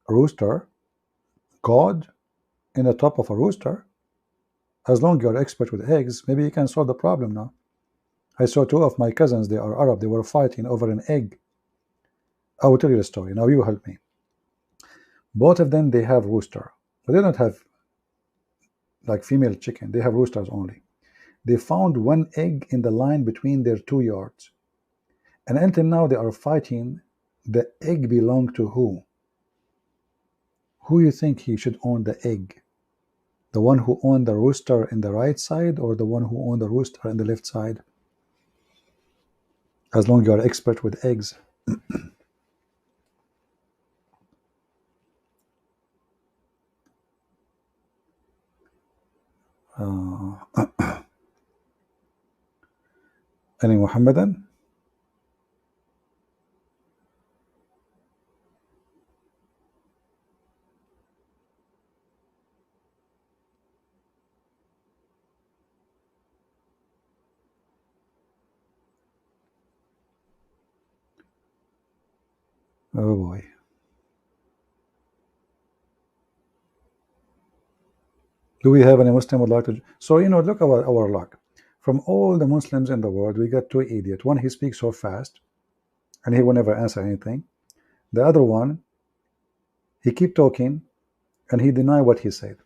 rooster, God in the top of a rooster. As long as you're expert with eggs, maybe you can solve the problem now. I saw two of my cousins, they are Arab, they were fighting over an egg. I will tell you the story. Now you help me. Both of them, they have rooster, but they don't have like female chicken. They have roosters only. They found one egg in the line between their 2 yards. And until now, they are fighting. The egg belonged to who? Who you think he should own the egg? The one who owned the rooster in the right side, or the one who owned the rooster in the left side? As long as you are expert with eggs. Any Muhammadan? Oh boy. Do we have any Muslim would like to? So, look at our luck. From all the Muslims in the world, we got two idiots. One, he speaks so fast, and he will never answer anything. The other one, he keep talking, and he deny what he said.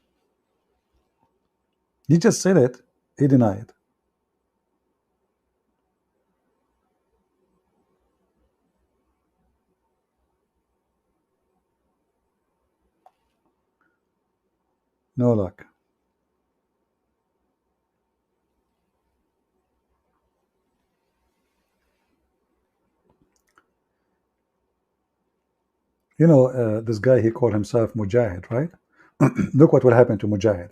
He just said it, he denied it. No luck. This guy, he called himself Mujahid, right? Look what will happen to Mujahid.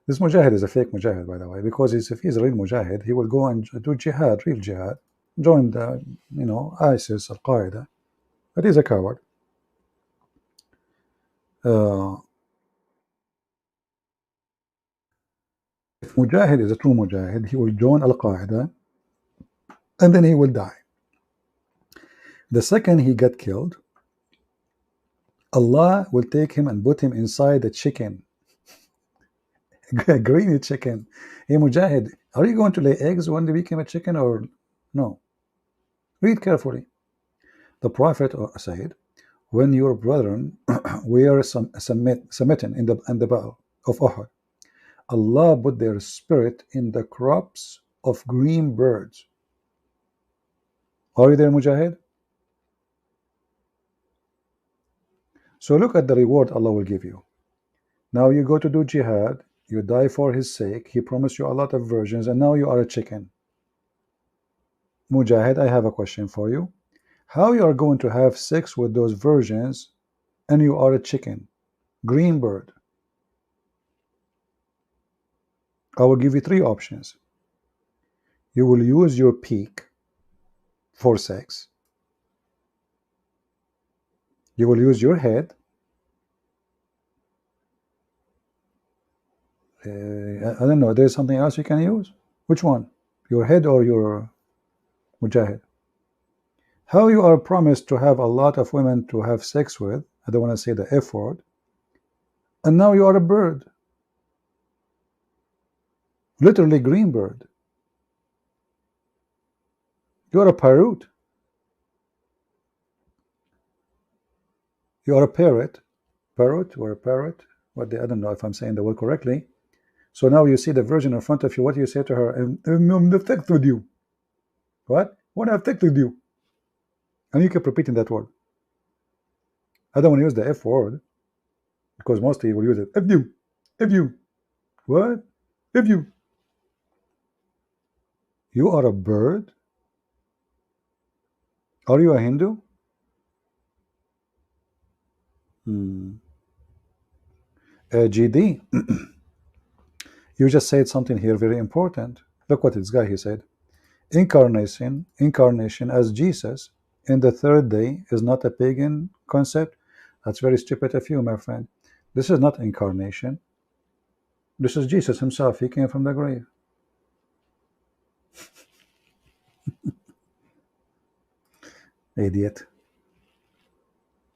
This Mujahid is a fake Mujahid, by the way, because if he's a real Mujahid, he will go and do jihad, real jihad, join the, ISIS, Al Qaeda. But he's a coward. If Mujahid is a true Mujahid, he will join Al Qaeda, and then he will die. The second he got killed, Allah will take him and put him inside a chicken, a greeny chicken. Hey Mujahid, are you going to lay eggs when they become a chicken or no? Read carefully. The Prophet said, when your brethren were submitting in the battle of Uhud, Allah put their spirit in the crops of green birds. Are you there, Mujahid? So look at the reward Allah will give you. Now you go to do jihad, you die for his sake, he promised you a lot of virgins, and now you are a chicken. Mujahid, I have a question for you. How you are going to have sex with those virgins and you are a chicken, green bird? I will give you three options. You will use your peak for sex. You will use your head. I don't know, there's something else you can use? Which one? Your head or your Mujahid? How you are promised to have a lot of women to have sex with, I don't want to say the F word, and now you are a bird. Literally green bird. You are a parrot. You are a parrot. Parrot or a parrot. I don't know if I'm saying the word correctly. So now you see the virgin in front of you. What do you say to her? I'm affected with you. What? What affected with you? And you keep repeating that word. I don't want to use the F word because mostly you will use it. If you. If you. What? If you. You are a bird? Are you a Hindu? GD, you just said something here very important. Look what this guy he said. Incarnation as Jesus in the third day is not a pagan concept. That's very stupid of you, my friend. This is not incarnation. This is Jesus himself. He came from the grave. Idiot.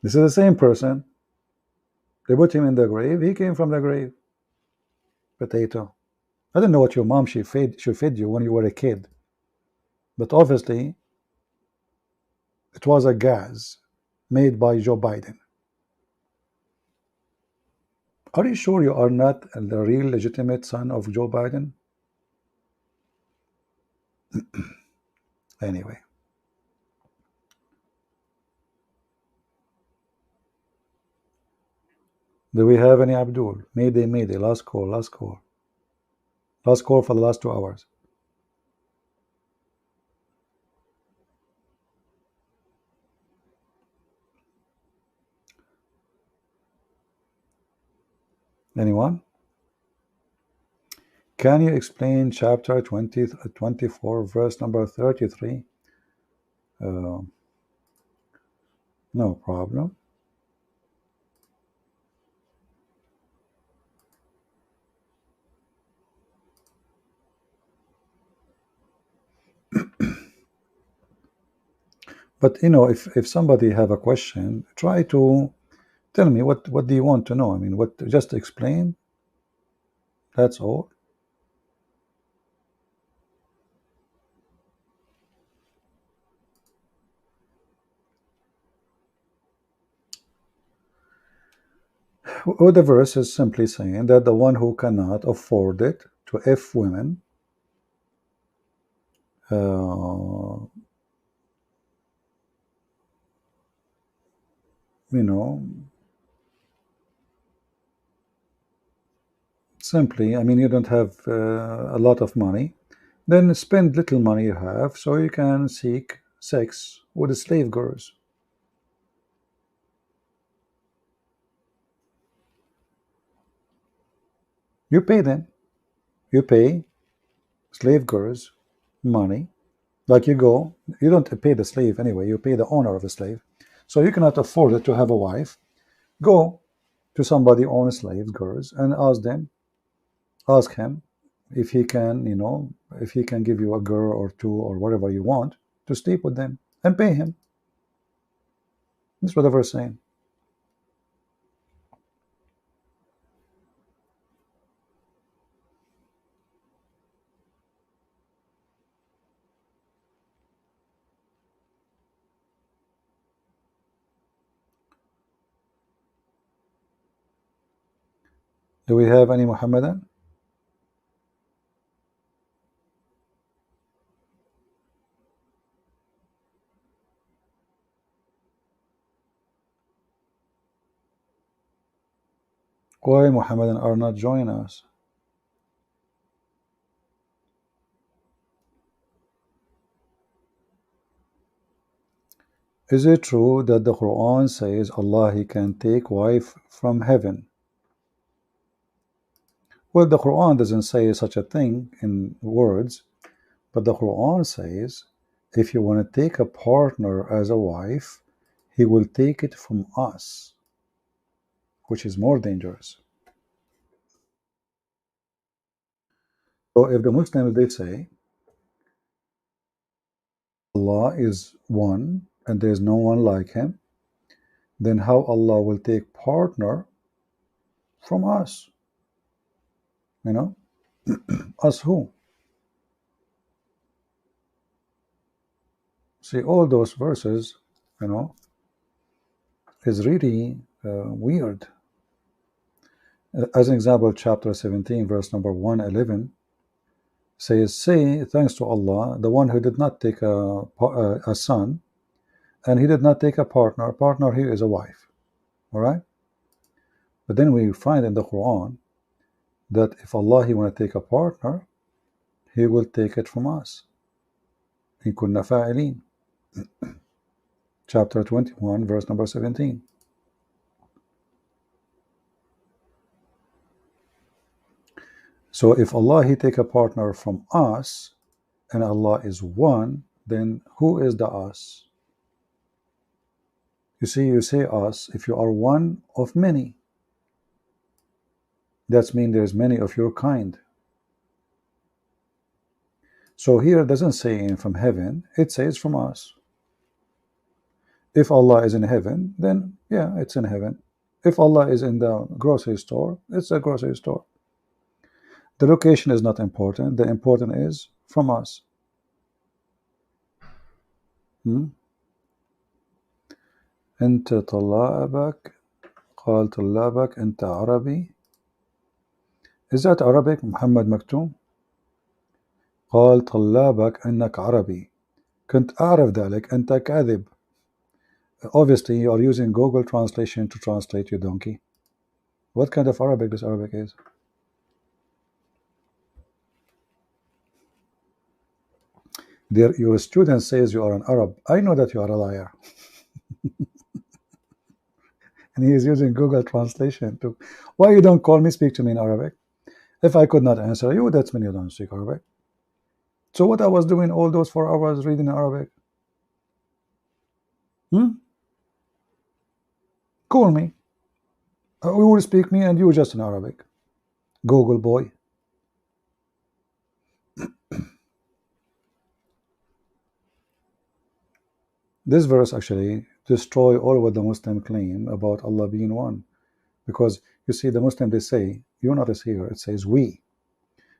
This is the same person. They put him in the grave. He came from the grave. Potato. I don't know what your mom she fed you when you were a kid, but obviously it was a gas made by Joe Biden. Are you sure you are not the real legitimate son of Joe Biden? Anyway. Do we have any Abdul? Mayday, mayday. Last call, last call. Last call for the last 2 hours. Anyone? Can you explain chapter 24, verse number 33? No problem. But you know, if somebody have a question, try to tell me what do you want to know. I mean, what, just explain. That's all. Well, the verse is simply saying that the one who cannot afford it to F women, you know, simply, I mean, you don't have a lot of money, then spend little money you have so you can seek sex with the slave girls. You pay them. You pay slave girls money. Like you go, you don't pay the slave anyway, you pay the owner of the slave. So you cannot afford it to have a wife. Go to somebody who owns slave girls and ask him if he can, you know, if he can give you a girl or two or whatever you want to sleep with them and pay him. That's what the verse is saying. Do we have any Muhammadan? Why Muhammadan are not joining us? Is it true that the Quran says Allah He can take wife from heaven? Well, the Quran doesn't say such a thing in words, but the Quran says if you want to take a partner as a wife, He will take it from us, which is more dangerous. So if the Muslims they say Allah is one and there is no one like Him, then how Allah will take partner from us? You know, us who? See, all those verses, you know, is really weird. As an example, chapter 17, verse number 111 says, say thanks to Allah, the one who did not take a son, and he did not take a partner. Partner here is a wife. All right? But then we find in the Quran that if Allah he want to take a partner, he will take it from us. In kunna fa'ilin. Chapter 21, verse number 17. So if Allah he take a partner from us, and Allah is one, then who is the us? You see, you say us if you are one of many. That means there's many of your kind. So here it doesn't say from heaven, it says from us. If Allah is in heaven, then yeah, it's in heaven. If Allah is in the grocery store, it's a grocery store. The location is not important. The important is from us. أنت طلابك قال طلابك أنت عربي. Is that Arabic, Muhammad Maktoum? قال طلابك أنك عربي. كنت أعرف ذلك أنت كاذب. Obviously you are using Google translation to translate, you donkey. What kind of Arabic this Arabic is? Your student says you are an Arab. I know that you are a liar. And he is using Google translation to, why you don't call me, speak to me in Arabic? If I could not answer you, that's when you don't speak Arabic. So what I was doing all those 4 hours reading Arabic? Call me. We will speak me and you just in Arabic. Google boy. This verse actually destroy all what the Muslim claim about Allah being one. Because you see, the Muslim, they say, you notice here, it says we.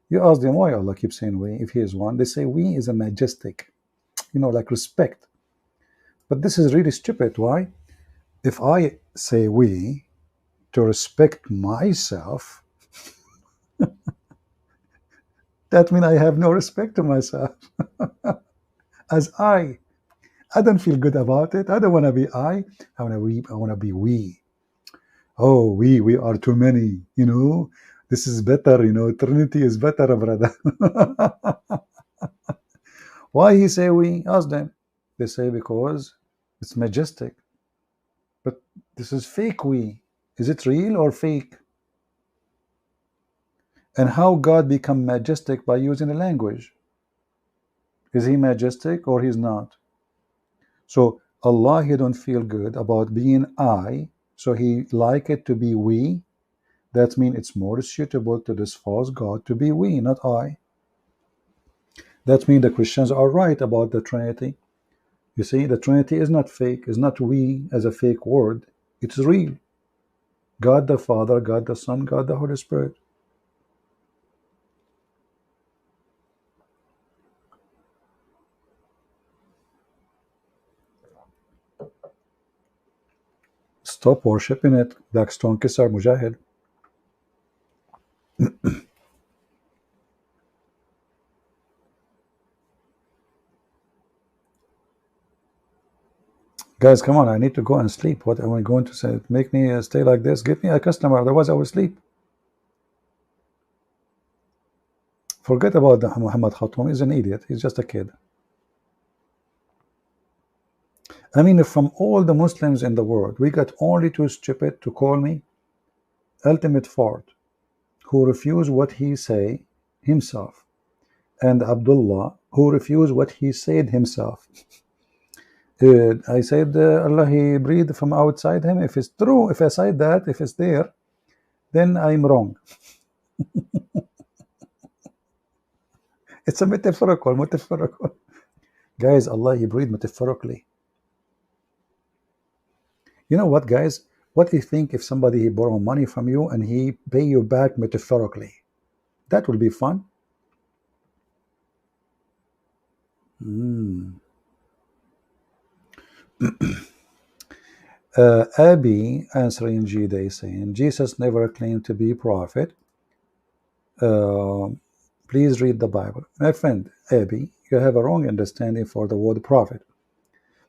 You ask them why Allah keeps saying we if he is one. They say we is a majestic, like respect. But this is really stupid. Why? If I say we to respect myself, that means I have no respect to myself. As I don't feel good about it. I don't want to be I want to be we. Oh, we are too many, this is better, Trinity is better, brother. Why he say we? Ask them. They say because it's majestic. But this is fake we. Is it real or fake? And how God become majestic? By using a language. Is he majestic or he's not? So Allah, he don't feel good about being I, so he like it to be we. That means it's more suitable to this false God to be we, not I. That means the Christians are right about the Trinity. You see, the Trinity is not fake, is not we as a fake word. It's real. God the Father, God the Son, God the Holy Spirit. Stop worshipping it. Blackstone Kisar Mujahid. Guys, come on, I need to go and sleep. What am I going to say? Make me stay like this? Give me a customer, otherwise I will sleep. Forget about the Muhammad Khattam. He's an idiot. He's just a kid. I mean, from all the Muslims in the world, we got only too stupid to call me ultimate fart, who refuse what he say himself, and Abdullah, who refuse what he said himself. I said Allah he breathed from outside him. If it's true, if I said that, if it's there, then I'm wrong. It's a metaphorical. Guys, Allah he breathed metaphorically. You know what, guys? What do you think if somebody he borrow money from you and he pay you back metaphorically? That will be fun. Abby answering G Day saying Jesus never claimed to be prophet. Please read the Bible. My friend Abby, you have a wrong understanding for the word prophet.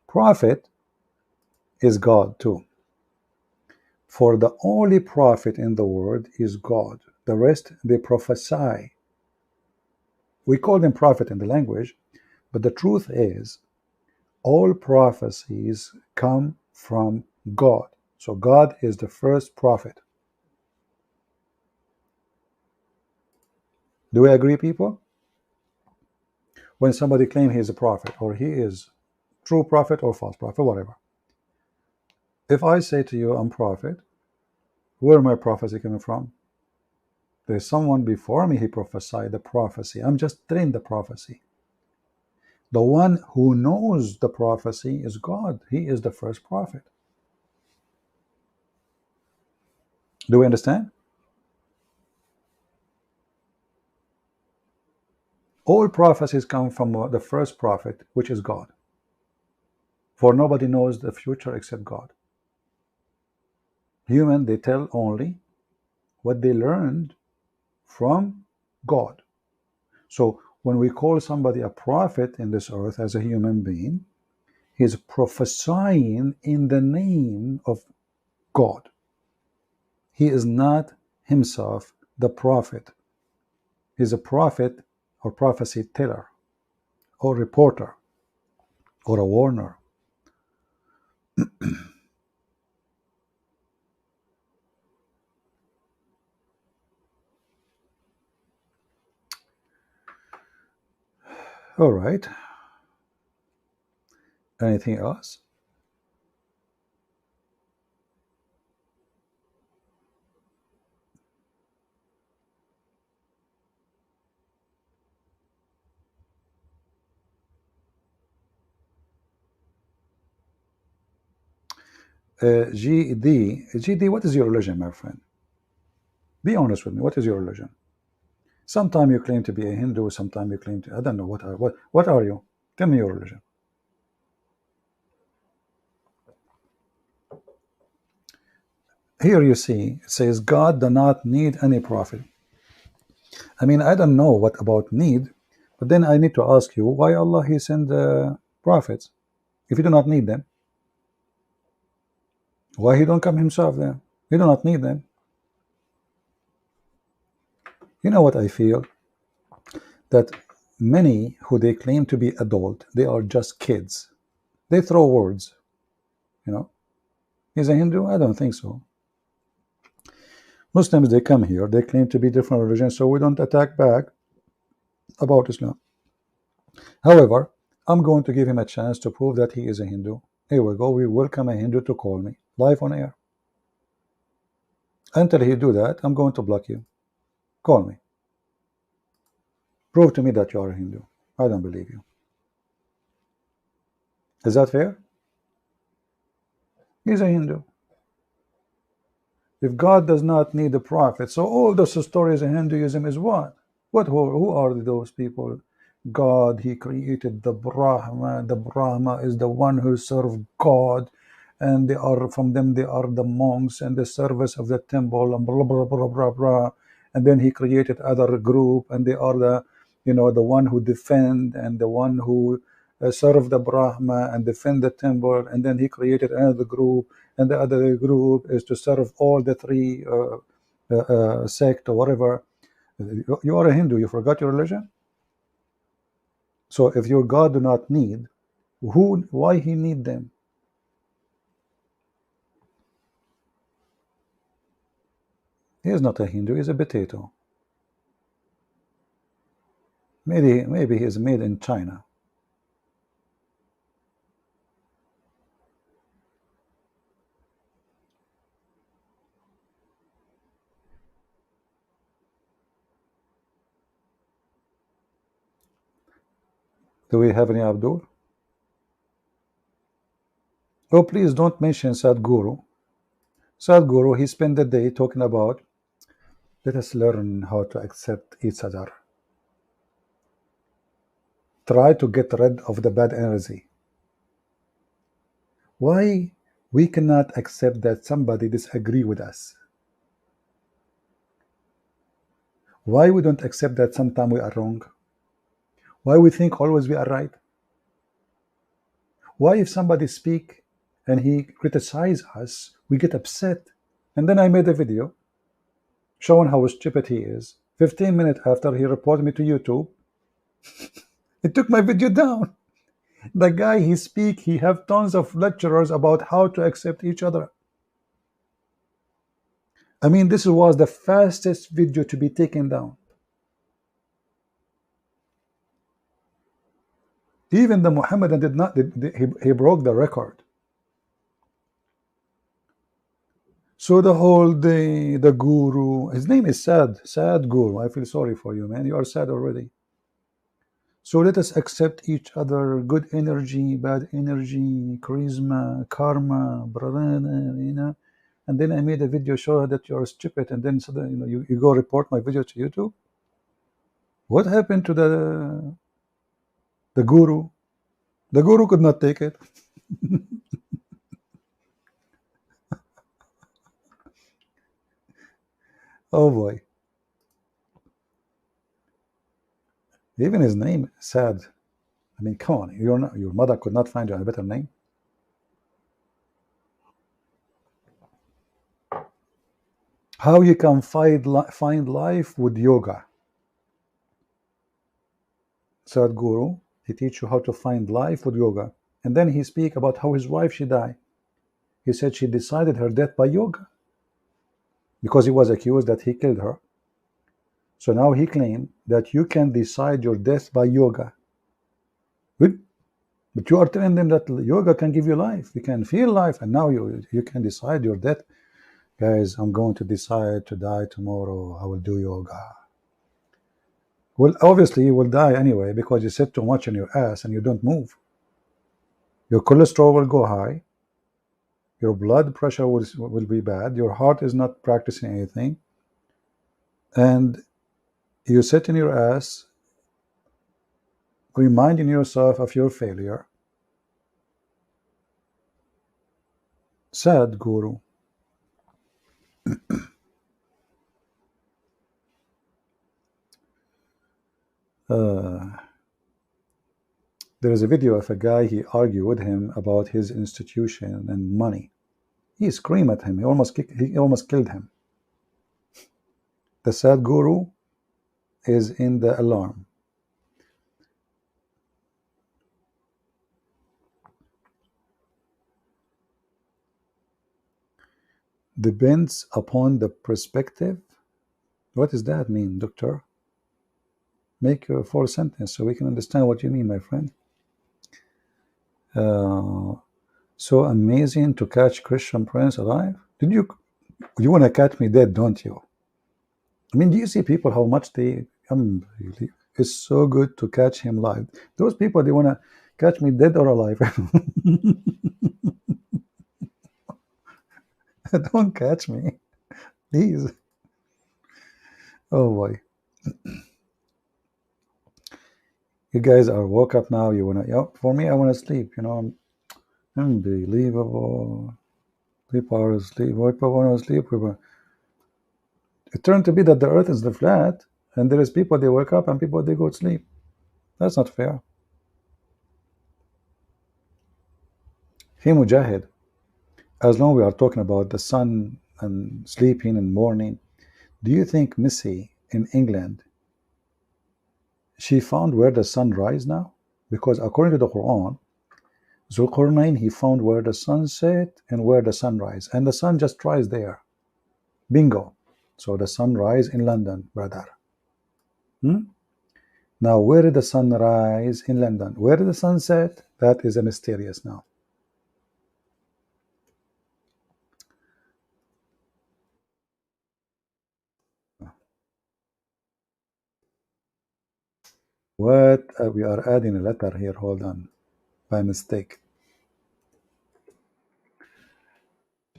Prophet is God too. For the only prophet in the world is God. The rest, they prophesy. We call them prophet in the language, but the truth is all prophecies come from God. So God is the first prophet. Do we agree, people? When somebody claims he is a prophet, or he is true prophet or false prophet, whatever. If I say to you, I'm prophet, where my prophecy coming from? There's someone before me, he prophesied the prophecy. I'm just telling the prophecy. The one who knows the prophecy is God. He is the first prophet. Do we understand? All prophecies come from the first prophet, which is God. For nobody knows the future except God. Human, they tell only what they learned from God. So when we call somebody a prophet in this earth as a human being, he's prophesying in the name of God. He is not himself the prophet. He's a prophet or prophecy teller or reporter or a warner. All right. Anything else? GD, what is your religion, my friend? Be honest with me. What is your religion? Sometimes you claim to be a Hindu. Sometimes you claim to, I don't know, what are you? Tell me your religion. Here you see, it says God does not need any prophet. I mean, I don't know what about need, but then I need to ask you, why Allah He send the prophets if He do not need them? Why He don't come Himself then? He do not need them. You know what I feel? That many who they claim to be adult, they are just kids. They throw words, you know. He's a Hindu? I don't think so. Muslims, they come here, they claim to be different religions, so we don't attack back about Islam. However, I'm going to give him a chance to prove that he is a Hindu. Here we go. We welcome a Hindu to call me live on air. Until he do that, I'm going to block you. Call me. Prove to me that you are a Hindu. I don't believe you. Is that fair? He's a Hindu. If God does not need a prophet, so all those stories in Hinduism is what? Who are those people? God, He created the Brahma. The Brahma is the one who served God, and they are from them. They are the monks and the service of the temple and blah blah blah blah blah. And then He created other group, and they are the, the one who defend and the one who serve the Brahma and defend the temple. And then He created another group, and the other group is to serve all the three sect or whatever. You are a Hindu. You forgot your religion. So if your God do not need, why He need them? He is not a Hindu. He's a potato. Maybe he is made in China. Do we have any Abdul? Oh, please don't mention Sadhguru. Sadhguru, he spent the day talking about, let us learn how to accept each other. Try to get rid of the bad energy. Why We cannot accept that somebody disagree with us. Why we don't accept that sometimes we are wrong? Why we think always we are right? Why if somebody speak and he criticize us, we get upset? And then I made a video showing how stupid he is. 15 minutes after he reported me to YouTube, he took my video down. The guy he speak, he have tons of lecturers about how to accept each other. I mean, this was the fastest video to be taken down. Even the Muhammadan did not, he broke the record. So the whole day, the guru, his name is Sad Guru. I feel sorry for you, man. You are sad already. So let us accept each other, good energy, bad energy, charisma, karma, you know. And then I made a video show that you're stupid, and then suddenly, you go report my video to YouTube. What happened to the guru? The guru could not take it. Oh boy. Even his name, Sad. I mean, come on, your mother could not find you a better name. How you can find life with yoga. Sadhguru, he teach you how to find life with yoga. And then he speak about how his wife, she died. He said she decided her death by yoga because he was accused that he killed her. So now he claimed that you can decide your death by yoga. Good. But you are telling them that yoga can give you life. You can feel life, and now you can decide your death. Guys, I'm going to decide to die tomorrow. I will do yoga. Well, obviously you will die anyway because you sit too much on your ass and you don't move. Your cholesterol will go high. Your blood pressure will be bad. Your heart is not practicing anything. And you sit in your ass reminding yourself of your failure. Sad guru. There is a video of a guy, he argued with him about his institution and money. He screamed at him. He almost killed him. The sad guru is in the alarm. Depends upon the perspective. What does that mean, doctor? Make your full sentence so we can understand what you mean, my friend. So amazing to catch Christian Prince alive. You want to catch me dead, don't you? I mean, do you see people how much they it's so good to catch him live. Those people, they want to catch me dead or alive. Don't catch me, please. Oh boy. You guys are woke up now. You want to, for me, I want to sleep, unbelievable. People are asleep. People want to sleep. It turned to be that the earth is the flat, and there is people, they wake up, and people, they go to sleep. That's not fair. Hey, Mujahid, as long as we are talking about the sun and sleeping and morning, do you think Missy in England, she found where the sun rise now? Because according to the Quran, Zulqarnain, he found where the sun set and where the sun rise, and the sun just rise there. Bingo. So the sun rise in London, brother. Now, where did the sun rise in London? Where did the sun set? That is a mysterious now. What? We are adding a letter here. Hold on. By mistake.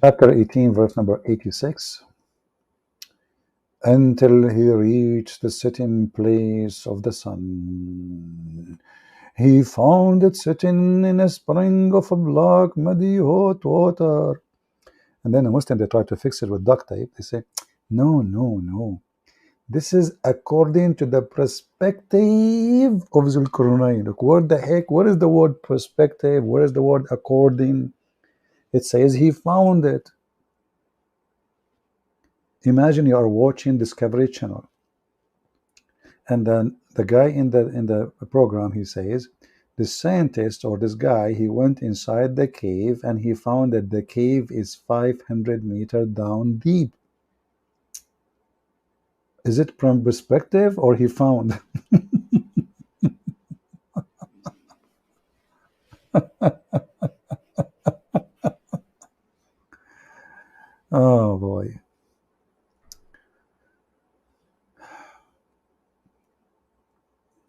Chapter 18, verse number 86. Until he reached the setting place of the sun, He found it sitting in a spring of a black, muddy, hot water. And then the Muslim, they try to fix it with duct tape. They say, no, no, no. This is according to the perspective of Zulkarnain. Look, what the heck? What is the word perspective? What is the word according? It says he found it. Imagine you are watching Discovery Channel, and then the guy in the program, he says, the scientist or this guy, he went inside the cave and he found that the cave is 500 meters down deep. Is it from perspective or he found? Oh boy.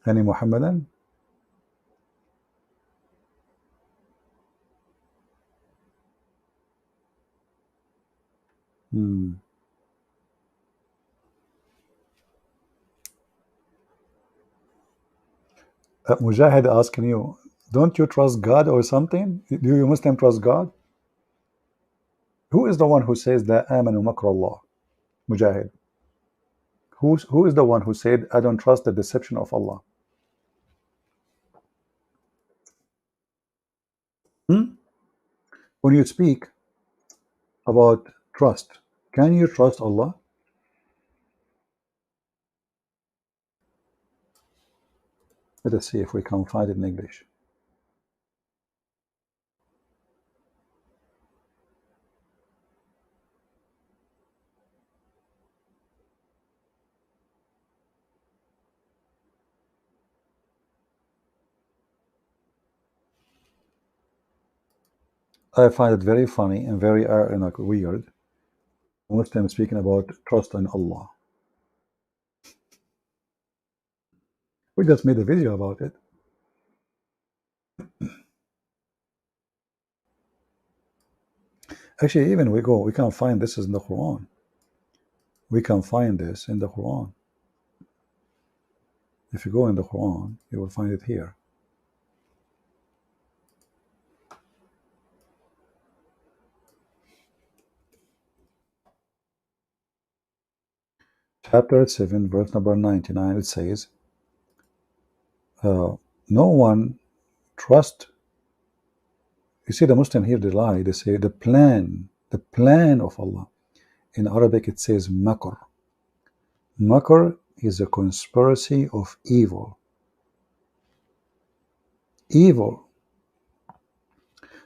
Any Muhammadan? Mujahid asking you, don't you trust God or something? Do you Muslim trust God? Who is the one who says that amanu makr Allah? Mujahid. Who is the one who said, I don't trust the deception of Allah? When you speak about trust, can you trust Allah? Let us see if we can find it in English. I find it very funny and very weird. Muslims speaking about trust in Allah. We just made a video about it. Actually, even we can find this in the Quran. We can find this in the Quran. If you go in the Quran, you will find it here. Chapter 7, verse number 99, it says, no one trust. You see, the Muslim here, they lie. They say the plan of Allah. In Arabic, it says makr. Makr is a conspiracy of evil. Evil.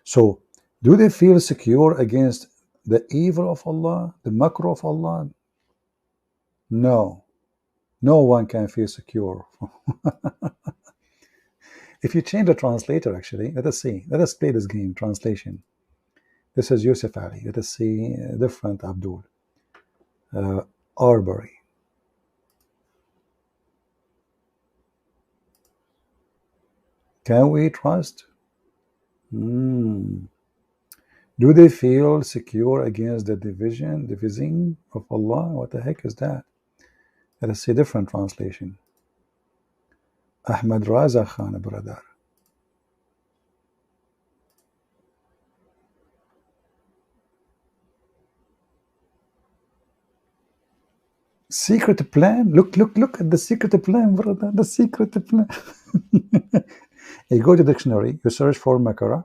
So, do they feel secure against the evil of Allah, the makr of Allah? No. No one can feel secure. If you change the translator, actually, let us see. Let us play this game, translation. This is Yusuf Ali. Let us see different Abdul. Arbery. Can we trust? Do they feel secure against the divising of Allah? What the heck is that? Let us see different translation. Ahmad Raza Khan, brother. Secret plan? Look at the secret plan, brother. The secret plan. You go to the dictionary, you search for makara,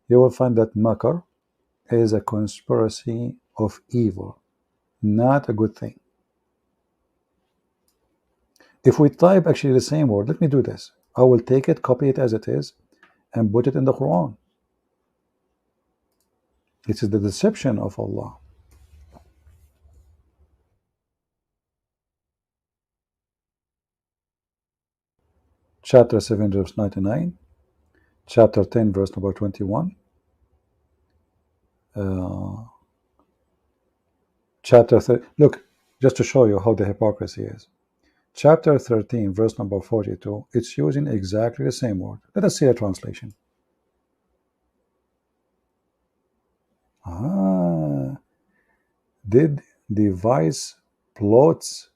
you will find that makar is a conspiracy of evil, not a good thing. If we type actually the same word, let me do this. I will take it, copy it as it is, and put it in the Quran. It is the deception of Allah. Chapter 7, verse 99. Chapter 10, verse number 21. Chapter 3. Look, just to show you how the hypocrisy is. Chapter 13, verse number 42. It's using exactly the same word. Let us see a translation. Did devise plots,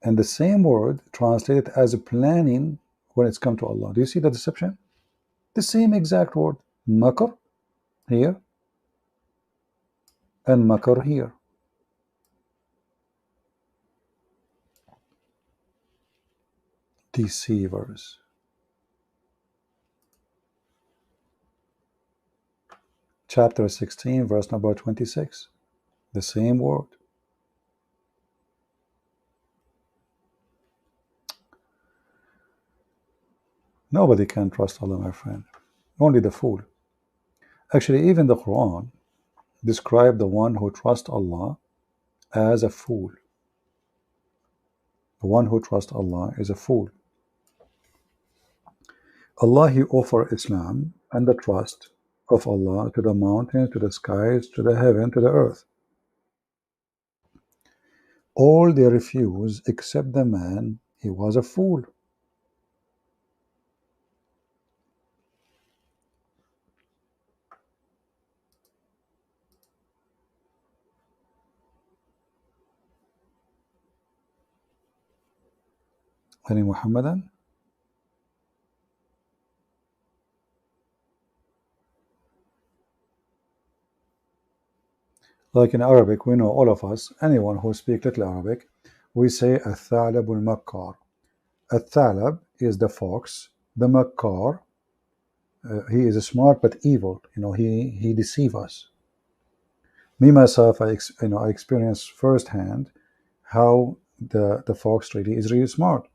and the same word translated as planning when it's come to Allah. Do you see the deception? The same exact word, makr here and makr here. Deceivers. Chapter 16, verse number 26. The same word. Nobody can trust Allah, my friend. Only the fool. Actually, even the Quran described the one who trusts Allah as a fool. The one who trusts Allah is a fool. Allah, He offered Islam and the trust of Allah to the mountains, to the skies, to the heaven, to the earth. All they refuse except the man, he was a fool. Any Muhammadan? Like in Arabic, we know, all of us, anyone who speaks little Arabic, we say الثعلب المكار. الثعلب is the fox, the makkar, he is smart but evil. He deceives us. Me myself, I experienced firsthand how the fox really is really smart.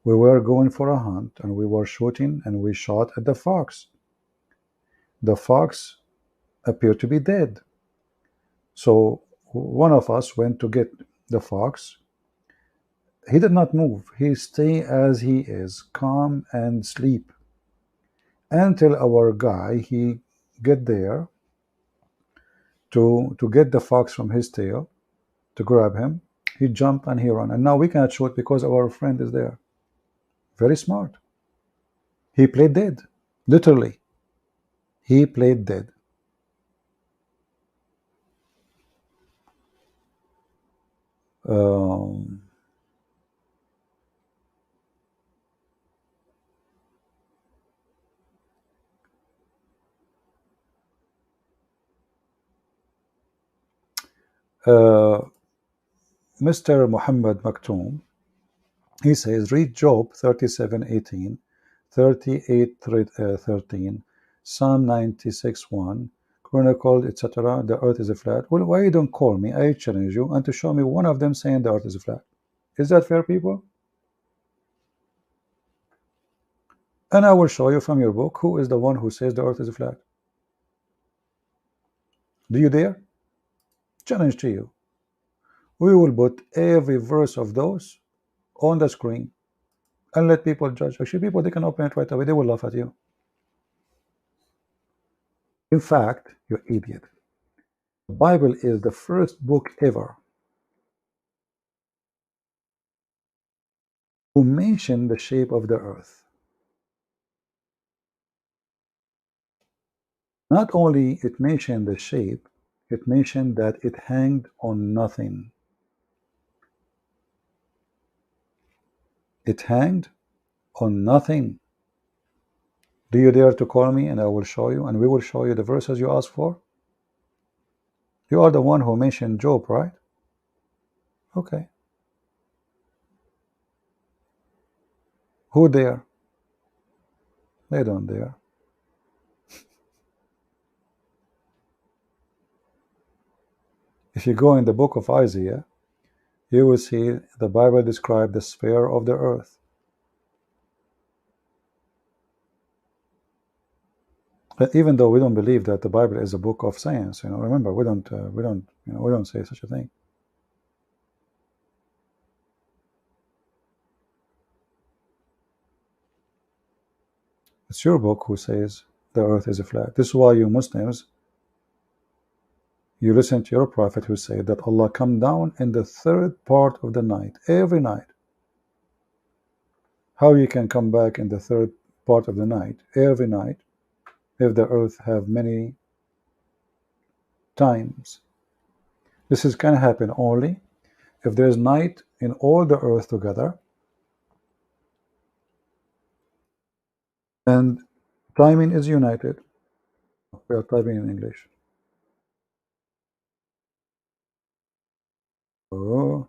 We were going for a hunt and we were shooting and we shot at the fox. The fox appeared to be dead. So one of us went to get the fox. He did not move. He stayed as he is, calm and sleep, until our guy, he get there to get the fox from his tail, to grab him. He jumped and he ran. And now we cannot shoot because our friend is there. Very smart. He played dead. Literally. He played dead. Mr. Muhammad Maktoum, he says, read Job 37:18, 38:13, Psalm 96:1, Chronicle, etc. The earth is a flat. Well, why you don't call me? I challenge you and to show me one of them saying the earth is flat. Is that fair, people? And I will show you from your book who is the one who says the earth is flat. Do you dare? Challenge to you. We will put every verse of those on the screen and let people judge. Actually, people, they can open it right away. They will laugh at you. In fact, you idiot. The Bible is the first book ever to mention the shape of the earth. Not only it mentioned the shape, it mentioned that it hanged on nothing. It hanged on nothing. Do you dare to call me and I will show you, and we will show you the verses you asked for? You are the one who mentioned Job, right? Okay. Who dare? They don't dare. If you go in the book of Isaiah, you will see the Bible describe the sphere of the earth. But even though we don't believe that the Bible is a book of science, remember, we don't say such a thing. It's your book who says the earth is a flat. This is why you Muslims, you listen to your prophet who said that Allah come down in the third part of the night, every night. How you can come back in the third part of the night, every night, if the earth have many times? This can happen only if there is night in all the earth together, And timing is united. We are typing in English. Oh.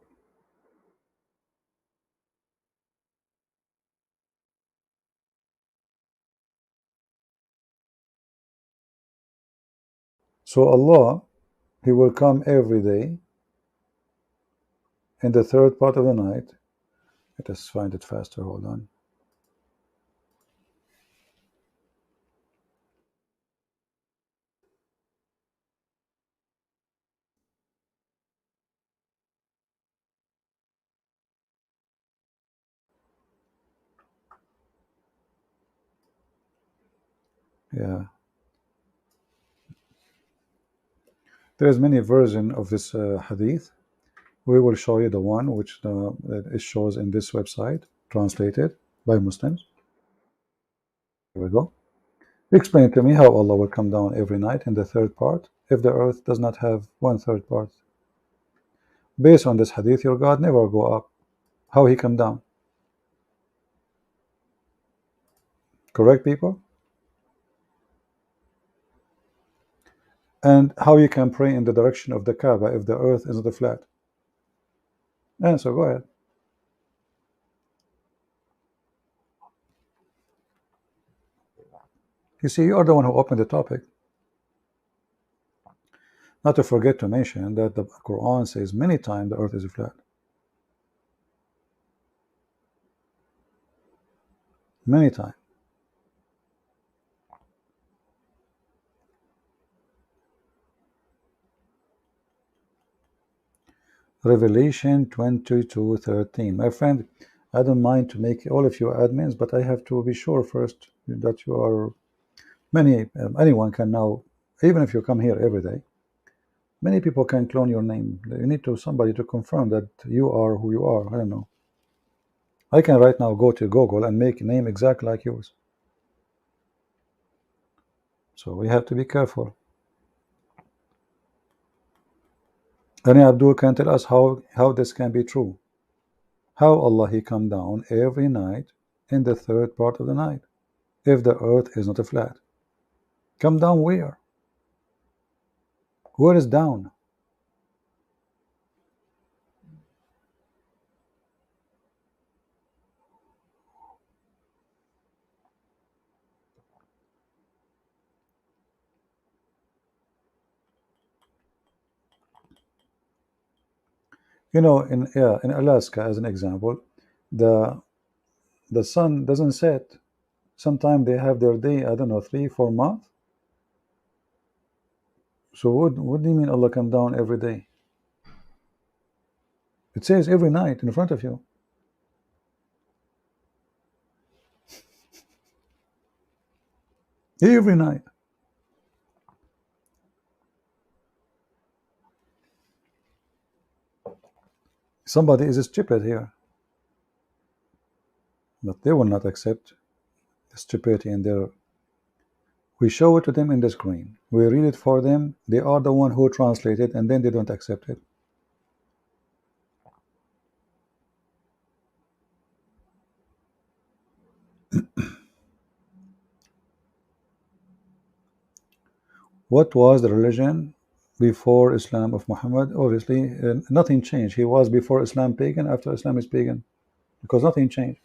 So Allah, He will come every day in the third part of the night. Let us find it faster. Hold on. Yeah. There is many versions of this hadith. We will show you the one which it shows in this website, translated by Muslims. Here we go. Explain to me how Allah will come down every night in the third part if the earth does not have one third part. Based on this hadith, your God never go up. How He come down? Correct, people? And how you can pray in the direction of the Kaaba if the earth isn't flat? Answer, go ahead. You see, you are the one who opened the topic. Not to forget to mention that the Quran says many times the earth is flat. Many times. Revelation 22:13. My friend, I don't mind to make all of you admins, but I have to be sure first that you are anyone can now, even if you come here every day, many people can clone your name. You need somebody to confirm that you are who you are. I don't know. I can right now go to Google and make a name exactly like yours. So we have to be careful. Any Abdul can tell us how this can be true. How Allah He come down every night in the third part of the night if the earth is not flat. Come down where? Where is down? You know, in Alaska, as an example, the sun doesn't set. Sometimes they have their day, I don't know, 3-4 months. So what do you mean Allah come down every day? It says every night in front of you. Every night. Somebody is stupid here. But they will not accept the stupidity in their. We show it to them in the screen. We read it for them. They are the one who translate it, and then they don't accept it. What was the religion before Islam of Muhammad? Obviously, nothing changed. He was before Islam pagan, after Islam is pagan, because nothing changed.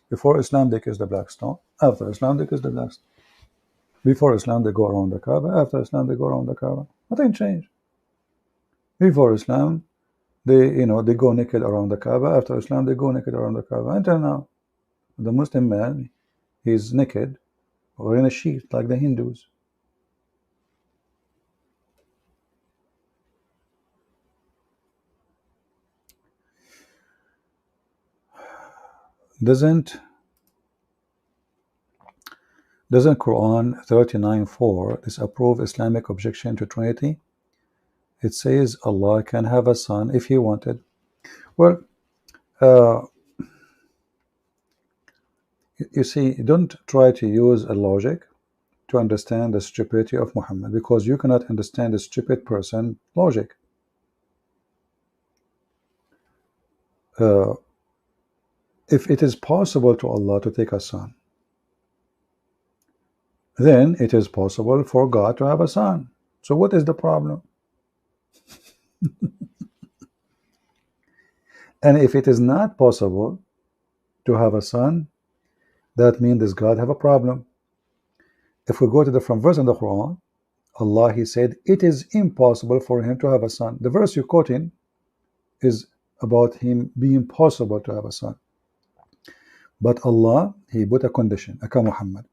Before Islam, they kiss the black stone. After Islam, they kiss the black stone. Before Islam, they go around the Kaaba. After Islam, they go around the Kaaba. Nothing changed. Before Islam, they go naked around the Kaaba. After Islam, they go naked around the Kaaba. Until now, the Muslim man, he's naked or in a sheet like the Hindus. Doesn't Quran 39:4 disapprove Islamic objection to Trinity? It says Allah can have a son if He wanted. Well, you see, don't try to use a logic to understand the stupidity of Muhammad, because you cannot understand a stupid person logic. If it is possible to Allah to take a son, then it is possible for God to have a son. So what is the problem? And if it is not possible to have a son, that means does God have a problem? If we go to the from verse in the Quran, Allah, He said, it is impossible for him to have a son. The verse you're quoting is about him being possible to have a son. But Allah, He put a condition, Aka Muhammad.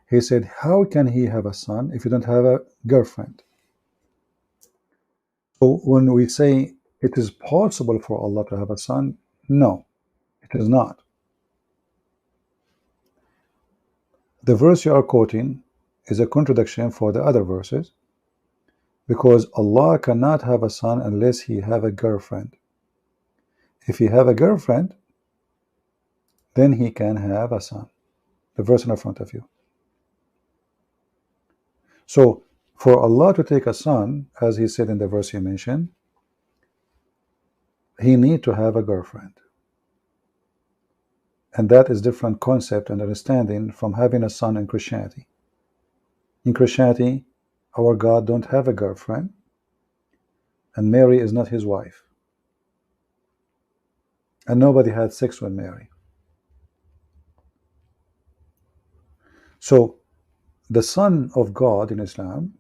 He said, how can he have a son if you don't have a girlfriend? So when we say it is possible for Allah to have a son, no, it is not. The verse you are quoting is a contradiction for the other verses, because Allah cannot have a son unless he have a girlfriend. If he have a girlfriend, then he can have a son. The verse in front of you. So for Allah to take a son, as He said in the verse you mentioned, He need to have a girlfriend. And that is different concept and understanding from having a son in Christianity. In Christianity, our God don't have a girlfriend, and Mary is not His wife. And nobody had sex with Mary. So the Son of God in Islam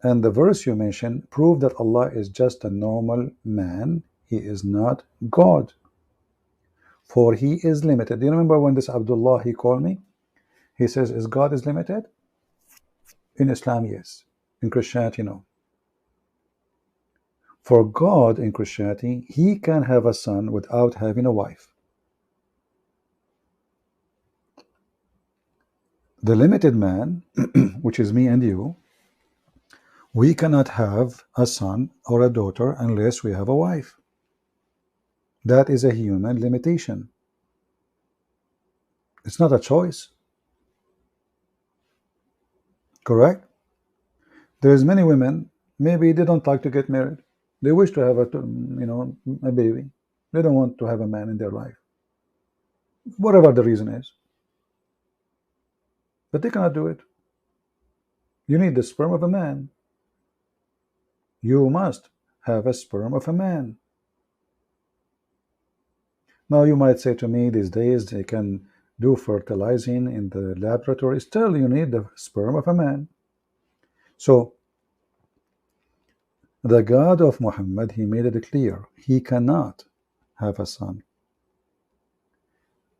and the verse you mentioned prove that Allah is just a normal man. He is not God. For He is limited. Do you remember when this Abdullah, he called me? He says, is God is limited? In Islam, yes. In Christianity, no. For God in Christianity, He can have a son without having a wife. The limited man, which is me and you, we cannot have a son or a daughter unless we have a wife. That is a human limitation. It's not a choice. Correct? There's many women, maybe they don't like to get married. They wish to have a baby. They don't want to have a man in their life. Whatever the reason is. But they cannot do it. You need the sperm of a man. You must have a sperm of a man. Now you might say to me, these days they can do fertilizing in the laboratory. Still, you need the sperm of a man. So the God of Muhammad, He made it clear, He cannot have a son.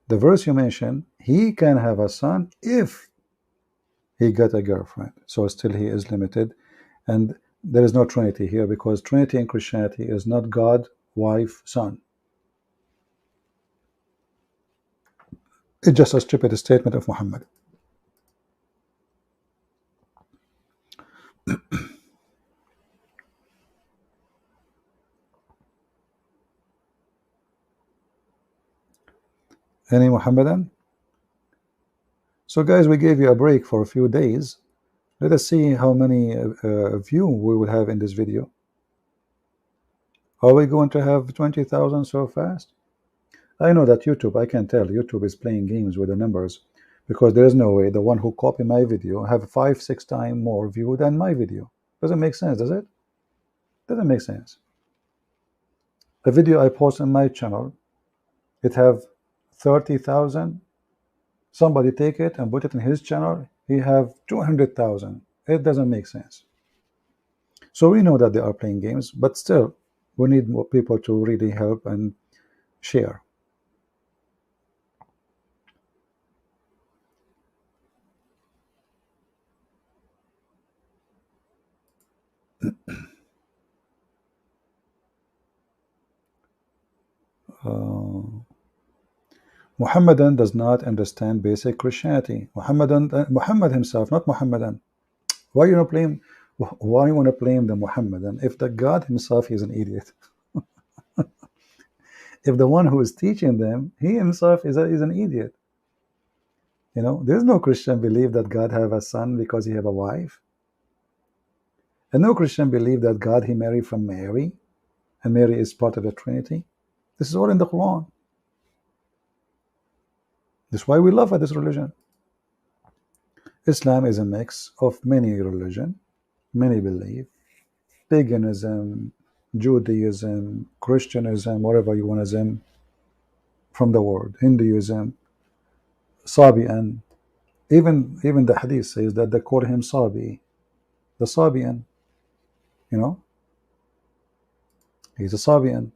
The verse you mentioned, He can have a son if he got a girlfriend. So still He is limited. And there is no Trinity here, because Trinity in Christianity is not God, wife, son. It's just a stupid statement of Muhammad. Any Muhammadan? So guys, we gave you a break for a few days. Let us see how many view we will have in this video. Are we going to have 20,000 so fast? I know that YouTube, I can tell YouTube is playing games with the numbers, because there is no way the one who copied my video have 5-6 times more view than my video. Doesn't make sense, does it? Doesn't make sense. The video I post on my channel, it have 30,000. Somebody take it and put it in his channel, he have 200,000. It doesn't make sense. So we know that they are playing games, but still we need more people to really help and share. Muhammadan does not understand basic Christianity. Muhammad himself, not Muhammadan. Why you want to blame? Why you want to blame the Muhammadan if the God himself is an idiot? If the one who is teaching them, he himself is an idiot. You know, there's no Christian believe that God have a son because he have a wife. And no Christian believe that God he married from Mary, and Mary is part of the Trinity. This is all in the Quran. That's why we love this religion. Islam is a mix of many religion, many belief, paganism, Judaism, Christianism, whatever you want to from the word, Hinduism, Sabian. Even the hadith says that they call him Sabi, the Sabian. You know, he's a Sabian.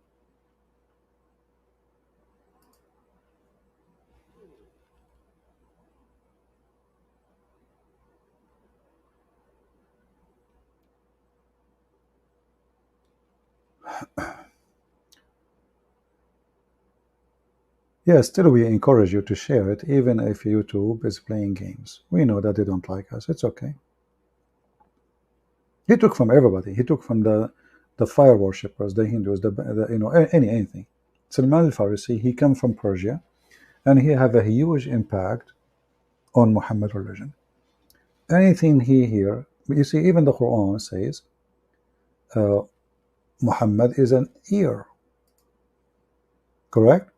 Yes, still we encourage you to share it, even if YouTube is playing games. We know that they don't like us. It's okay. He took from everybody. He took from the fire worshippers, the Hindus, anything. Salman al-Farisi, he come from Persia, and he have a huge impact on Muhammad religion. Anything he hear, you see, even the Quran says Muhammad is an ear. Correct?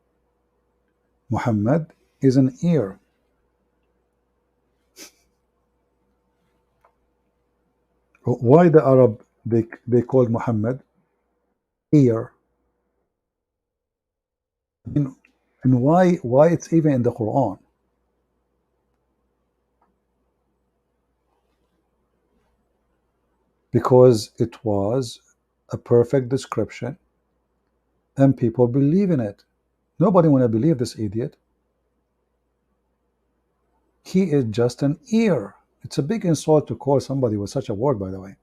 Muhammad is an ear. Why the Arab they called Muhammad ear? And why it's even in the Quran? Because it was a perfect description and people believe in it. Nobody want to believe this idiot. He is just an ear. It's a big insult to call somebody with such a word, by the way.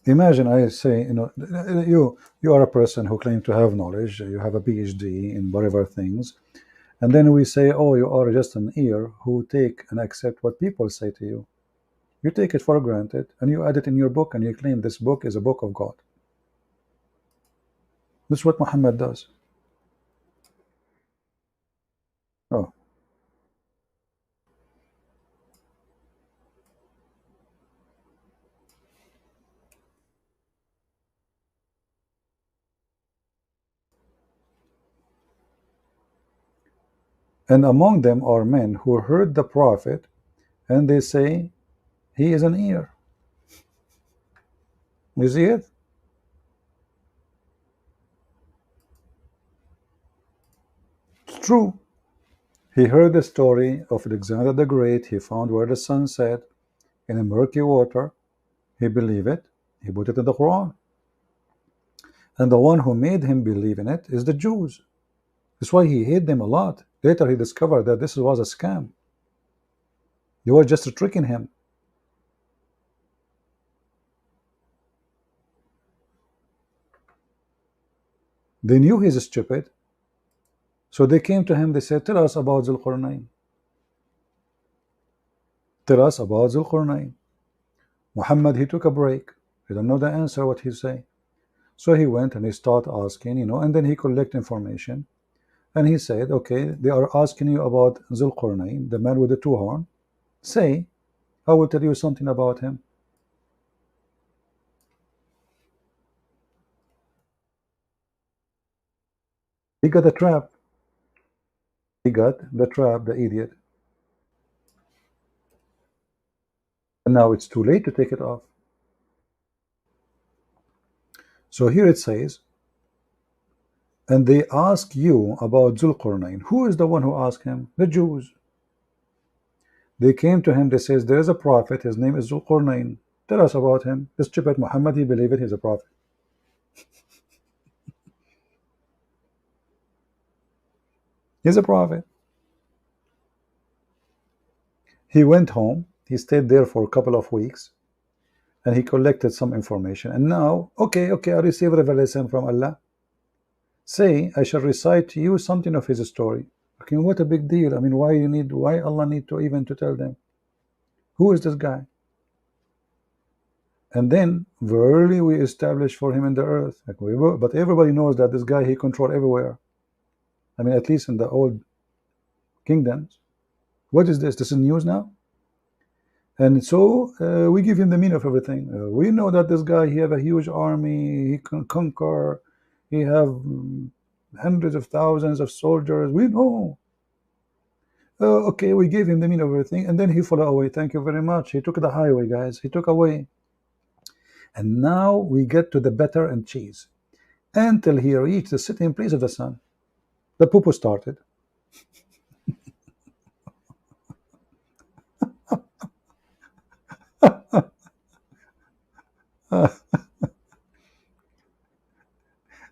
Imagine I say, you are a person who claim to have knowledge, you have a PhD in whatever things, and then we say, oh, you are just an ear who take and accept what people say to you. You take it for granted, and you add it in your book, and you claim this book is a book of God. This is what Muhammad does. Oh. And among them are men who heard the Prophet, and they say, he is an ear. You see it? It's true. He heard the story of Alexander the Great. He found where the sun set in a murky water. He believed it. He put it in the Quran. And the one who made him believe in it is the Jews. That's why he hated them a lot. Later he discovered that this was a scam. They were just tricking him. They knew he's stupid. So they came to him, they said, tell us about Zulqarnain. Tell us about Zulqarnain. Muhammad, he took a break. He didn't know the answer, what he say. So he went and he started asking, and then he collect information. And he said, okay, they are asking you about Zulqarnain, the man with the two horns. Say, I will tell you something about him. He got a trap. He got the trap, the idiot. And now it's too late to take it off. So here it says, and they ask you about Zulqarnain. Who is the one who asked him? The Jews. They came to him, they says, there is a prophet, his name is Zulqarnain. Tell us about him. This stupid Muhammad, he believed it, he's a prophet. He's a prophet. He went home, he stayed there for a couple of weeks, and he collected some information. And now, okay, I received revelation from Allah. Say, I shall recite to you something of his story. Okay, what a big deal. I mean, why Allah need to even to tell them? Who is this guy? And then, verily we establish for him in the earth. But everybody knows that this guy, he controlled everywhere. I mean, at least in the old kingdoms. What is this? This is news now? And so we give him the meaning of everything. We know that this guy, he have a huge army, he can conquer, he have hundreds of thousands of soldiers. We know. Okay, we gave him the meaning of everything, and then he flew away. Thank you very much. He took the highway, guys. He took away. And now we get to the butter and cheese. Until he reached the sitting place of the sun, the poo-poo started.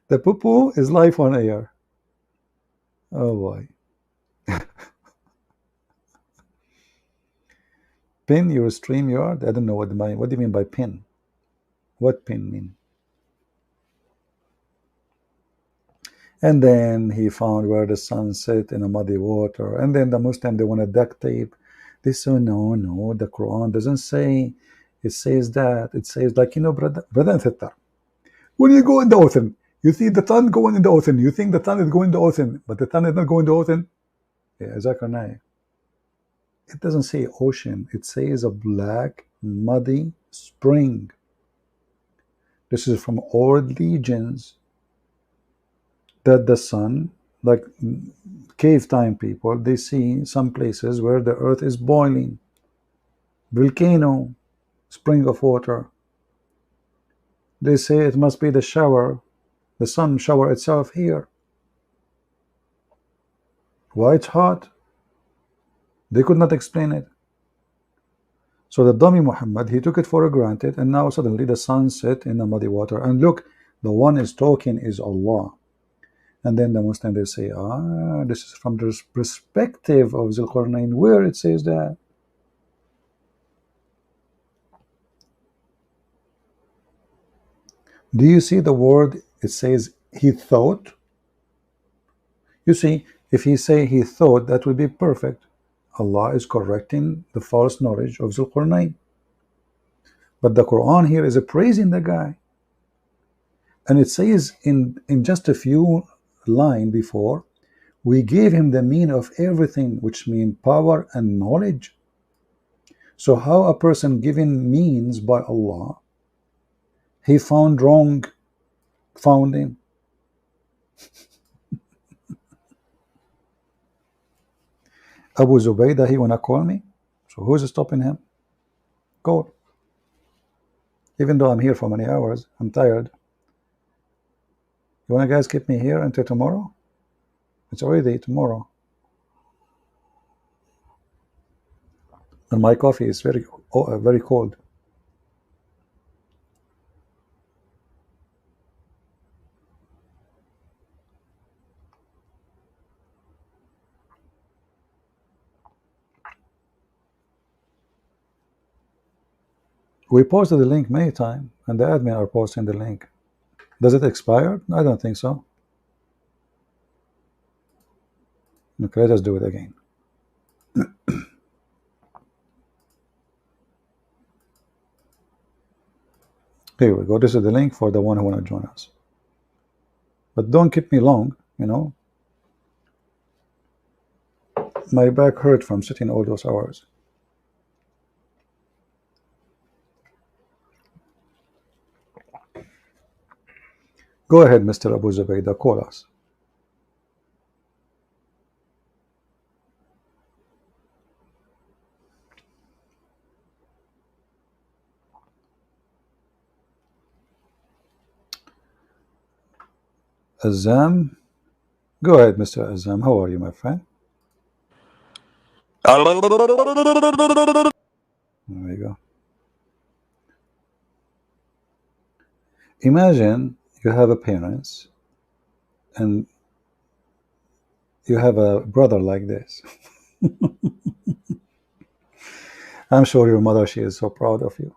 The poo-poo is life on air. Oh boy. Pin your StreamYard? I don't know what do you mean by pin? What pin mean? And then he found where the sun set in a muddy water. And then the Muslim, they want to duct tape. They say, no, the Quran doesn't say. It says that. It says, like, brother and sister, when you go in the ocean, you see the sun going in the ocean. You think the sun is going in the ocean, but the sun is not going in the ocean. Yeah, exactly. It doesn't say ocean. It says a black, muddy spring. This is from old legends that the sun, like cave time people, they see some places where the earth is boiling. Volcano, spring of water. They say it must be the shower, the sun shower itself here. Why it's hot? They could not explain it. So the dummy Muhammad, he took it for granted, and now suddenly the sun set in the muddy water. And look, the one is talking is Allah. And then the Muslim, they say, this is from the perspective of Zulqarnain, where it says that. Do you see the word? It says he thought. You see, if he say he thought, that would be perfect. Allah is correcting the false knowledge of Zulqarnain. But the Quran here is praising the guy. And it says in just a few lines before, we gave him the meaning of everything, which means power and knowledge. So how a person given means by Allah, he found wrong founding. Abu Zubaydah, he wanna call me, so who's stopping him? Go. Even though I'm here for many hours, I'm tired. You wanna guys keep me here until tomorrow? It's already tomorrow. And my coffee is very cold. We posted the link many times, and the admin are posting the link. Does it expire? I don't think so. Okay, let us do it again. Here we go. This is the link for the one who want to join us. But don't keep me long, My back hurt from sitting all those hours. Go ahead, Mr. Abu Zubaydah, call us. Azam, go ahead, Mr. Azam. How are you, my friend? There we go. Imagine you have a parents and you have a brother like this. I'm sure your mother, she is so proud of you.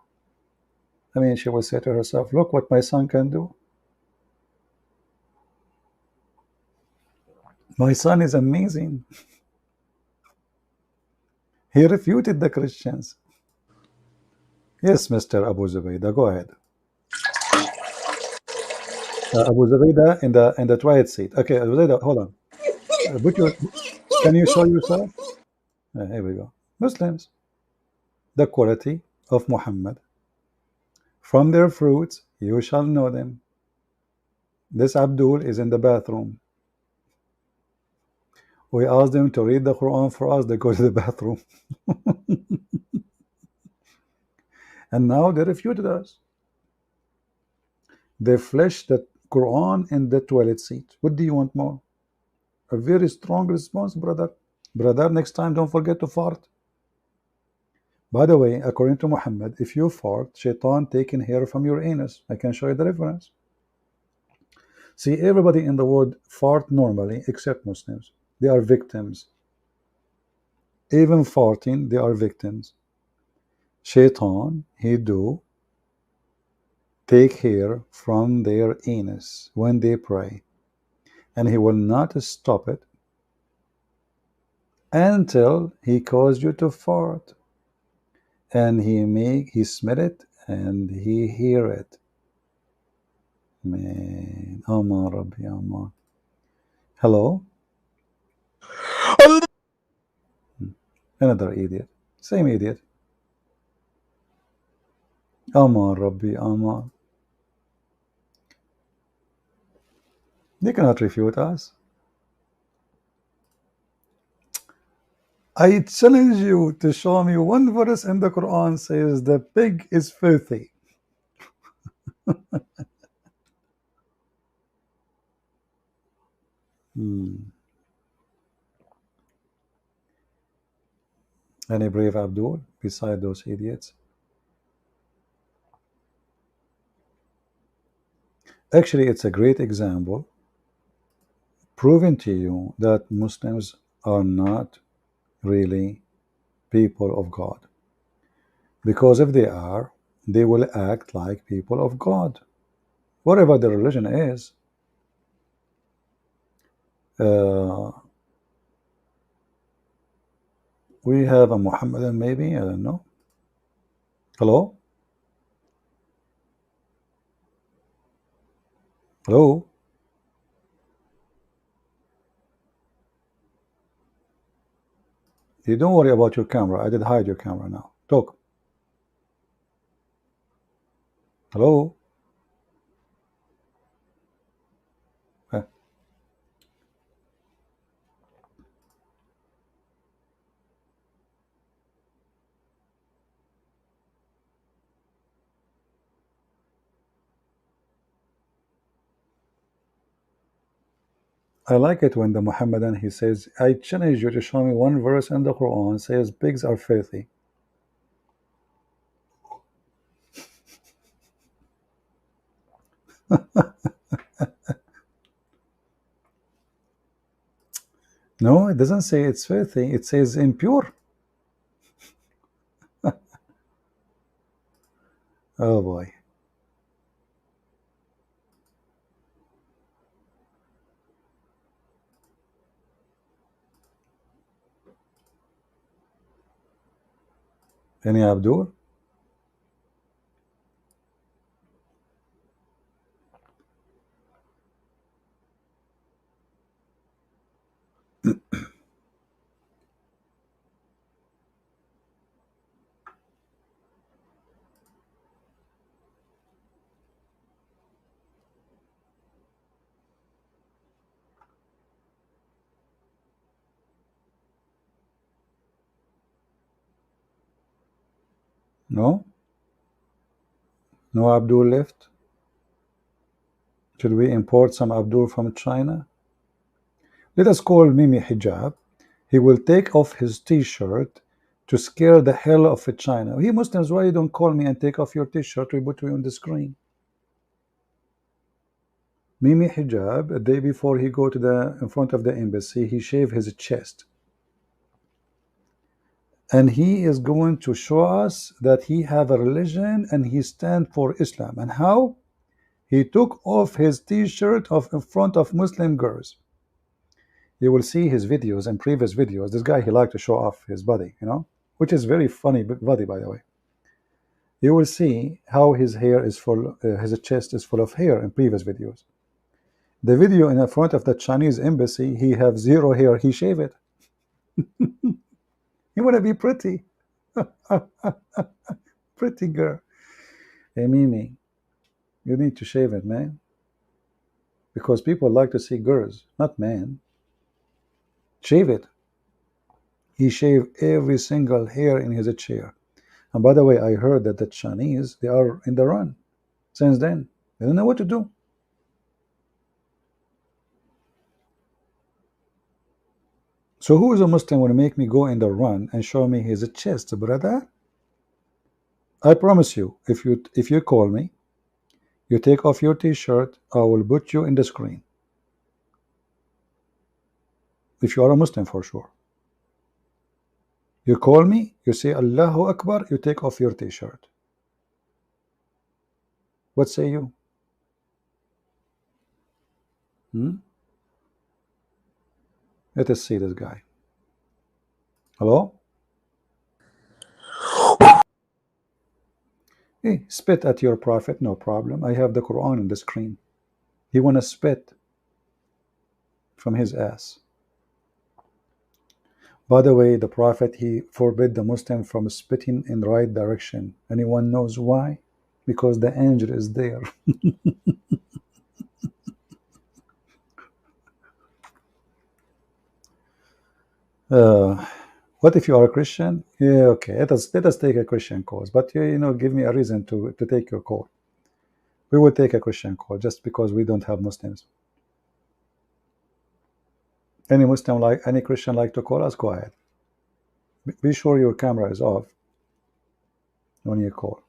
I mean, she will say to herself, look what my son can do. My son is amazing. He refuted the Christians. Yes, Mr. Abu Zubaydah, go ahead. Abu Zubaydah in the twilight seat. Okay, Abu Zubaydah, hold on. Can you show yourself? Here we go. Muslims. the quality of Muhammad. From their fruits you shall know them. This Abdul is in the bathroom. We asked them to read the Quran for us. They go to the bathroom. And now they refuted us. They flashed the Quran in the toilet seat. What do you want more? A very strong response, brother. Brother, next time don't forget to fart. By the way, according to Muhammad, if you fart, shaitan taking hair from your anus. I can show you the reference. See, everybody in the world fart normally except Muslims. They are victims. Even farting, they are victims. Shaitan, he do take hair from their anus when they pray, and he will not stop it until he cause you to fart, and he smell it and he hear it. Man, Aman Rabbi Aman. Hello? Another idiot. Same idiot. Aman Rabbi Aman. They cannot refute us. I challenge you to show me one verse in the Quran says the pig is filthy. Any brave Abdul beside those idiots? Actually, it's a great example proving to you that Muslims are not really people of God. Because if they are, they will act like people of God. Whatever the religion is, we have a Muhammadan maybe, I don't know. Hello? Hello? You don't worry about your camera. I did hide your camera now. Talk. Hello? I like it when the Muhammadan, he says, I challenge you to show me one verse in the Quran says pigs are filthy. No, it doesn't say it's filthy. It says impure. Oh boy. Any Abdul? No? No Abdul left? Should we import some Abdul from China? Let us call Mimi Hijab. He will take off his t-shirt to scare the hell of China. He Muslims, why you don't call me and take off your t-shirt? We put you on the screen. Mimi Hijab, a day before he go to the in front of the embassy, he shaved his chest. And he is going to show us that he have a religion and he stand for Islam. And how? He took off his t-shirt in front of Muslim girls. You will see his videos and previous videos. This guy, he liked to show off his body, you know, which is very funny body, by the way. You will see how his hair is full, his chest is full of hair in previous videos. The video in the front of the Chinese embassy, he have zero hair. He shave it. He want to be pretty. Pretty girl. Hey, Mimi, you need to shave it, man. Because people like to see girls, not men. Shave it. He shaved every single hair in his chair. And by the way, I heard that the Chinese, they are in the run since then. They don't know what to do. So who is a Muslim will make me go in the run and show me his chest, brother? I promise you, if you call me, you take off your t-shirt, I will put you in the screen. If you are a Muslim, for sure. You call me, you say Allahu Akbar, you take off your t-shirt. What say you? Let us see this guy. Hello? Hey, spit at your prophet, no problem. I have the Quran on the screen. He wanna spit from his ass. By the way, the prophet, he forbid the Muslim from spitting in the right direction. Anyone knows why? Because the angel is there. What if you are a Christian? Yeah, okay. Let us take a Christian cause, but give me a reason to take your call. We will take a Christian call just because we don't have Muslims. Any Muslim any Christian like to call us? Go ahead. Be sure your camera is off when you call.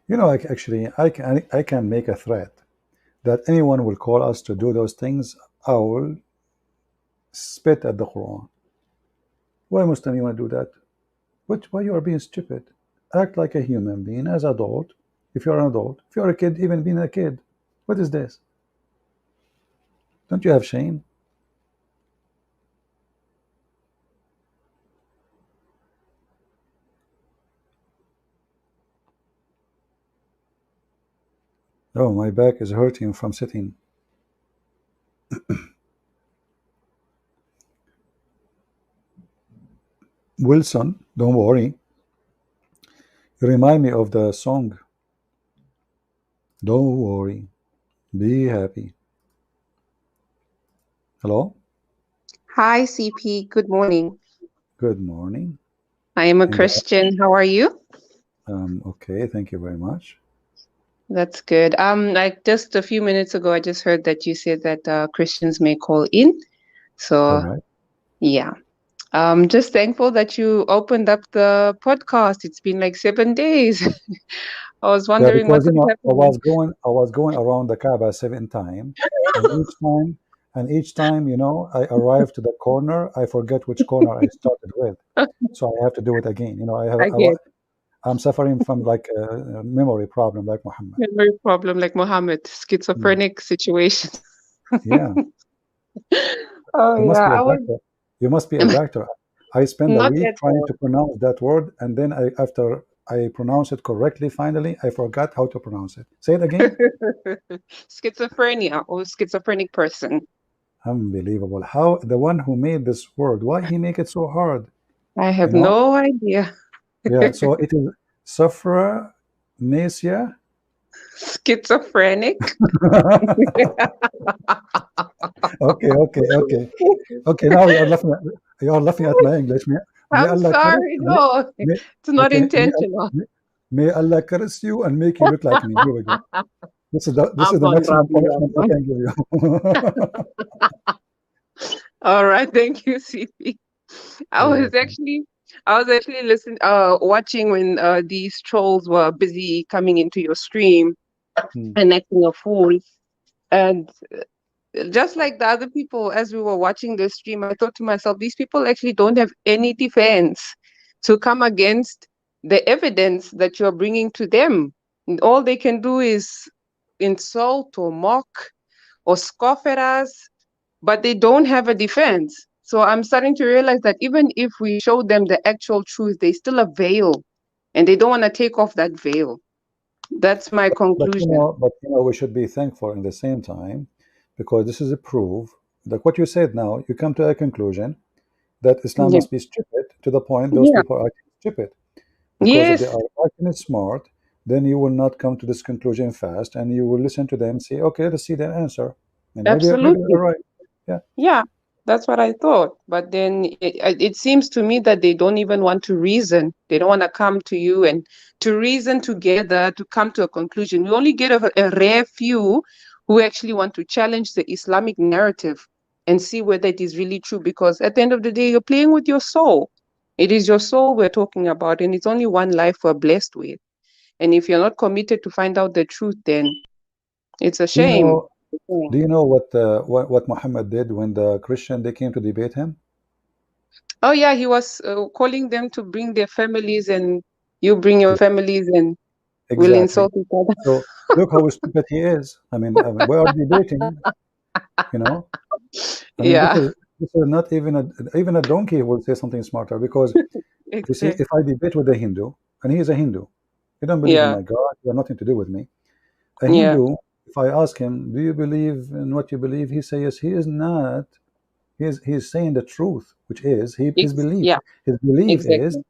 I can make a threat that anyone will call us to do those things, I will spit at the Quran. Why Muslim you want to do that? Why you are being stupid? Act like a human being as adult. If you're an adult, if you're a kid, even being a kid. What is this? Don't you have shame? Oh, my back is hurting from sitting. Wilson, don't worry. You remind me of the song. Don't worry. Be happy. Hello? Hi, CP. Good morning. Good morning. I am a Christian. How are you? Okay, thank you very much. That's good. Like just a few minutes ago, I just heard that you said that Christians may call in. So, Correct. yeah. Just thankful that you opened up the podcast. It's been like 7 days. I was wondering because what was happening. I was going around the Kaaba 7 times, and each time, I arrived to the corner, I forget which corner I started with, so I have to do it again. Again, I'm suffering from like a memory problem, like Muhammad. memory problem like Mohammed, schizophrenic situation. Yeah, Oh, you must yeah. be a I was doctor. You must be a doctor. I spent a not week yet. trying to pronounce that word, and then after I pronounce it correctly, finally, I forgot how to pronounce it. Say it again. Schizophrenia or schizophrenic person. Unbelievable. How the one who made this word, why he make it so hard? I You have know? no idea. Yeah, so it is Sophronesia. Schizophrenic. Okay. Now you are laughing at my English. May I'm Allah curse, sorry. No, may, it's not okay, intentional. may Allah curse you and make you look like me. Here we go. This is the Aman, maximum Rabbi, punishment I Aman. can give you. All right, thank you, CP. I You're was welcome. actually listening, watching when these trolls were busy coming into your stream and acting a fool. And just like the other people, as we were watching the stream, I thought to myself, these people actually don't have any defense to come against the evidence that you're bringing to them. And all they can do is insult or mock or scoff at us, but they don't have a defense. So I'm starting to realize that even if we show them the actual truth, they still a veil, and they don't want to take off that veil. That's my conclusion. But we should be thankful in the same time, because this is a proof that what you said now, you come to a conclusion that Islam Yeah. must be stupid, to the point those Yeah. people are acting stupid. Because if they Yes. are acting smart, then you will not come to this conclusion fast, and you will listen to them, say, okay, let's see their answer, and maybe Absolutely. they're right. Yeah. Yeah. That's what I thought. But then it seems to me that they don't even want to reason. They don't want to come to you and to reason together to come to a conclusion. We only get a rare few who actually want to challenge the Islamic narrative and see whether it is really true. Because at the end of the day, you're playing with your soul. It is your soul we're talking about, and it's only one life we're blessed with. And if you're not committed to find out the truth, then it's a Do you shame. know? Do you know what Muhammad did when the Christian they came to debate him? Oh yeah, he was calling them to bring their families, and you bring your families, and we'll Exactly. insult each other. So look how stupid he is. We are debating. You know, Yeah, this is not even a donkey will say something smarter, because you see, exactly. if I debate with a Hindu, and he is a Hindu, he don't believe in Yeah, my God, he has nothing to do with me. A yeah, Hindu, if I ask him, do you believe in what you believe? He says yes. He is not. He is saying the truth, which is his belief. yeah, His belief is exactly.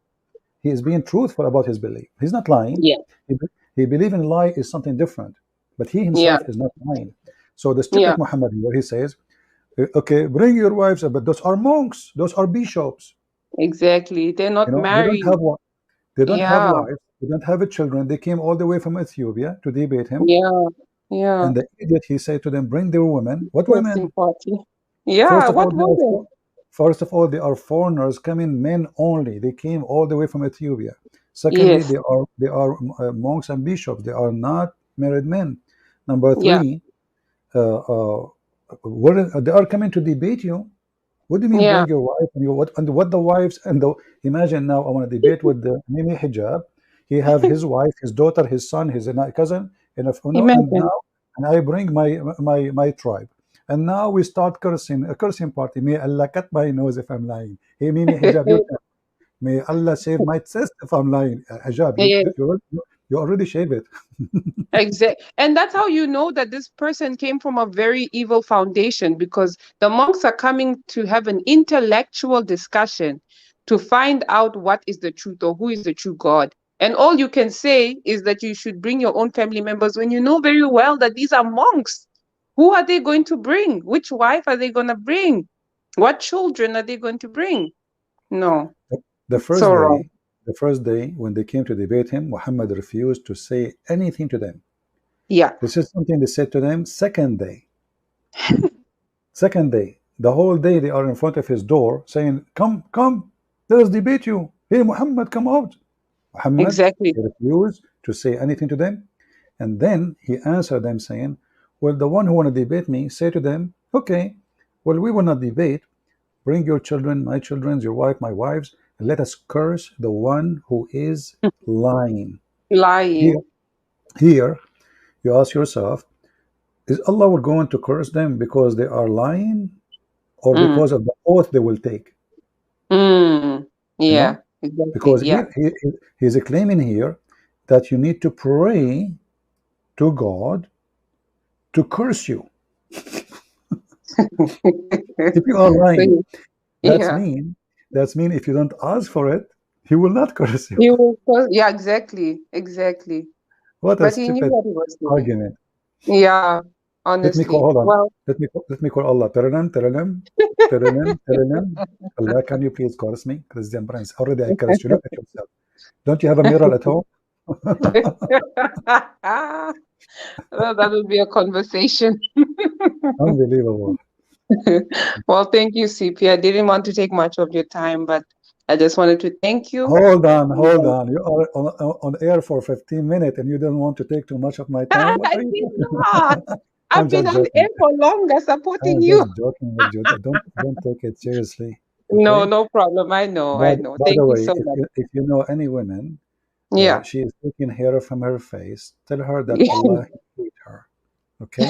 he is being truthful about his belief. He's not lying. Yeah, He, he believe in lie is something different, but he yeah, himself is not lying. So the yeah, stupid Muhammad here, he says, okay, bring your wives, but those are monks, those are bishops. exactly. They're not They don't married. have one. They don't have Yeah, wives. They don't have children. They came all the way from Ethiopia to debate him. yeah, yeah. And the idiot, he said to them, bring their women. What Interesting women? party. Yeah, First of all, what woman? they are foreigners coming, men only. They came all the way from Ethiopia. Secondly, Yes, they are monks and bishops. They are not married men. Number yeah, three, they are coming to debate you. What do you mean yeah. bring your wife and what the wives and the imagine now I want to debate with the Mimi Hijab. He have his wife, his daughter, his son, his cousin, and Imagine. now and I bring my tribe. And now we start cursing, a cursing party. May Allah cut my nose if I'm lying. Hey Mimi Hijab, you tell. May Allah shave my chest if I'm lying. Hijab, Yeah. you already shave it. Exactly. And that's how you know that this person came from a very evil foundation, because the monks are coming to have an intellectual discussion to find out what is the truth or who is the true God. And all you can say is that you should bring your own family members when you know very well that these are monks. Who are they going to bring? Which wife are they going to bring? What children are they going to bring? No, The so first wrong. day, the first day when they came to debate him, Muhammad refused to say anything to them. Yeah, This is something they said to them second day. Second day, the whole day they are in front of his door saying, come, come, let us debate you. Hey, Muhammad, come out. Muhammad, exactly. he refused to say anything to them. And then he answered them saying, well, the one who want to debate me, say to them, okay, well, we will not debate. Bring your children, my children, your wife, my wives, and let us curse the one who is lying. Here, Lying. here, you ask yourself, is Allah going to curse them because they are lying or Mm. because of the oath they will take? Mm. You Yeah, know, exactly. because Yeah. he's claiming here that you need to pray to God to curse you. If you are lying, So, that's yeah, mean if you don't ask for it, he will not curse you. he will. Yeah, exactly, exactly. What a But he knew stupid what he was doing. argument. Yeah, Let me call, honestly. hold on. Well, Let me call Allah. Taranem, taranem, taranem, taranem. Allah, can you please curse me? Christian Prince. Already I cursed you. Look at yourself. Don't you have a mirror at home? well, that will be a conversation. Unbelievable. Well, thank you, CP. I didn't want to take much of your time, but I just wanted to thank you. Hold on, hold on. You are on air for 15 minutes and you don't want to take too much of my time? What I are you did talking not. about? I'm I've been just on air joking. for longer supporting I'm you. just joking with you. Don't take it seriously. No, Okay? no problem. I know, I know. By Thank the you way, so much. if you know any women, Yeah. she is taking hair from her face, tell her that Allah hates her. Okay?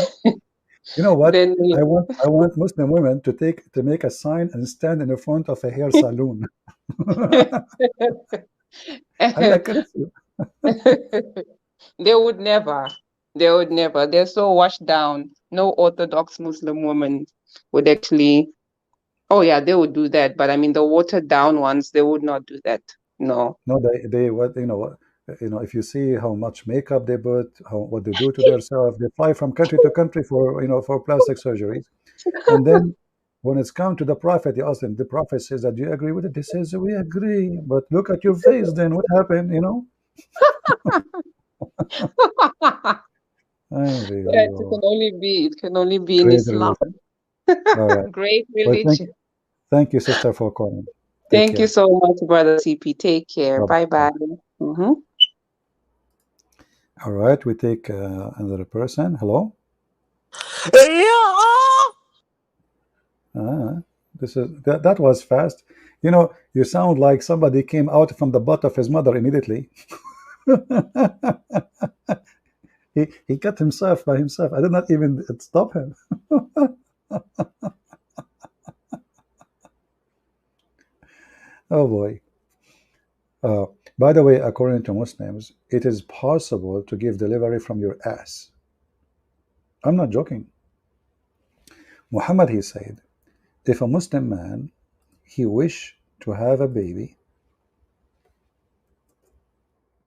You know what? Then I want Muslim women to make a sign and stand in the front of a hair salon. I curse you. they would never. They would never. They're so washed down. No Orthodox Muslim woman would actually. Oh yeah, they would do that. But I mean, the watered down ones, they would not do that. No. No, they what if you see how much makeup they put, what they do to themselves, they fly from country to country for for plastic surgeries, and then when it's come to the prophet, you ask them. The prophet says that, "Do you agree with it?" They says, "We agree," but look at your face. Then what happened? Yes, it can Unbelievable. only be. It can only be in Great Islam. religion. All right. Great Well, religion. thank you, sister, for calling. Take Thank you care. so much, brother CP. Take care. Bye Bye bye. bye. Mm-hmm. All right, we take another person. Hello. That was fast. You sound like somebody came out from the butt of his mother immediately. he cut himself by himself. I did not even stop him. Oh boy. By the way, according to Muslims, it is possible to give delivery from your ass. I'm not joking. Muhammad, he said, if a Muslim man, he wish to have a baby,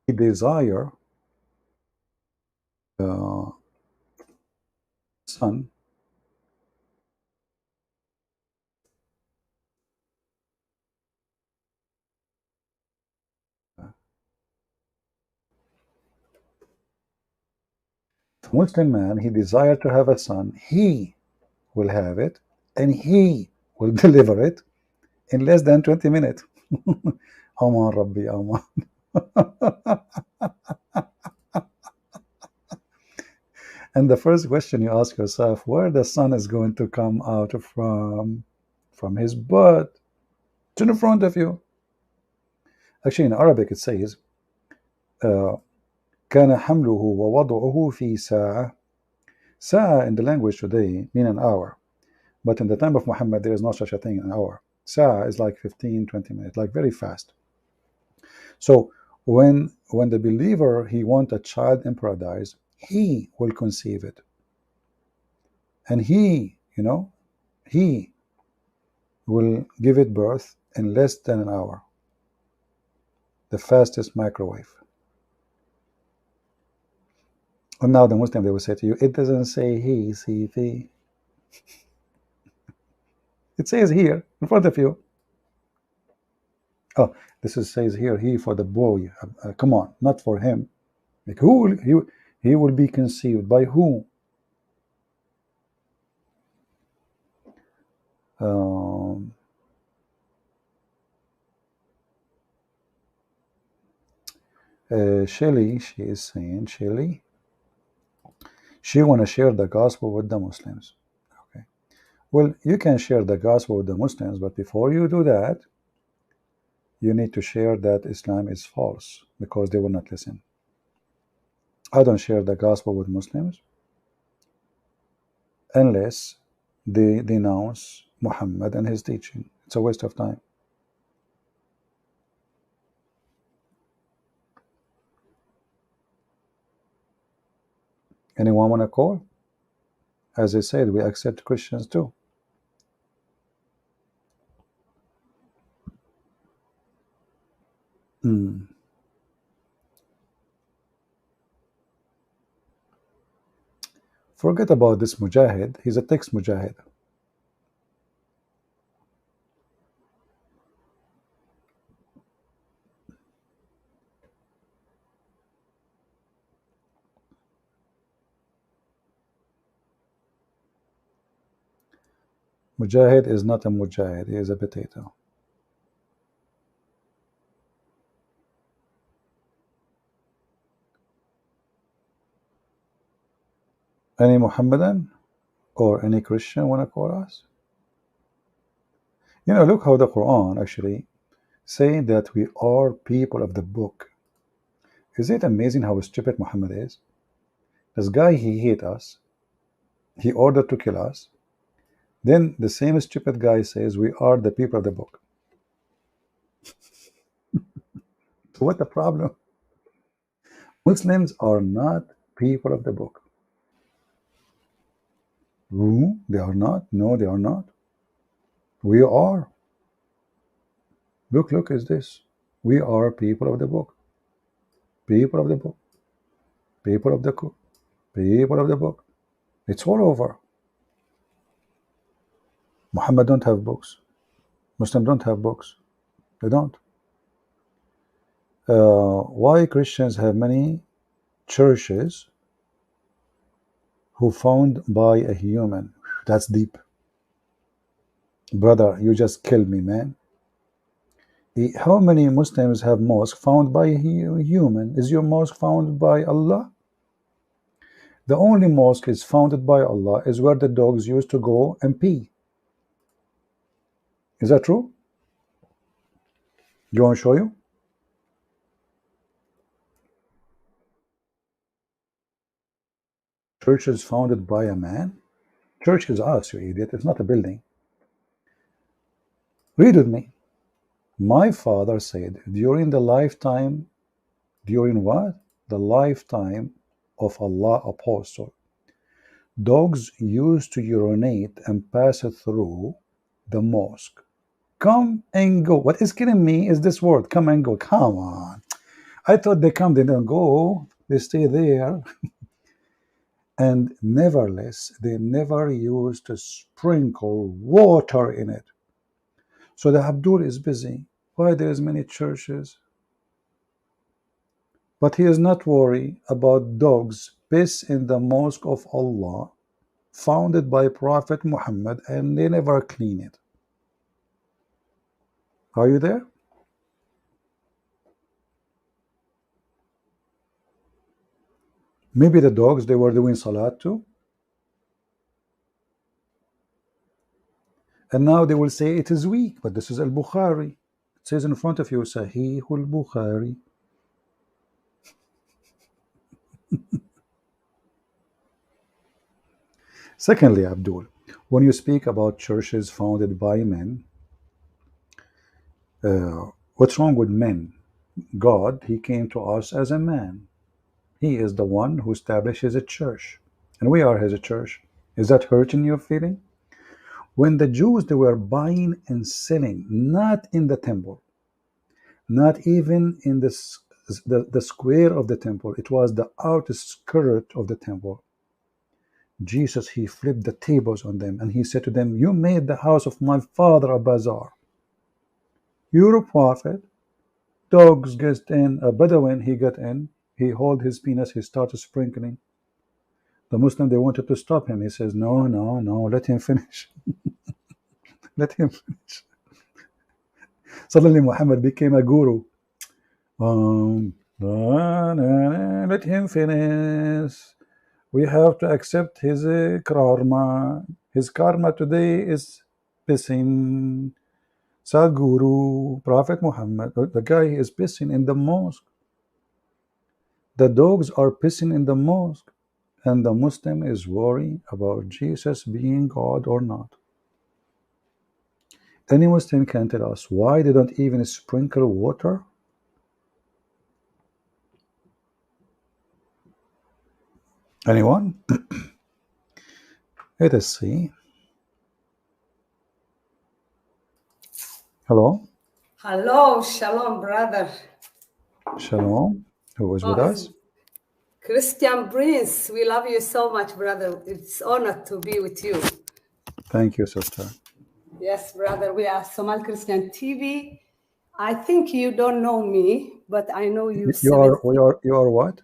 he desire son, Muslim man, he desire to have a son, he will have it, and he will deliver it in less than 20 minutes. Aman Rabbi, Aman. And the first question you ask yourself, where the son is going to come out from his butt to the front of you. Actually, in Arabic it says, كان حمله ووضعه في ساعة. Sa'a in the language today mean an hour. But in the time of Muhammad, there is no such a thing, an hour. Sa'a is like 15, 20 minutes, like very fast. So when the believer, he want a child in paradise, he will conceive it. And he will give it birth in less than an hour. The fastest microwave. And now the Muslim, they will say to you, it doesn't say he, see, the. It says here, in front of you. Oh, says here, he for the boy. Come on, not for him. Like he will be conceived by who? Shelly, she is saying, Shelly, she want to share the gospel with the Muslims. Okay. Well, you can share the gospel with the Muslims, but before you do that, you need to share that Islam is false, because they will not listen. I don't share the gospel with Muslims unless they denounce Muhammad and his teaching. It's a waste of time. Anyone want to call? As I said, we accept Christians too. Forget about this Mujahid. He's a text Mujahid. Mujahid is not a Mujahid. He is a potato. Any Muhammadan or any Christian want to call us? Look how the Quran actually say that we are people of the book. Is it amazing how stupid Muhammad is? This guy, he hate us. He ordered to kill us. Then the same stupid guy says we are the people of the book. So what the problem? Muslims are not people of the book. Ooh, they are not. No, they are not. We are. Look, is this? We are people of the book. People of the book. People of the book. People of the book. It's all over. Muhammad don't have books. Muslims don't have books. They don't. Why Christians have many churches who found by a human? That's deep. Brother, you just killed me, man. How many Muslims have mosque found by a human? Is your mosque founded by Allah? The only mosque is founded by Allah is where the dogs used to go and pee. Is that true? You want to show you? Church is founded by a man? Church is us, you idiot. It's not a building. Read with me. My father said during the lifetime, during what? The lifetime of Allah apostle, dogs used to urinate and pass it through the mosque. Come and go. What is killing me is this word, come and go. Come on. I thought they come, they don't go. They stay there. And nevertheless, they never used to sprinkle water in it. So the Abdul is busy. Why there's many churches? But he is not worried about dogs piss in the mosque of Allah, founded by Prophet Muhammad, and they never clean it. Are you there? Maybe the dogs, they were doing salat too. And now they will say it is weak, but this is al-Bukhari. It says in front of you, Sahih al-Bukhari. Secondly, Abdul, when you speak about churches founded by men, what's wrong with men? God, he came to us as a man. He is the one who establishes a church, and we are his church. Is that hurting your feeling? When the Jews, they were buying and selling, not in the temple, not even in the square of the temple, it was the outer skirt of the temple. Jesus, he flipped the tables on them, and he said to them, you made the house of my father a bazaar. You're a prophet. Dogs get in, a Bedouin, he got in, he hold his penis, he started sprinkling. The Muslim, they wanted to stop him. He says, no, let him finish. Let him finish. Suddenly Muhammad became a guru. Let him finish. We have to accept his karma. His karma today is pissing. Sadguru, Prophet Muhammad, the guy is pissing in the mosque. The dogs are pissing in the mosque. And the Muslim is worried about Jesus being God or not. Any Muslim can tell us why they don't even sprinkle water? Anyone? Let us see. Hello? Hello, shalom, brother. Shalom. Who is with us? Christian Prince, we love you so much, brother. It's honor to be with you. Thank you, sister. Yes, brother, we are Somal Christian TV. I think you don't know me, but I know you. You are what?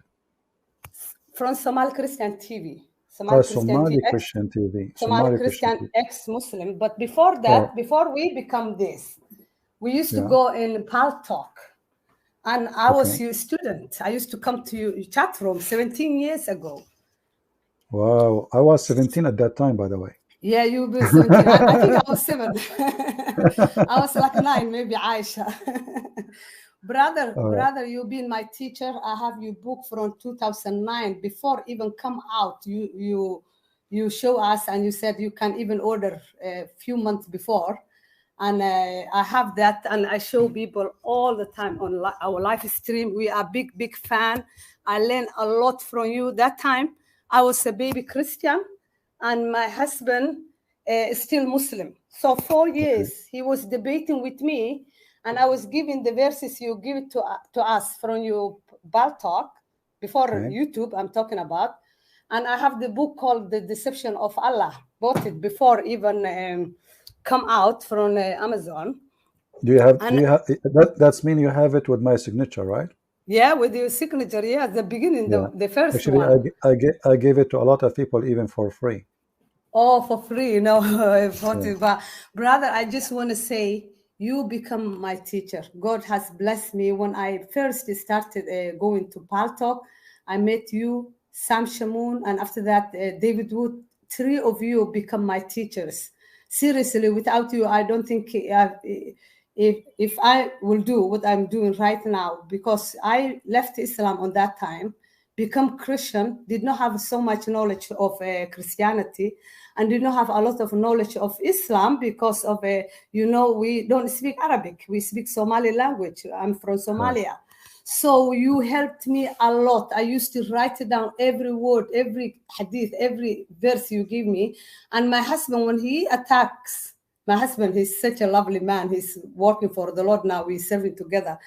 From Somal Christian TV. Somali Christian TV. Somali Christian ex-Muslim. But before that, before we become this, we used to go in Pal Talk. And I was your student. I used to come to your chat room 17 years ago. Wow. I was 17 at that time, by the way. Yeah, you were 17. I think I was 7. I was like 9, maybe Aisha. Brother, you've been my teacher. I have your book from 2009. Before even come out, you you show us, and you said you can even order a few months before. And I have that, and I show people all the time on our live stream. We are big fan. I learned a lot from you. That time I was a baby Christian, and my husband is still Muslim. So 4 years he was debating with me, and I was giving the verses you give it to us from your Bal Talk before YouTube. I'm talking about, and I have the book called The Deception of Allah. Bought it before even come out from Amazon. Do you have that's mean you have it with my signature, right? Yeah, with your signature. Yeah, the beginning, the first actually one. I gave it to a lot of people, even for free. Oh, for free, but brother, I just want to say you become my teacher. God has blessed me. When I first started going to Pal Talk, I met you, Sam Shamoun, and after that David Wood. 3 of you become my teachers. Seriously, without you, I don't think if I will do what I'm doing right now, because I left Islam on that time, become Christian, did not have so much knowledge of Christianity, and did not have a lot of knowledge of Islam because of, we don't speak Arabic. We speak Somali language. I'm from Somalia. So you helped me a lot. I used to write down every word, every hadith, every verse you give me. And my husband, when he attacks, my husband, he's such a lovely man. He's working for the Lord now. We're serving together.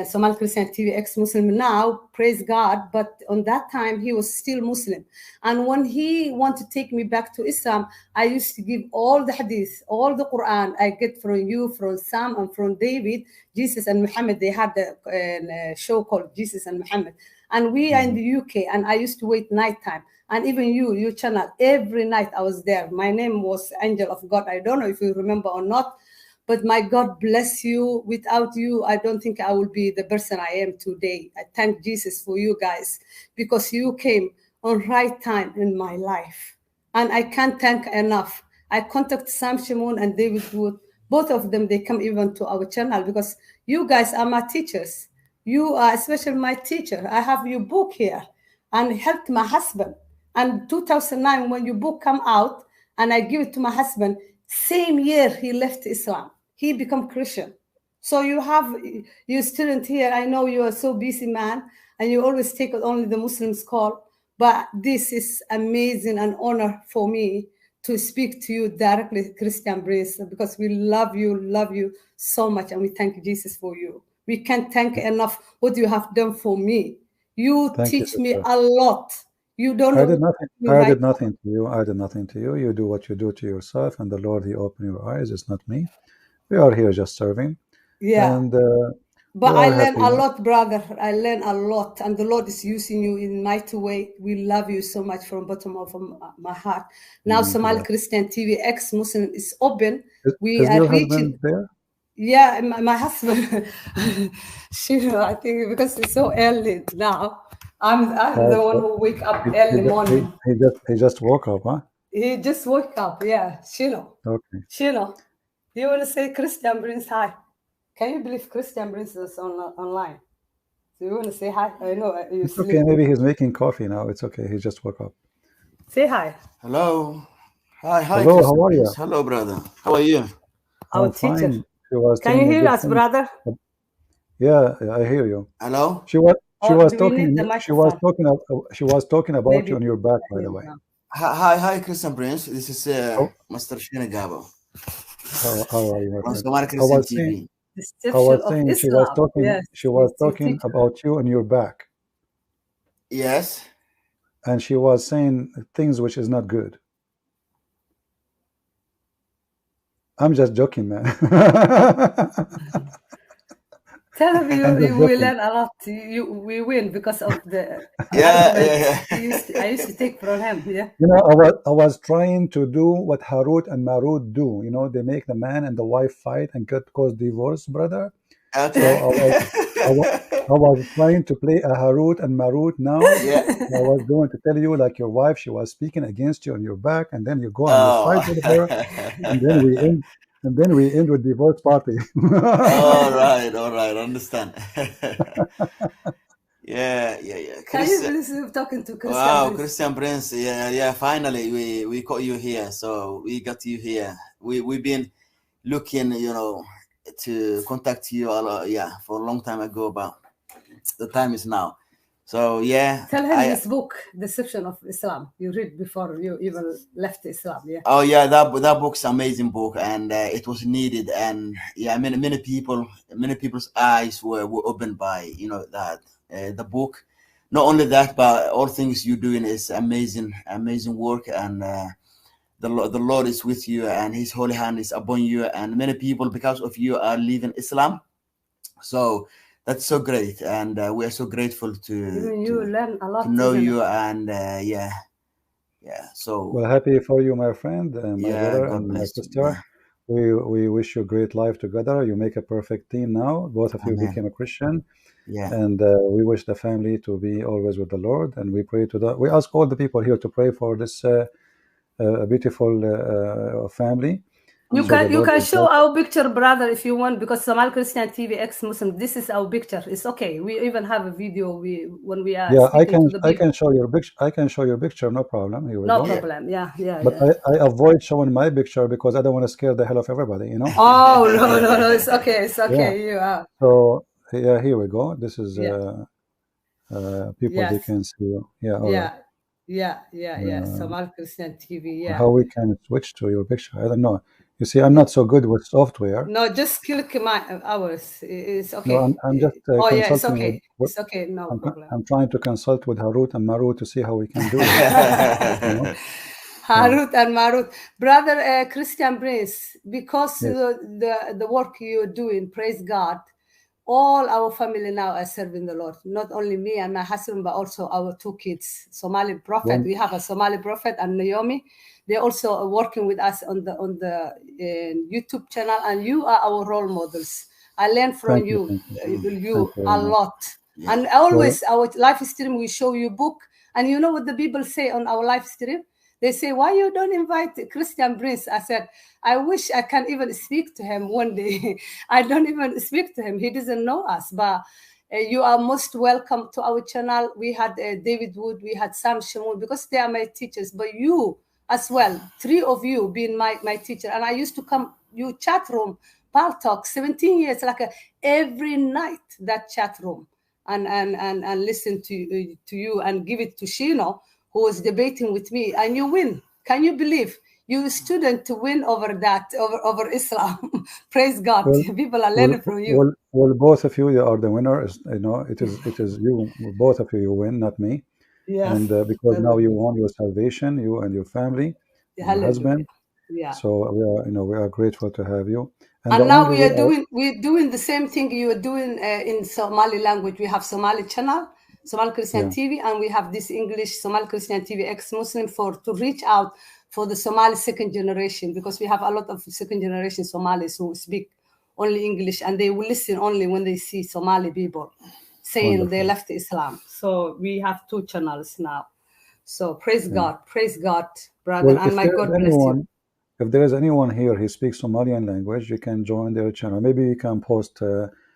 Somali Christian TV, ex-Muslim now, praise God. But on that time, he was still Muslim. And when he wanted to take me back to Islam, I used to give all the hadith, all the Qur'an I get from you, from Sam, and from David, Jesus and Muhammad. They had a show called Jesus and Muhammad. And we are in the UK, and I used to wait nighttime. And even your channel, every night I was there. My name was Angel of God. I don't know if you remember or not. But my God bless you. Without you, I don't think I will be the person I am today. I thank Jesus for you guys, because you came on right time in my life. And I can't thank enough. I contact Sam Shamoun and David Wood. Both of them, they come even to our channel, because you guys are my teachers. You are especially my teacher. I have your book here and helped my husband. And 2009, when your book come out and I give it to my husband, same year he left Islam. He become Christian. So you have your student here. I know you are so busy, man, and you always take only the Muslims call. But this is amazing and honor for me to speak to you directly, Christian Brace, because we love you so much, and we thank Jesus for you. We can't thank enough what you have done for me. You teach me a lot. You don't know. I did nothing to you. I did nothing to you. You do what you do to yourself, and the Lord, He opened your eyes. It's not me. We are here just serving. Yeah. And, but I learned a lot, brother. I learned a lot, and the Lord is using you in a mighty way. We love you so much from the bottom of my heart. Now, Somali Christian TV, ex-Muslim, is open. We are reaching there. Yeah, my husband. I think because it's so early now. I'm the one who wake up early morning. He just woke up, huh? He just woke up, yeah. Shino. Okay. Shino, you want to say Christian Prince hi? Can you believe Christian Prince is online? So you want to say hi? I know you sleep. Okay, maybe he's making coffee now. It's okay. He just woke up. Say hi. Hello. Hi. Hello, how are you? Hello, brother. How are you? Our teacher. Can you hear us, brother? Yeah, I hear you. Hello. She was talking about you on your back, by the way. Hi, Christian Prince. This is Master Shina Gabo. How are you? From Somali Christian TV. I was saying she was talking about you on your back. Yes. And she was saying things which is not good. I'm just joking, man. Tell him you will learn a lot. We win because of the I used to take from him. Yeah. You know, I was trying to do what Harut and Marut do. You know, they make the man and the wife fight and cause divorce, brother. Okay. So I was trying to play a Harut and Marut now. Yeah. I was going to tell you, like, your wife, she was speaking against you on your back, and then you go and you fight with her, and then we end with divorce party. All right, understand. Yeah. Can you please talking to Christian? Wow, Prince? Christian Prince. Yeah. Finally, we caught you here. So we got you here. We've been looking, to contact you for a long time ago, but the time is now. So yeah. Tell him his book, Deception of Islam. You read before you even left Islam. Yeah. Oh yeah, that book's an amazing book, and it was needed, and yeah, many people's eyes were opened by that the book. Not only that, but all things you're doing is amazing work, and the Lord is with you, and His holy hand is upon you, and many people because of you are leaving Islam. So that's so great, and we are so grateful to learn a lot to know you, and so well, happy for you, my friend, my brother, God and my bless sister. We wish you great life together. You make a perfect team now. Both of you became a Christian. Yeah. And we wish the family to be always with the Lord, and we pray we ask all the people here to pray for this beautiful family. You can show our picture, brother, if you want, because Somal Christian TV ex-Muslim. This is our picture. It's okay. We even have a video when we are. Yeah, I can show your picture. I can show your picture. No problem. Here we go. No problem. Yeah. But I avoid showing my picture because I don't want to scare the hell of everybody. Oh no. It's okay. It's okay. Yeah. So yeah, here we go. This is people they can see you. Yeah. Somal Christian TV. Yeah. How we can switch to your picture? I don't know. You see, I'm not so good with software. No, just click ours. It's okay. No, I'm just consulting. Yeah, it's okay. It's okay. No problem. I'm trying to consult with Harut and Marut to see how we can do it. Harut and Marut, brother Christian Prince, because the work you're doing, praise God. All our family now are serving the Lord. Not only me and my husband, but also our two kids. Somali Prophet. We have a Somali Prophet and Naomi. They're also working with us on the YouTube channel, and you are our role models. I learned from you a lot. Yeah. And always our live stream, we show you book. And you know what the people say on our live stream? They say, why you don't invite Christian Prince? I said, I wish I can even speak to him one day. I don't even speak to him. He doesn't know us, but you are most welcome to our channel. We had David Wood, we had Sam Shamoun, because they are my teachers, but you as well, 3 of you being my teacher. And I used to come, you chat room, Pal Talk, 17 years, like every night, that chat room, and listen to you and give it to Shino, who was debating with me, and you win. Can you believe? You student to win over that, over Islam. Praise God. People are learning from you. Well, both of you are the winners. It is you, both of you win, not me. Yes. And because now you won your salvation, you and your family, and your husband. Yeah. So we are grateful to have you. And now we're doing the same thing you are doing in Somali language. We have Somali channel, Somali Christian TV, and we have this English Somali Christian TV ex-Muslim to reach out for the Somali second generation, because we have a lot of second generation Somalis who speak only English, and they will listen only when they see Somali people saying they left Islam. So we have 2 channels now. So praise God, brother, and my God bless you. If there is anyone here who speaks Somalian language, you can join their channel. Maybe you can post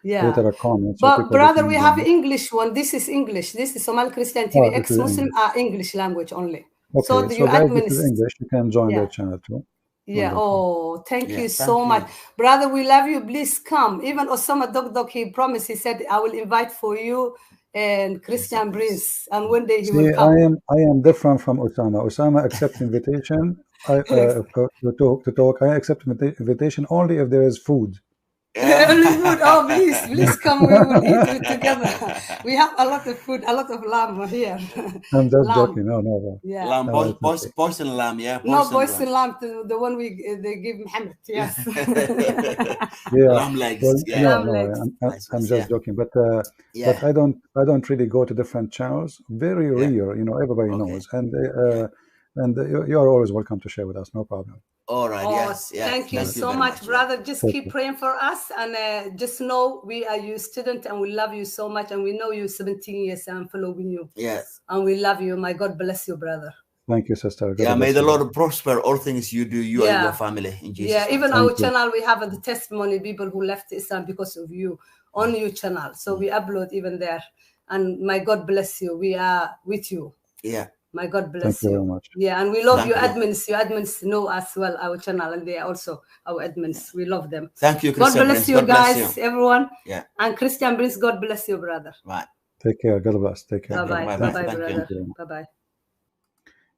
later comments. But brother, we have English one. This is English. This is Somali Christian TV ex-Muslim English language only. Okay, so guys, this is English. You can join their channel too. Yeah. Wonderful. Thank you so much, brother. We love you. Please come. Even Osama Dogdog, he promised. He said, "I will invite for you and Christian Prince, and one day he will come." I am different from Osama. Osama accepts invitation to talk. I accept invitation only if there is food. Only food. Oh, please come. We will eat it together. We have a lot of food, a lot of lamb here. I'm just joking. No. Yeah. Lamb, poison lamb. Yeah. Poison lamb. The one they give Muhammad. Yes. Lamb legs. I'm just joking. But I don't really go to different channels. Very rare. Everybody knows, and you are always welcome to share with us. No problem. All right. Thank you so much, brother. Just keep praying for us, and just know we are your student, and we love you so much, and we know you 17 years and following you. Yes. And we love you. My God bless you, brother. Thank you, sister. May the Lord prosper all things you do, you and your family. In Jesus. Yeah, even our channel, we have the testimony, people who left Islam because of you on your channel. So we upload even there. And my God bless you. We are with you. Yeah. My God bless Thank you very much. Yeah, and we love Thank you you. admins. You admins know as well our channel, and they are also our admins. We love them. Thank you, God Christian bless Prince. you God bless guys, you. everyone. Yeah. And Christian Prince, God bless you, brother. Right. Take care. God bless. Take care. Bye-bye. Bye-bye. Bye-bye, Thank you. brother. Bye-bye.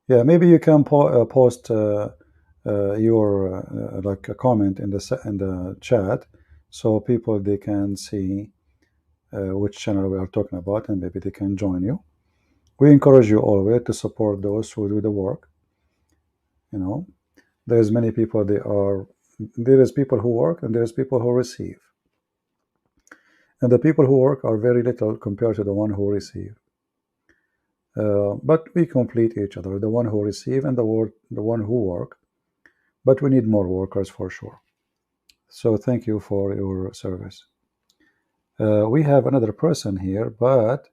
Yeah, maybe you can post your like a comment in the chat, so people they can see which channel we are talking about, and maybe they can join you. We encourage you always to support those who do the work. You know, there's many people. There is people who work and there's people who receive, and the people who work are very little compared to the one who receive. But we complete each other, the one who receive and the one who work. But we need more workers for sure. So thank you for your service. We have another person here, but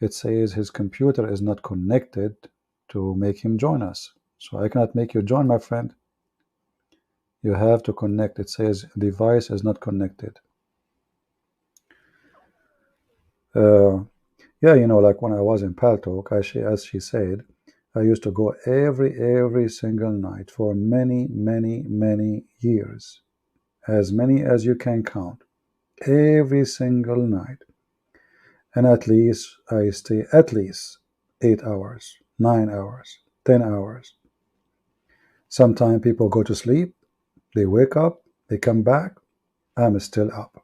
it says his computer is not connected to make him join us. So I cannot make you join, my friend. You have to connect. It says device is not connected. Yeah, you know, like when I was in Paltalk, as she said, I used to go every single night for many years, as many as you can count, every single night. And at least I stay at least 8 hours, 9 hours, 10 hours. Sometimes people go to sleep, they wake up, they come back, I'm still up.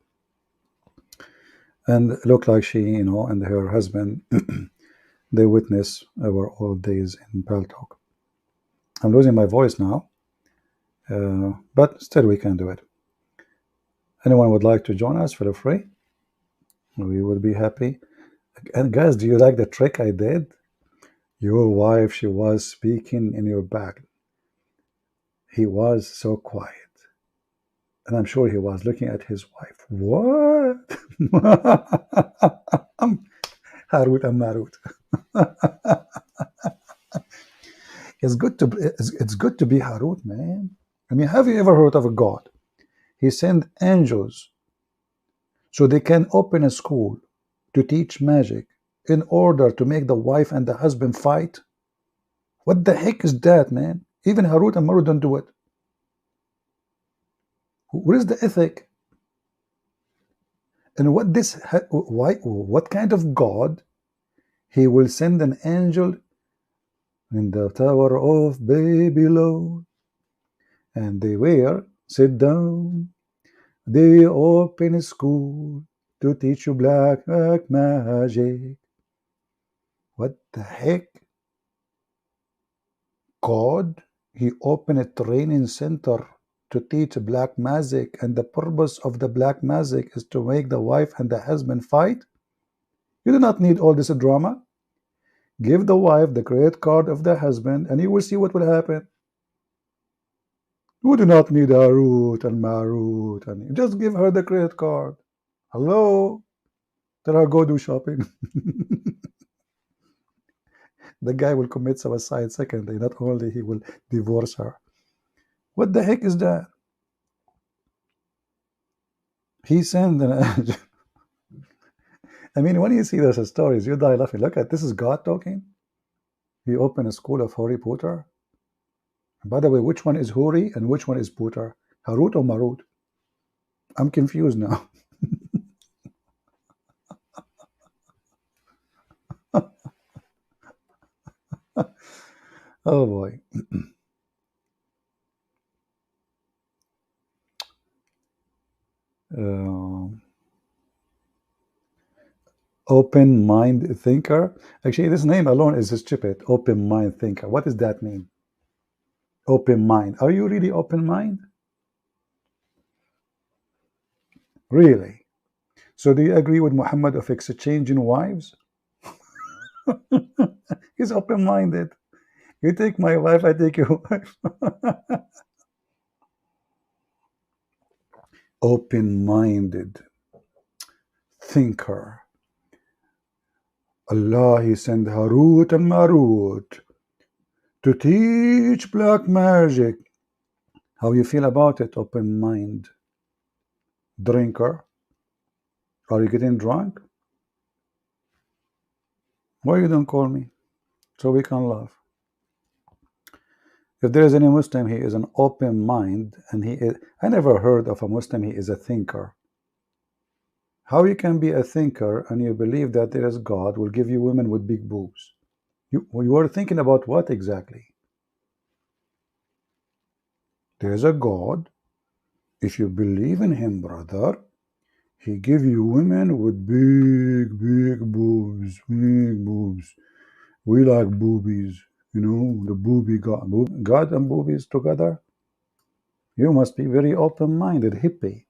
And look like she, you know, and her husband, they witness our old days in Paltalk. I'm losing my voice now, but still we can do it. Anyone would like to join us, feel free. We will be happy. And guys, do you like the trick I did? Your wife, she was speaking in your back. He was so quiet. And I'm sure he was looking at his wife. What? Harut and Marut. It's good to be Harut, man. I mean, have you ever heard of a God? He sent angels so they can open a school to teach magic in order to make the wife and the husband fight. What the heck is that, man? Even Harut and Marut don't do it. What is the ethic? And what kind of God? He will send an angel in the Tower of Babylon, and they will sit down. They open a school to teach you black magic. What the heck? God, he opened a training center to teach black magic, and the purpose of the black magic is to make the wife and the husband fight? You do not need all this drama. Give the wife the credit card of the husband, and you will see what will happen. You do not need Harut and Marut, and just give her the credit card. Hello? Tell her go do shopping. The guy will commit suicide secondly. Not only he will divorce her. What the heck is that? He sent an angel. I mean, when you see those stories, you die laughing. Look at this is God talking. He opened a school of Harry Potter. And by the way, which one is Huri and which one is Potter? Harut or Marut? I'm confused now. Oh boy. Open mind thinker. Actually, this name alone is stupid. Open mind thinker. What does that mean? Open mind. Are you really open mind? Really? So do you agree with Muhammad of exchanging wives? He's open-minded. You take my wife, I take your wife. Open-minded thinker. Allah, he sent Harut and Marut to teach black magic. How you feel about it, open mind? Drinker? Are you getting drunk? Why you don't call me? So we can laugh. If there is any Muslim, he is an open mind, and he is. I never heard of a Muslim, he is a thinker. How you can be a thinker and you believe that there is God will give you women with big boobs? You are thinking about what exactly? There is a God. If you believe in him, brother, he give you women with big boobs, big boobs. We like boobies, you know, the booby God. God and boobies together? You must be very open-minded, hippie.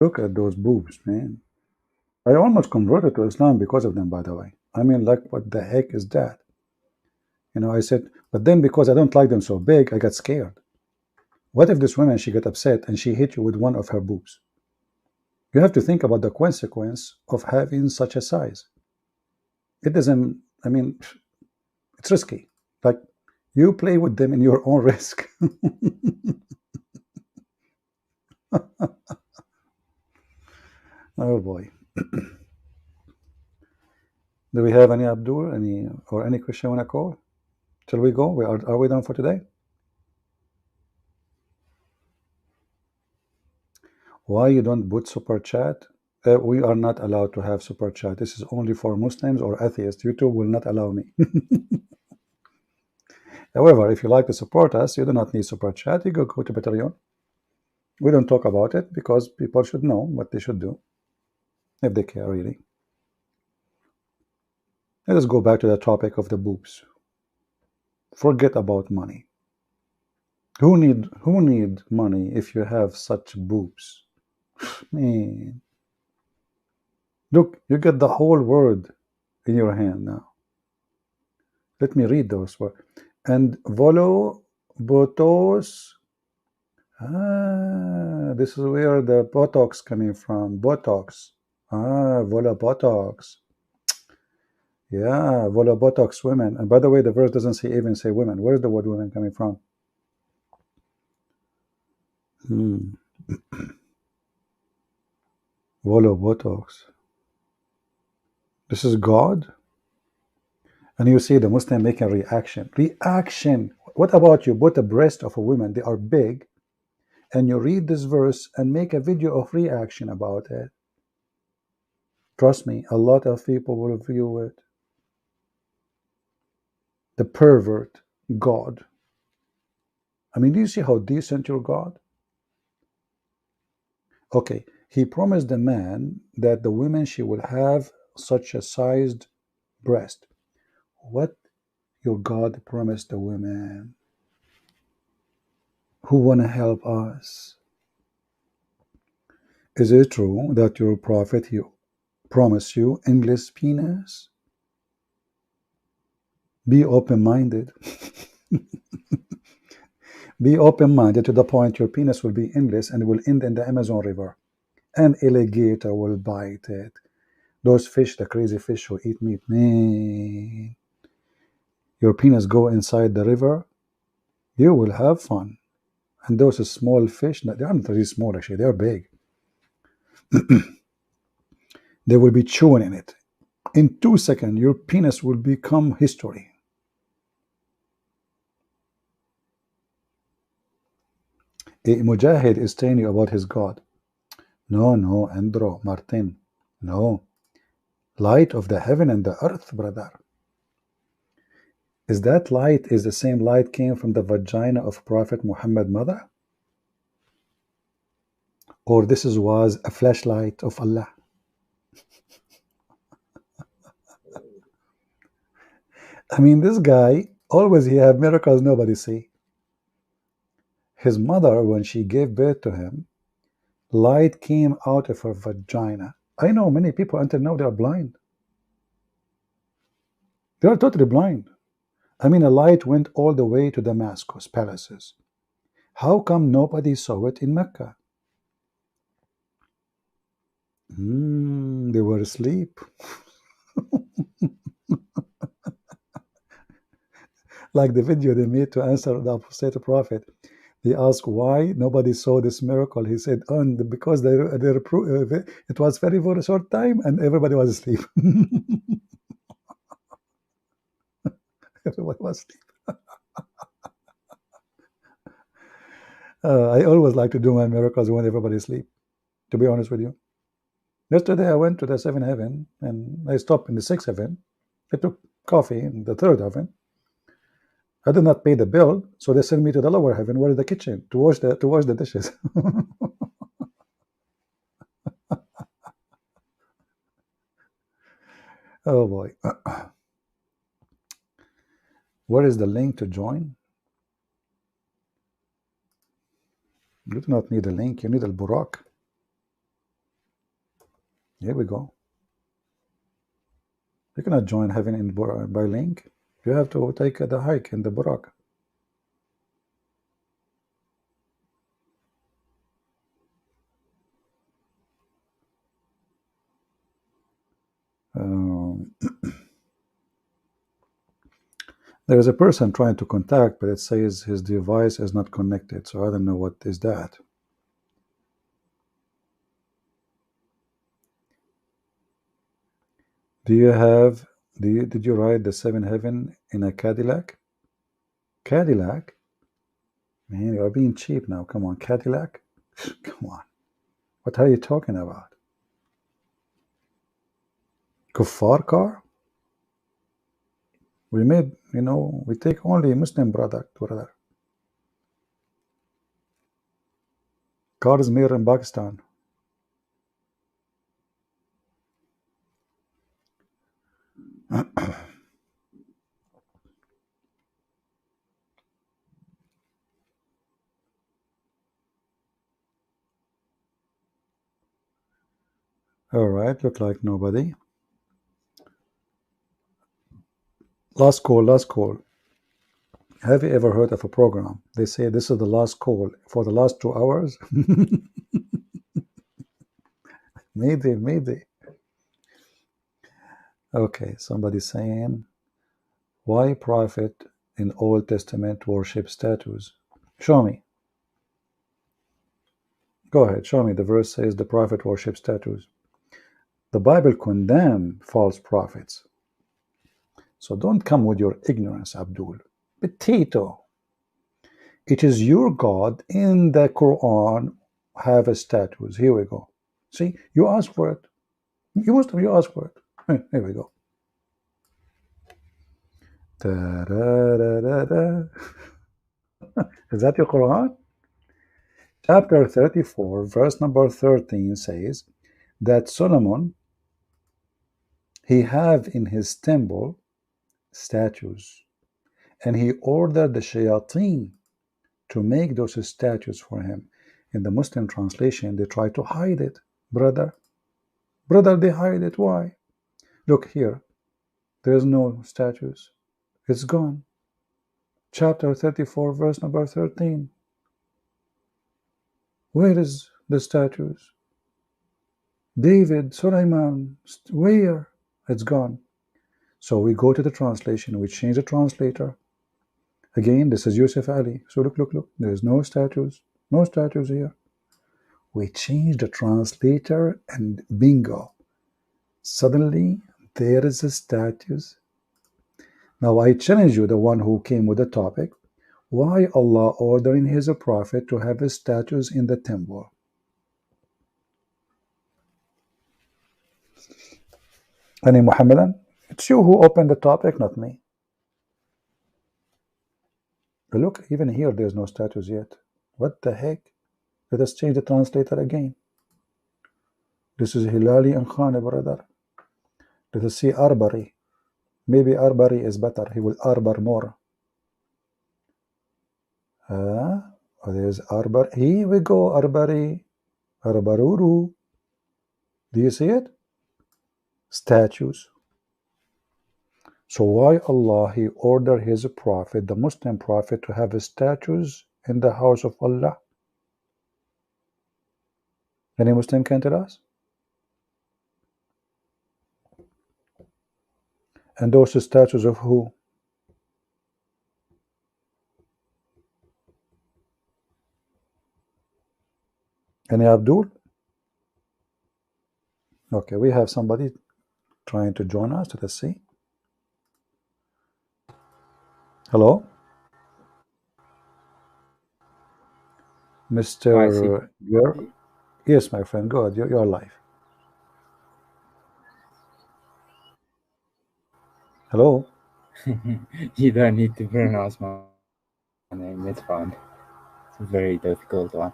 Look at those boobs, man. I almost converted to Islam because of them, by the way. I mean, like, what the heck is that? You know, I said, but then because I don't like them so big, I got scared. What if this woman, she got upset and she hit you with one of her boobs? You have to think about the consequence of having such a size. It doesn't, I mean, it's risky. Like, you play with them in your own risk. Oh boy. Do we have any Abdul, any question want to call? Shall we go? Are we done for today? Why you don't put super chat? We are not allowed to have super chat. This is only for Muslims or atheists. YouTube will not allow me. However, if you like to support us, you do not need super chat. You go to Patreon. We don't talk about it because people should know what they should do if they care really. Let us go back to the topic of the boobs. Forget about money. Who need money if you have such boobs? Man. Look, you get the whole world in your hand now. Let me read those words. And volo botos. This is where the Botox coming from. Botox. Volo Botox. Yeah, volo Botox women. And by the way, the verse doesn't even say women. Where's the word women coming from? Volo Botox. This is God. And you see the Muslim making reaction. Reaction. What about you? Put the breast of a woman, they are big, and you read this verse and make a video of reaction about it. Trust me, a lot of people will view it. The pervert God. I mean, do you see how decent your God? Okay, he promised the man that the woman, she will have such a sized breast. What your God promised the women who want to help us? Is it true that your prophet, he promised you endless penis? Be open-minded. Be open-minded to the point your penis will be endless and will end in the Amazon River. An alligator will bite it. Those fish, the crazy fish who eat meat, man. Your penis go inside the river, you will have fun. And those small fish, they are not really small actually, they are big. They will be chewing in it. In 2 seconds, your penis will become history. A mujahid is telling you about his God. No, Andro, Martin. No. Light of the heaven and the earth, brother. Is that light is the same light came from the vagina of Prophet Muhammad mother? Or this was a flashlight of Allah? I mean, this guy, always he have miracles nobody see. His mother, when she gave birth to him, light came out of her vagina. I know many people until now they are blind. They are totally blind. I mean, a light went all the way to Damascus palaces. How come nobody saw it in Mecca? They were asleep. Like the video they made to answer the apostate prophet. He asked why nobody saw this miracle. He said, because it was very, very short time and everybody was asleep. Everybody was asleep. I always like to do my miracles when everybody's asleep, to be honest with you. Yesterday I went to the seventh heaven and I stopped in the sixth heaven. I took coffee in the third heaven. I did not pay the bill, so they sent me to the lower heaven, where is the kitchen, to wash the dishes. Oh boy. Where is the link to join? You do not need a link, you need al Burak. Here we go. You cannot join heaven in by link. You have to take the hike in the Burak. There is a person trying to contact, but it says his device is not connected, so I don't know what is that. Did you ride the seventh heaven in a Cadillac? Cadillac? Man, you are being cheap now. Come on, Cadillac? Come on. What are you talking about? Kuffar car? We made, we take only Muslim product, brother. Car is made in Pakistan. All right, look like nobody. Last call. Have you ever heard of a program? They say this is the last call for the last 2 hours. Mayday. Okay, somebody saying, why prophet in Old Testament worship statues? Show me. Go ahead, show me. The verse says the prophet worship statues. The Bible condemns false prophets. So don't come with your ignorance, Abdul. Potato. It is your God in the Quran have a statues. Here we go. See, you asked for it. You asked for it. Here we go. Da-da-da-da-da. Is that your Quran? Chapter 34, verse number 13 says that Solomon, he have in his temple statues, and he ordered the shayateen to make those statues for him. In the Muslim translation, they try to hide it. Brother, they hide it. Why? Look here. There's no statues. It's gone. Chapter 34, verse number 13. Where is the statues? David, Sulaiman, where? It's gone. So we go to the translation, we change the translator. Again, this is Yusuf Ali. So look. There's no statues. No statues here. We change the translator and bingo. Suddenly, there is a statues. Now I challenge you, the one who came with the topic, why Allah ordering his prophet to have his statues in the temple? Any Muhammadan? It's you who opened the topic, not me. But look, even here there's no statues yet. What the heck? Let us change the translator again. This is Hilali and Khan, brother. Let us see Arbari. Maybe Arbari is better. He will arbor more. There's Arbar. Here we go, Arbari. Arbaruru. Do you see it? Statues. So why Allah he ordered his prophet, the Muslim prophet, to have statues in the house of Allah? Any Muslim can tell us? And those statues of who? Any Abdul? Okay, we have somebody trying to join us. Let us see. Hello? Mr. Ger? Yes, my friend, go ahead. You're live. Hello? You don't need to pronounce my name, it's fine. It's a very difficult one.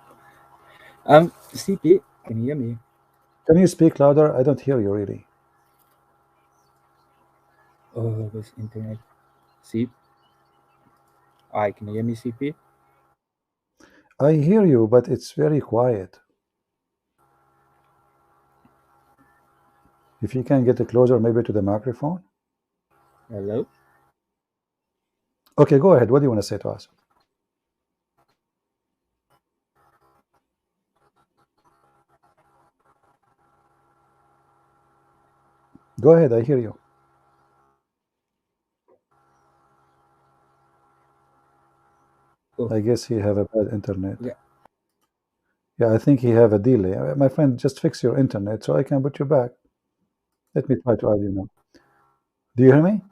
CP, can you hear me? Can you speak louder? I don't hear you really. Oh, this internet. CP? Hi, can you hear me, CP? I hear you, but it's very quiet. If you can get it closer maybe to the microphone. Hello? Okay, go ahead. What do you want to say to us? Go ahead, I hear you. Oh. I guess he have a bad internet. Yeah. Yeah, I think he have a delay. My friend, just fix your internet so I can put you back. Let me try to add you now. Do you hear me?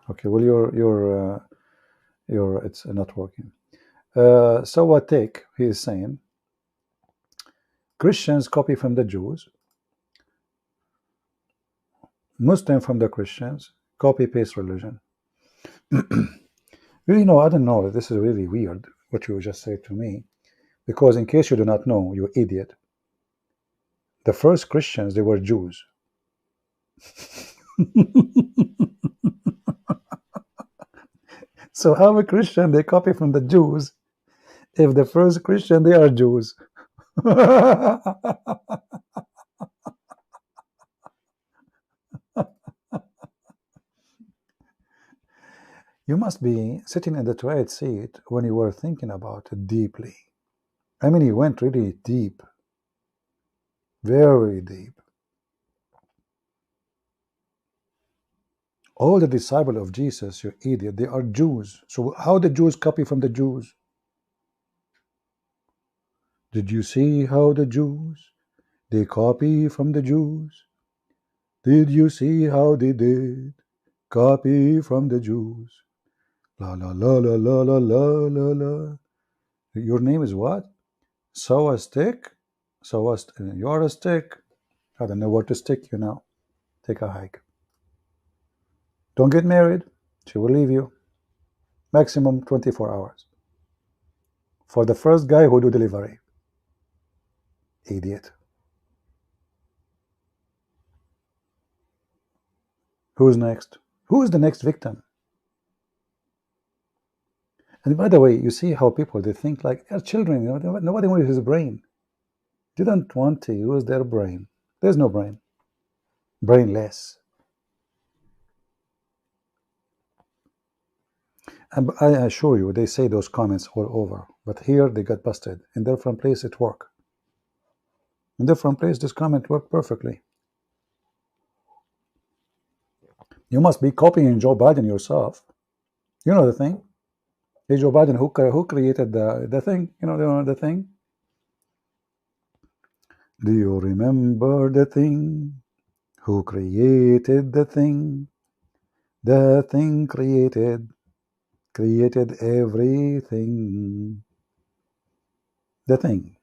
Okay, well, it's not working. So what take he is saying? Christians copy from the Jews, Muslim from the Christians, copy paste religion. Really, no, I don't know. This is really weird what you just said to me, because in case you do not know, you idiot, the first Christians, they were Jews. So how a Christian they copy from the Jews if the first Christian they are Jews? You must be sitting in the toilet seat when you were thinking about it deeply. I mean, you went really deep, very deep. All the disciples of Jesus, you idiot, they are Jews. So how the Jews copy from the Jews? Did you see how the Jews, they copy from the Jews? Did you see how they did copy from the Jews? La la la la la la la la la. Your name is what? So a stick? You're a stick. I don't know where to stick you now. Take a hike. Don't get married. She will leave you. Maximum 24 hours. For the first guy who do delivery. Idiot. Who's next? Who is the next victim? And by the way, you see how people, they think like they're children. You know, nobody wants his brain. They don't want to use their brain. There's no brain. Brainless. And I assure you, they say those comments all over. But here they got busted. In different place it worked. In different place this comment worked perfectly. You must be copying Joe Biden yourself. You know the thing. Hey, Joe Biden, who created the thing? You know the thing? Do you remember the thing? Who created the thing? The thing created everything. The thing.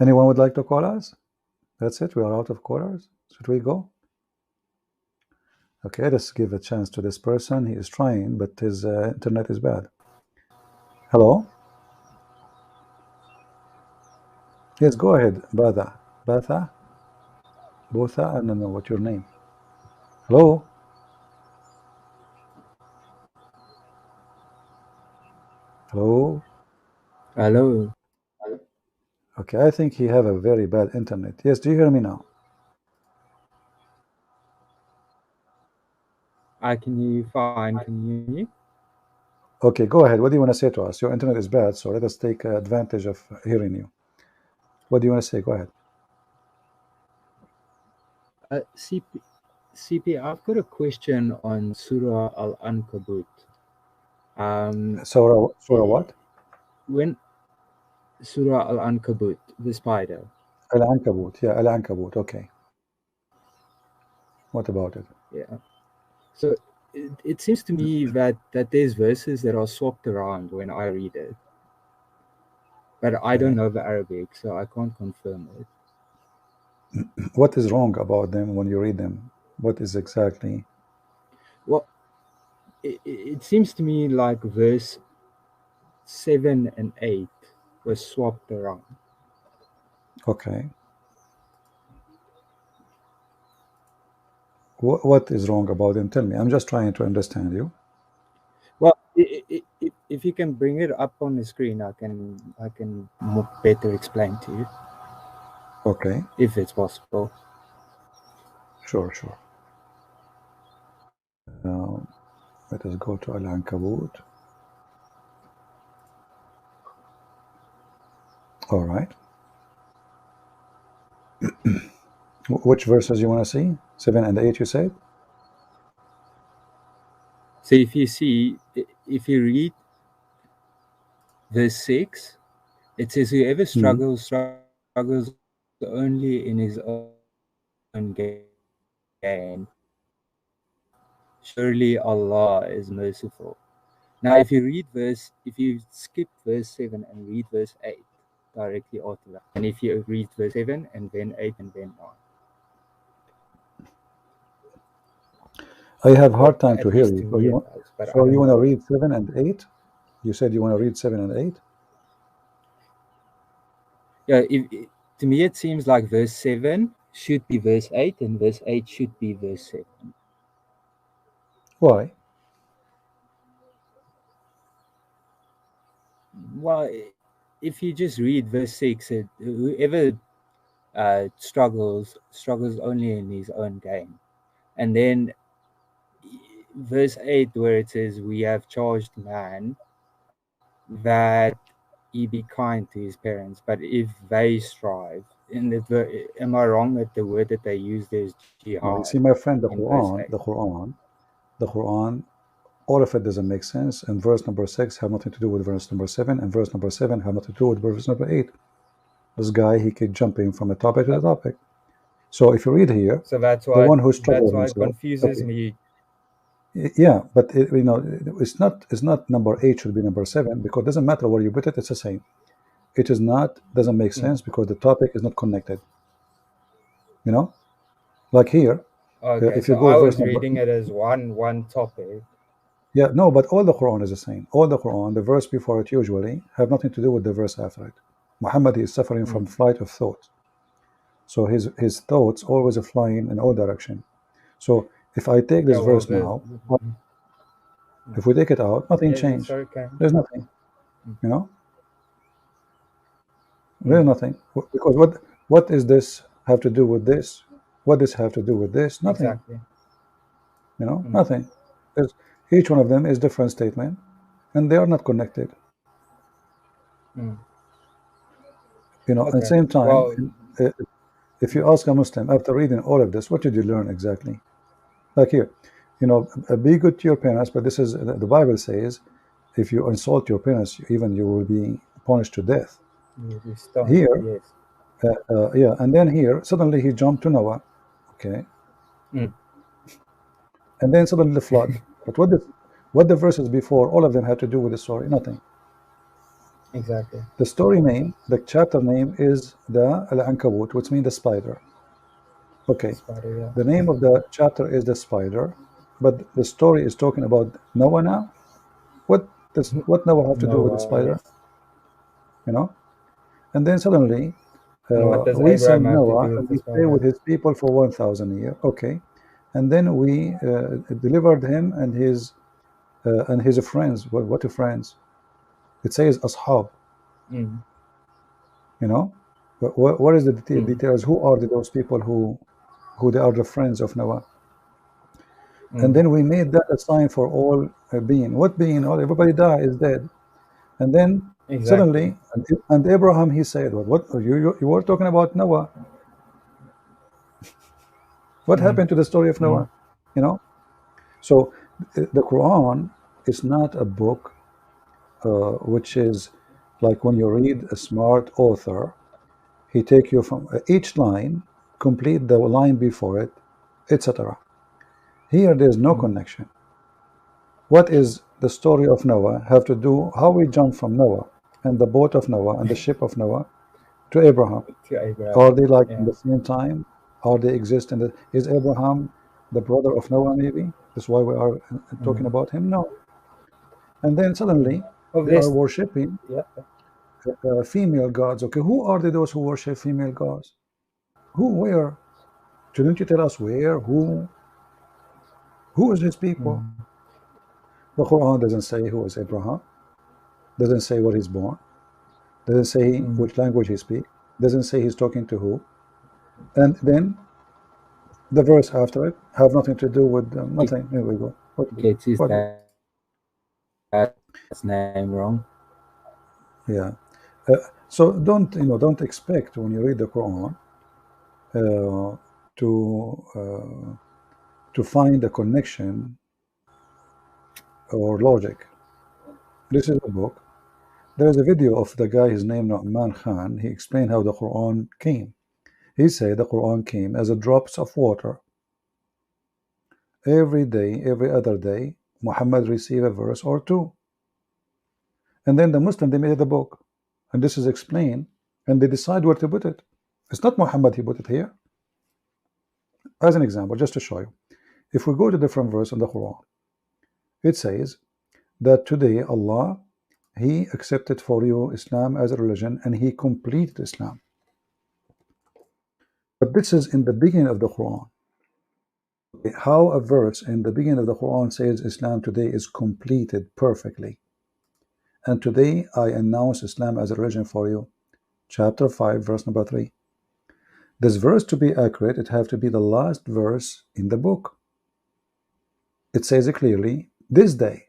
Anyone would like to call us? That's it. We are out of callers. Should we go? Okay, let's give a chance to this person. He is trying, but his internet is bad. Hello? Yes, go ahead. Batha? Botha? I don't know what your name. Hello? Hello? Hello? Okay, I think he have a very bad internet. Yes, do you hear me now? I can hear you fine. Can you hear me? Okay, go ahead. What do you want to say to us? Your internet is bad, so let us take advantage of hearing you. What do you want to say? Go ahead. CP, I've got a question on Surah Al-Ankabut. Surah what? When Surah Al-Ankabut, the spider. Al-Ankabut, yeah, Al-Ankabut, okay. What about it? Yeah. So it seems to me that there's verses that are swapped around when I read it. But I don't know the Arabic, so I can't confirm it. What is wrong about them when you read them? What is exactly? Well, it seems to me like verse 7 and 8 was swapped around. Okay. What is wrong about them? Tell me. I'm just trying to understand you. Well, if you can bring it up on the screen, I can more better explain to you. Okay. If it's possible. Sure. Let us go to Al-Ankabut. All right. Which verses you want to see? 7 and 8, you said? So if you read verse 6, it says, whoever struggles only in his own gain. Surely Allah is merciful. Now, if you skip verse 7 and read verse 8 directly after that, and if you read verse 7 and then 8 and then 9. I have hard time to hear you. So you want to read 7 and 8? You said you want to read 7 and 8? Yeah, to me it seems like verse 7 should be verse 8 and verse 8 should be verse 7. Why? Well, if you just read verse 6, whoever struggles only in his own gain. And then verse 8 where it says, we have charged man that he be kind to his parents, but if they strive, am I wrong that the word that they use there is jihad? Well, you see, my friend, the Quran, all of it doesn't make sense, and verse number 6 have nothing to do with verse number 7, and verse number 7 have nothing to do with verse number 8. This guy, he keeps jumping from a topic to the topic. So if you read here, so that's why, the one who struggles, that's why it confuses me. Yeah, but it's not number 8 should be number 7, because it doesn't matter where you put it, it's the same. It is not, doesn't make sense because the topic is not connected. Like here, okay, if you so go I verse was reading it as one topic. Yeah, no, but all the Quran is the same. All the Quran, the verse before it usually have nothing to do with the verse after it. Muhammad is suffering from flight of thought. So his thoughts always are flying in all direction. So if I take this verse now, if we take it out, nothing changed. There's nothing. There's nothing. Because what is this have to do with this? What does have to do with this? Nothing. Exactly. Nothing. Each one of them is different statement, and they are not connected. At the same time, if you ask a Muslim after reading all of this, what did you learn exactly? Like here, be good to your parents, but this is the Bible says, if you insult your parents, even you will be punished to death. Here, yeah, and then here suddenly he jumped to Noah, okay, and then suddenly the flood. But what the verses before, all of them had to do with the story? Nothing. Exactly. The story name, the chapter name is the Al-Ankabut, which means the spider. Okay. Spider, yeah. The name of the chapter is the spider, but the story is talking about Noah now. What Noah have to do with the spider? And then suddenly we send Noah and he stay with his people for 1,000 years. Okay. And then we delivered him and his friends. What are friends? It says ashab. What is the details? Who are those people who they are the friends of Noah? And then we made that a sign for all being. What being? Oh, everybody died, is dead. And then Exactly. suddenly, and Abraham, he said, what you were talking about Noah. What happened to the story of Noah? You know? So the Quran is not a book which is like when you read a smart author, he take you from each line, complete the line before it, etc. Here there's no connection. What is the story of Noah have to do, how we jump from Noah and the boat of Noah and the ship of Noah to Abraham? To Abraham. Are they like in Yeah. the same time? Are they exist in the, is Abraham the brother of Noah maybe? That's why we are talking about him? No. And then suddenly Of they are this, worshipping yeah. female gods. Okay, who are they, those who worship female gods? Who, where? Shouldn't you tell us where? Who is these people? The Quran doesn't say who is Abraham, doesn't say where he's born, doesn't say which language he speaks, doesn't say he's talking to who. And then the verse after it have nothing to do with nothing. Here we go. Gets his What? dad's name wrong. Yeah. So don't expect when you read the Quran uh, to find a connection or logic. This is a book. There is a video of the guy, his name Nu'man Khan. He explained how the Quran came. He said the Quran came as a drops of water. Every day, every other day, Muhammad received a verse or two. And then the Muslim, they made the book. And this is explained, and they decide where to put it. It's not Muhammad, he put it here. As an example, just to show you. If we go to different verse in the Quran, it says that today Allah, He accepted for you Islam as a religion, and He completed Islam. But this is in the beginning of the Quran. How a verse in the beginning of the Quran says Islam today is completed perfectly. And today I announce Islam as a religion for you. Chapter 5, verse number 3. This verse, to be accurate, it have to be the last verse in the book. It says it clearly, this day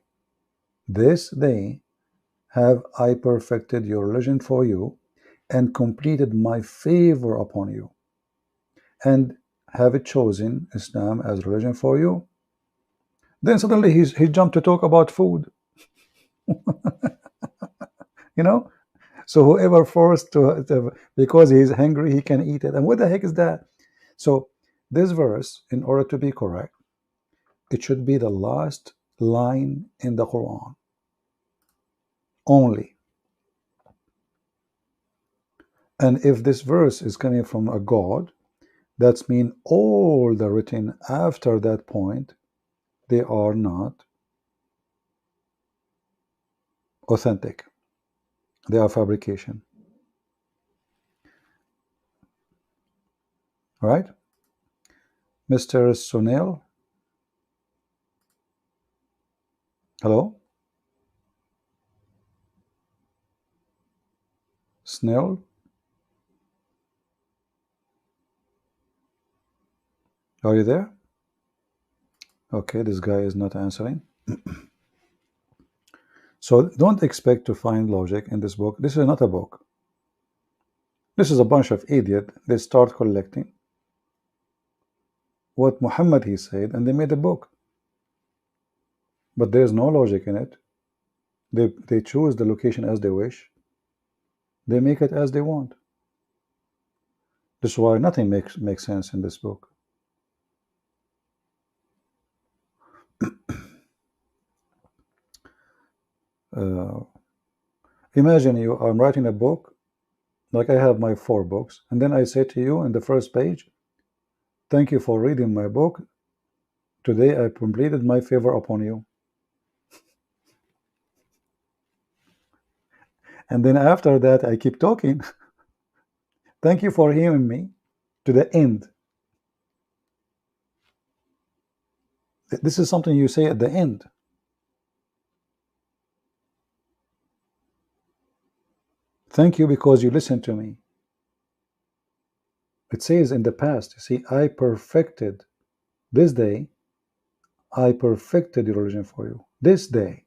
have I perfected your religion for you and completed my favor upon you, and have it chosen Islam as religion for you. Then suddenly he jumped to talk about food. So whoever forced to, because he's hungry, he can eat it. And what the heck is that? So this verse, in order to be correct, it should be the last line in the Quran only. And if this verse is coming from a God, that's mean all the written after that point, they are not authentic. They are fabrication. Right? Mr. Sunil? Hello? Snell? Are you there? Okay, this guy is not answering. So don't expect to find logic in this book. This is not a book. This is a bunch of idiots. They start collecting what Muhammad he said, and they made a book. But there's no logic in it. They choose the location as they wish. They make it as they want. This is why nothing makes sense in this book. Imagine I'm writing a book, like I have my 4 books, and then I say to you in the first page, thank you for reading my book. Today I completed my favor upon you. And then after that I keep talking. Thank you for hearing me to the end. This is something you say at the end. Thank you because you listened to me. It says in the past, see, I perfected this day, I perfected your religion for you. this day,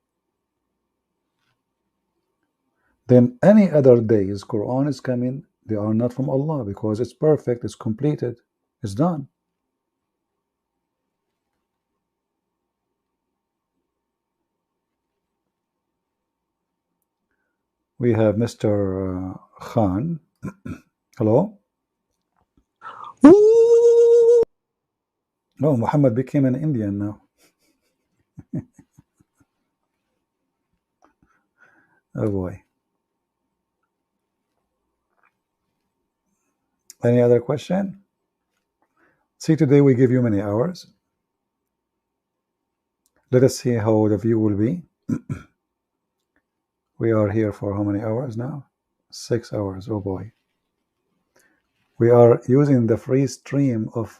then any other days Quran is coming, they are not from Allah, because it's perfect, it's completed, it's done. We have Mr. Khan. Hello? Oh, Muhammad became an Indian now. Oh boy. Any other question? See, today we give you many hours. Let us see how the view will be. We are here for how many hours now? 6 hours. Oh boy. We are using the free stream of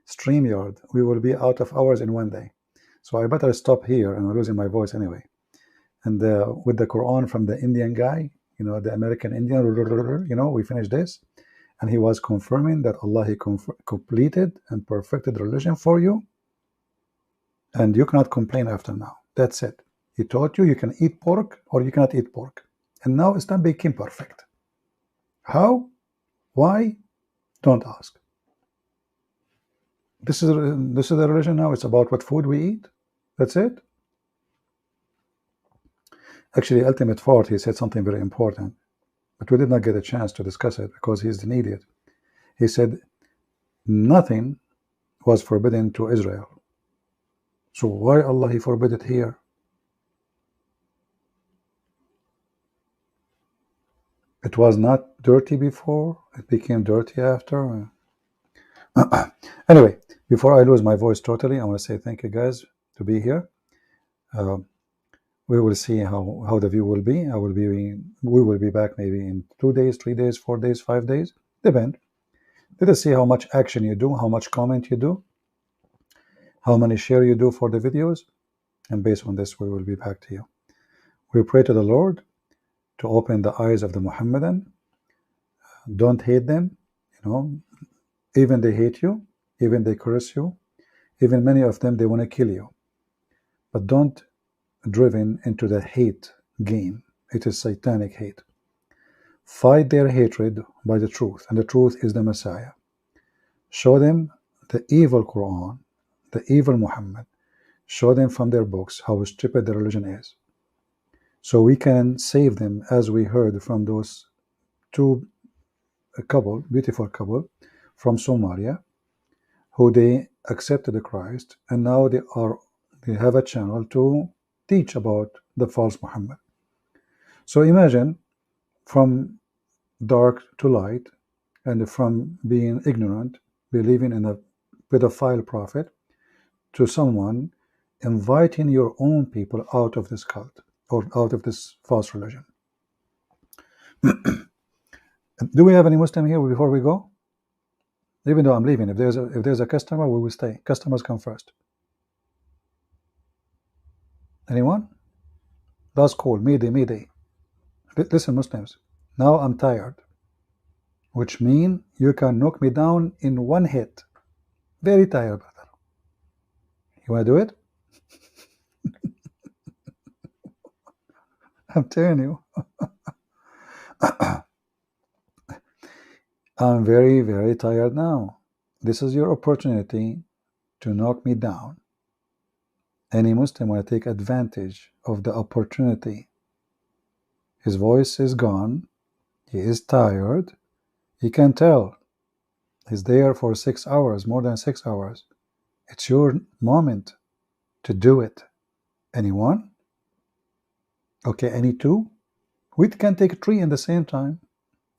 StreamYard. We will be out of hours in one day. So I better stop here, and I'm losing my voice anyway. And with the Quran from the Indian guy, you know, the American Indian, you know, we finished this. And he was confirming that Allah, he completed and perfected the religion for you. And you cannot complain after now. That's it. He taught you you can eat pork or you cannot eat pork. And now Islam became perfect. How? Why? Don't ask. This is the religion now. It's about what food we eat. That's it. Actually, Ultimate Fort, he said something very important, but we did not get a chance to discuss it because he's an idiot. He said nothing was forbidden to Israel. So why Allah he forbid it here? It was not dirty before, it became dirty after. Anyway, before I lose my voice totally, I want to say thank you guys to be here. We will see how the view will be. We will be back maybe in 2 days, 3 days, 4 days, 5 days, depend. Let us see how much action you do, how much comment you do, how many share you do for the videos, and based on this we will be back to you. We pray to the Lord to open the eyes of the Muhammadan. Don't hate them, you know, even they hate you, even they curse you, even many of them they want to kill you, but don't driven into the hate game. It is satanic hate. Fight their hatred by the truth, and the truth is the Messiah. Show them the evil Quran, the evil Muhammad. Show them from their books how stupid the religion is, so we can save them, as we heard from those beautiful couple from Somalia, who they accepted Christ, and now they have a channel to teach about the false Muhammad. So imagine from dark to light, and from being ignorant, believing in a pedophile prophet, to someone inviting your own people out of this cult or out of this false religion. Do we have any Muslim here before we go? Even though I'm leaving, if there's a customer, we will stay. Customers come first. Anyone? Last call. Mayday. Listen, Muslims. Now I'm tired, which means you can knock me down in one hit. Very tired, brother. You want to do it? I'm telling you. I'm very, very tired now. This is your opportunity to knock me down. Any Muslim want to take advantage of the opportunity. His voice is gone. He is tired. He can tell. He's there for 6 hours, more than 6 hours. It's your moment to do it. Anyone? Okay, any two? We can take 3 in the same time.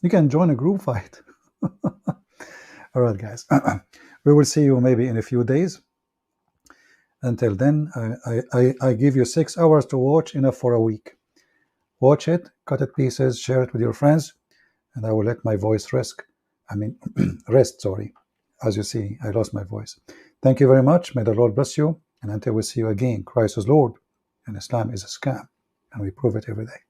You can join a group fight. All right, guys. We will see you maybe in a few days. Until then, I give you 6 hours to watch, enough for a week. Watch it, cut it pieces, share it with your friends, and I will let my voice rest. Sorry. As you see, I lost my voice. Thank you very much. May the Lord bless you. And until we see you again, Christ is Lord, and Islam is a scam, and we prove it every day.